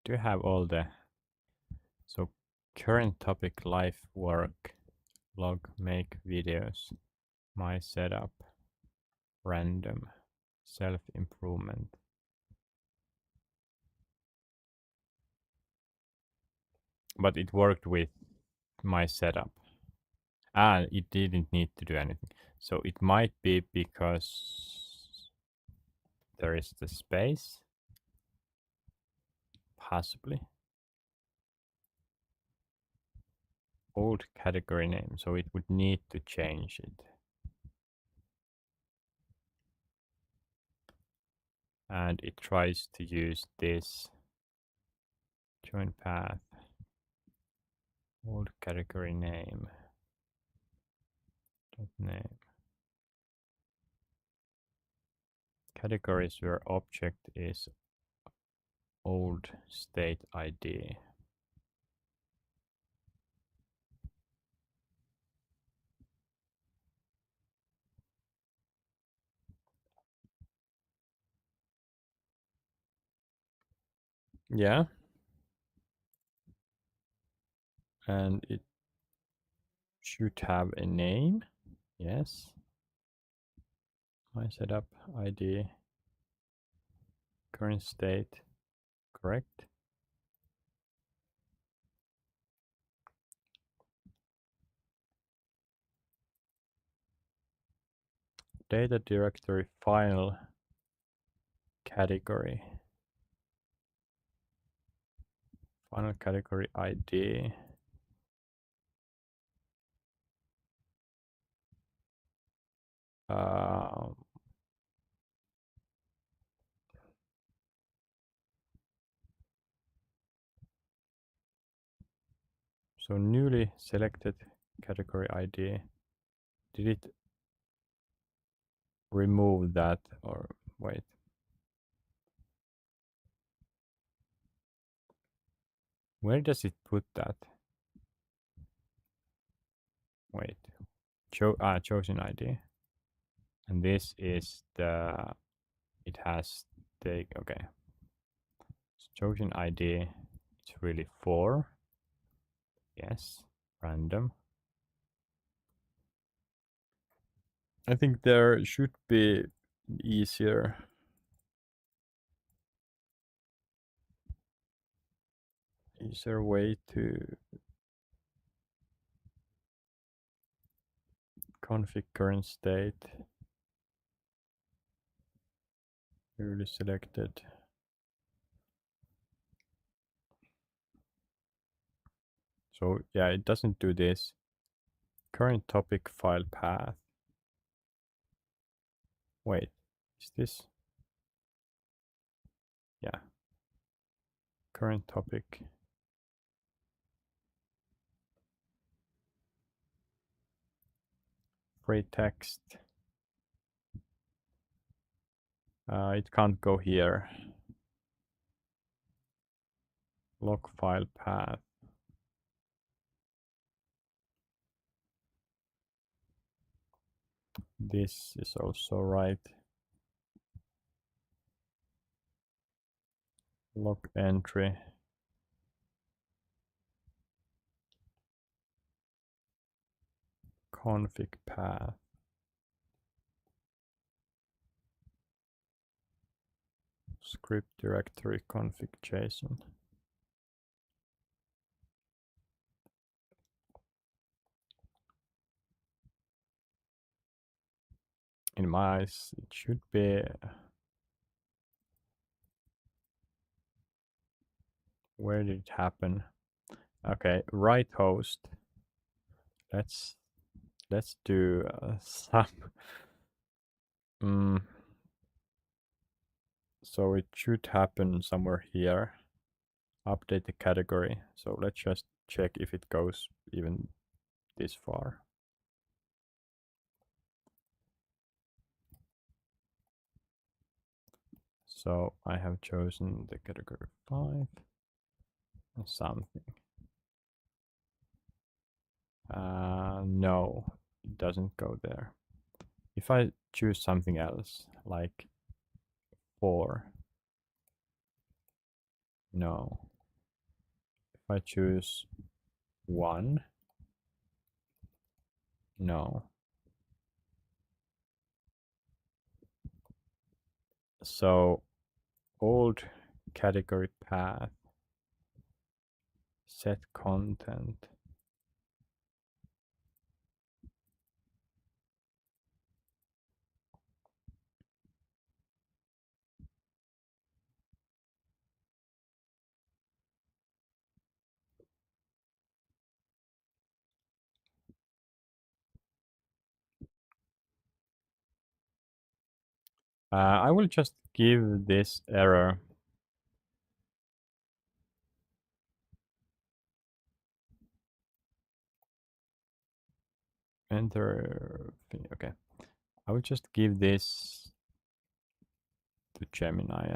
Do you have all the, so current topic, life, work, log, make videos, my setup, random, self-improvement. But it worked with my setup. And it didn't need to do anything. So it might be because there is the space, possibly. Old category name, so it would need to change it. And it tries to use this join path, old category name, dot name. Categories where object is old state ID. Yeah. And it should have a name. Yes. My setup ID, current state, correct. Data directory file category. Final category ID. So newly selected category ID. Did it remove that or wait? Where does it put that? Wait. Chosen ID. And this is the, it has the, okay. Chosen ID, it's really 4. Yes, random. I think there should be easier way to config current state. Newly selected. So yeah, it doesn't do this. Current topic file path. Wait, is this? Yeah. Current topic. Free text. It can't go here. Log file path. This is also right. Log entry. Config path. Script directory config JSON. In my eyes, it should be. Where did it happen? Okay, right host. Let's do some. So it should happen somewhere here. Update the category. So let's just check if it goes even this far. So I have chosen the category 5 and something. No, it doesn't go there. If I choose something else, like 4, no. If I choose 1, no. So old category path, set content. I will just give this error. Enter. Okay. I will just give this to Gemini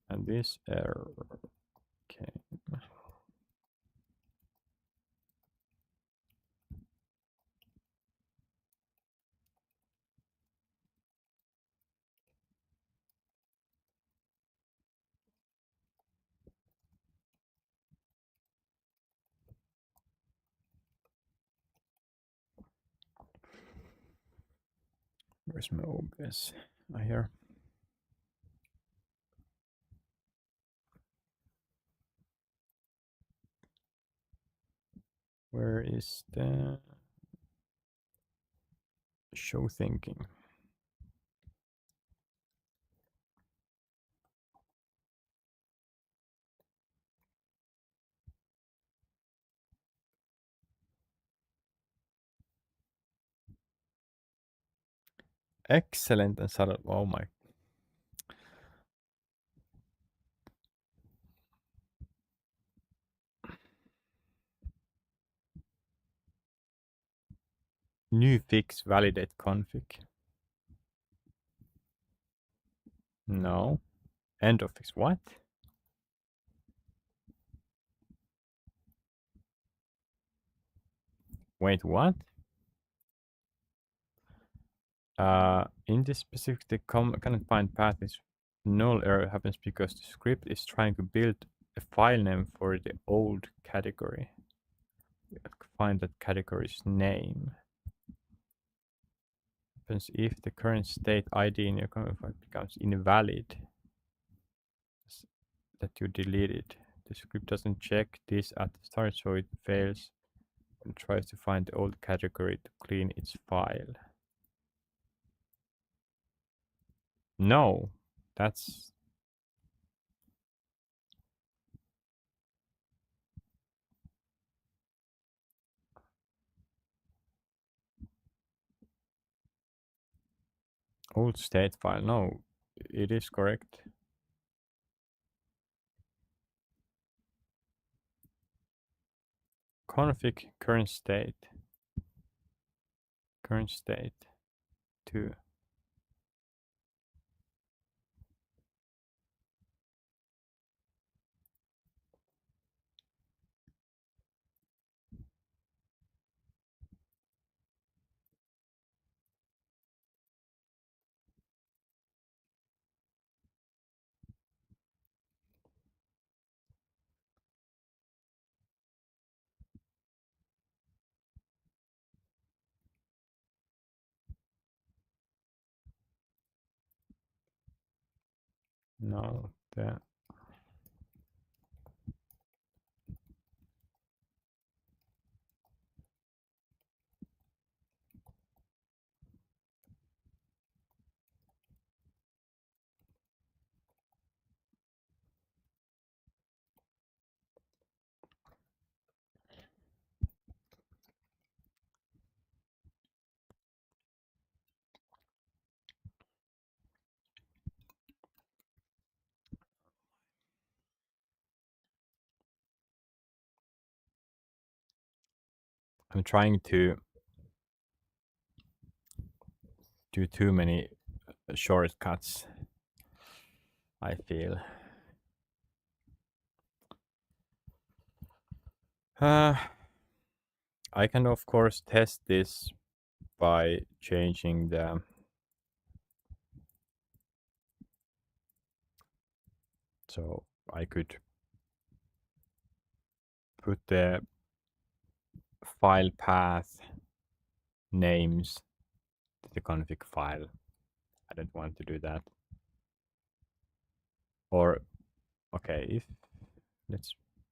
and this error. Okay. Where's my OBS? Here. Where is the show thinking? Excellent and subtle. Oh my. New fix validate config. No. End of fix. What? Wait, what? In this specific, the cannot find path is null error happens because the script is trying to build a file name for the old category. Find that category's name. Happens if the current state ID in your config file becomes invalid. That you deleted. The script doesn't check this at the start, so it fails and tries to find the old category to clean its file. No, that's old state file. No, it is correct. Config current state 2. No, I'm trying to do too many shortcuts, I feel. I can of course test this by changing the so I could put the file path names to the config file. I don't want to do that. Or okay, if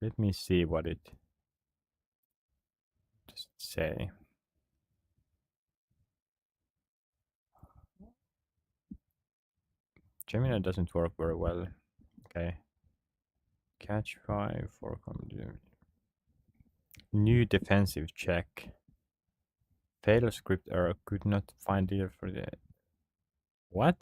let me see what it just say. Gemini doesn't work very well. Okay. Catch 5 for new defensive check. Fatal script error, could not find it for the what?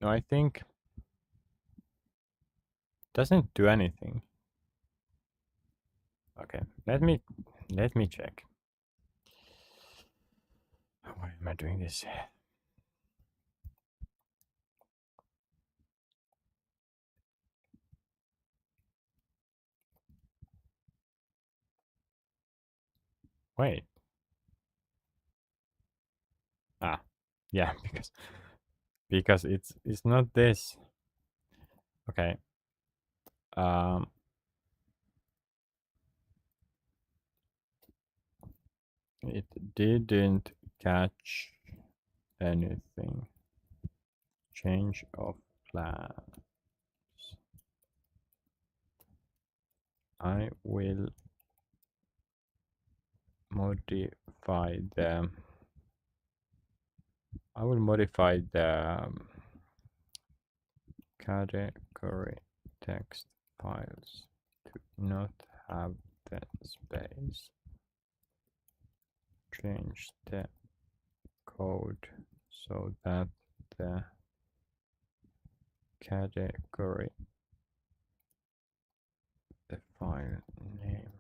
No, I think doesn't do anything. Okay, let me check. Why am I doing this? Wait. Ah, yeah, because it's not this. Okay. Um, it didn't catch anything. Change of plans. I will modify the category text files to not have the space. Change the code so that the category, the file name.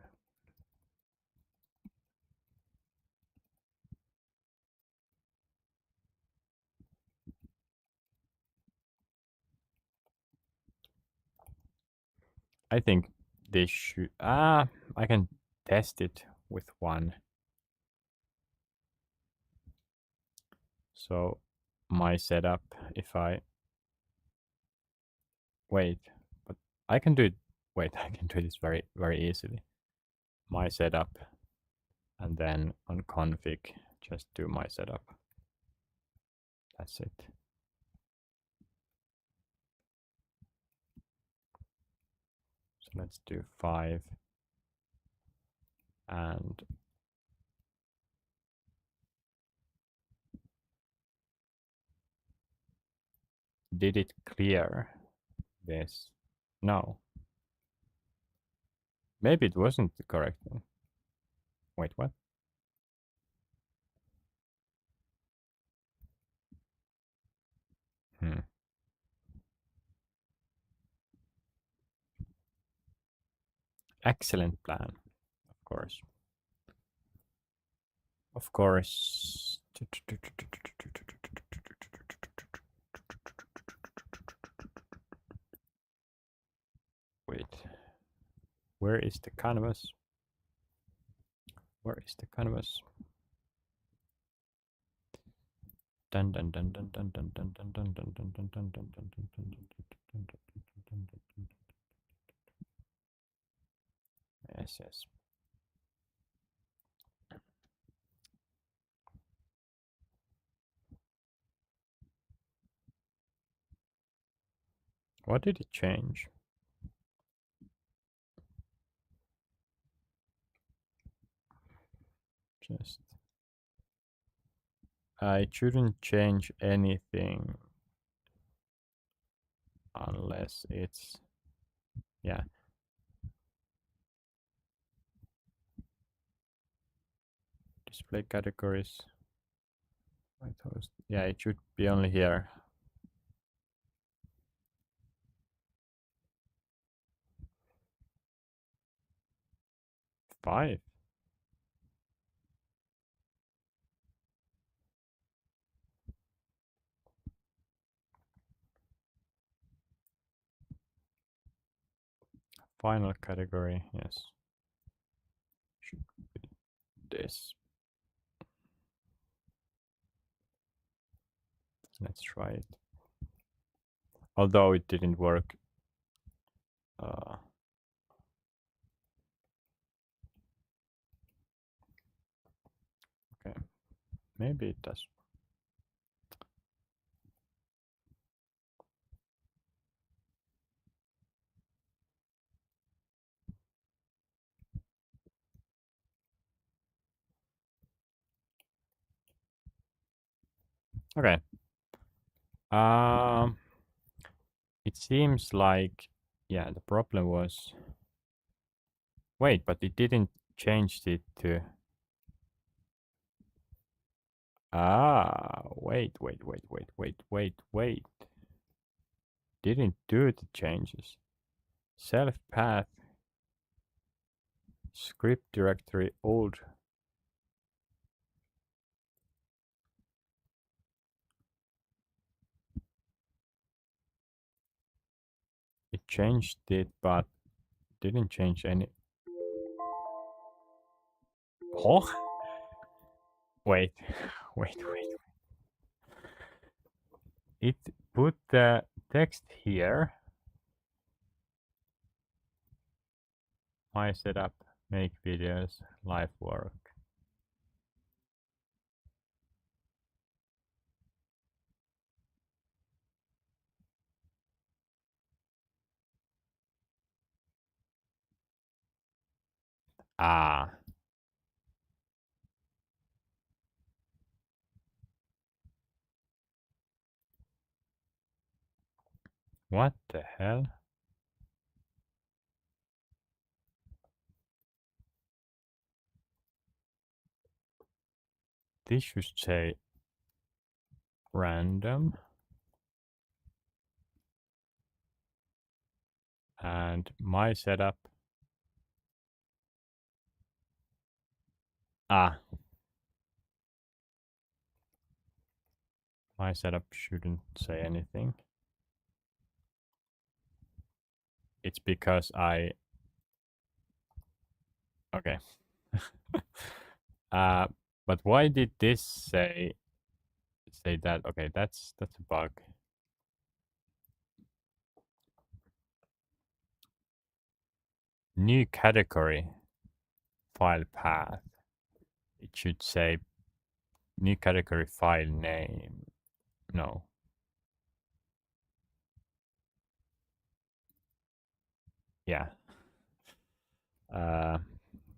I think this should, I can test it with one. So my setup, if I, wait, but I can do it, wait, I can do this very, very easily. My setup, and then on config, just do my setup. That's it. So let's do 5 and did it clear this? No. Maybe it wasn't the correct one. Wait, what? Excellent plan, of course. Of course. Wait. Where is the canvas? Where is the canvas? Dun dun dun dun dun dun dun dun dun dun dun dun dun dun dun dun dun. Yes, yes. What did it change? Just I shouldn't change anything unless it's, yeah. Display categories. White host. Yeah, it should be only here. Five. Final category, yes. Should be this. Let's try it. Although it didn't work. Okay, maybe it does. Okay. It seems like, yeah, the problem was, wait, but it didn't change it to, wait. Didn't do the changes. Self path, script directory, old. It changed it, but didn't change any. Oh, wait. It put the text here. My setup, make videos, live work. Ah. What the hell? This should say random. And my setup. Ah. My setup shouldn't say anything. It's because I. Okay. But why did this say that? Okay, that's a bug. New category file path. It should say new category file name. No. Yeah.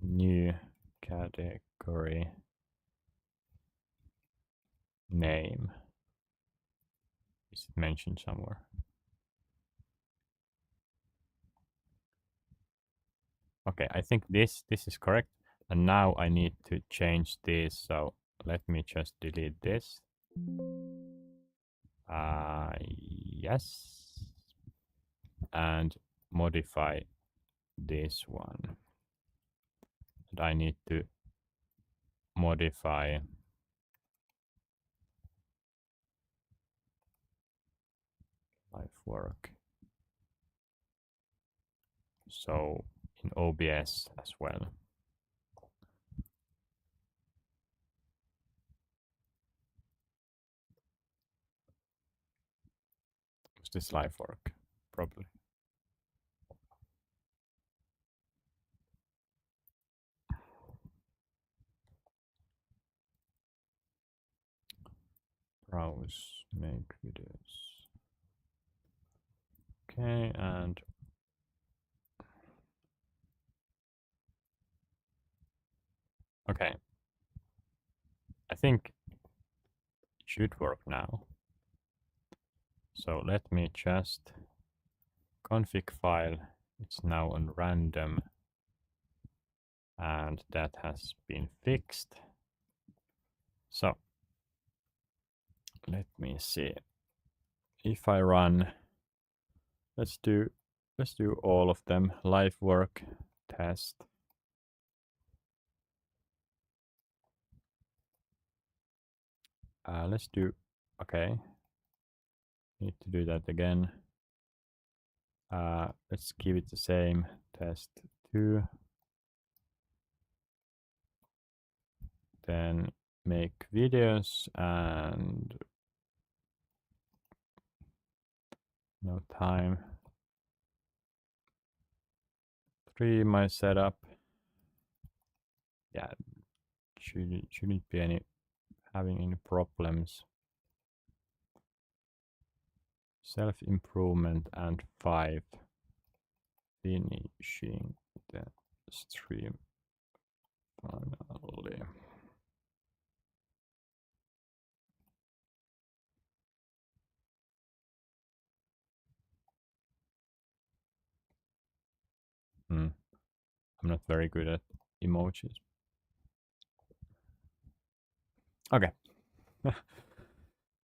New category name. Is it mentioned somewhere? Okay, I think this is correct. And now I need to change this. So let me just delete this. Yes. And modify this one. And I need to modify live work. So in OBS as well. Is this live work? Probably. Browse, make videos. Okay, and okay. think it should work now. So let me just config file. It's now on random. And that has been fixed. So let me see. If I run, let's do all of them. Live work test. Let's do, okay. Need to do that again. Let's keep it the same. Test 2. Then make videos and no time. 3 my setup. Yeah, shouldn't be having any problems. Self-improvement and 5. Finishing the stream finally. I'm not very good at emojis. Okay.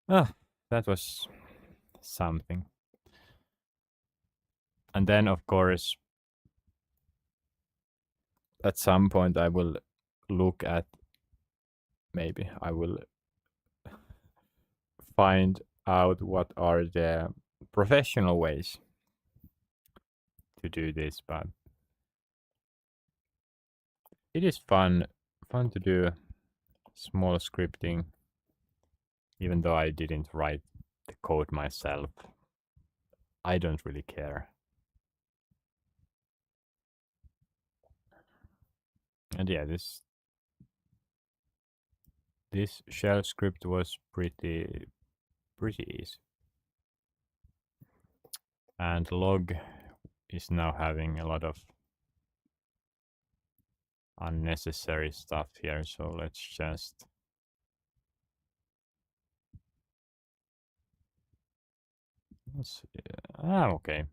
That was something. And then, of course, at some point I will look at, maybe I will find out what are the professional ways to do this, but it is fun to do small scripting, even though I didn't write the code myself. I don't really care. And yeah, this shell script was pretty easy. And log is now having a lot of unnecessary stuff here, so let's just okay.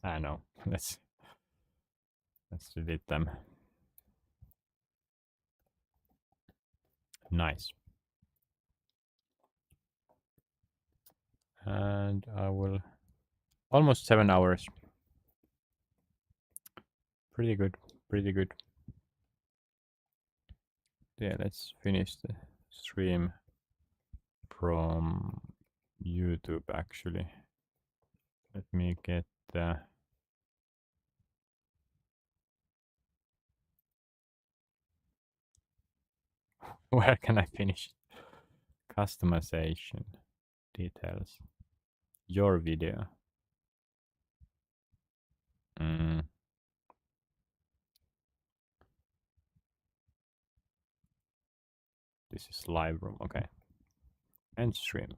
No, let's delete them. Nice. And I will almost 7 hours. Pretty good. Yeah, let's finish the stream from YouTube actually. Let me get where can I finish? Customization details. Your video. This is live room. Okay. End stream.